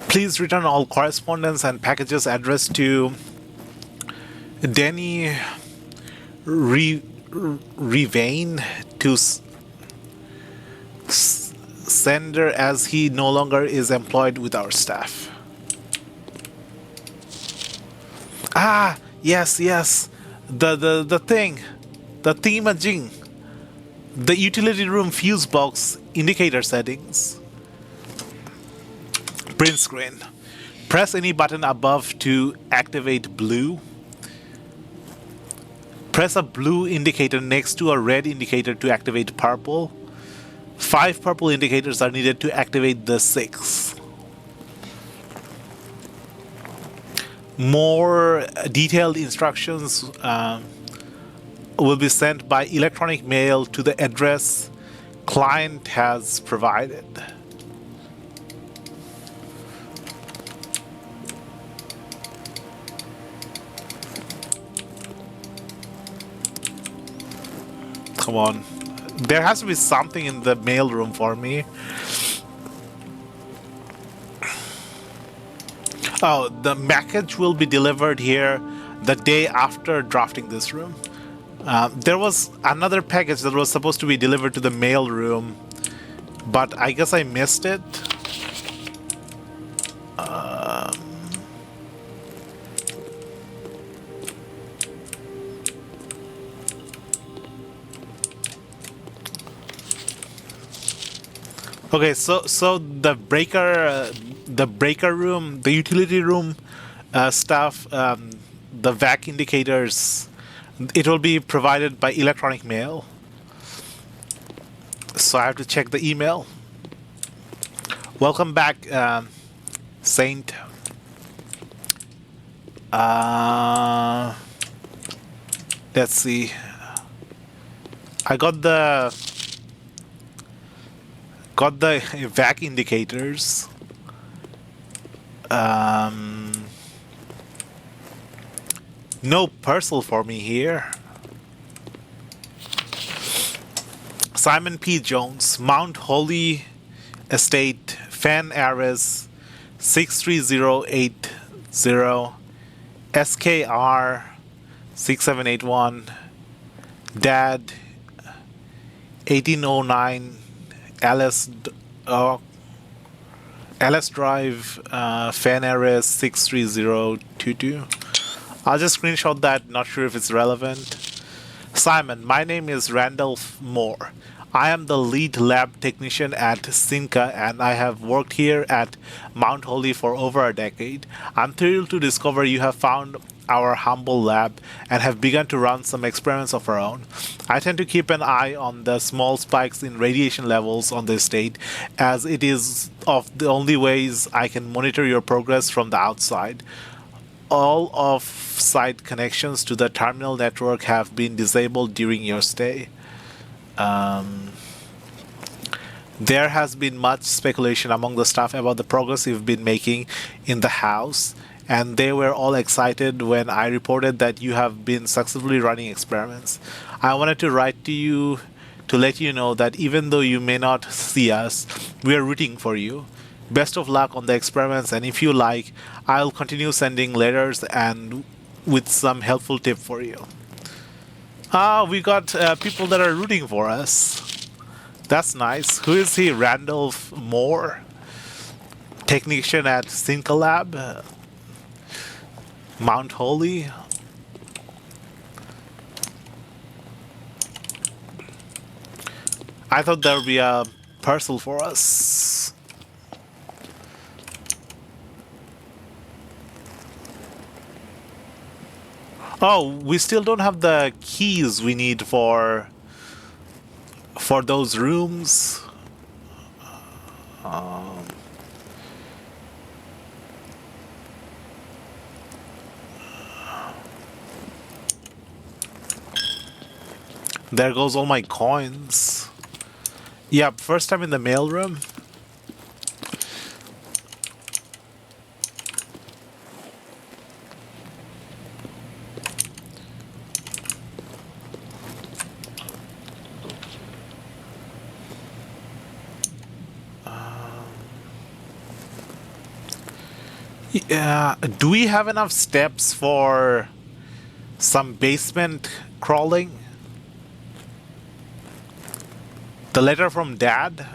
Please return all correspondence and packages addressed to Denny Revane to sender as he no longer is employed with our staff. Ah, yes. The thing. The thingamajig. The utility room fuse box indicator settings. Print screen. Press any button above to activate blue. Press a blue indicator next to a red indicator to activate purple. 5 purple indicators are needed to activate the 6. More detailed instructions will be sent by electronic mail to the address client has provided. Come on. There has to be something in the mail room for me. Oh, the package will be delivered here the day after drafting this room. There was another package that was supposed to be delivered to the mail room, but I guess I missed it. Okay, so the breaker room, the utility room stuff, the vac indicators, it will be provided by electronic mail. So I have to check the email. Welcome back, Saint. Let's see. I got the vac indicators. No parcel for me here. Simon P. Jones, Mount Holly Estate, Fan Ares, 63080, SKR 6781, Dad 1809, Alice Drive, Fan Ares 63022. I'll just screenshot that, not sure if it's relevant. Simon, my name is Randolph Moore. I am the lead lab technician at Simca and I have worked here at Mount Holly for over a decade. I'm thrilled to discover you have found our humble lab and have begun to run some experiments of our own. I tend to keep an eye on the small spikes in radiation levels on the estate, as it is of the only ways I can monitor your progress from the outside. All off-site connections to the terminal network have been disabled during your stay. There has been much speculation among the staff about the progress you've been making in the house, and they were all excited when I reported that you have been successfully running experiments. I wanted to write to you to let you know that even though you may not see us, we are rooting for you. Best of luck on the experiments, and if you like, I'll continue sending letters and with some helpful tip for you. We got people that are rooting for us. That's nice. Who is he? Randolph Moore, technician at Syncalab, Mount Holy. I thought there would be a parcel for us. Oh, we still don't have the keys we need for those rooms. There goes all my coins. Yep, first time in the mailroom. Yeah, do we have enough steps for some basement crawling? The letter from Dad?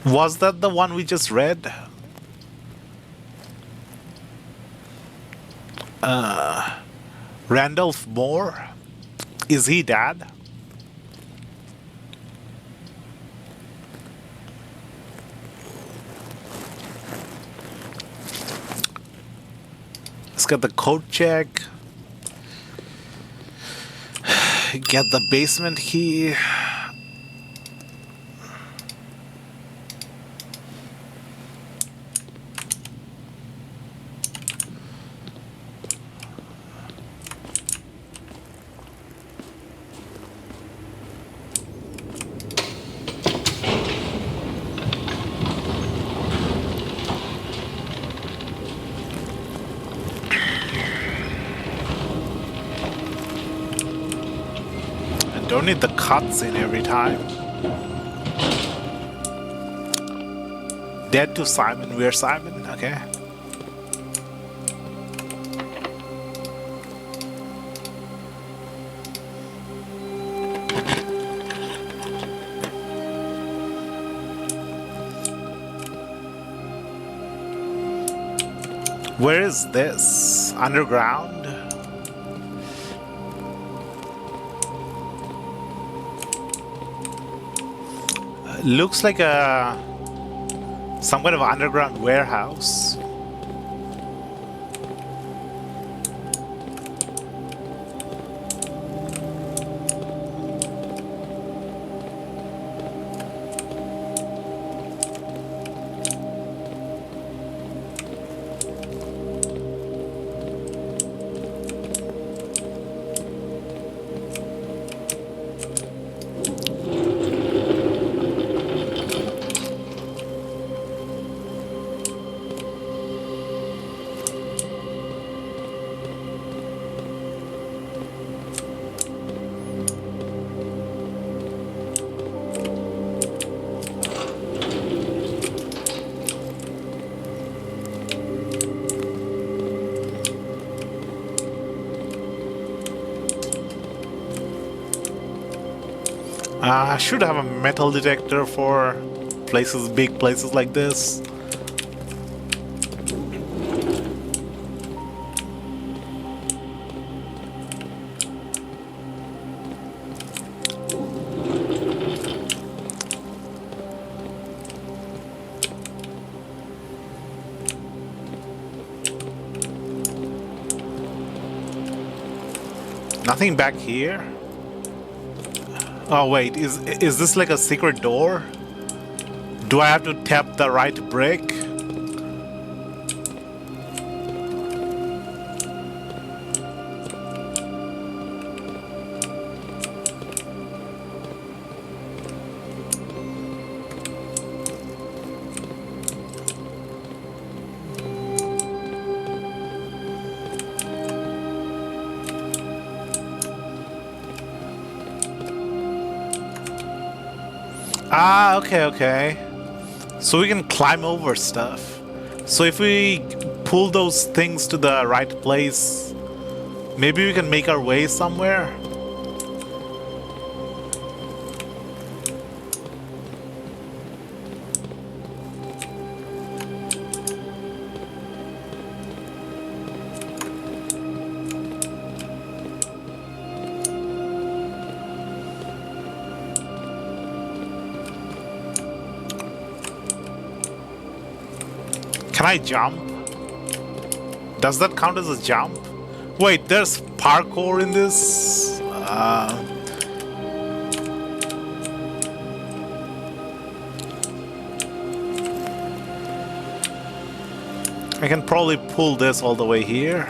Was that the one we just read? Randolph Moore? Is he Dad? Let's get the code check. Get the basement key. Don't need the cutscene every time. Dead to Simon. We're Simon. Okay. Where is this? Underground? Looks like some kind of underground warehouse. I should have a metal detector for places, big places like this. Nothing back here. Oh wait, is this like a secret door? Do I have to tap the right brick? Ah, okay, okay. So we can climb over stuff. So if we pull those things to the right place, maybe we can make our way somewhere? Can I jump? Does that count as a jump? Wait, there's parkour in this? I can probably pull this all the way here.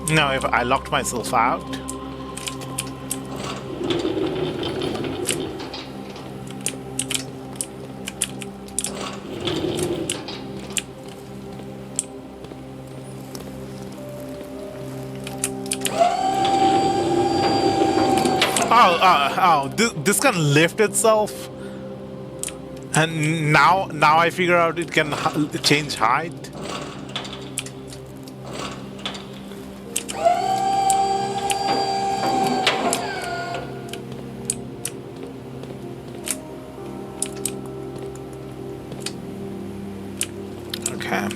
No, if I locked myself out. This can lift itself, and now I figure out it can change height. Okay.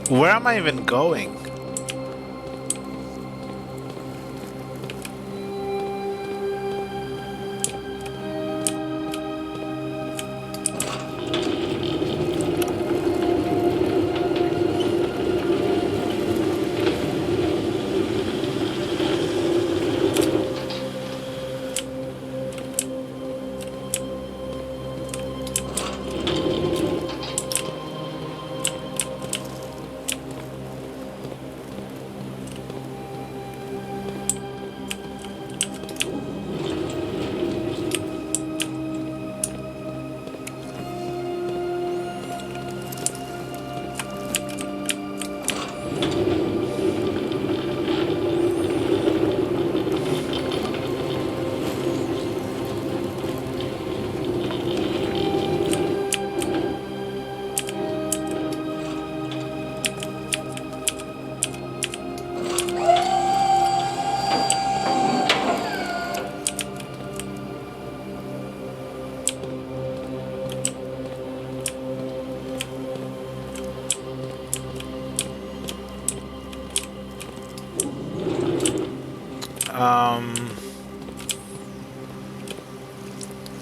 Where am I even going?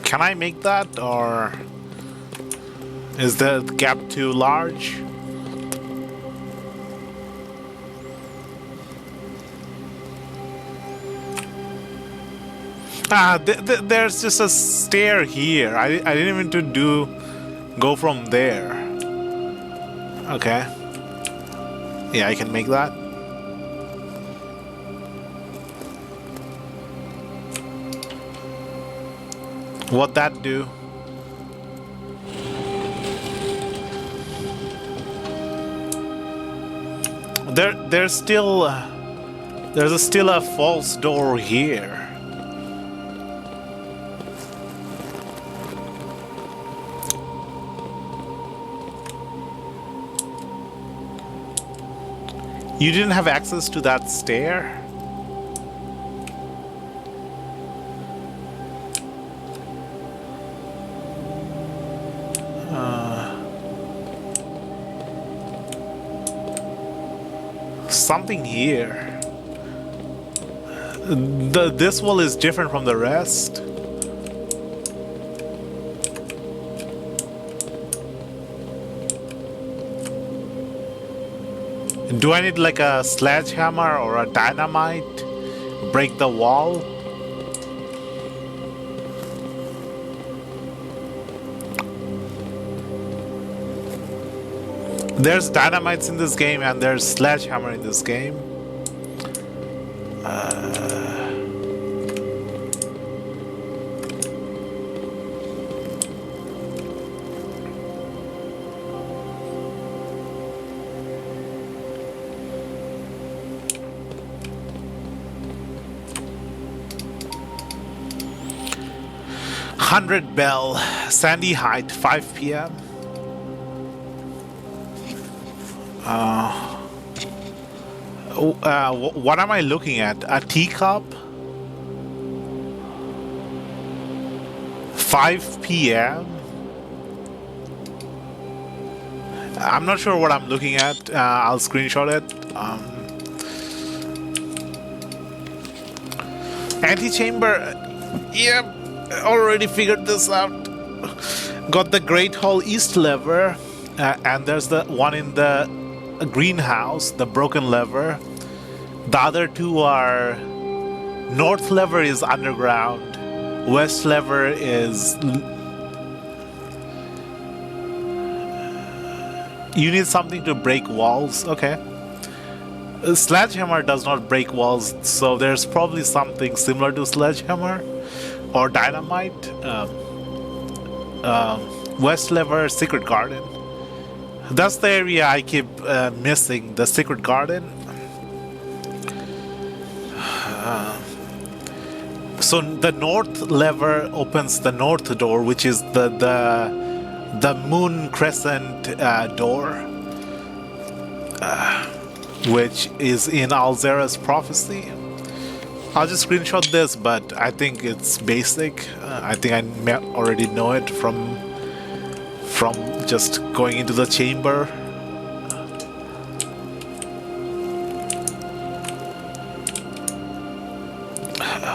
Can I make that, or is the gap too large? There's just a stair here. I didn't even to go from there. Okay. Yeah, I can make that. What that do? There's still still a false door here. You didn't have access to that stair? Something here. This wall is different from the rest. Do I need like a sledgehammer or a dynamite? Break the wall? There's dynamites in this game and there's sledgehammer in this game. Hundred Bell, Sandy Height, 5 p.m. What am I looking at? A teacup? 5 p.m. I'm not sure what I'm looking at. I'll screenshot it. Antechamber. Yep, already figured this out. Got the Great Hall East lever, and there's the one in the greenhouse, the broken lever. The other two are north lever is underground, west lever is. You need something to break walls. Okay. A sledgehammer does not break walls, so there's probably something similar to sledgehammer or dynamite. West lever, secret garden. That's the area I keep missing, the secret garden. So the north lever opens the north door, which is the moon crescent door, which is in Alzera's prophecy. I'll just screenshot this, but I think it's basic. I think I already know it from just going into the chamber.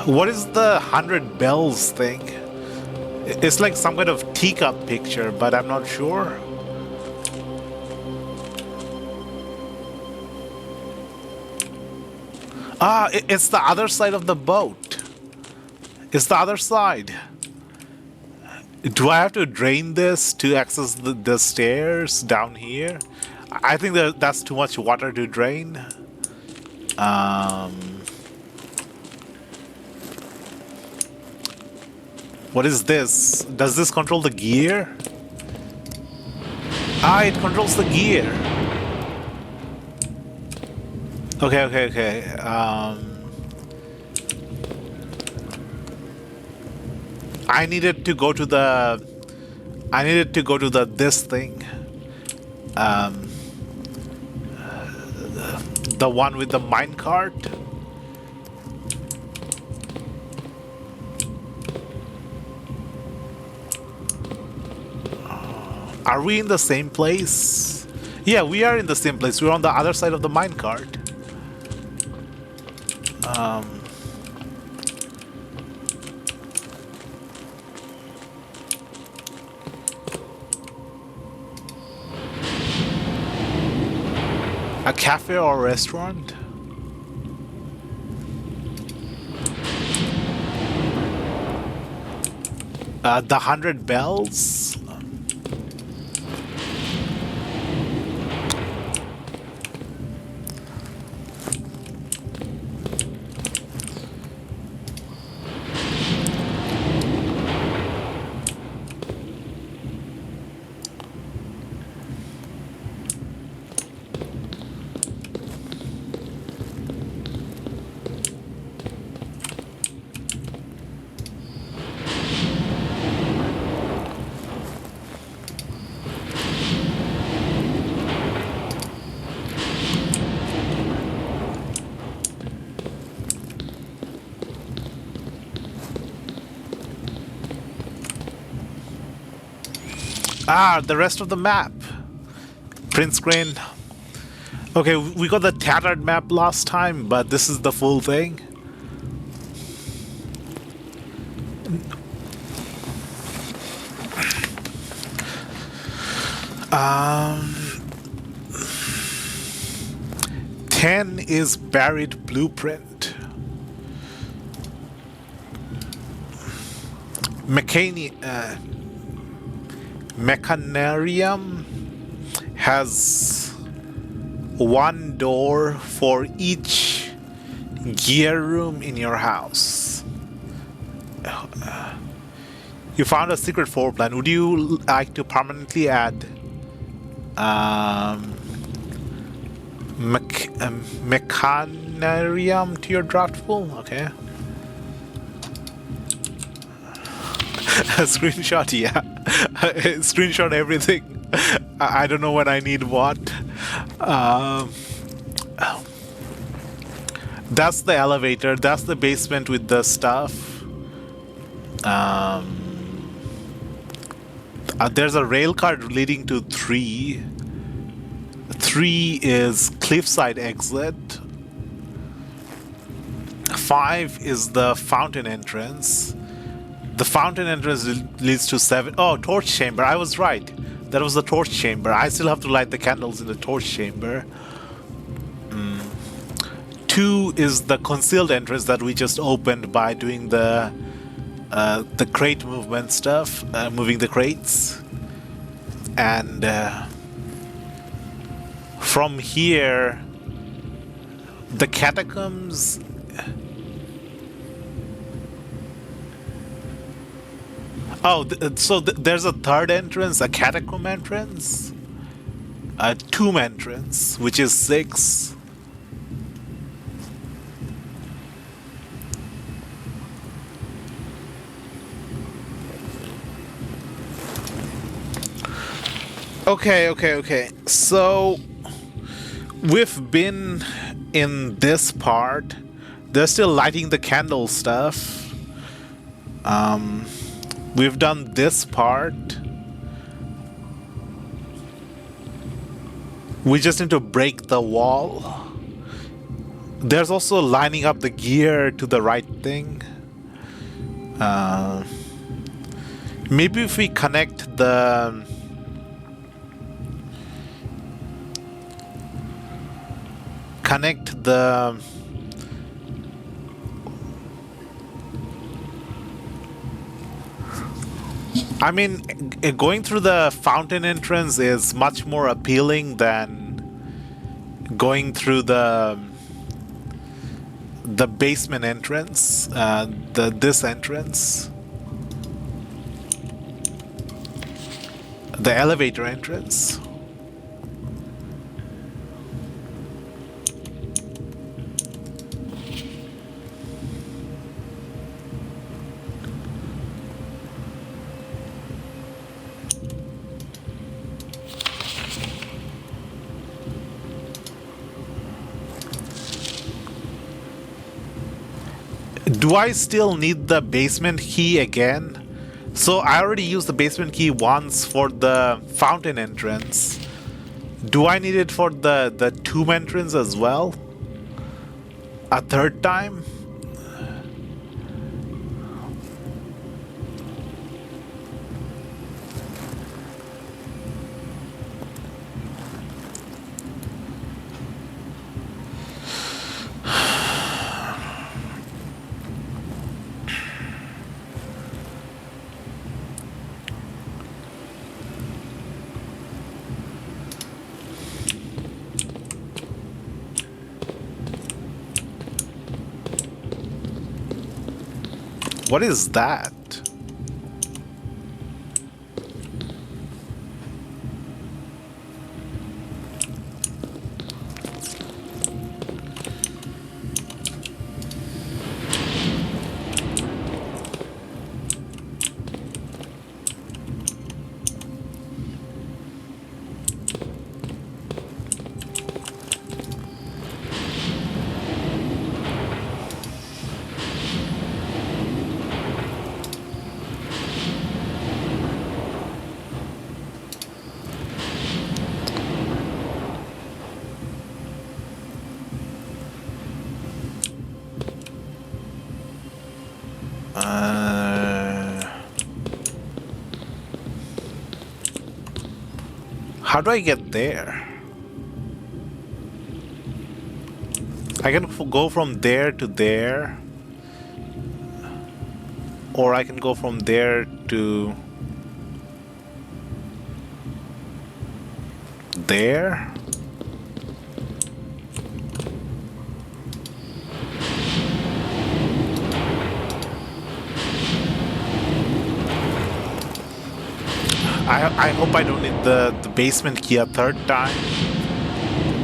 What is the 100 bells thing? It's like some kind of teacup picture, but I'm not sure. It's the other side of the boat. It's the other side. Do I have to drain this to access the stairs down here? I think that's too much water to drain. What is this? Does this control the gear? It controls the gear. Okay. I needed to go to this thing. The one with the minecart. Are we in the same place? Yeah, we are in the same place. We're on the other side of the minecart. A cafe or restaurant? The 100 Bells? Ah, the rest of the map. Print screen. Okay, we got the tattered map last time, but this is the full thing. Um, 10 is buried blueprint. Mechanarium has one door for each gear room in your house. You found a secret floor plan. Would you like to permanently add Mechanarium to your draft pool? Okay. A screenshot, yeah. Screenshot everything. I don't know when I need what. That's the elevator. That's the basement with the stuff. There's a rail card leading to 3. 3 is cliffside exit. 5 is the fountain entrance. The fountain entrance leads to 7. Oh, torch chamber. I was right. That was the torch chamber. I still have to light the candles in the torch chamber. 2 is the concealed entrance that we just opened by doing the crate movement stuff, moving the crates. And from here, the catacombs. Oh, so there's a third entrance, a catacomb entrance, a tomb entrance, which is 6. Okay. So we've been in this part. They're still lighting the candle stuff. We've done this part. We just need to break the wall. There's also lining up the gear to the right thing. Maybe if we connect the... I mean, going through the fountain entrance is much more appealing than going through the basement entrance, this entrance, the elevator entrance. Do I still need the basement key again? So I already used the basement key once for the fountain entrance. Do I need it for the tomb entrance as well? A third time? What is that? How do I get there? I can go from there to there, or I can go from there to there. I hope I don't need the basement key a third time.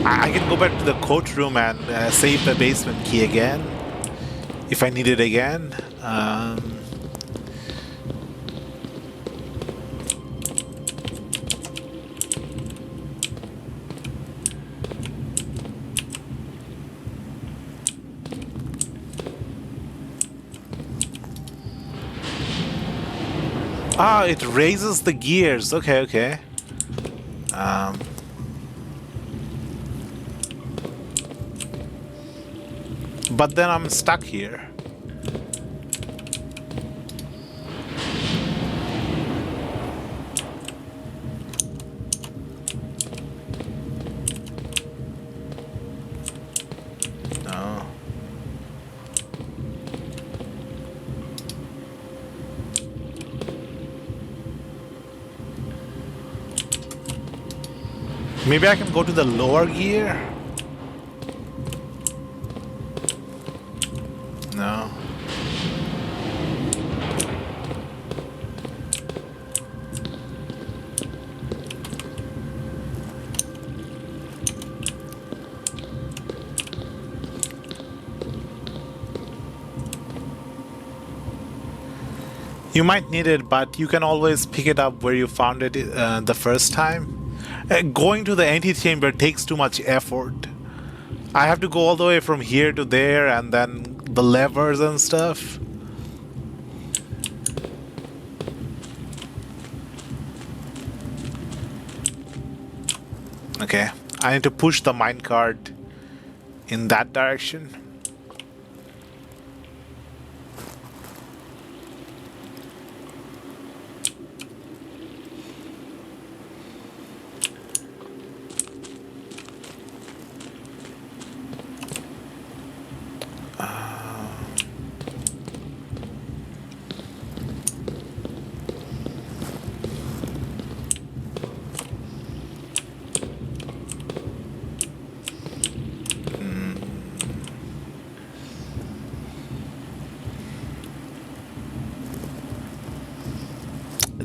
I can go back to the courtroom and save the basement key again if I need it again. Ah, it raises the gears. Okay, okay. But then I'm stuck here. No. Maybe I can go to the lower gear? No. You might need it, but you can always pick it up where you found it the first time. Going to the antechamber takes too much effort. I have to go all the way from here to there and then the levers and stuff. Okay, I need to push the minecart in that direction.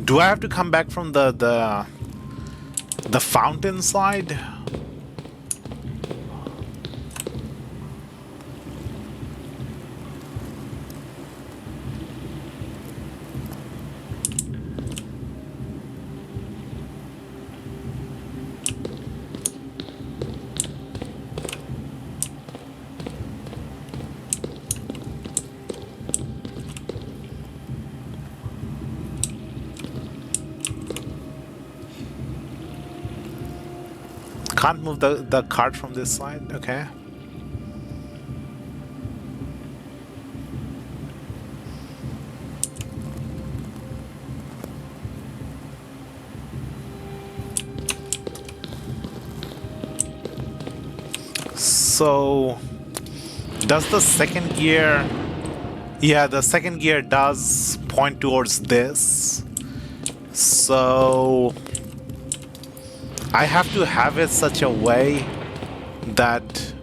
Do I have to come back from the fountain side? Can't move the cart from this side? Okay. So, does the second gear... Yeah, the second gear does point towards this. So... I have to have it such a way that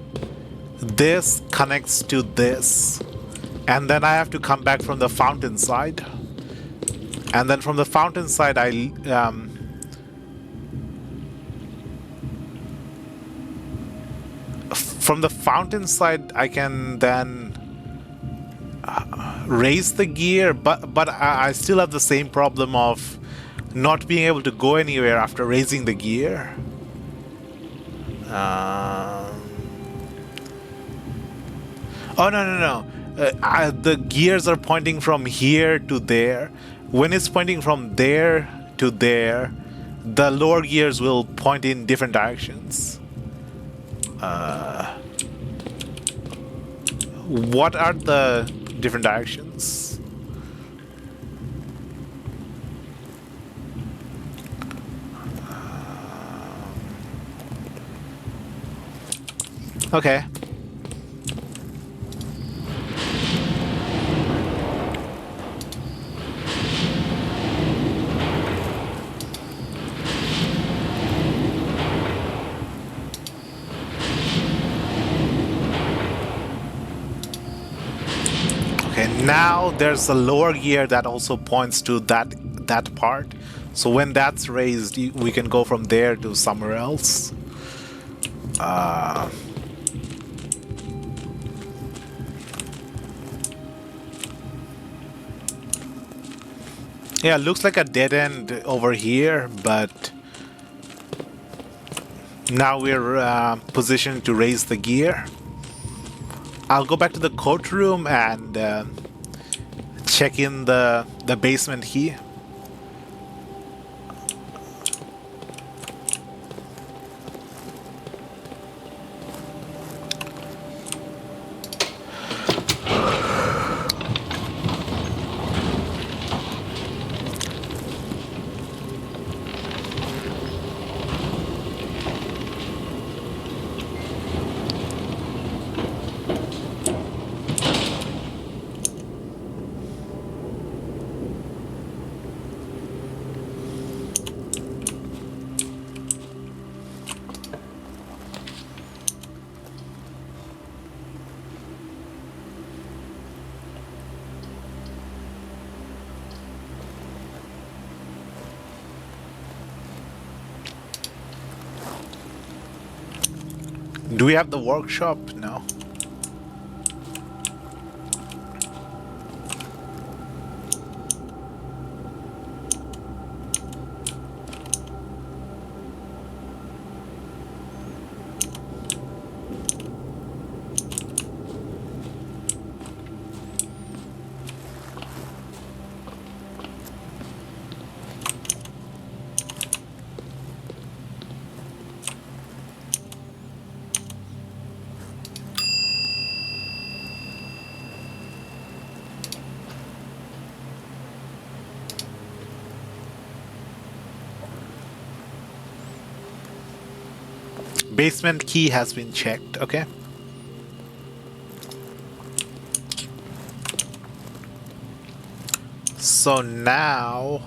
this connects to this And then I have to come back from the fountain side. And then from the fountain side, from the fountain side, I can then raise the gear, but I still have the same problem of not being able to go anywhere after raising the gear. Oh, no. The gears are pointing from here to there. When it's pointing from there to there, the lower gears will point in different directions. What are the different directions? Okay. Okay, now there's a lower gear that also points to that part. So when that's raised, we can go from there to somewhere else. Yeah, looks like a dead end over here, but now we're positioned to raise the gear. I'll go back to the courtroom and check in the basement key. Do we have the workshop? No. Basement key has been checked. Okay. So now,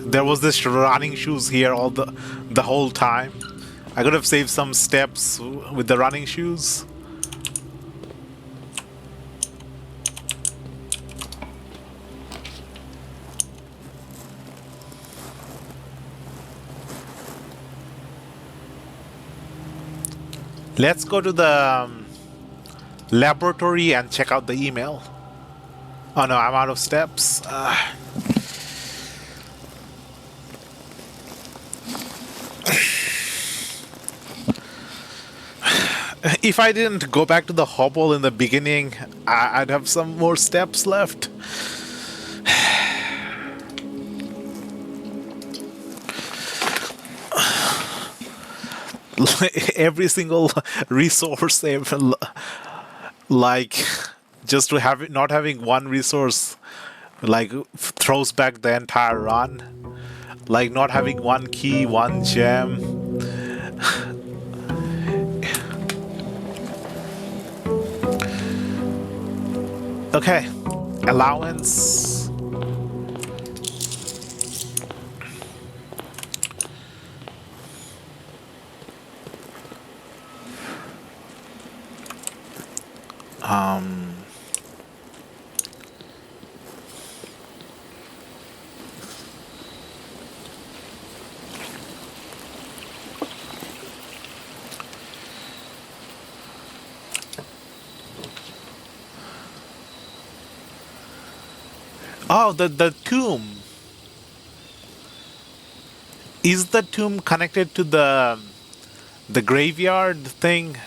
there was this running shoes here all the whole time. I could have saved some steps with the running shoes. Let's go to the laboratory and check out the email. Oh no, I'm out of steps. If I didn't go back to the hovel in the beginning, I'd have some more steps left. Every single resource, like just to have it, not having one resource, like throws back the entire run. Like not having one key, one gem. Okay, allowance. Um, oh, the tomb. Is the tomb connected to the graveyard thing?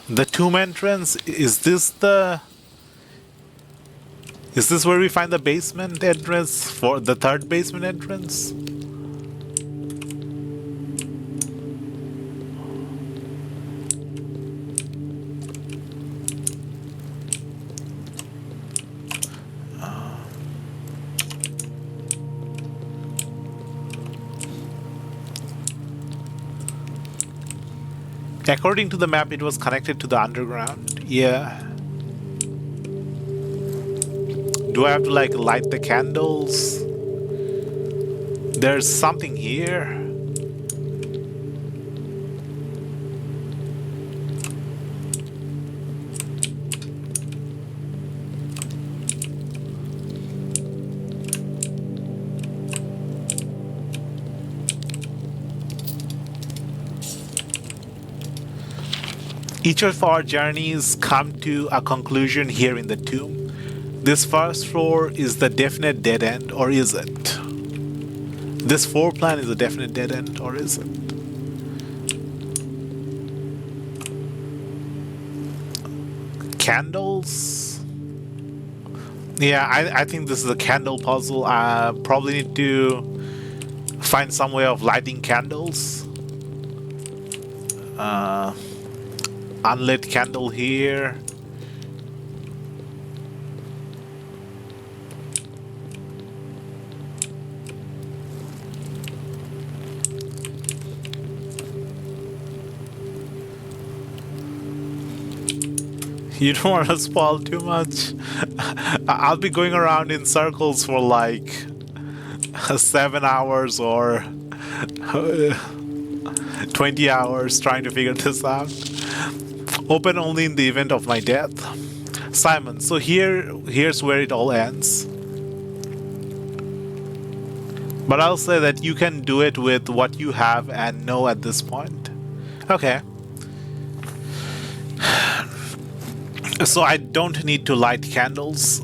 The tomb entrance? Is this where we find the basement entrance for the third basement entrance? According to the map, it was connected to the underground. Yeah. Do I have to like light the candles? There's something here. Each of our journeys come to a conclusion here in the tomb. This first floor is the definite dead end, or is it? This floor plan is a definite dead end, or is it? Candles? Yeah, I think this is a candle puzzle. I probably need to find some way of lighting candles. Unlit candle here. You don't want to spoil too much. I'll be going around in circles for like 7 hours or 20 hours trying to figure this out. Open only in the event of my death. Simon, so here's where it all ends. But I'll say that you can do it with what you have and know at this point. Okay. So I don't need to light candles.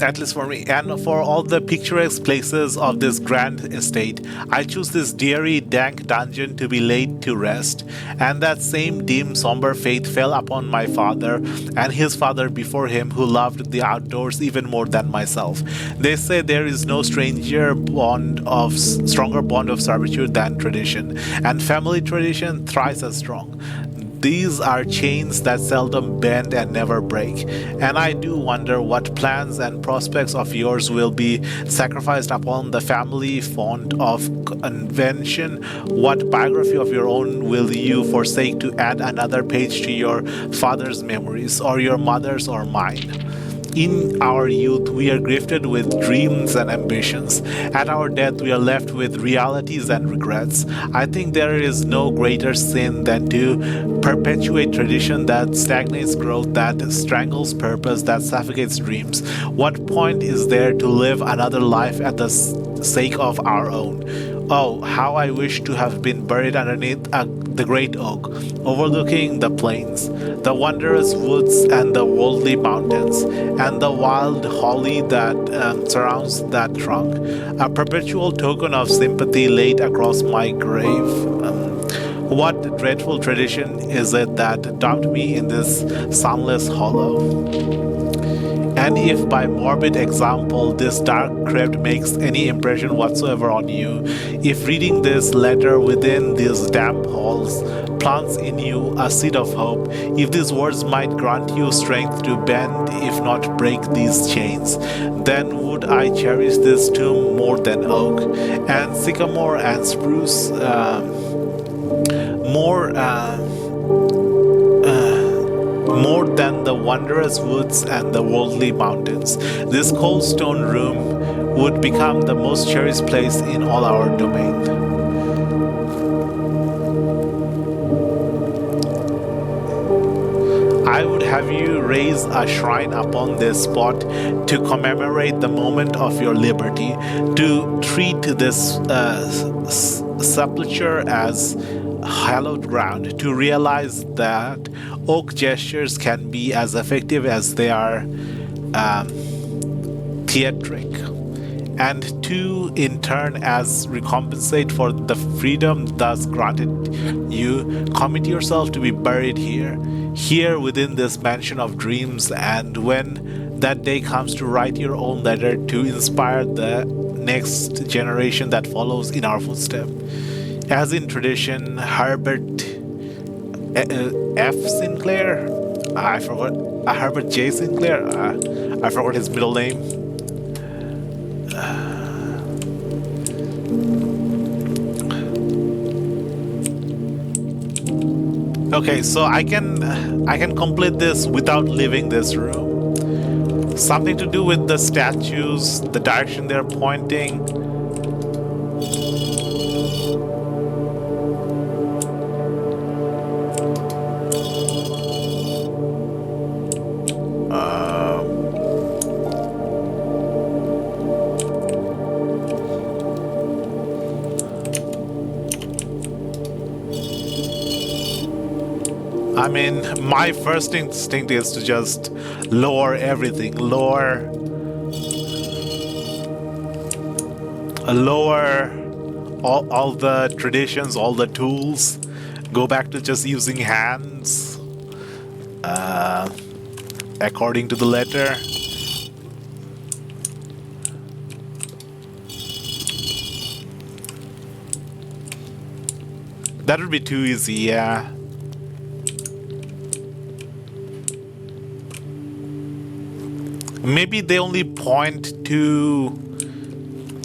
At least for me, and for all the picturesque places of this grand estate, I choose this dreary, dank dungeon to be laid to rest. And that same dim, somber fate fell upon my father and his father before him, who loved the outdoors even more than myself. They say there is no stronger bond of servitude than tradition, and family tradition thrice as strong. These are chains that seldom bend and never break, and I do wonder what plans and prospects of yours will be sacrificed upon the family font of convention. What biography of your own will you forsake to add another page to your father's memories, or your mother's, or mine? In our youth, we are gifted with dreams and ambitions. At our death, we are left with realities and regrets. I think there is no greater sin than to perpetuate tradition that stagnates growth, that strangles purpose, that suffocates dreams. What point is there to live another life at the sake of our own? Oh, how I wish to have been buried underneath the great oak, overlooking the plains, the wondrous woods, and the worldly mountains, and the wild holly that surrounds that trunk, a perpetual token of sympathy laid across my grave. What dreadful tradition is it that dumped me in this sunless hollow? And if by morbid example this dark crypt makes any impression whatsoever on you, if reading this letter within these damp halls plants in you a seed of hope, if these words might grant you strength to bend, if not break these chains, then would I cherish this tomb more than oak, and sycamore and spruce, more than the wondrous woods and the worldly mountains. This cold stone room would become the most cherished place in all our domain. I would have you raise a shrine upon this spot to commemorate the moment of your liberty, to treat this sepulture as hallowed ground, to realize that oak gestures can be as effective as they are theatric, and to, in turn, as recompensate for the freedom thus granted you, commit yourself to be buried here within this mansion of dreams, and when that day comes, to write your own letter to inspire the next generation that follows in our footsteps. As in tradition, Herbert F. Sinclair, I forgot, Herbert J. Sinclair, I forgot his middle name. Okay, so I can complete this without leaving this room. Something to do with the statues, the direction they're pointing. I mean, my first instinct is to just lower everything, lower all the traditions, all the tools, go back to just using hands, according to the letter. That would be too easy, yeah. Maybe they only point to...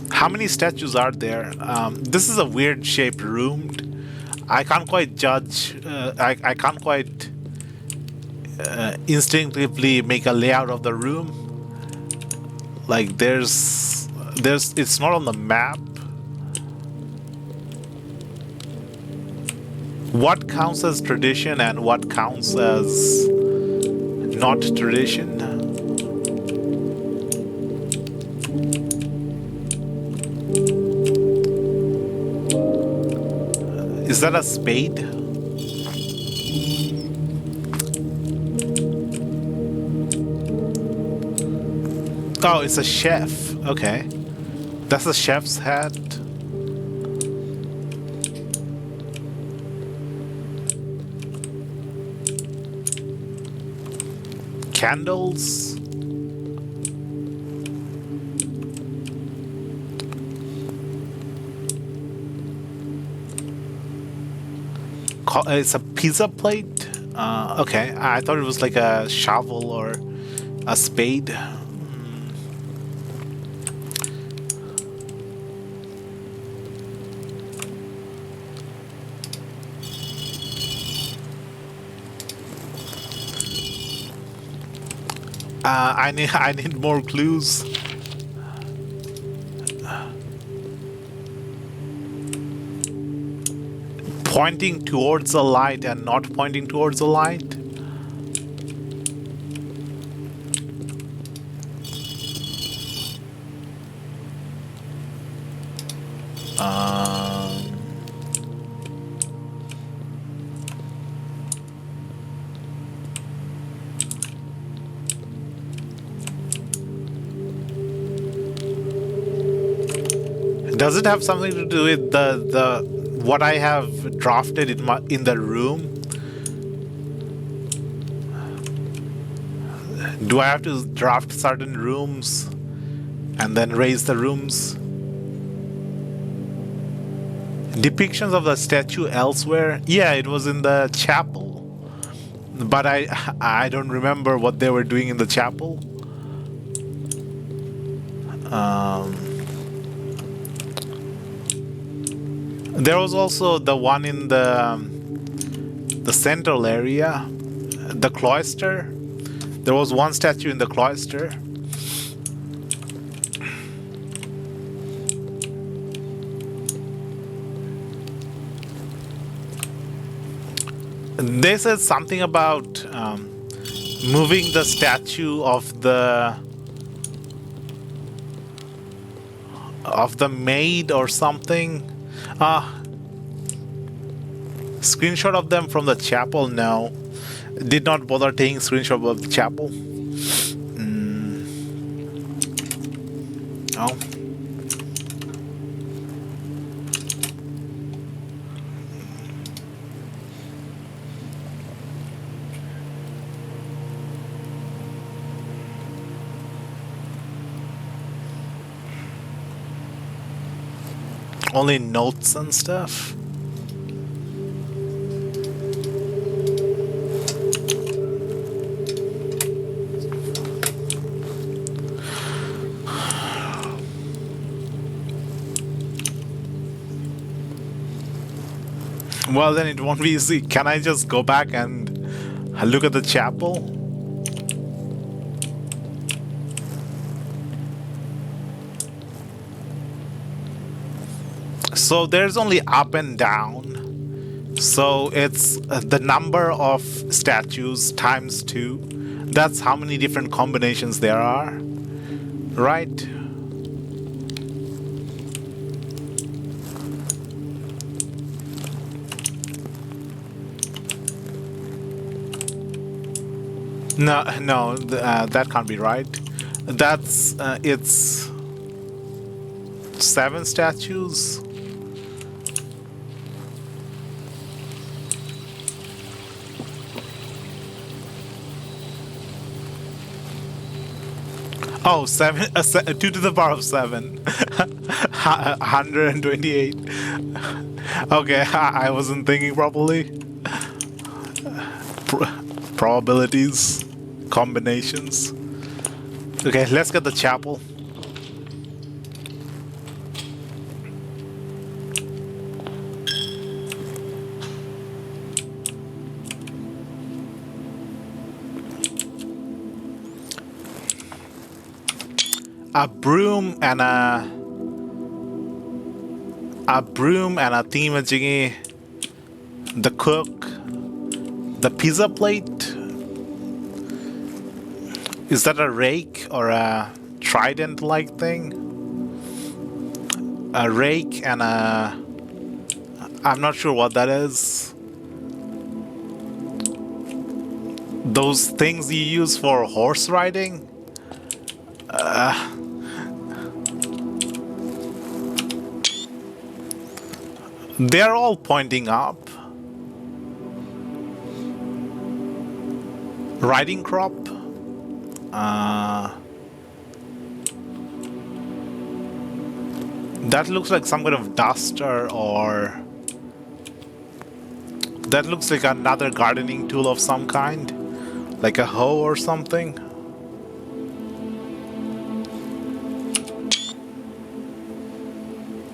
How many statues are there? This is a weird shaped room. I can't quite judge. I can't quite instinctively make a layout of the room. Like it's not on the map. What counts as tradition and what counts as not tradition? Is that a spade? Oh, it's a chef. Okay. That's a chef's hat. Candles. It's a pizza plate? Okay, I thought it was like a shovel or a spade. I need more clues. Pointing towards the light and not pointing towards the light. Does it have something to do with the what I have drafted in the room? Do I have to draft certain rooms and then raise the rooms? Depictions of the statue elsewhere? Yeah, it was in the chapel. But I don't remember what they were doing in the chapel. There was also the one in the central area, the cloister. There was one statue in the cloister. They said something about moving the statue of the maid or something. Screenshot of them from the chapel. No, did not bother taking screenshot of the chapel. Oh. Only notes and stuff. Well, then it won't be easy. Can I just go back and look at the chapel? So there's only up and down. So it's the number of statues times 2. That's how many different combinations there are. Right? No, that can't be right. That's it's 7 statues. Oh, 2 to the power of 7. 128. Okay, I wasn't thinking properly. Probabilities, combinations. Okay, let's get the chapel. A broom and a thingamajiggy, the cook, the pizza plate. Is that a rake or a trident-like thing? A rake and a... I'm not sure what that is. Those things you use for horse riding? They're all pointing up. Riding crop? That looks like some kind of duster, or... That looks like another gardening tool of some kind. Like a hoe or something.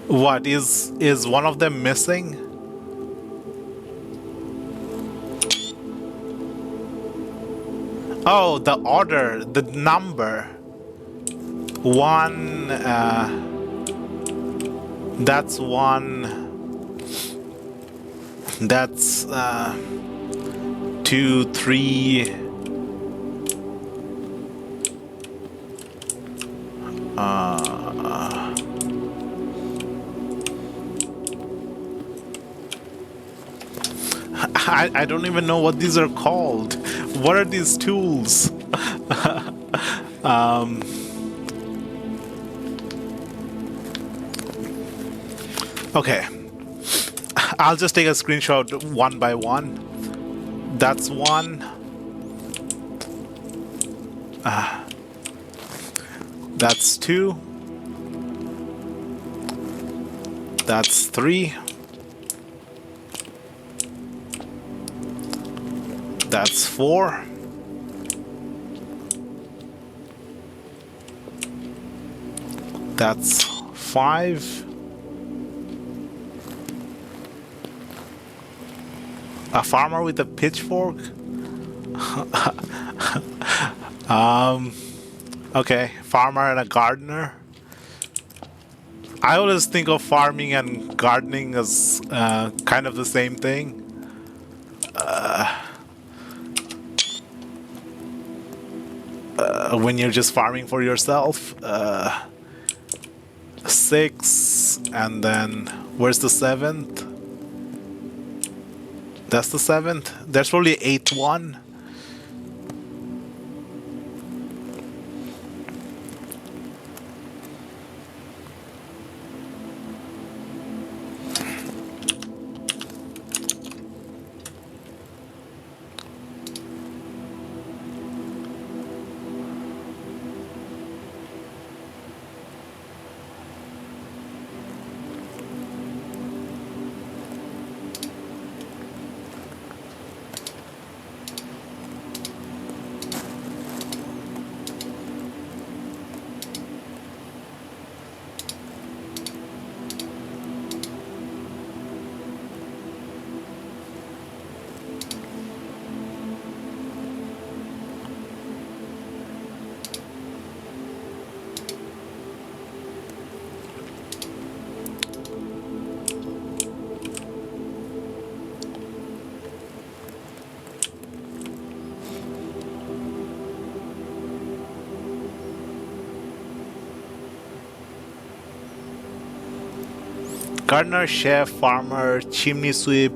What, is one of them missing? Oh, the order, the number. 1, that's 1. That's 2, 3. I don't even know what these are called. What are these tools? Okay. I'll just take a screenshot one by one. That's 1. That's 2. That's 3. That's 4. That's 5. A farmer with a pitchfork? Okay, farmer and a gardener. I always think of farming and gardening as kind of the same thing. when you're just farming for yourself. 6, and then where's the 7th? That's the 7th. There's probably 8th one. Gardener, chef, farmer, chimney sweep,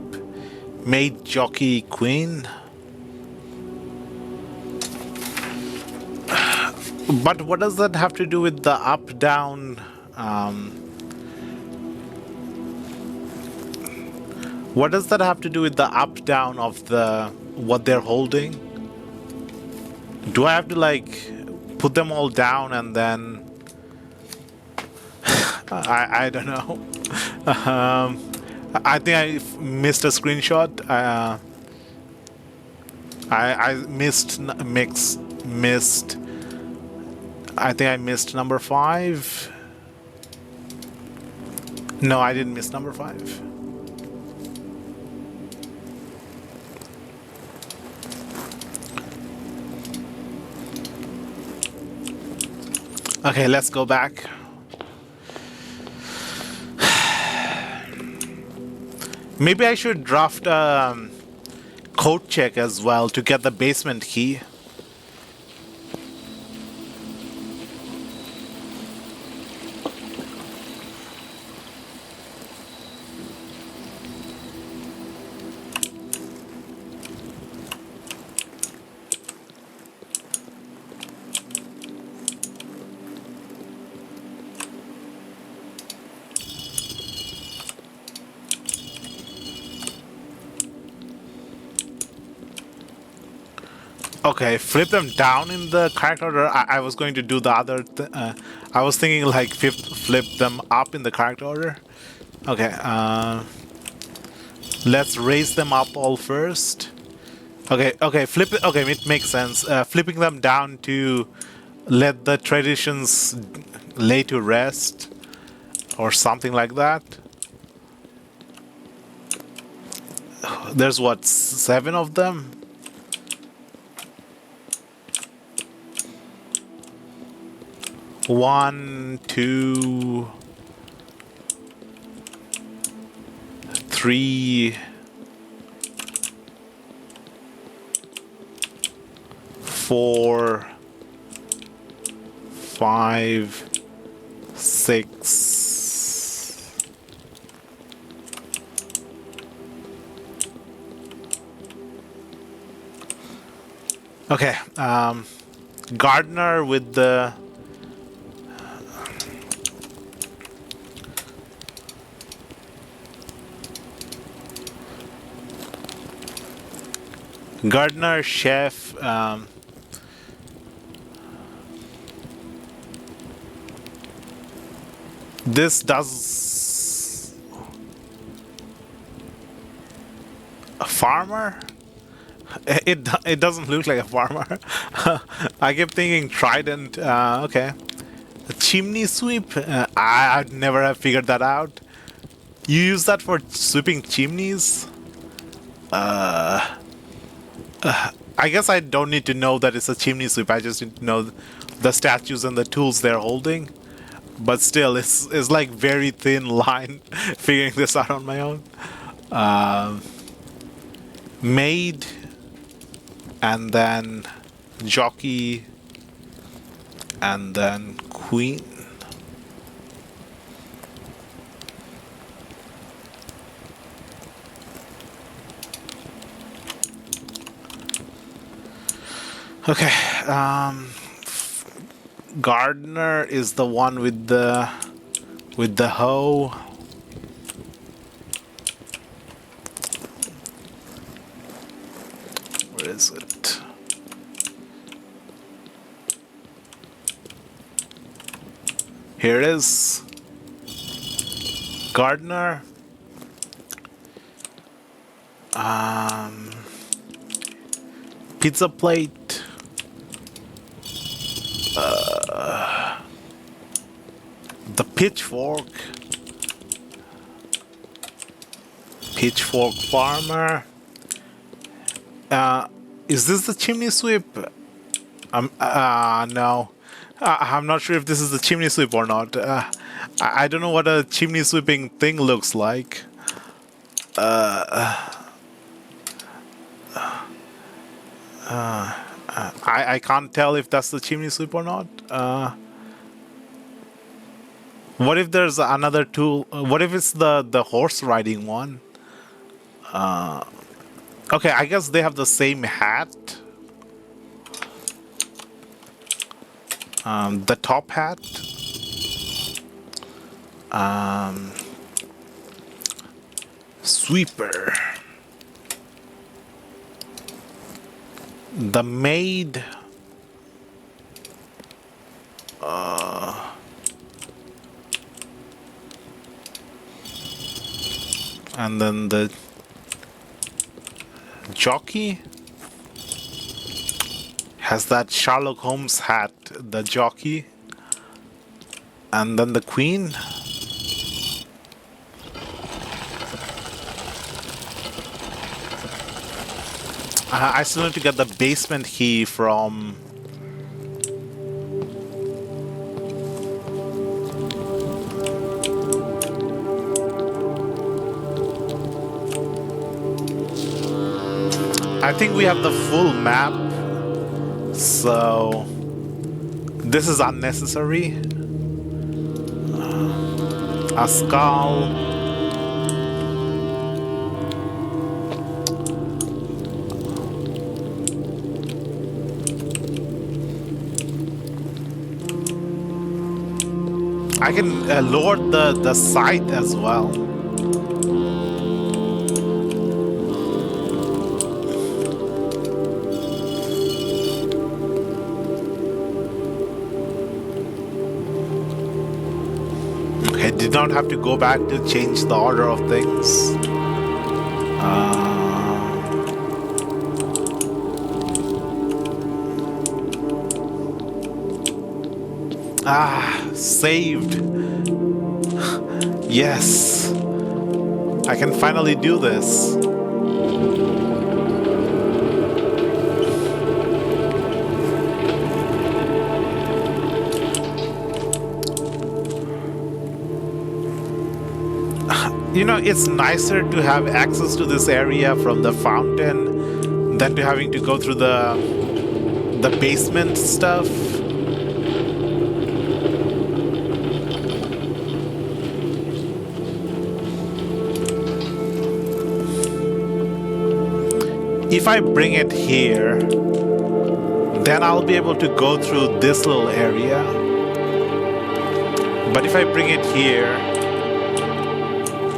maid, jockey, queen. But what does that have to do with the up down? What does that have to do with the up down of the what they're holding? Do I have to like put them all down and then I don't know. I think I missed a screenshot. I missed. I think I missed number 5. No, I didn't miss number 5. Okay, let's go back. Maybe I should draft a code check as well to get the basement key. Okay, flip them down in the character order. I was going to do the other. I was thinking like flip them up in the character order. Okay, let's raise them up all first. Okay, flip it. Okay, it makes sense. Flipping them down to let the traditions lay to rest, or something like that. There's what, 7 of them? One, 2, 3, 4, 5, 6. Okay, gardener with the gardener, chef, this does a farmer? It doesn't look like a farmer. I kept thinking trident. Okay, a chimney sweep. I'd never have figured that out. You use that for sweeping chimneys? I guess I don't need to know that it's a chimney sweep. I just need to know the statues and the tools they're holding. But still, it's like very thin line figuring this out on my own. Maid, and then jockey, and then queen. Okay, Gardener is the one with the hoe. Where is it? Here it is. Gardener. Pizza plate. The pitchfork. Pitchfork farmer. Is this the chimney sweep? No. I'm not sure if this is the chimney sweep or not. I don't know what a chimney sweeping thing looks like. I can't tell if that's the chimney sweep or not. What if there's another tool? What if it's the horse riding one? Okay, I guess they have the same hat. The top hat. Sweeper. The maid. And then the jockey has that Sherlock Holmes hat, the jockey. And then the queen. I still need to get the basement key from... I think we have the full map, so this is unnecessary. A skull. I can lower the sight as well. I did not have to go back to change the order of things. Saved. Yes. I can finally do this. You know, it's nicer to have access to this area from the fountain than to having to go through the basement stuff. If I bring it here, then I'll be able to go through this little area. But if I bring it here,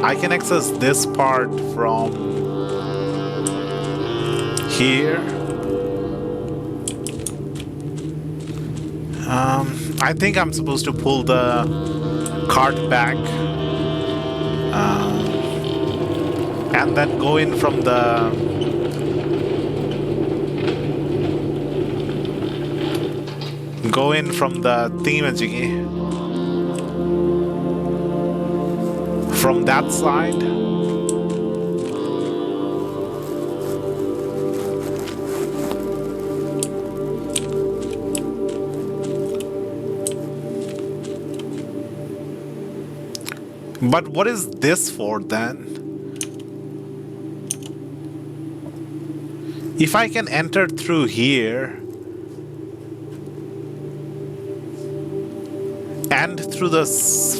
I can access this part from here. I think I'm supposed to pull the cart back and then go in from the thingamajiggy from that side. But what is this for then? If I can enter through here, and through the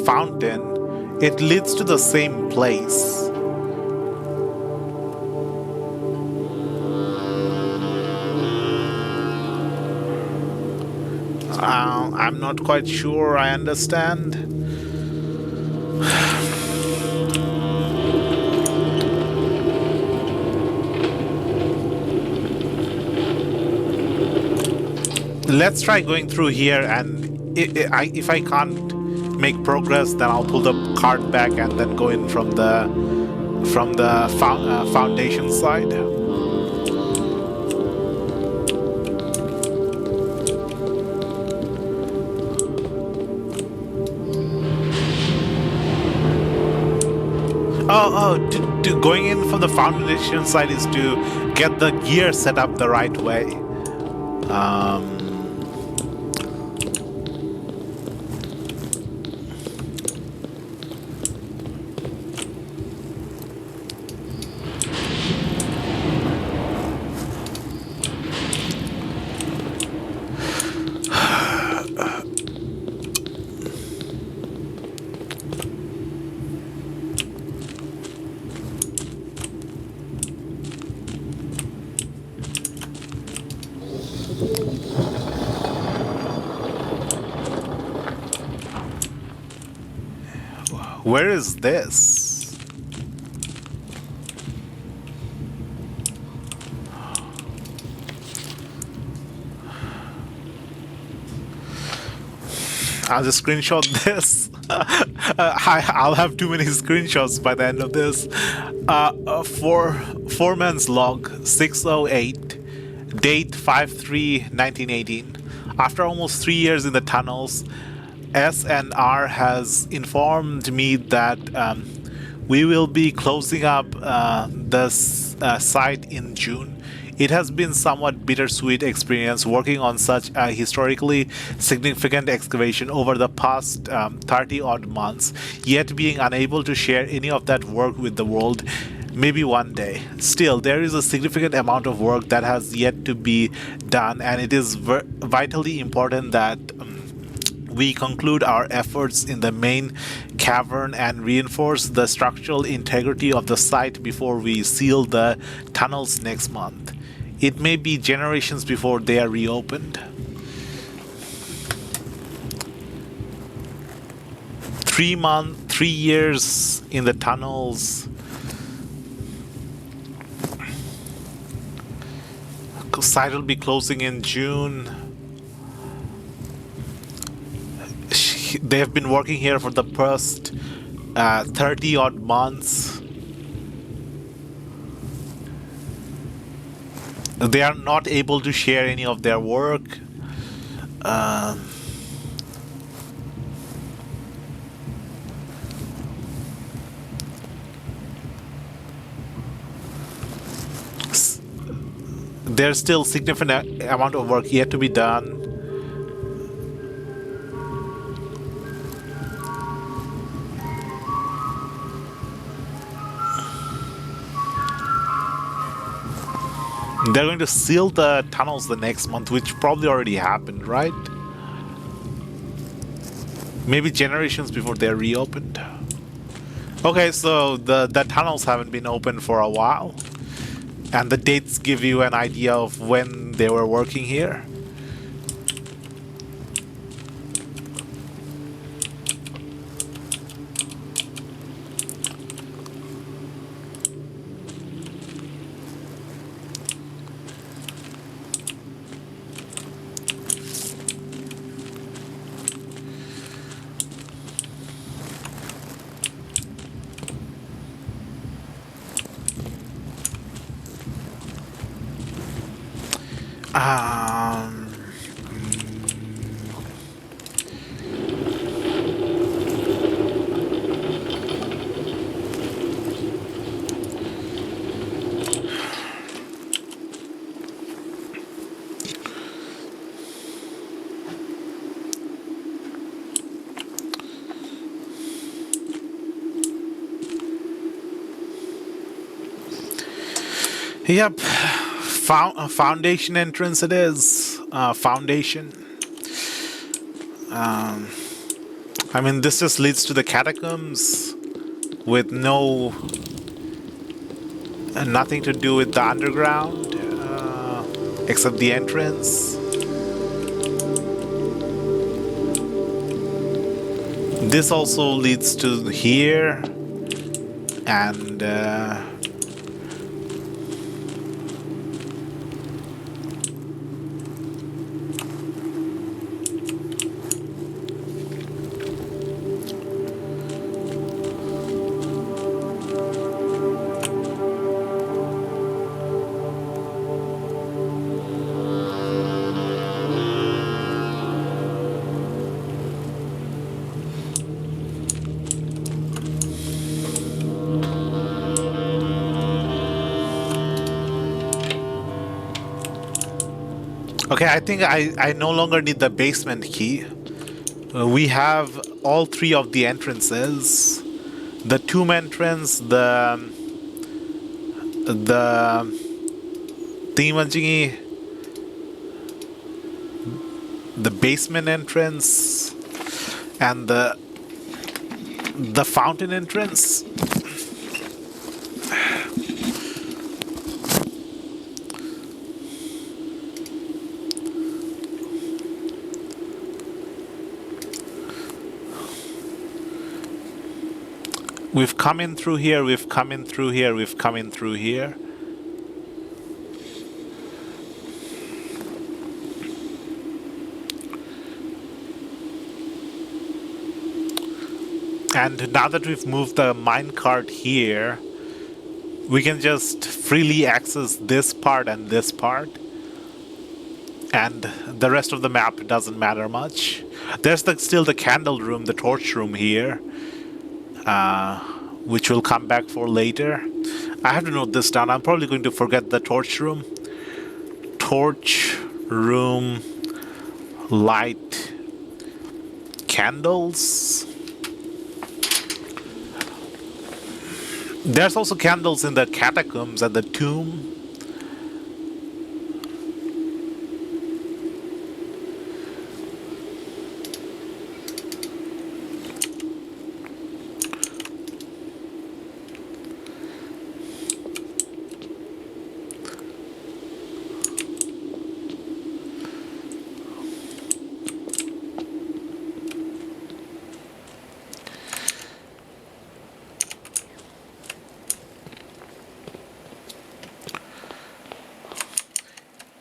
fountain, it leads to the same place. I'm not quite sure I understand. Let's try going through here, and if I can't make progress, then I'll pull the cart back and then go in from the foundation side. Going in from the foundation side is to get the gear set up the right way. Where is this? I'll just screenshot this. I'll have too many screenshots by the end of this. Foreman's log 608, date 5/3/1918. After almost 3 years in the tunnels, SNR has informed me that we will be closing up the site in June. It has been somewhat bittersweet experience working on such a historically significant excavation over the past 30 odd months, yet being unable to share any of that work with the world. Maybe one day. Still, there is a significant amount of work that has yet to be done, and it is vitally important that we conclude our efforts in the main cavern and reinforce the structural integrity of the site before we seal the tunnels next month. It may be generations before they are reopened. 3 years in the tunnels. Site will be closing in June. They have been working here for the past 30 odd months. They are not able to share any of their work. There's still significant amount of work yet to be done. They're going to seal the tunnels the next month, which probably already happened, right? Maybe generations before they're reopened. Okay, so the tunnels haven't been open for a while. And the dates give you an idea of when they were working here. Um, yep. Foundation entrance it is. Foundation. I mean, this just leads to the catacombs with nothing to do with the underground, except the entrance. This also leads to here, and okay, I think I no longer need the basement key. We have all three of the entrances. The tomb entrance, the thingamajiggy, the basement entrance, and the fountain entrance. We've come in through here, we've come in through here, we've come in through here. And now that we've moved the minecart here, we can just freely access this part and this part. And the rest of the map doesn't matter much. There's still the candle room, the torch room here, which we'll come back for later. I have to note this down. I'm probably going to forget the torch room. Torch room, light, candles. There's also candles in the catacombs and the tomb.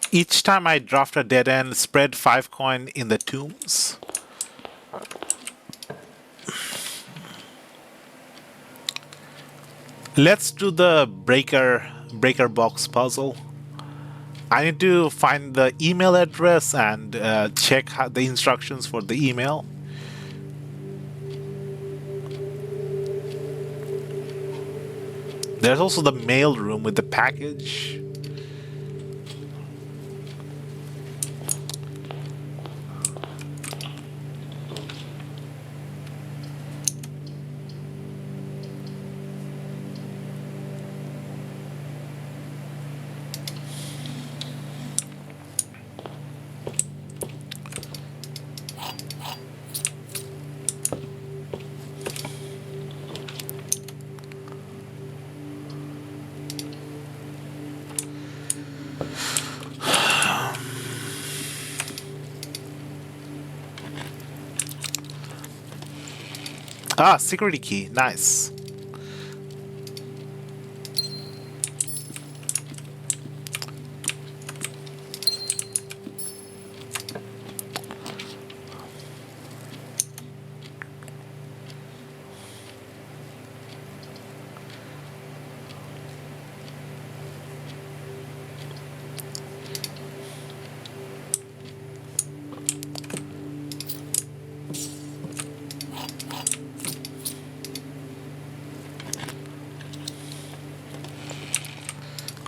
Each time I draft a dead end, spread 5 coin in the tombs. Let's do the breaker box puzzle. I need to find the email address and check the instructions for the email. There's also the mail room with the package. Ah, security key. Nice.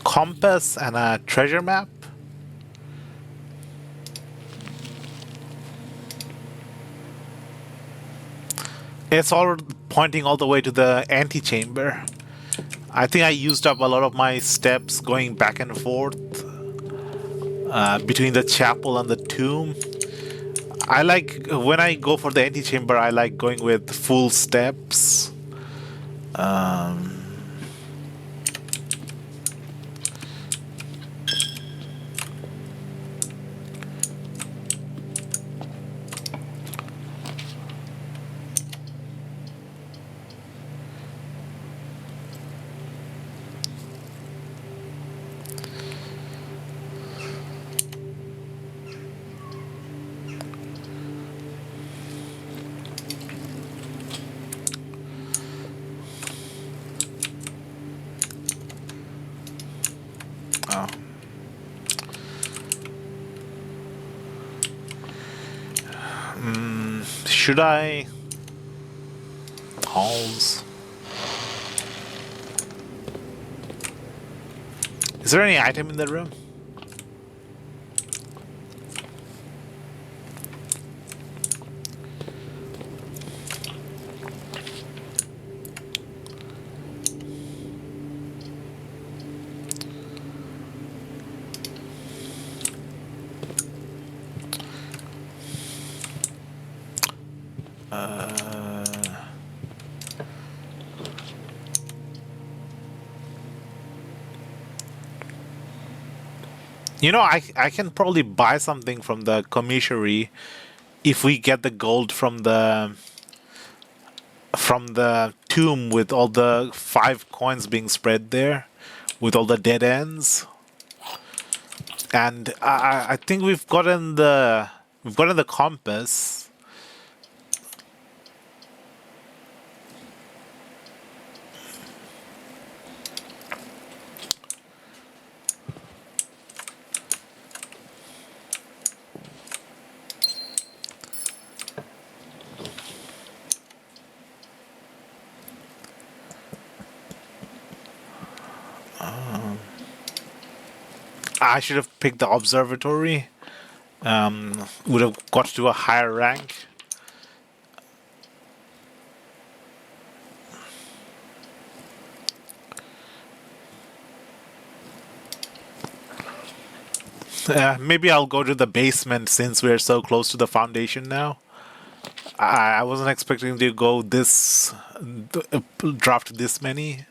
Compass and a treasure map. It's all pointing all the way to the antechamber. I think I used up a lot of my steps going back and forth between the chapel and the tomb. I like when I go for the antechamber, I like going with full steps. Um, oh. Should I? Halls. Is there any item in the room? You know, I can probably buy something from the commissary if we get the gold from the tomb with all the 5 coins being spread there, with all the dead ends. And I think we've gotten the compass. I should have picked the observatory. Would have got to a higher rank. Maybe I'll go to the basement since we're so close to the foundation now. I wasn't expecting to go this draft this many.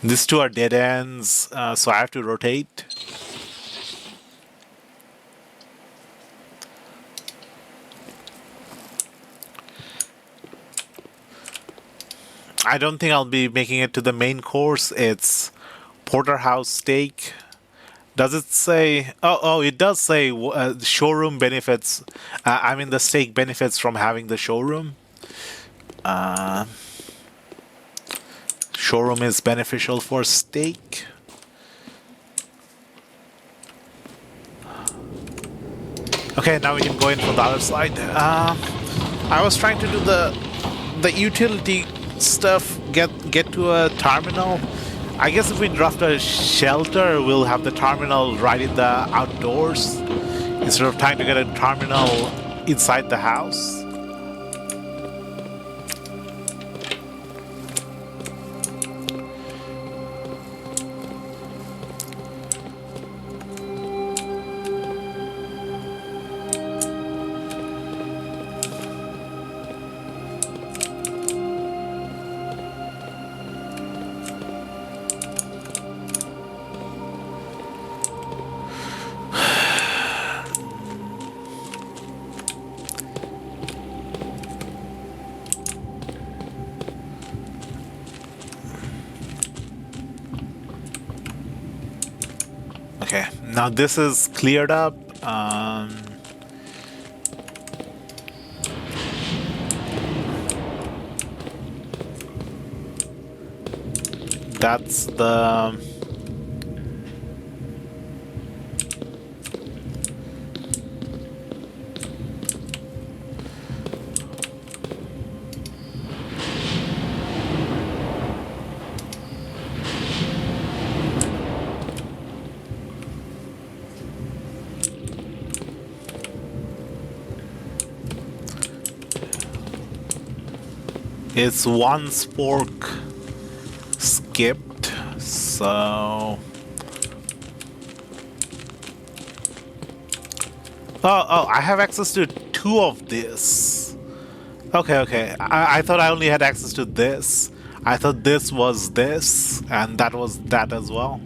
These two are dead ends, so I have to rotate. I don't think I'll be making it to the main course. It's porterhouse steak. Does it say? Oh, it does say showroom benefits. I mean, the steak benefits from having the showroom. Showroom is beneficial for steak. Okay, now we can go in for the other side. I was trying to do the utility stuff. Get to a terminal. I guess if we draft a shelter, we'll have the terminal right in the outdoors instead of trying to get a terminal inside the house. Okay, now this is cleared up. That's the... It's one spork skipped, so Oh, I have access to two of this. Okay. I thought I only had access to this. I thought this was this, and that was that as well.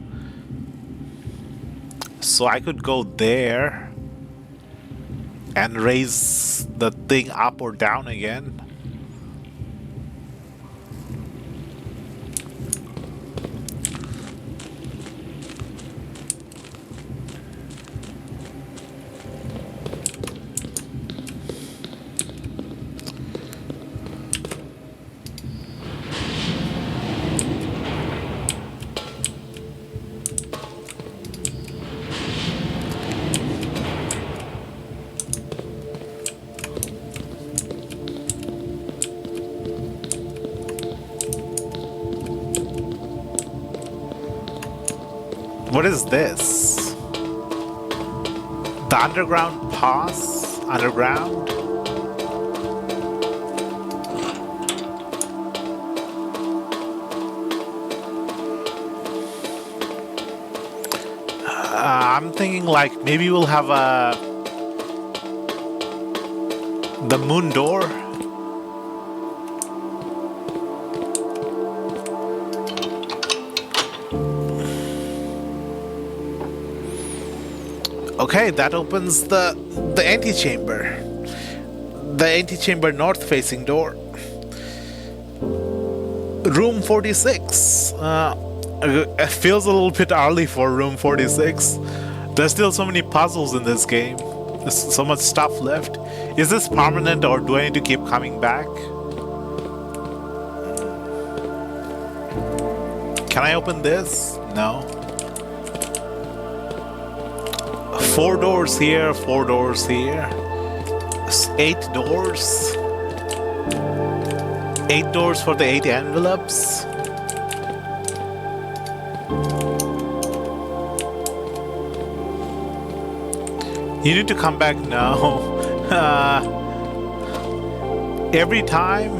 So I could go there and raise the thing up or down again. What is this? The underground pass? Underground? I'm thinking like maybe we'll have the moon door. Okay, that opens the antechamber. The antechamber north facing door. Room 46. It feels a little bit early for room 46. There's still so many puzzles in this game. There's so much stuff left. Is this permanent or do I need to keep coming back? Can I open this? No. 4 doors here, 4 doors here. 8 doors. 8 doors for the 8 envelopes. You need to come back now. Every time.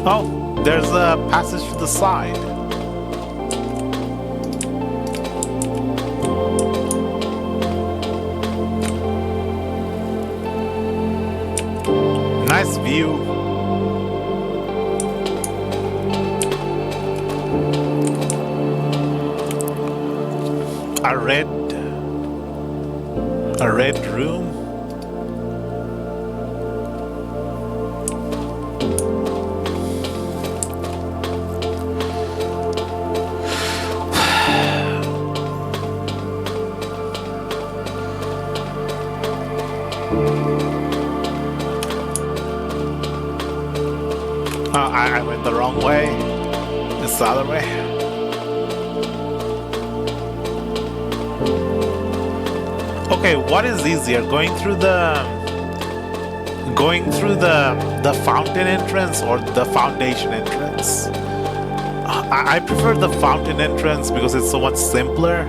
Oh, there's a passage to the side. Nice view. A red room. I went the wrong way. It's the other way. Okay, what is easier, going through the fountain entrance or the foundation entrance? I prefer the fountain entrance because it's so much simpler.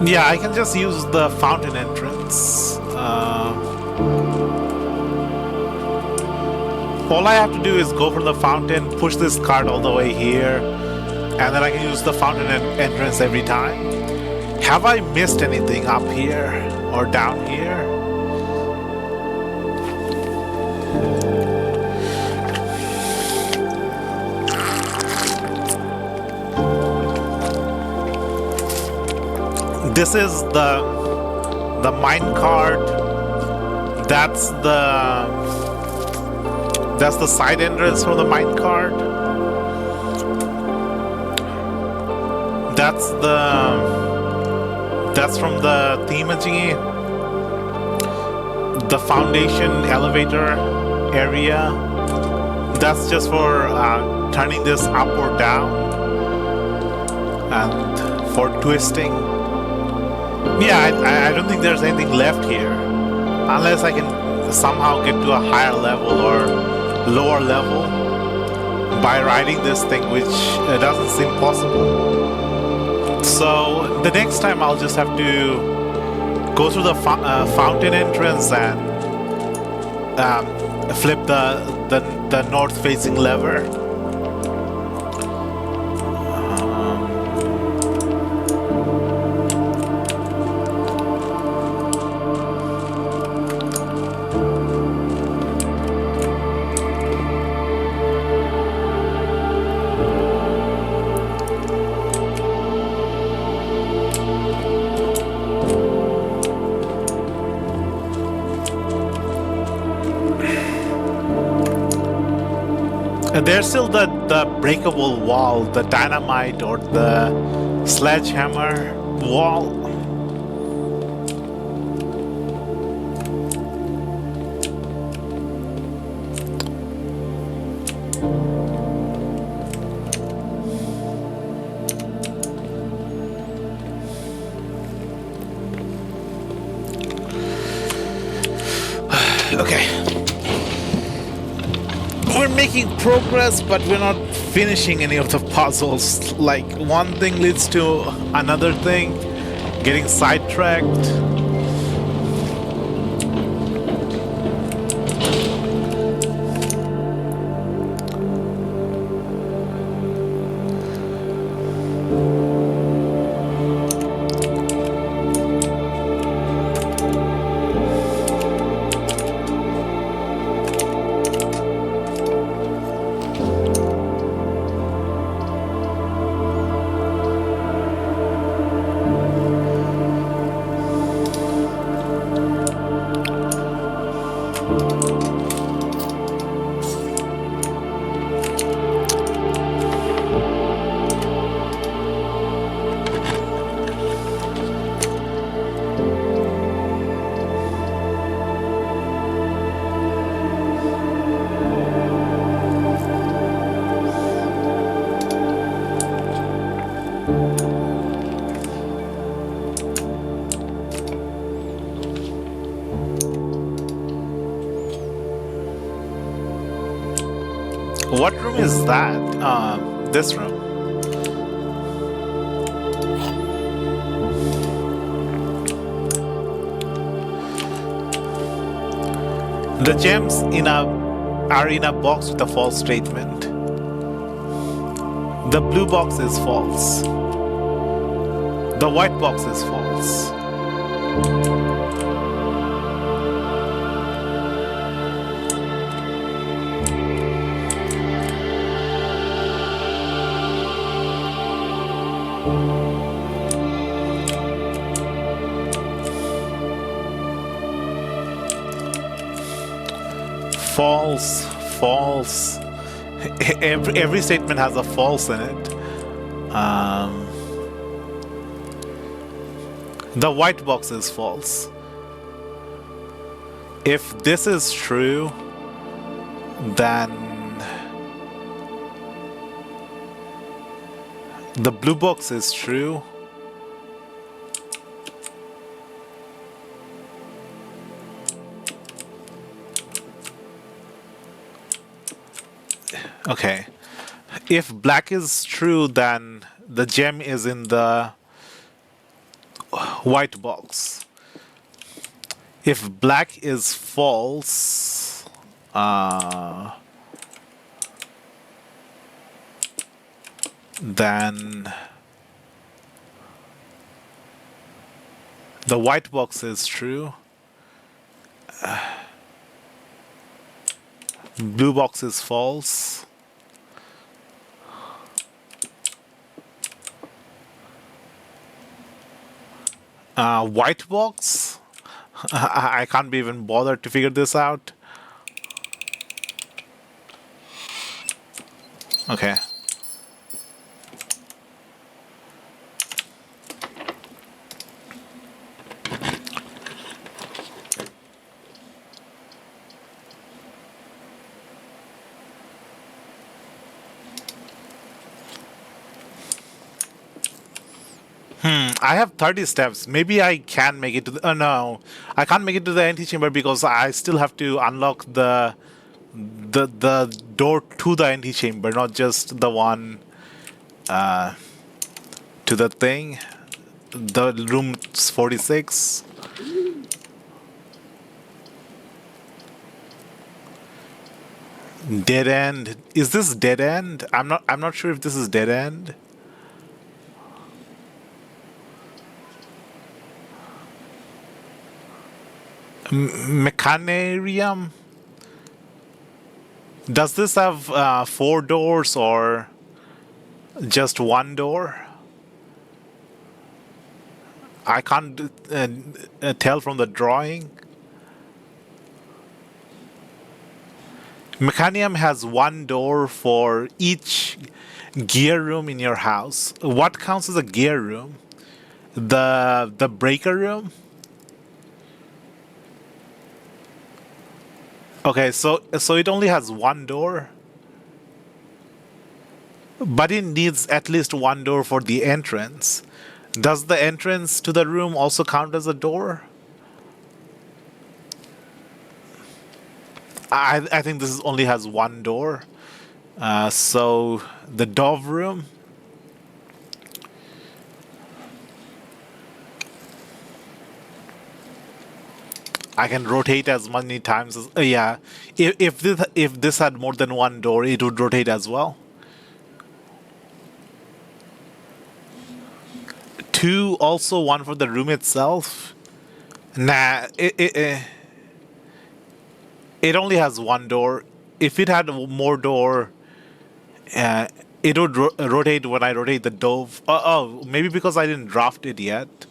Yeah, I can just use the fountain entrance. All I have to do is go for the fountain, push this card all the way here, and then I can use the fountain entrance every time. Have I missed anything up here or down here? This is the mine cart. That's the side entrance for the mine cart. That's from the Themagy. The foundation elevator area. That's just for turning this up or down and for twisting. Yeah, I don't think there's anything left here. Unless I can somehow get to a higher level or lower level by riding this thing, which doesn't seem possible. So the next time I'll just have to go through the fountain entrance and flip the north-facing lever. There's still the breakable wall, the dynamite or the sledgehammer wall. Okay. We're making progress, but we're not finishing any of the puzzles. Like, one thing leads to another thing, getting sidetracked. What room is that? This room. The gems are in a box with a false statement. The blue box is false. The white box is false. False, false. Every statement has a false in it. The white box is false. If this is true, then the blue box is true. Okay. If black is true, then the gem is in the white box. If black is false, then The white box is true. Blue box is false. White box? I can't be even bothered to figure this out. Okay. I have 30 steps. Maybe I can make it to the... no. I can't make it to the antechamber because I still have to unlock the door to the antechamber, not just the one to the thing. The room 46. Dead end. Is this dead end? I'm not sure if this is dead end. Mechanarium? Does this have 4 doors or just 1 door? I can't tell from the drawing. Mechanium has 1 door for each gear room in your house. What counts as a gear room? The breaker room? Okay, so it only has 1 door, but it needs at least 1 door for the entrance. Does the entrance to the room also count as a door? I think this only has 1 door. So the Dove room. I can rotate as many times as yeah. If this had more than 1 door, it would rotate as well. 2, also 1 for the room itself. Nah, it only has 1 door. If it had more door, it would rotate when I rotate the Dove. Oh, maybe because I didn't draft it yet.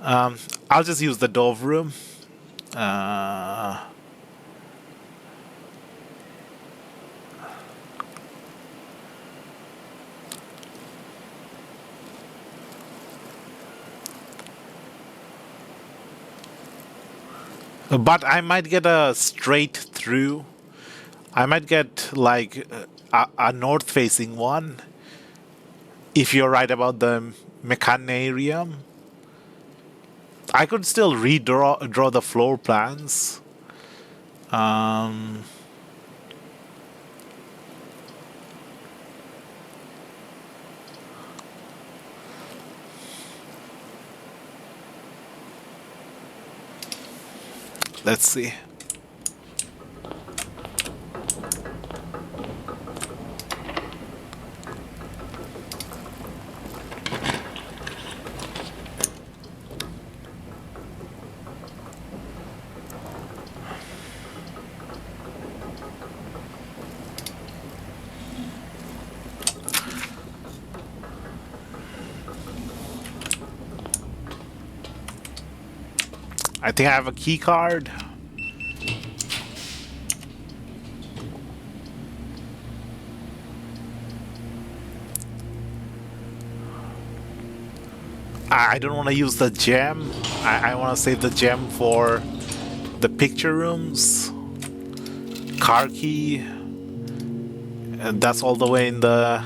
I'll just use the Dove room. But I might get a straight through. I might get like a north-facing one. If you're right about the Mechanarium. I could still draw the floor plans. Let's see. I think I have a key card. I don't want to use the gem. I want to save the gem for the picture rooms. Car key. And that's all the way in the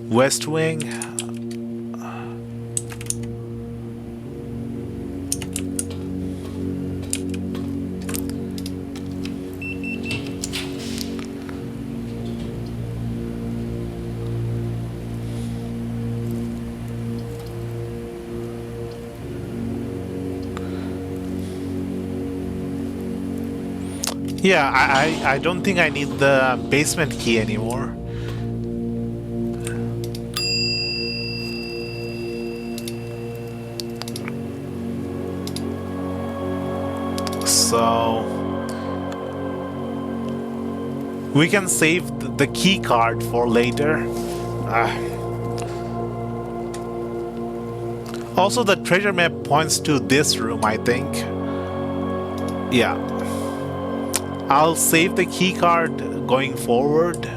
West Wing. Yeah, I don't think I need the basement key anymore. So we can save the key card for later. Also, the treasure map points to this room, I think. Yeah. I'll save the key card going forward.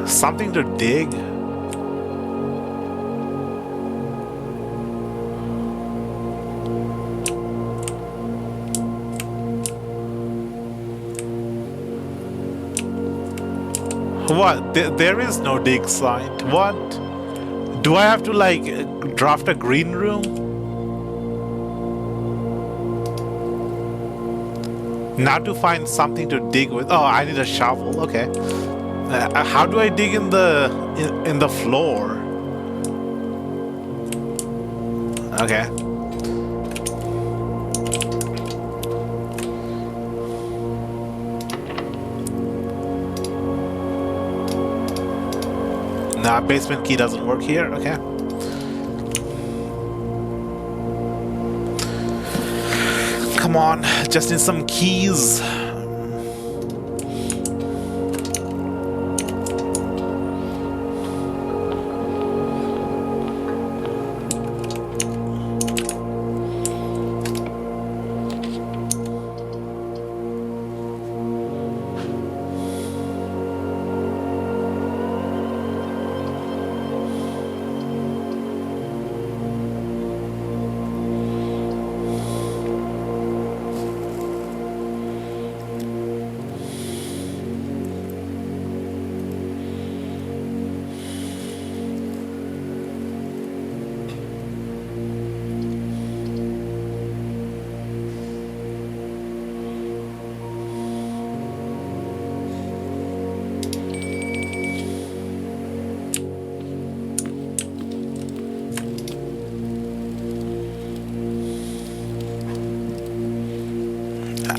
Something to dig. What? There is no dig site. What? Do I have to like draft a green room? Now to find something to dig with. Oh, I need a shovel. Okay. How do I dig in the floor? Okay. Nah, basement key doesn't work here. Okay. Come on, just need some keys.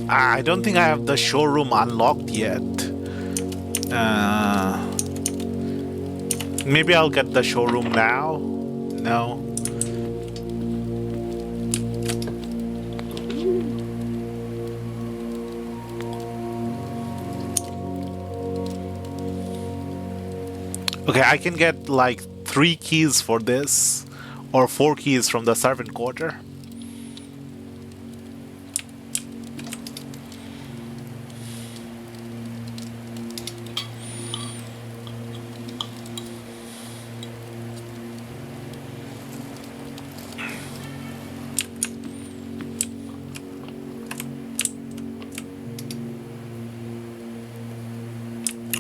I don't think I have the showroom unlocked yet. Maybe I'll get the showroom now. No. Okay, I can get like 3 keys for this, or 4 keys from the servant quarter.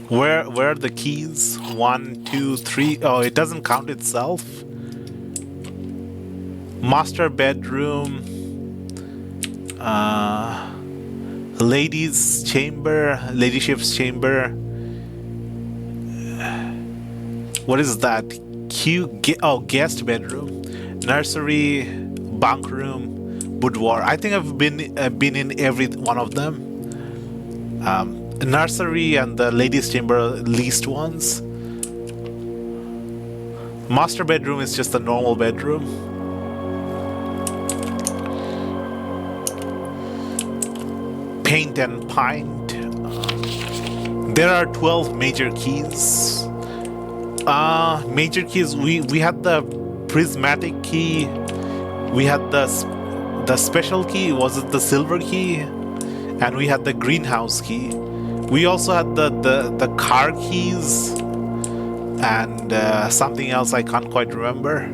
Where are the keys? 1, 2, 3. Oh, it doesn't count itself. Master bedroom. Ladies' chamber. Ladyship's chamber. What is that? Guest bedroom. Nursery. Bunk room. Boudoir. I think I've been in every one of them. Nursery and the ladies' chamber are least ones. Master bedroom is just a normal bedroom. Paint and pint. There are 12 major keys. Major keys. We had the prismatic key. We had the special key. Was it the silver key? And we had the greenhouse key. We also had the car keys and something else I can't quite remember.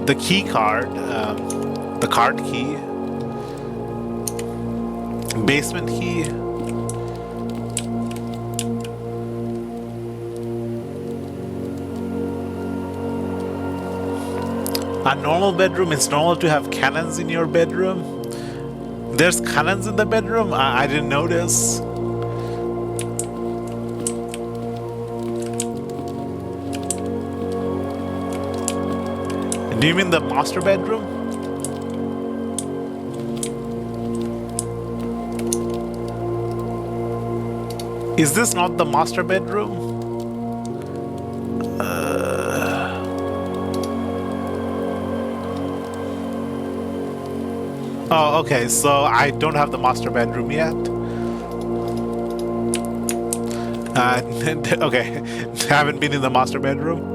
The key card, the card key, basement key. A normal bedroom, it's normal to have cannons in your bedroom. There's cannons in the bedroom? I didn't notice. Do you mean the master bedroom? Is this not the master bedroom? Oh, okay, so I don't have the master bedroom yet. Okay, haven't been in the master bedroom.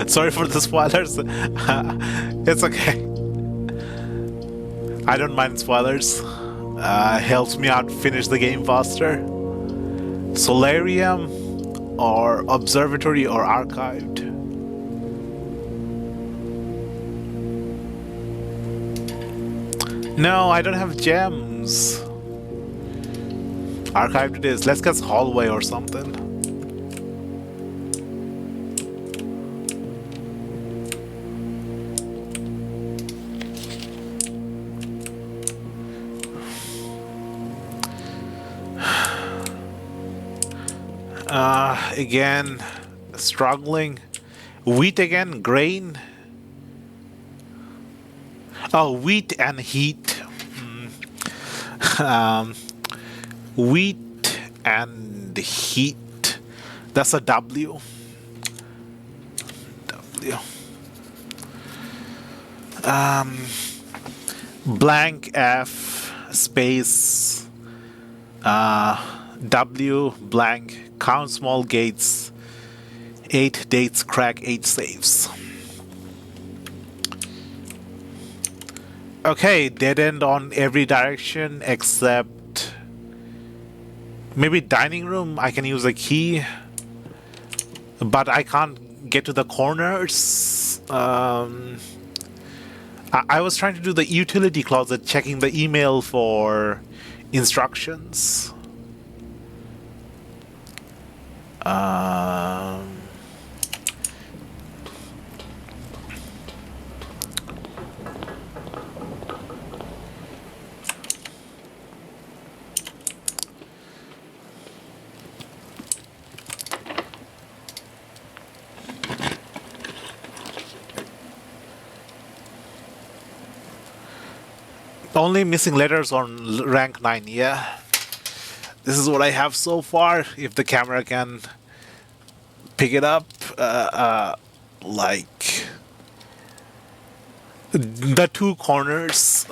Sorry for the spoilers. It's okay. I don't mind spoilers. Helps me out finish the game faster. Solarium or Observatory or Archived? No, I don't have gems. Archived it is. Let's get Hallway or something. Again, struggling. Wheat again, grain. Oh, wheat and heat. Wheat and heat. That's a W. W. Blank F space W blank count small gates 8 dates crack 8 saves. Okay, dead end on every direction except maybe dining room. I can use a key, but I can't get to the corners. I was trying to do the utility closet, checking the email for instructions. Only missing letters on rank 9, yeah. This is what I have so far. If the camera can pick it up, like the two corners.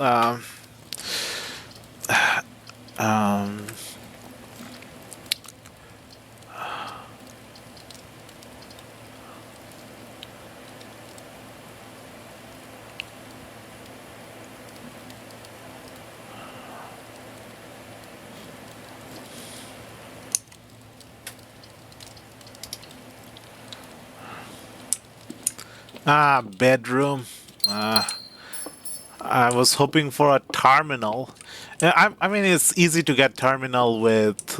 Bedroom. I was hoping for a terminal. I mean, it's easy to get terminal with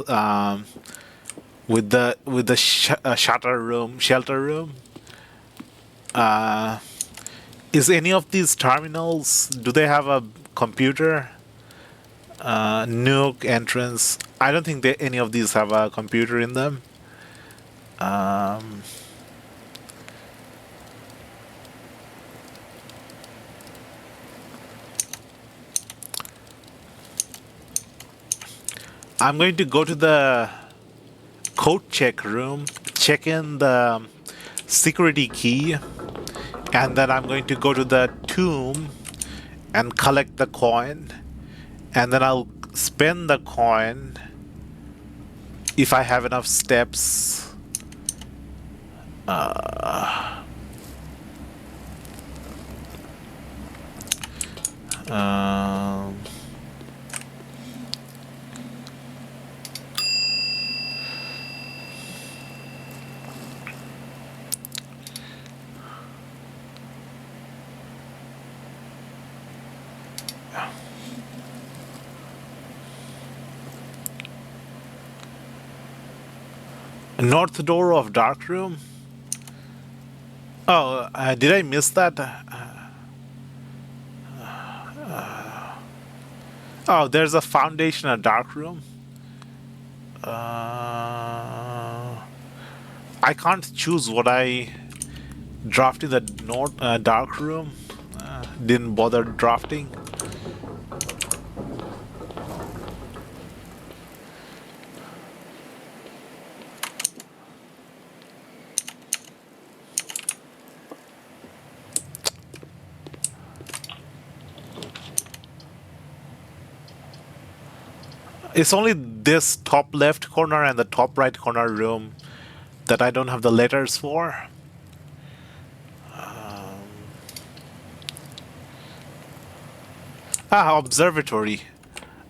shelter room. Is any of these terminals? Do they have a computer? Nuke entrance. I don't think any of these have a computer in them. I'm going to go to the code check room, check in the security key, and then I'm going to go to the tomb and collect the coin, and then I'll spend the coin if I have enough steps. North door of dark room. Oh, did I miss that? Oh, there's a foundation, a dark room. I can't choose what I draft in the north dark room. Didn't bother drafting. It's only this top left corner and the top right corner room that I don't have the letters for. Observatory.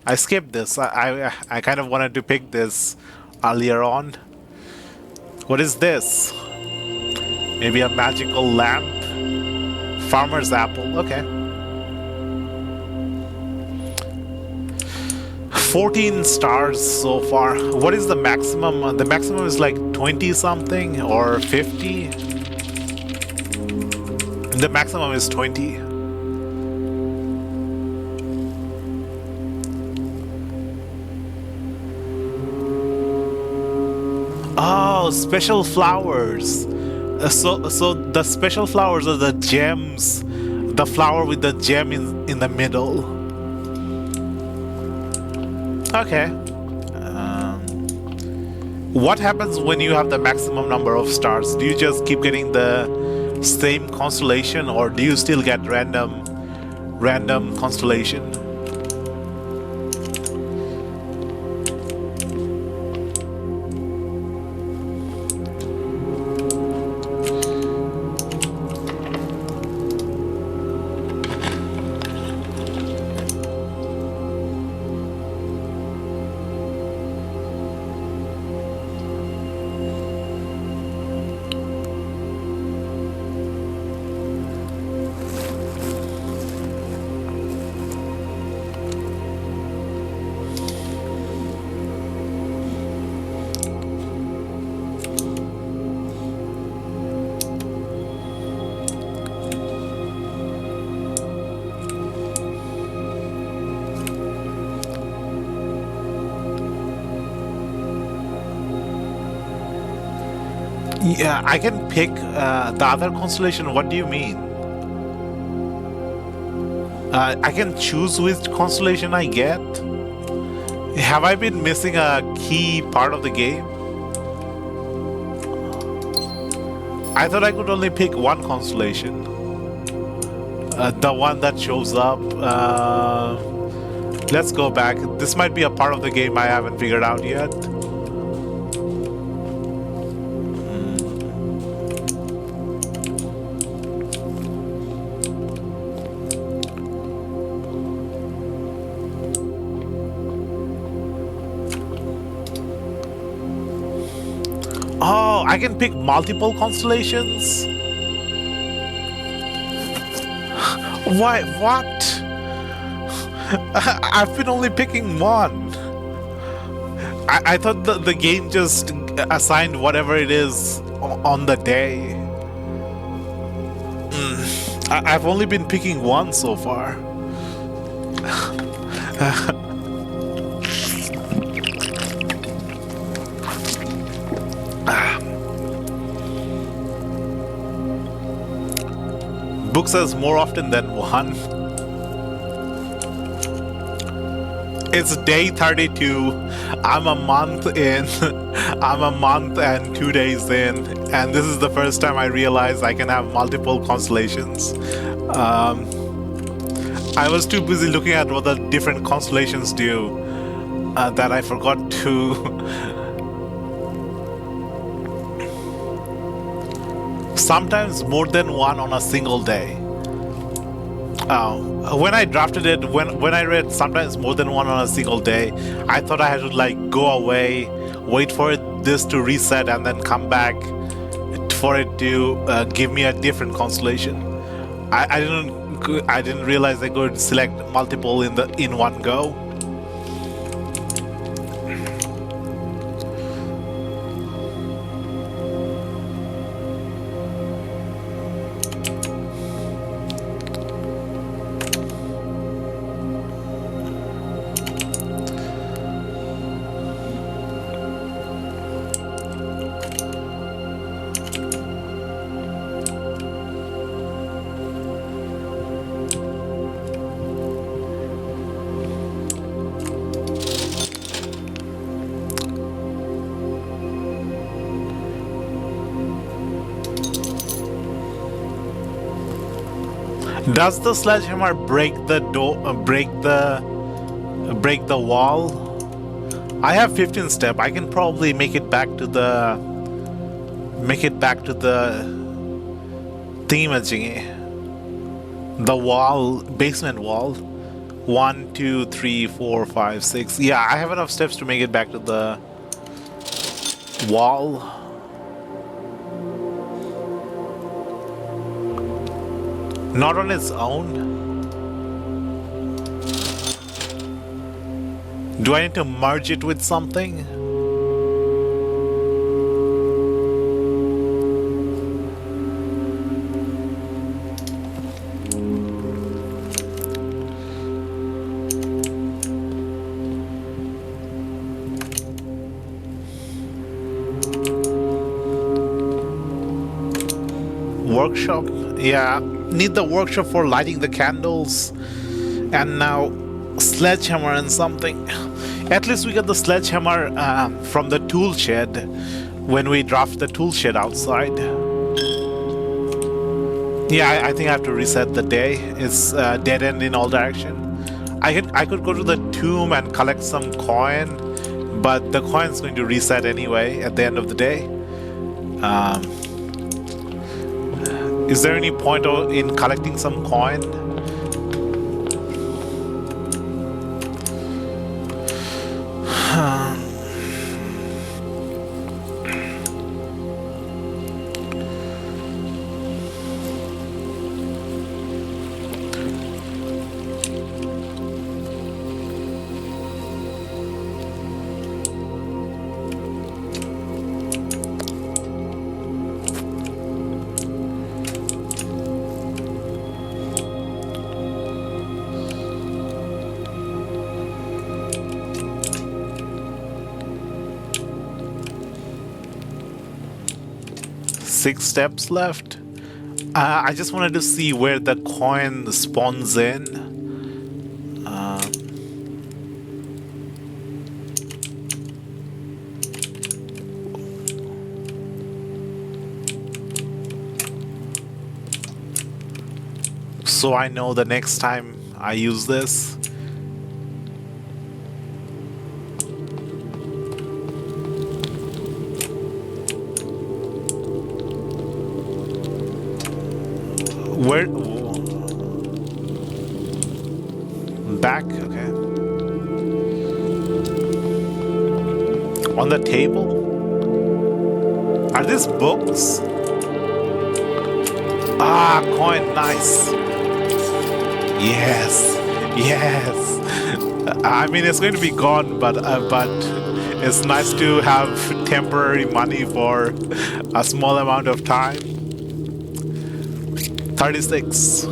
I skipped this. I kind of wanted to pick this earlier on. What is this? Maybe a magical lamp? Farmer's apple. Okay. 14 stars so far. What is the maximum? The maximum is like 20 something or 50. The maximum is 20. Oh, special flowers. So the special flowers are the gems. The flower with the gem in the middle. Okay. What happens when you have the maximum number of stars? Do you just keep getting the same constellation, or do you still get random constellation? Yeah, I can pick the other constellation. What do you mean? I can choose which constellation I get? Have I been missing a key part of the game? I thought I could only pick one constellation. The one that shows up. Let's go back. This might be a part of the game I haven't figured out yet. Oh, I can pick multiple constellations? Why? What? I've been only picking one. I thought the game just assigned whatever it is on the day. I've only been picking one so far. Book says more often than one. It's day 32. I'm a month in. I'm a month and 2 days in, and this is the first time I realized I can have multiple constellations. I was too busy looking at what the different constellations do that I forgot to. Sometimes more than one on a single day. When I drafted it, when I read sometimes more than one on a single day, I thought I had to like go away, wait for this to reset, and then come back for it to give me a different constellation. I didn't realize I could select multiple in one go. Does the sledgehammer break the door? Break the wall? I have 15 step. I can probably make it back to the thingamajiggy. The wall, basement wall. 1, 2, 3, 4, 5, 6. Yeah, I have enough steps to make it back to the wall. Not on its own. Do I need to merge it with something? Workshop? Yeah, need the workshop for lighting the candles. And now sledgehammer and something. At least we got the sledgehammer from the tool shed when we dropped the tool shed outside. Yeah, I think I have to reset the day. It's dead end in all direction. I could go to the tomb and collect some coin, but the coin's going to reset anyway at the end of the day. Is there any point in collecting some coin? Six steps left. I just wanted to see where the coin spawns in. So I know the next time I use this. Where? Back? Okay. On the table? Are these books? Ah, coin, nice. Yes, yes. I mean, it's going to be gone, but it's nice to have temporary money for a small amount of time. 36.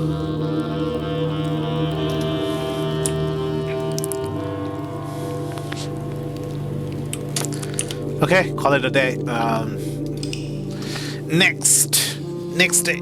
Okay, call it a day. Next day.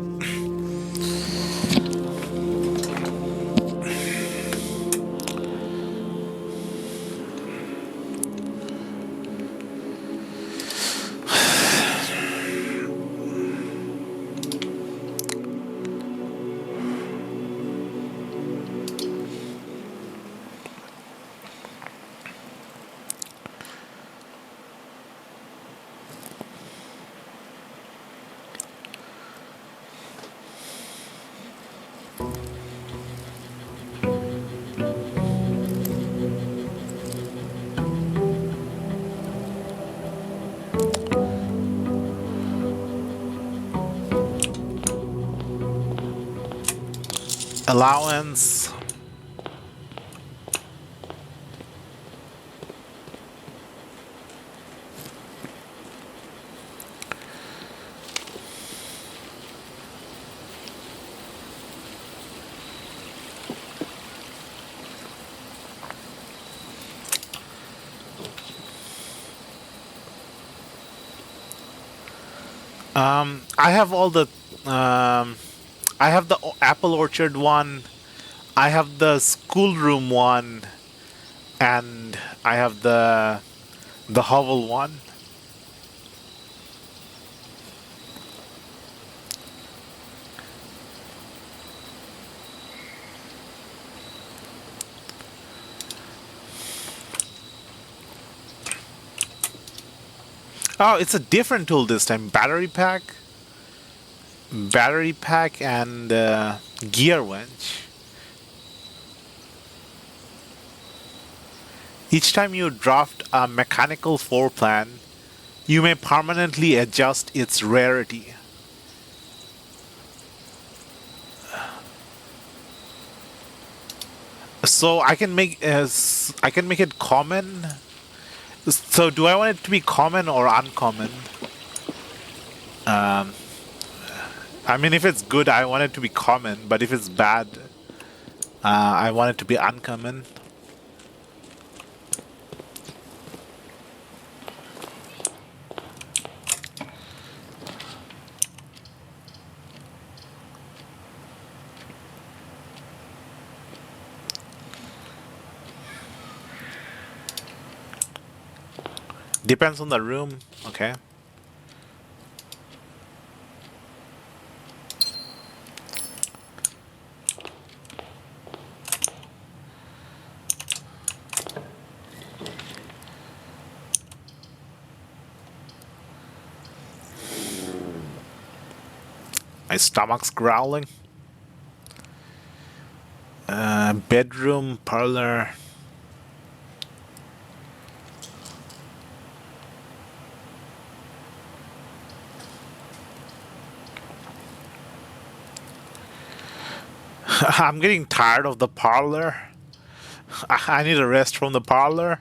Allowance. I have all the I have the apple orchard one, I have the schoolroom one, and I have the hovel one. Oh, it's a different tool this time. Battery pack, and gear winch. Each time you draft a mechanical floor plan, you may permanently adjust its rarity. So I can make it common. So do I want it to be common or uncommon? Um, I mean, if it's good, I want it to be common. But if it's bad, I want it to be uncommon. Depends on the room. Okay. My stomach's growling. Bedroom, parlor. I'm getting tired of the parlor. I need a rest from the parlor.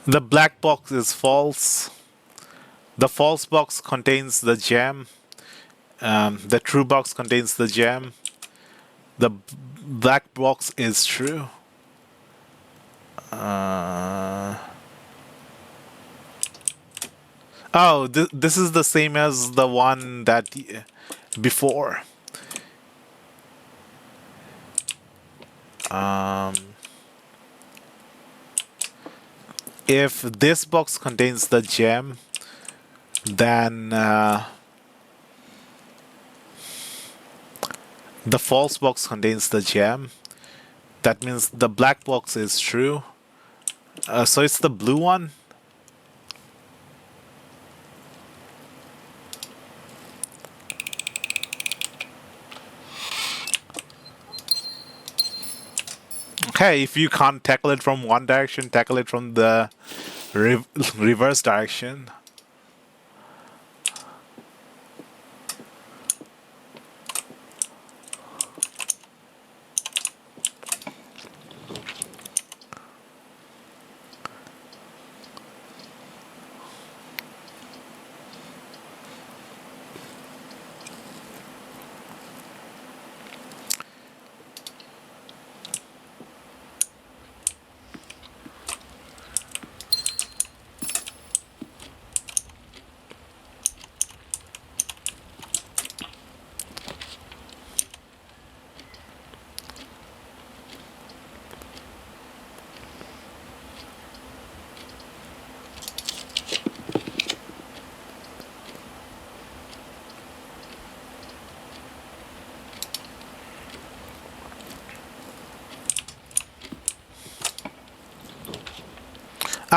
The black box is false. The false box contains the gem. The true box contains the gem. The black box is true. Oh, this is the same as the one that before. If this box contains the gem, then the false box contains the gem. That means the black box is true. So it's the blue one. Okay, if you can't tackle it from one direction, tackle it from the reverse direction.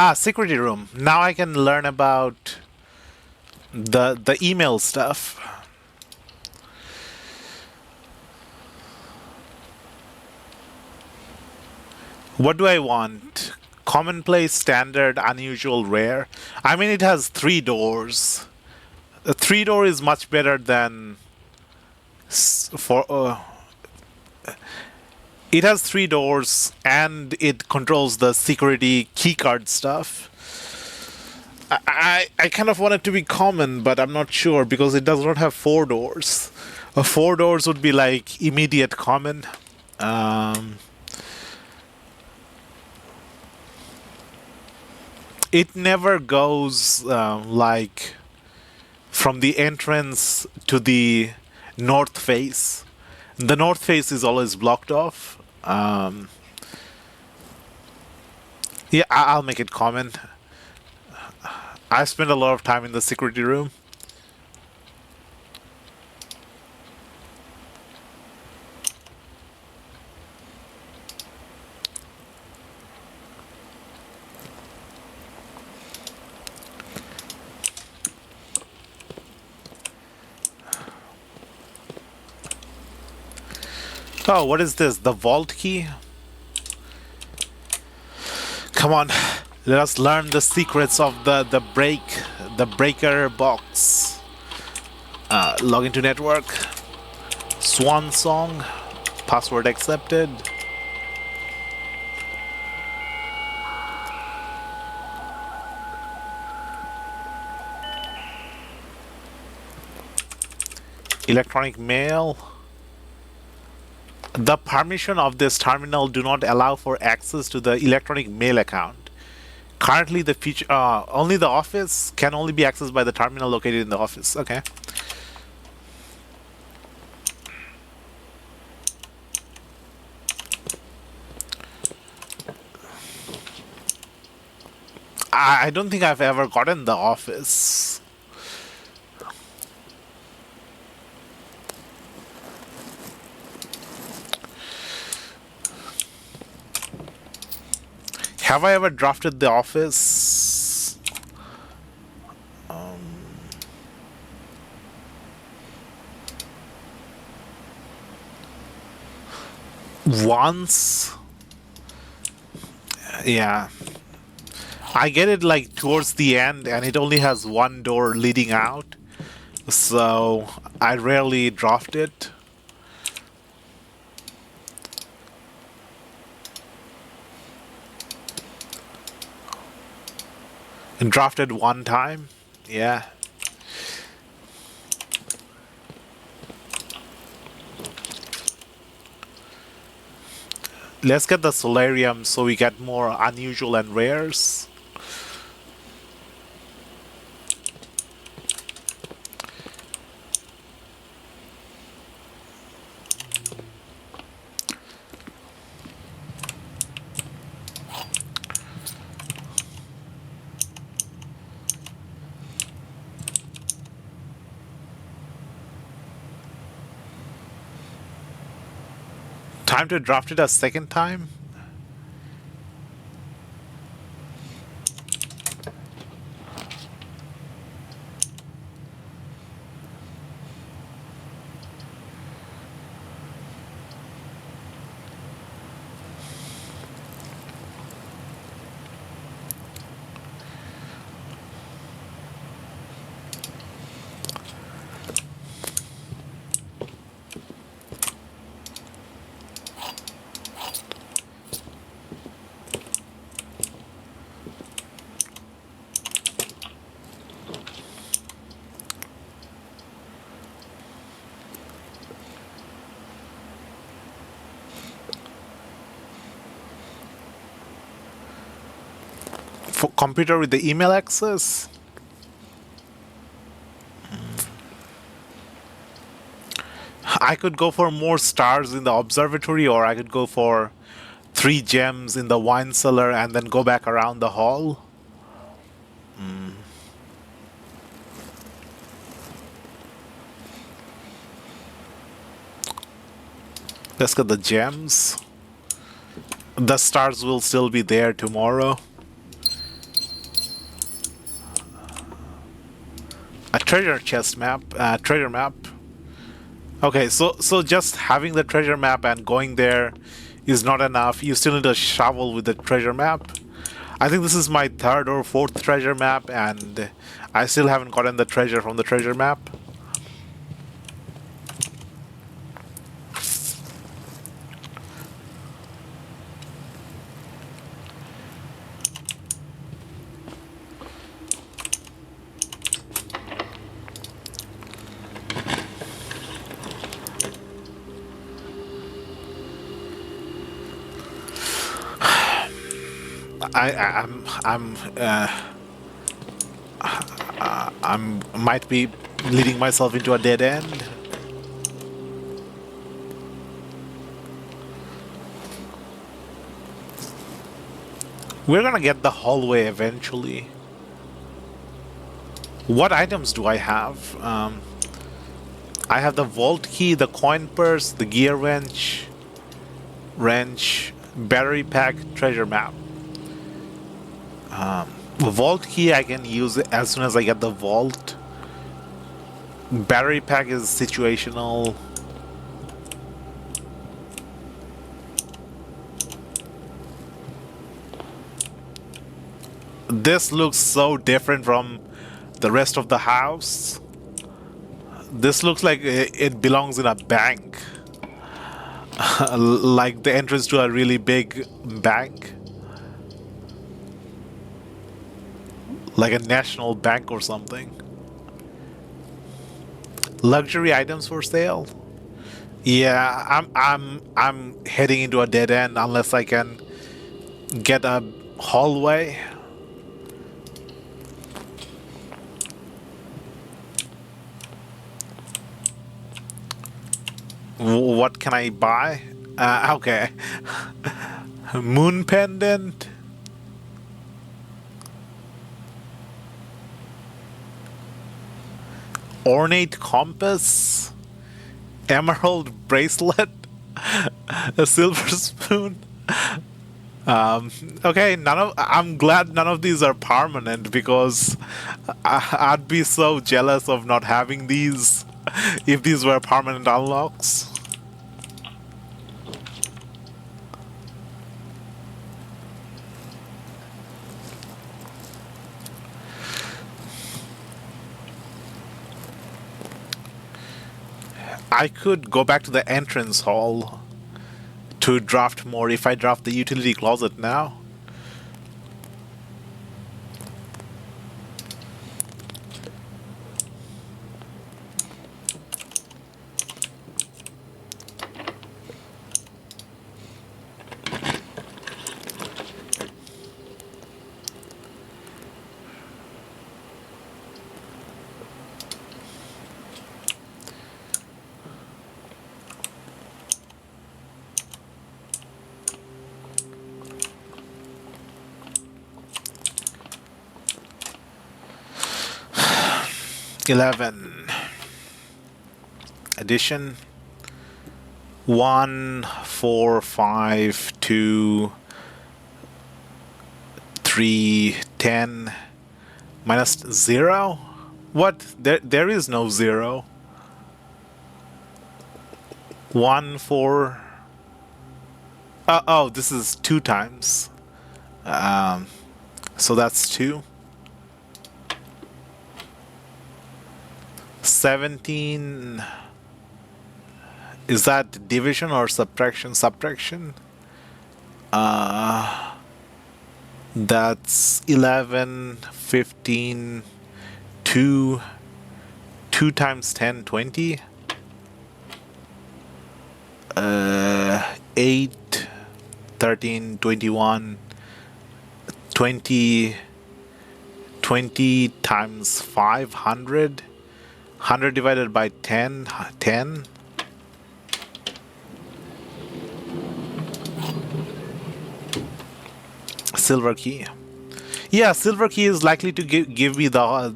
Ah, security room. Now I can learn about the email stuff. What do I want? Commonplace, standard, unusual, rare. I mean, it has 3 doors. A 3 door is much better than for. It has 3 doors and it controls the security keycard stuff. I kind of want it to be common, but I'm not sure because it does not have 4 doors. 4 doors would be like immediate common. It never goes like from the entrance to the north face. The north face is always blocked off. Yeah, I'll make it common. I spent a lot of time in the security room. Oh, what is this? The vault key? Come on, let us learn the secrets of the breaker box. Log into network. Swan song. Password accepted. Electronic mail. The permission of this terminal do not allow for access to the electronic mail account. Currently, the feature only the office can only be accessed by the terminal located in the office. Okay. I don't think I've ever gotten the office. Have I ever drafted the office? Once? Yeah. I get it like towards the end and it only has one door leading out. So I rarely draft it. And drafted one time. Yeah. Let's get the solarium so we get more unusual and rares. Time to draft it a second time? For computer with the email access? I could go for more stars in the observatory, or I could go for 3 gems in the wine cellar and then go back around the hall. Let's get the gems. The stars will still be there tomorrow. A treasure chest map, treasure map. Okay, so just having the treasure map and going there is not enough. You still need a shovel with the treasure map. I think this is my 3rd or 4th treasure map, and I still haven't gotten the treasure from the treasure map. I'm might be leading myself into a dead end. We're gonna get the hallway eventually. What items do I have? I have the vault key, the coin purse, the gear wrench, battery pack, treasure map. Vault key I can use as soon as I get the vault. Battery pack is situational. This looks so different from the rest of the house. This looks like it belongs in a bank. Like the entrance to a really big bank. Like a national bank or something. Luxury items for sale. Yeah, I'm heading into a dead end unless I can get a hallway. What can I buy? Okay. Moon pendant. Ornate compass. Emerald bracelet. A silver spoon. Okay, I'm glad none of these are permanent because I'd be so jealous of not having these if these were permanent unlocks. I could go back to the entrance hall to draft more if I draft the utility closet now. $11 addition 1 4 5 2 3 10 minus 0. What? There is no 0. 1 4. Oh, this is 2 times. So that's 2. 17. Is that division or subtraction? Subtraction. That's 11, 15, 2. 2 times 10, 20. 8, 13, 21, 20. 20 times 500. 100 divided by 10, 10. Silver key. Yeah, silver key is likely to give me the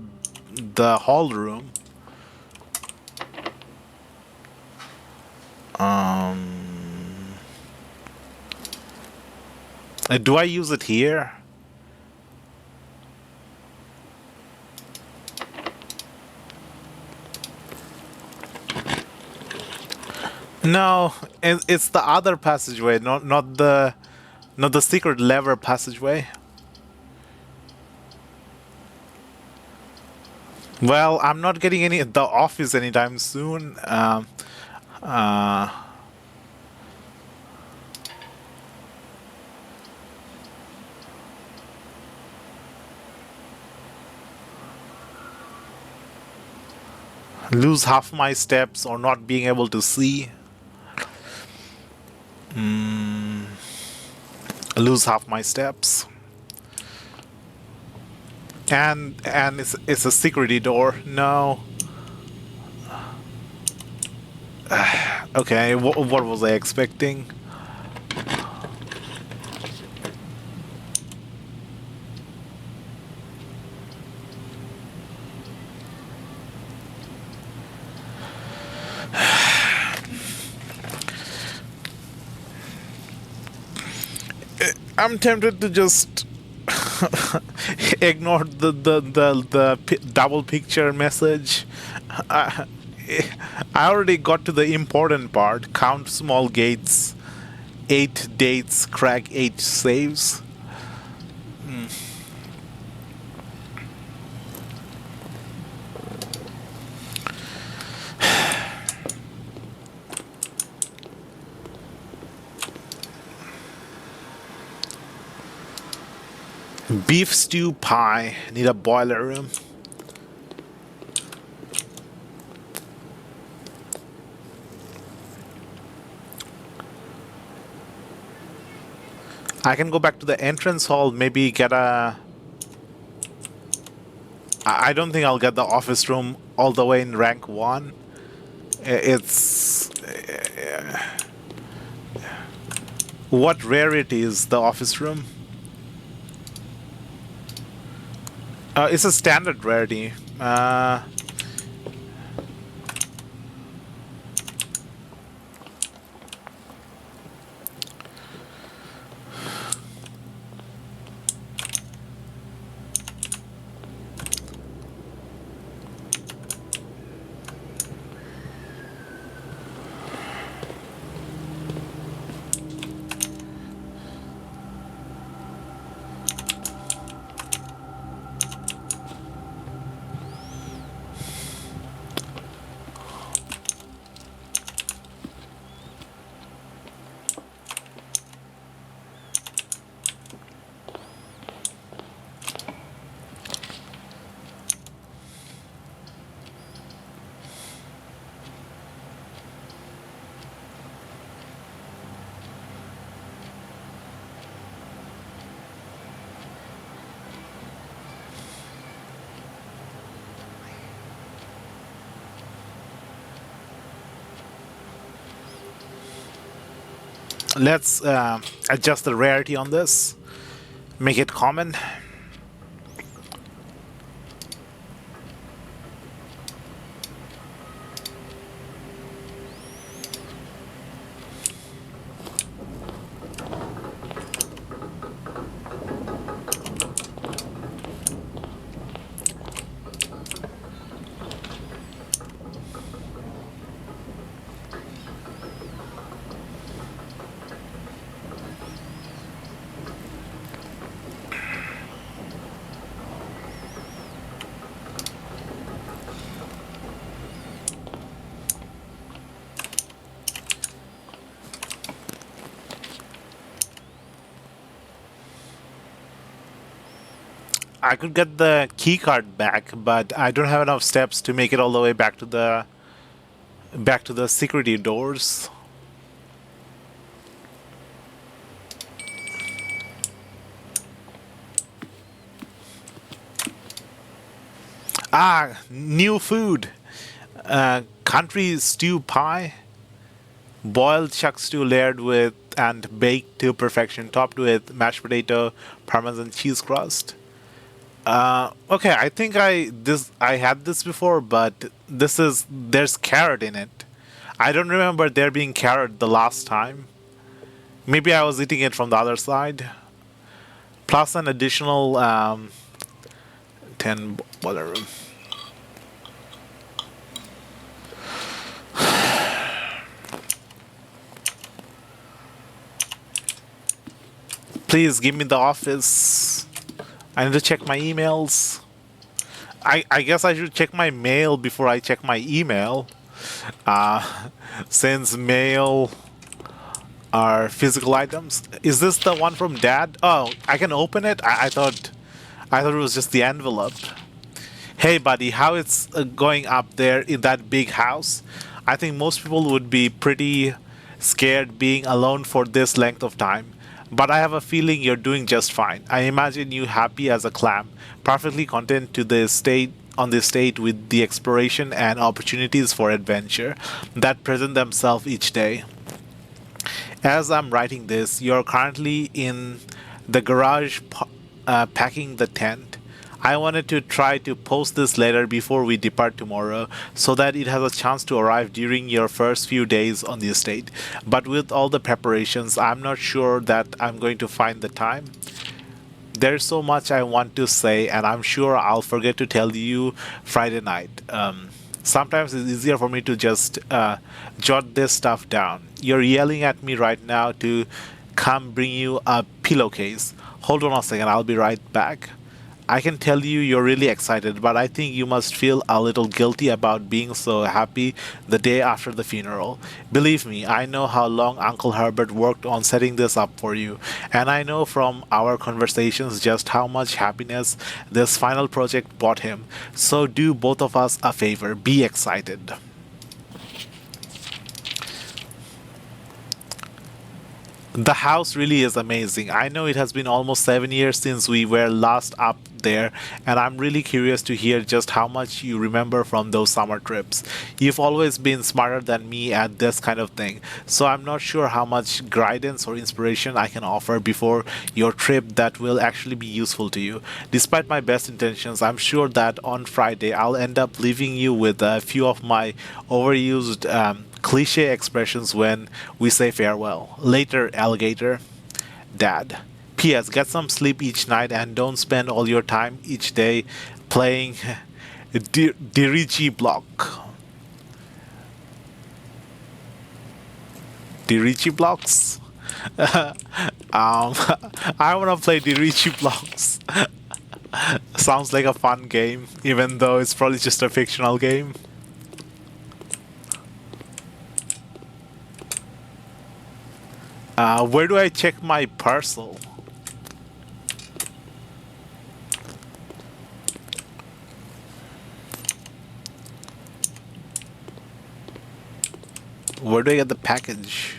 hall room. Do I use it here? No, it's the other passageway, not the secret lever passageway. Well, I'm not getting the office anytime soon. Lose half my steps or not being able to see. Lose half my steps. And it's a security door. No. Okay, what was I expecting? I'm tempted to just ignore the double picture message. I already got to the important part. Count small gates, 8 dates, crack 8 saves. Beef stew pie. Need a boiler room. I can go back to the entrance hall, maybe get a... I don't think I'll get the office room all the way in rank 1. It's... What rarity is the office room? It's a standard rarity. Let's adjust the rarity on this. Make it common. I could get the key card back, but I don't have enough steps to make it all the way back to the security doors. Ah, new food. Country stew pie. Boiled chuck stew layered with and baked to perfection, topped with mashed potato, parmesan cheese crust. Okay, I think I had this before, but there's carrot in it. I don't remember there being carrot the last time. Maybe I was eating it from the other side. Plus an additional 10 boiler room. Please give me the office. I need to check my emails. I guess I should check my mail before I check my email. Since mail are physical items. Is this the one from Dad? Oh, I can open it? I thought it was just the envelope. Hey buddy, how it's going up there in that big house? I think most people would be pretty scared being alone for this length of time. But I have a feeling you're doing just fine. I imagine you happy as a clam, perfectly content to the state on the state with the exploration and opportunities for adventure that present themselves each day. As I'm writing this, you're currently in the garage packing the tent. I wanted to try to post this letter before we depart tomorrow so that it has a chance to arrive during your first few days on the estate. But with all the preparations, I'm not sure that I'm going to find the time. There's so much I want to say, and I'm sure I'll forget to tell you Friday night. Sometimes it's easier for me to just jot this stuff down. You're yelling at me right now to come bring you a pillowcase. Hold on a second, I'll be right back. I can tell you're really excited, but I think you must feel a little guilty about being so happy the day after the funeral. Believe me, I know how long Uncle Herbert worked on setting this up for you, and I know from our conversations just how much happiness this final project brought him. So do both of us a favor, be excited. The house really is amazing. I know it has been almost 7 years since we were last up there, and I'm really curious to hear just how much you remember from those summer trips. You've always been smarter than me at this kind of thing, so I'm not sure how much guidance or inspiration I can offer before your trip that will actually be useful to you. Despite my best intentions, I'm sure that on Friday I'll end up leaving you with a few of my overused cliche expressions when we say farewell. Later, alligator. Dad. P.S. Get some sleep each night and don't spend all your time each day playing Dirichi Block. Dirichi Blocks? I want to play Dirichi Blocks. Sounds like a fun game, even though it's probably just a fictional game. Where do I check my parcel? Where do I get the package?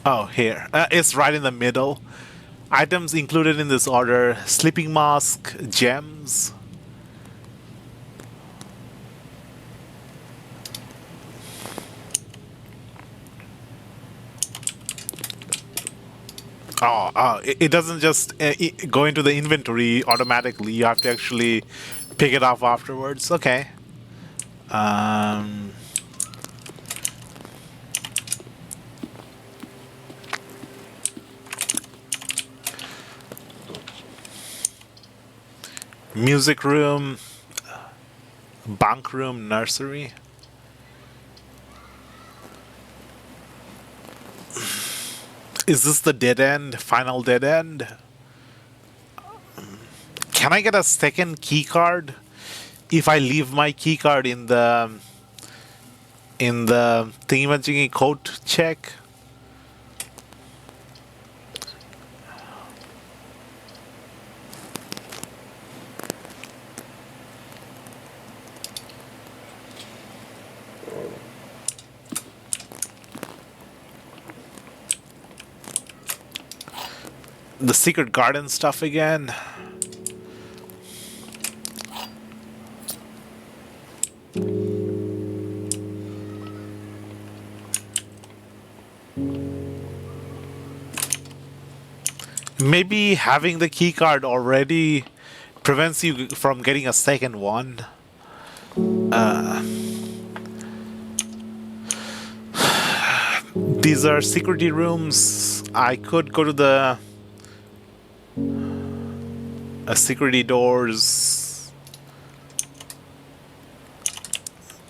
Oh, here. It's right in the middle. Items included in this order: sleeping mask, gems. It doesn't just go into the inventory automatically. You have to actually pick it up afterwards. Okay. Um, Music room, bunk room, nursery. Is this the dead end? Final dead end? Can I get a second key card if I leave my key card in the thingamajiggy code check? The secret garden stuff again. Maybe having the key card already prevents you from getting a second one. These are security rooms. I could go to the security doors.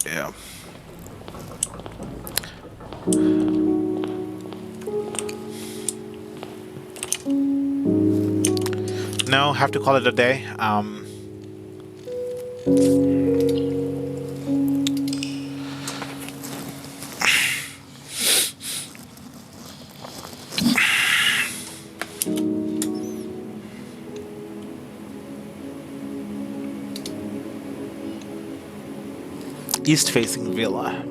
Yeah. No, have to call it a day. East-facing villa.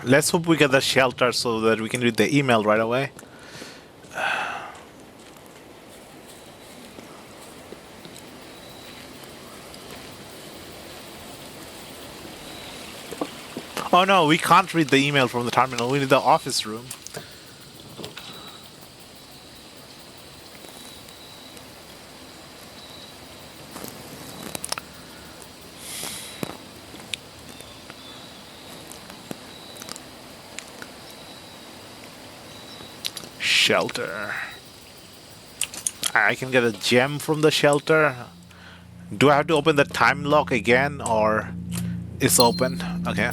Let's hope we get the shelter so that we can read the email right away. Oh no, we can't read the email from the terminal. We need the office room. Shelter. I can get a gem from the shelter. Do I have to open the time lock again, or it's open? Okay.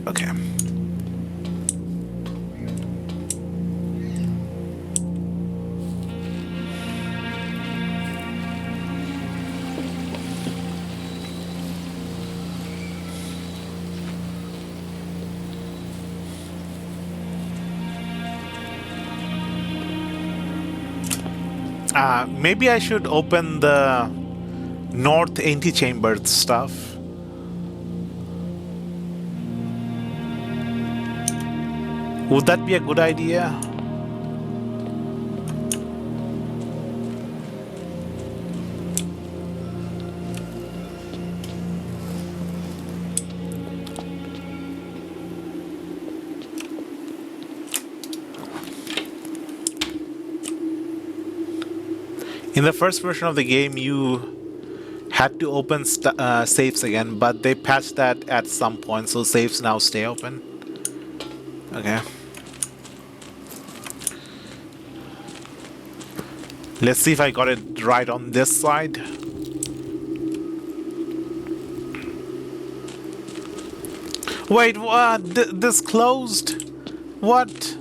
Okay. Maybe I should open the north antechamber stuff. Would that be a good idea? In the first version of the game, you had to open safes again, but they patched that at some point, so safes now stay open. Okay. Let's see if I got it right on this side. Wait, what? This closed? What?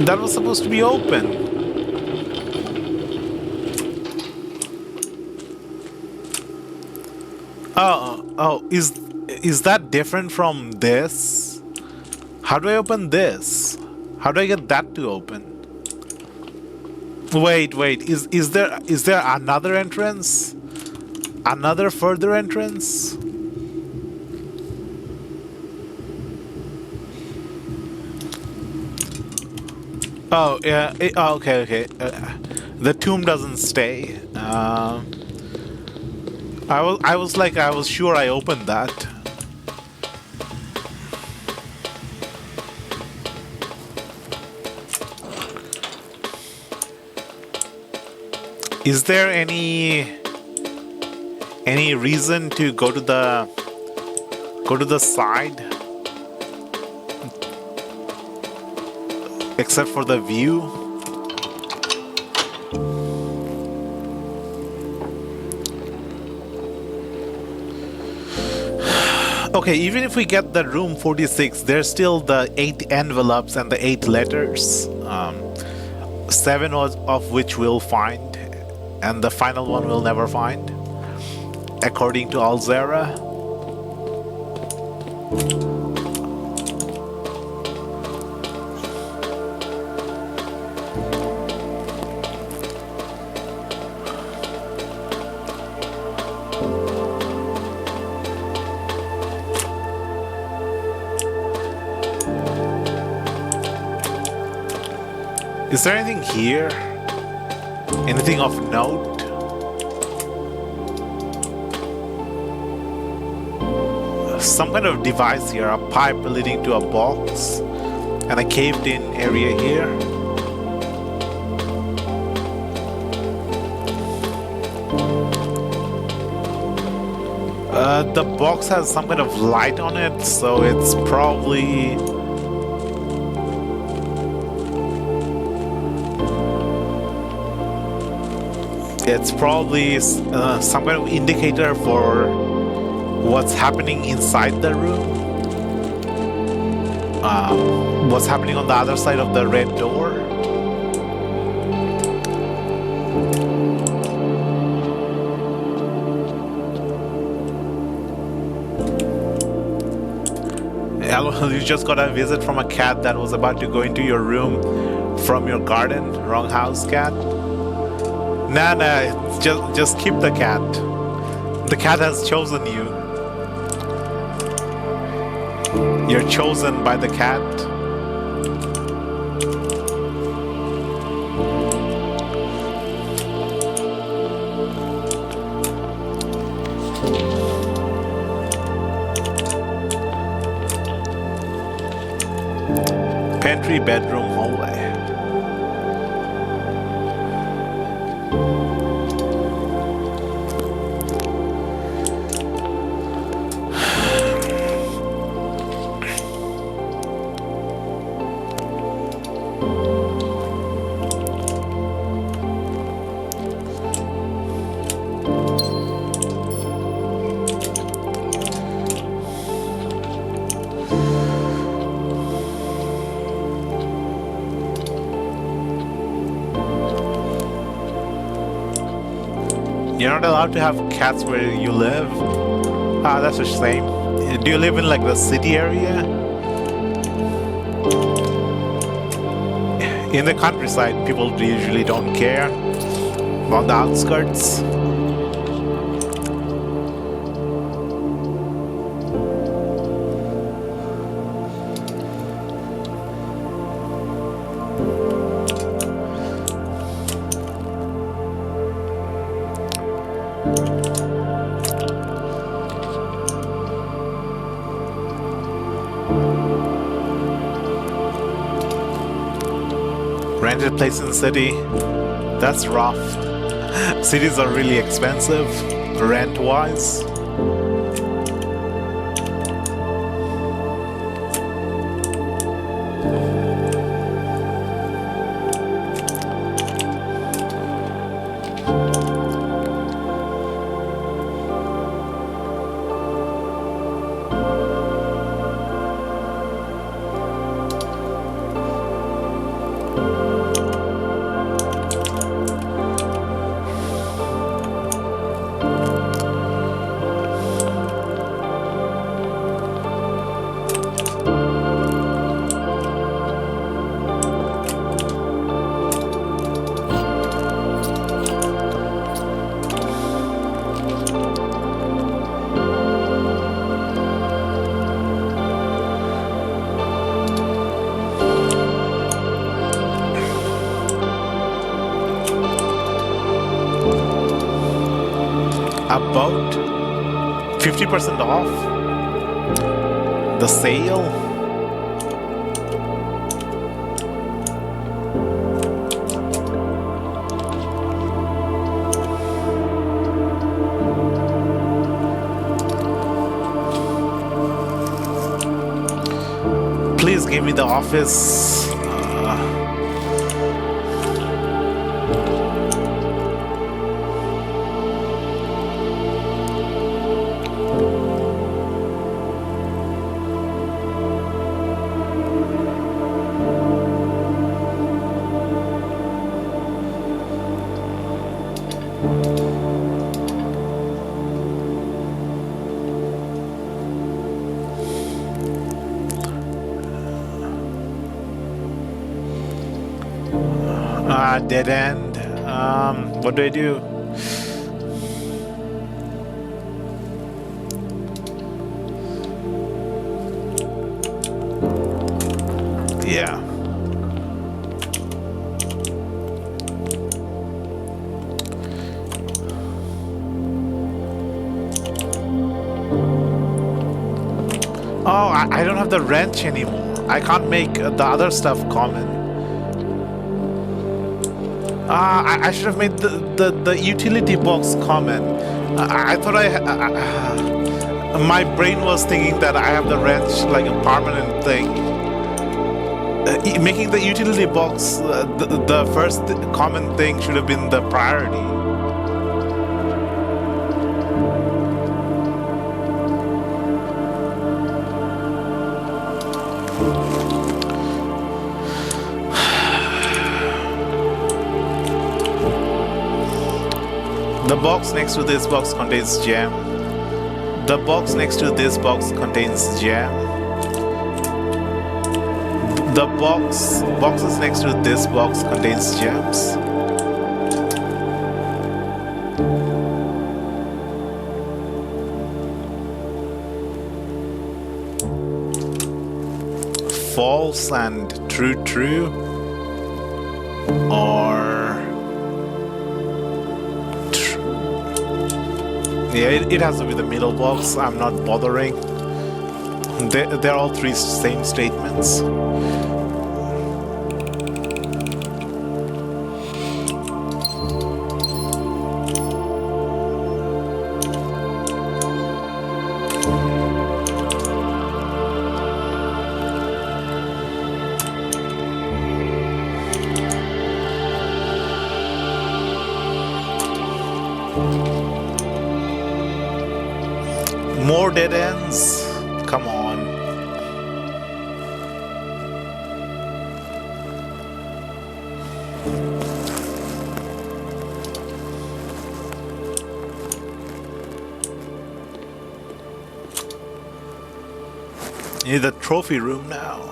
That was supposed to be open. Oh, is that different from this? How do I open this? How do I get that to open? Wait, is there another entrance? Another further entrance? Oh, yeah. Oh, okay. The tomb doesn't stay. I was sure I opened that. Is there any reason to go to the side? Except for the view. Okay, even if we get the room 46, there's still the 8 envelopes and the 8 letters. 7 of which we'll find, and the final one we'll never find, according to Alzera. Is there anything here? Anything of note? Some kind of device here, a pipe leading to a box, and a caved-in area here. The box has some kind of light on it, so it's probably... some kind of indicator for what's happening inside the room. What's happening on the other side of the red door. You just got a visit from a cat that was about to go into your room from your garden. Wrong house, cat. Nah, just keep the cat. The cat has chosen you. You're chosen by the cat. 3-bedroom hallway. You're not allowed to have cats where you live. Ah, that's a shame. Do you live in like the city area? In the countryside, people usually don't care. On the outskirts. Rented place in the city. That's rough. Cities are really expensive, rent-wise. About 50% off the sale. Please give me the office. Dead end. What do I do? Yeah. Oh, I don't have the wrench anymore. I can't make the other stuff common. I should have made the utility box common. I thought my brain was thinking that I have the wrench like a permanent thing. Making the utility box the first common thing should have been the priority. The box next to this box contains jam. The box next to this box contains jam. The boxes next to this box contains jams. False and true or yeah, it has to be the middle box. I'm not bothering. They're all three same statements. More dead ends? Come on. Need the trophy room now.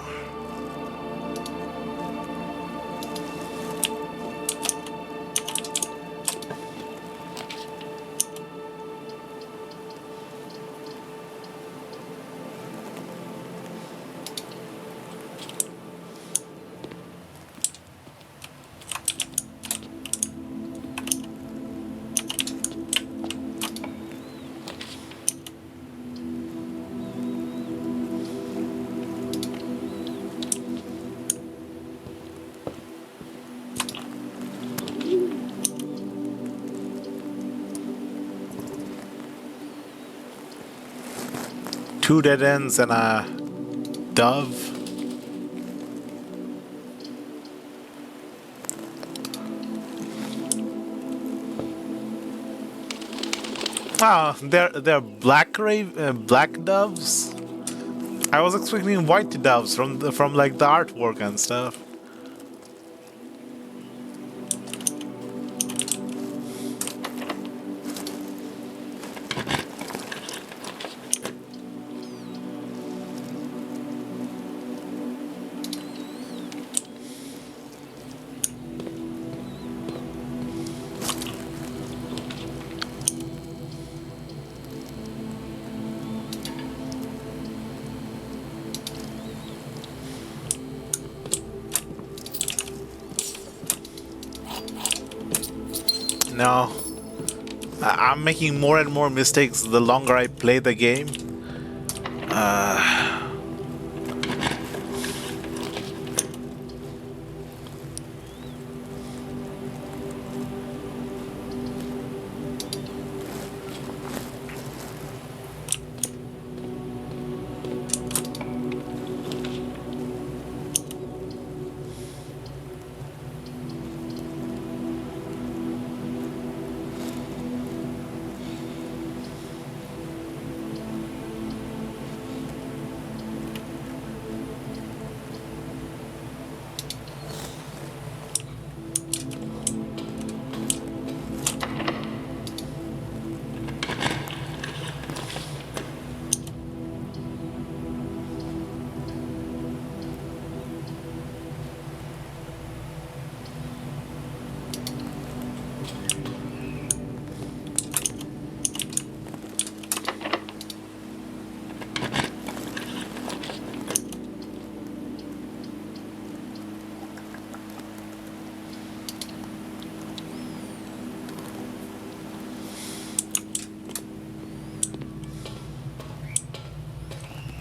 Two dead ends and a dove. Ah, they're black doves. I was expecting white doves from like the artwork and stuff. No, I'm making more and more mistakes the longer I play the game.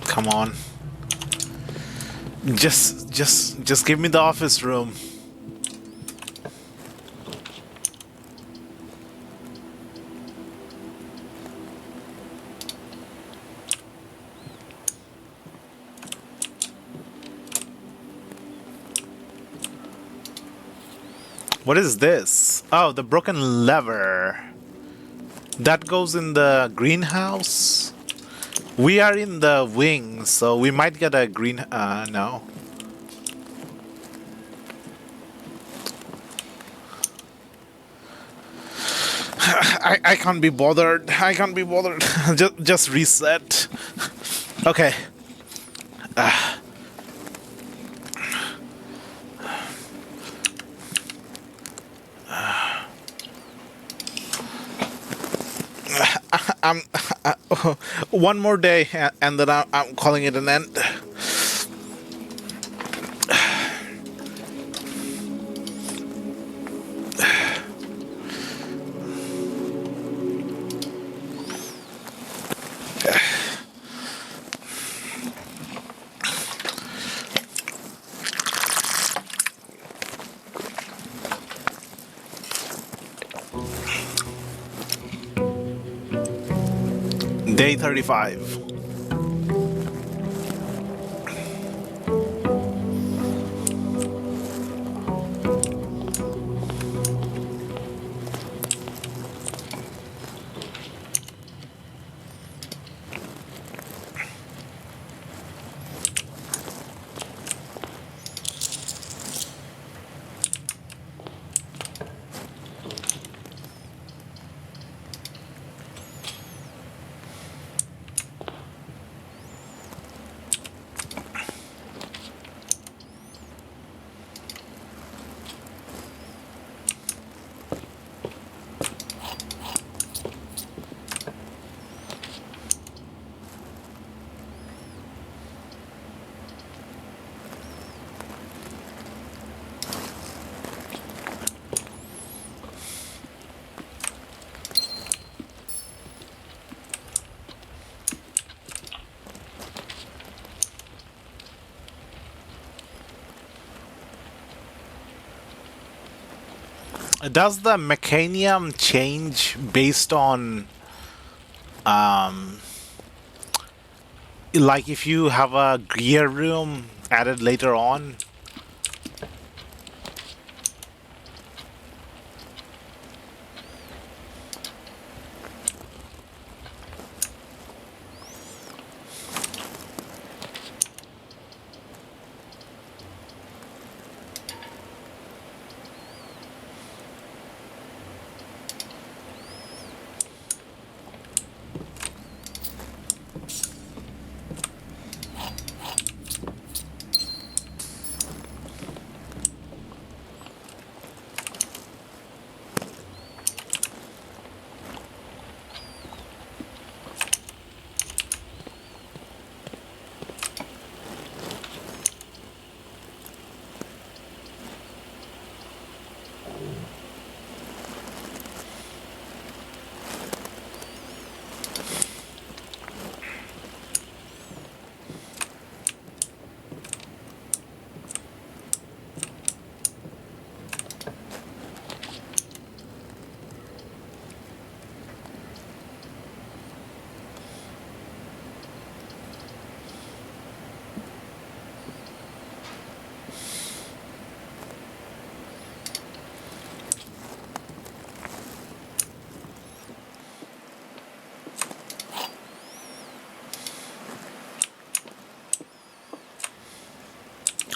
Come on. Just give me the office room. What is this? Oh, the broken lever. That goes in the greenhouse. We are in the wing, so we might get a green... no. I can't be bothered. I can't be bothered. just reset. Okay. I'm one more day, and then I'm calling it an end. Day 35. Does the mechanium change based on, um, like if you have a gear room added later on?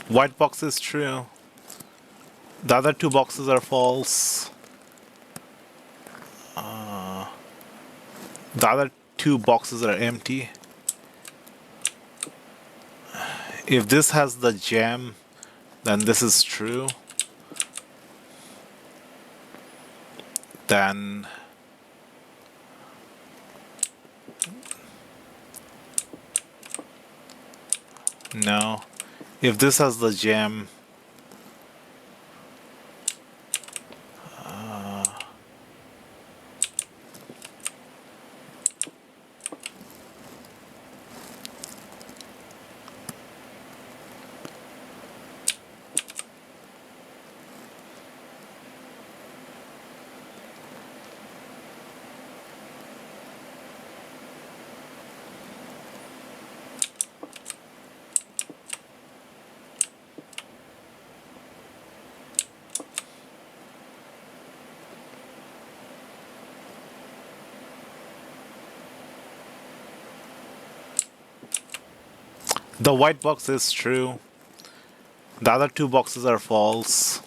White box is true. The other two boxes are false. The other two boxes are empty. If this has the gem, then this is true. Then no. If this has the gem, the white box is true. The other two boxes are false.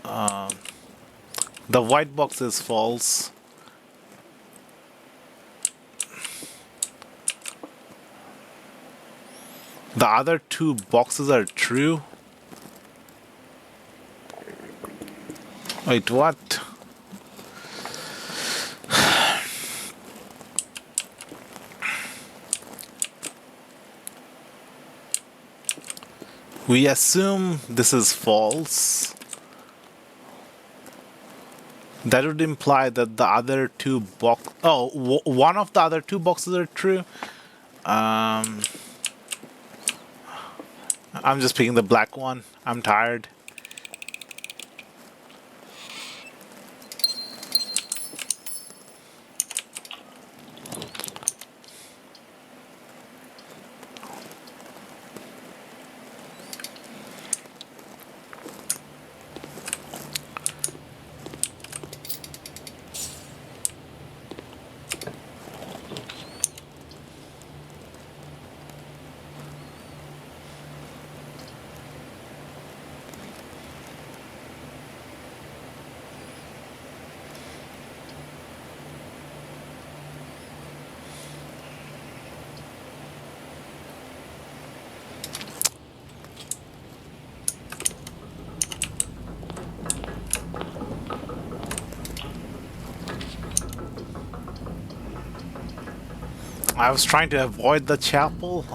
The white box is false. The other two boxes are true. Wait, what? We assume this is false. That would imply that the other two one of the other two boxes are true. I'm just picking the black one. I'm tired. I was trying to avoid the chapel.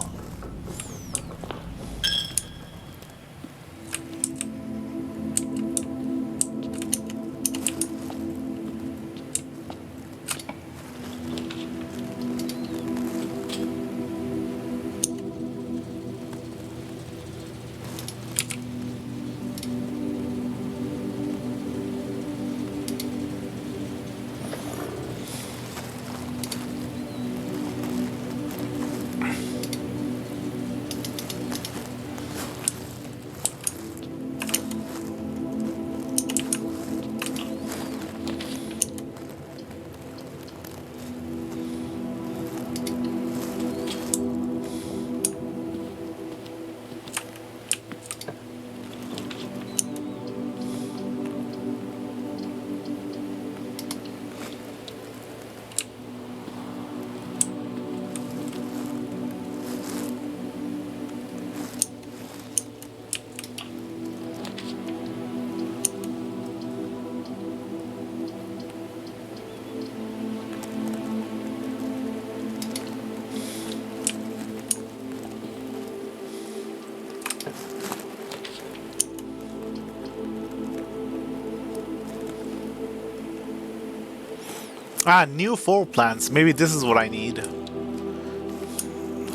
Ah, new floor plans. Maybe this is what I need.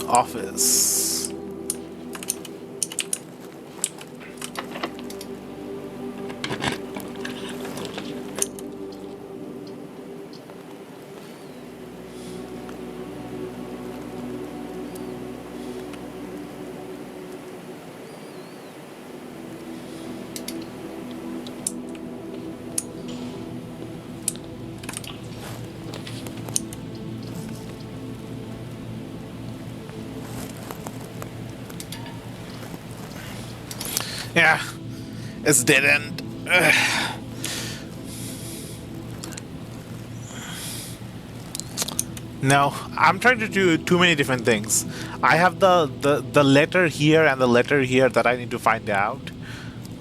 Office. Yeah, it's dead end. Ugh. No, I'm trying to do too many different things. I have the letter here and the letter here that I need to find out.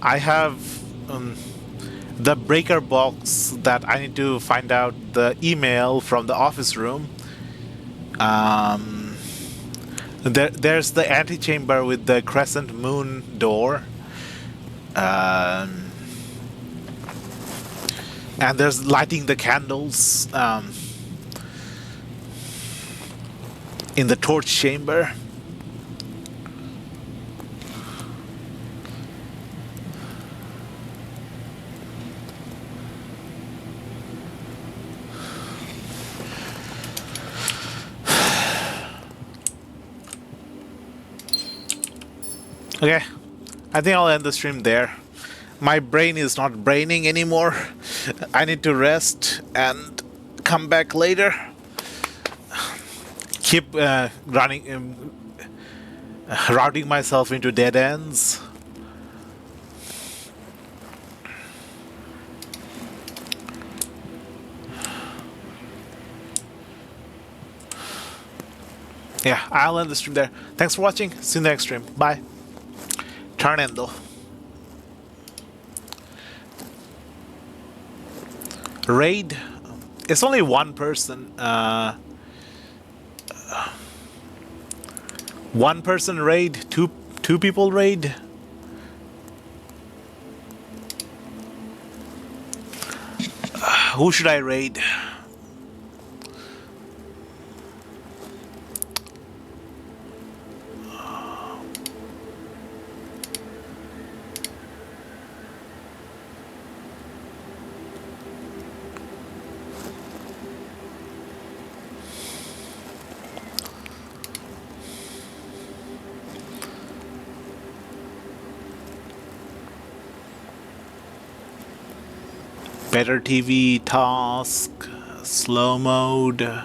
I have the breaker box that I need to find out the email from the office room. There's the antechamber with the crescent moon door. Um, and there's lighting the candles in the torch chamber. Okay, I think I'll end the stream there. My brain is not braining anymore. I need to rest and come back later. Keep routing myself into dead ends. Yeah, I'll end the stream there. Thanks for watching. See you next stream. Bye. Tarnendo. Raid. It's only one person. One person raid. Two people raid. Who should I raid? Better TV, task, slow mode,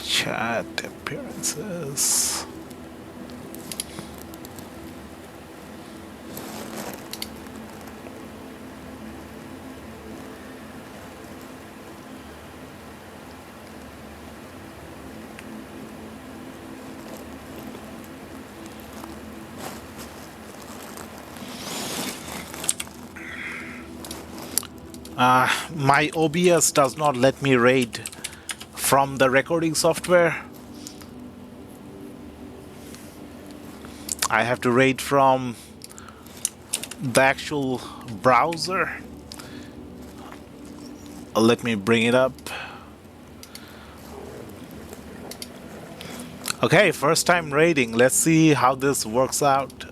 chat appearances. My OBS does not let me raid from the recording software. I have to raid from the actual browser. Let me bring it up. Okay, first time raiding. Let's see how this works out.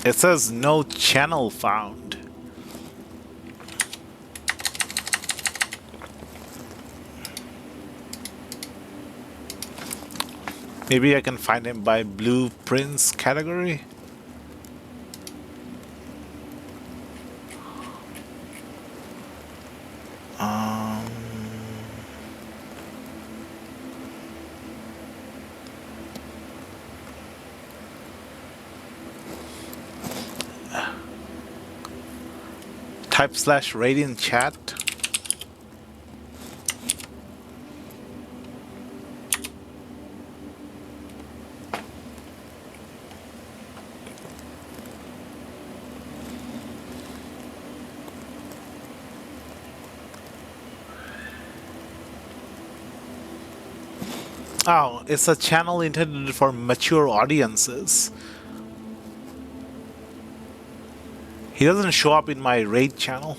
It says no channel found. Maybe I can find him by blueprints category. Type slash raid chat. Oh, it's a channel intended for mature audiences. He doesn't show up in my raid channel.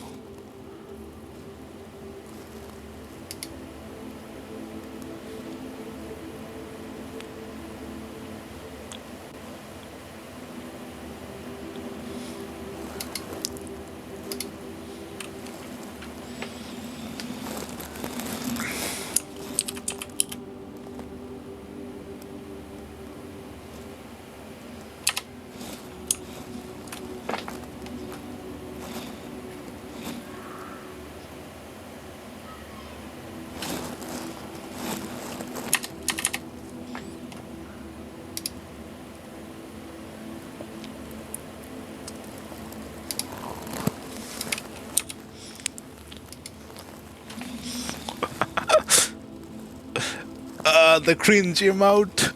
The cringe emote.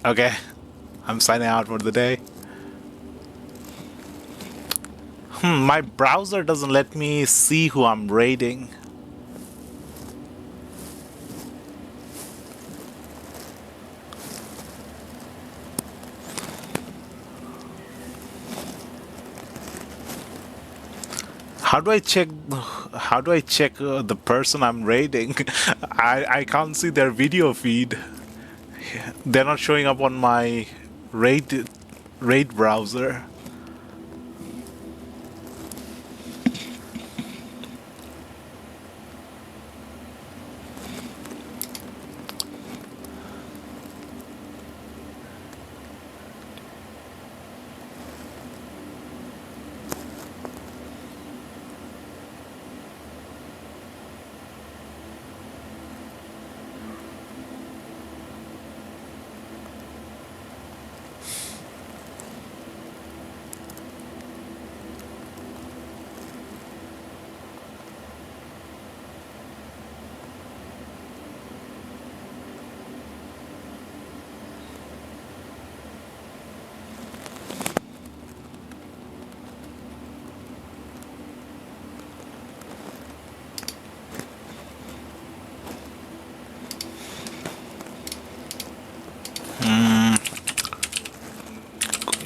Okay, I'm signing out for the day. My browser doesn't let me see who I'm raiding. How do I check? How do I check the person I'm raiding? I can't see their video feed. They're not showing up on my raid browser.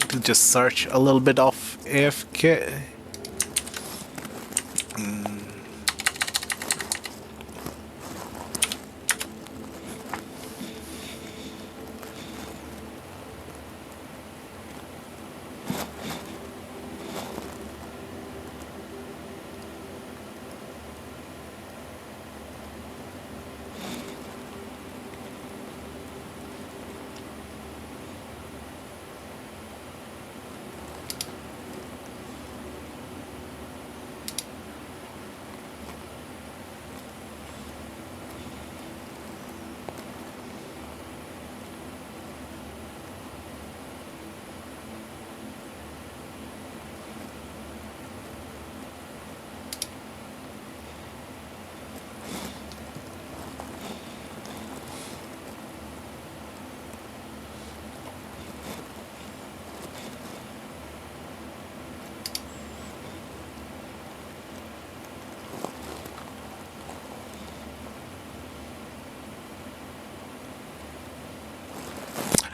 To just search a little bit of AFK.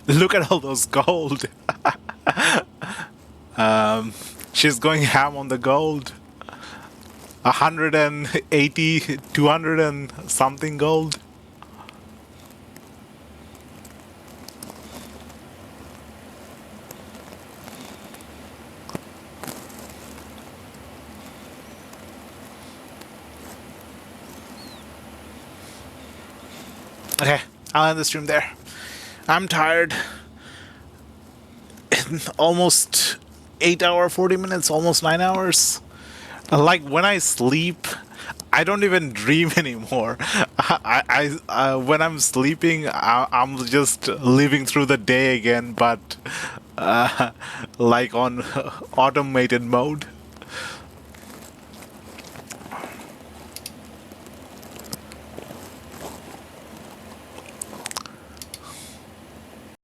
Look at all those gold. She's going ham on the gold. 180, 200 and something gold. Okay, I'll end the stream there. I'm tired. Almost 8 hour, 40 minutes, almost 9 hours. Like when I sleep, I don't even dream anymore. When I'm sleeping, I'm just living through the day again, but like on automated mode.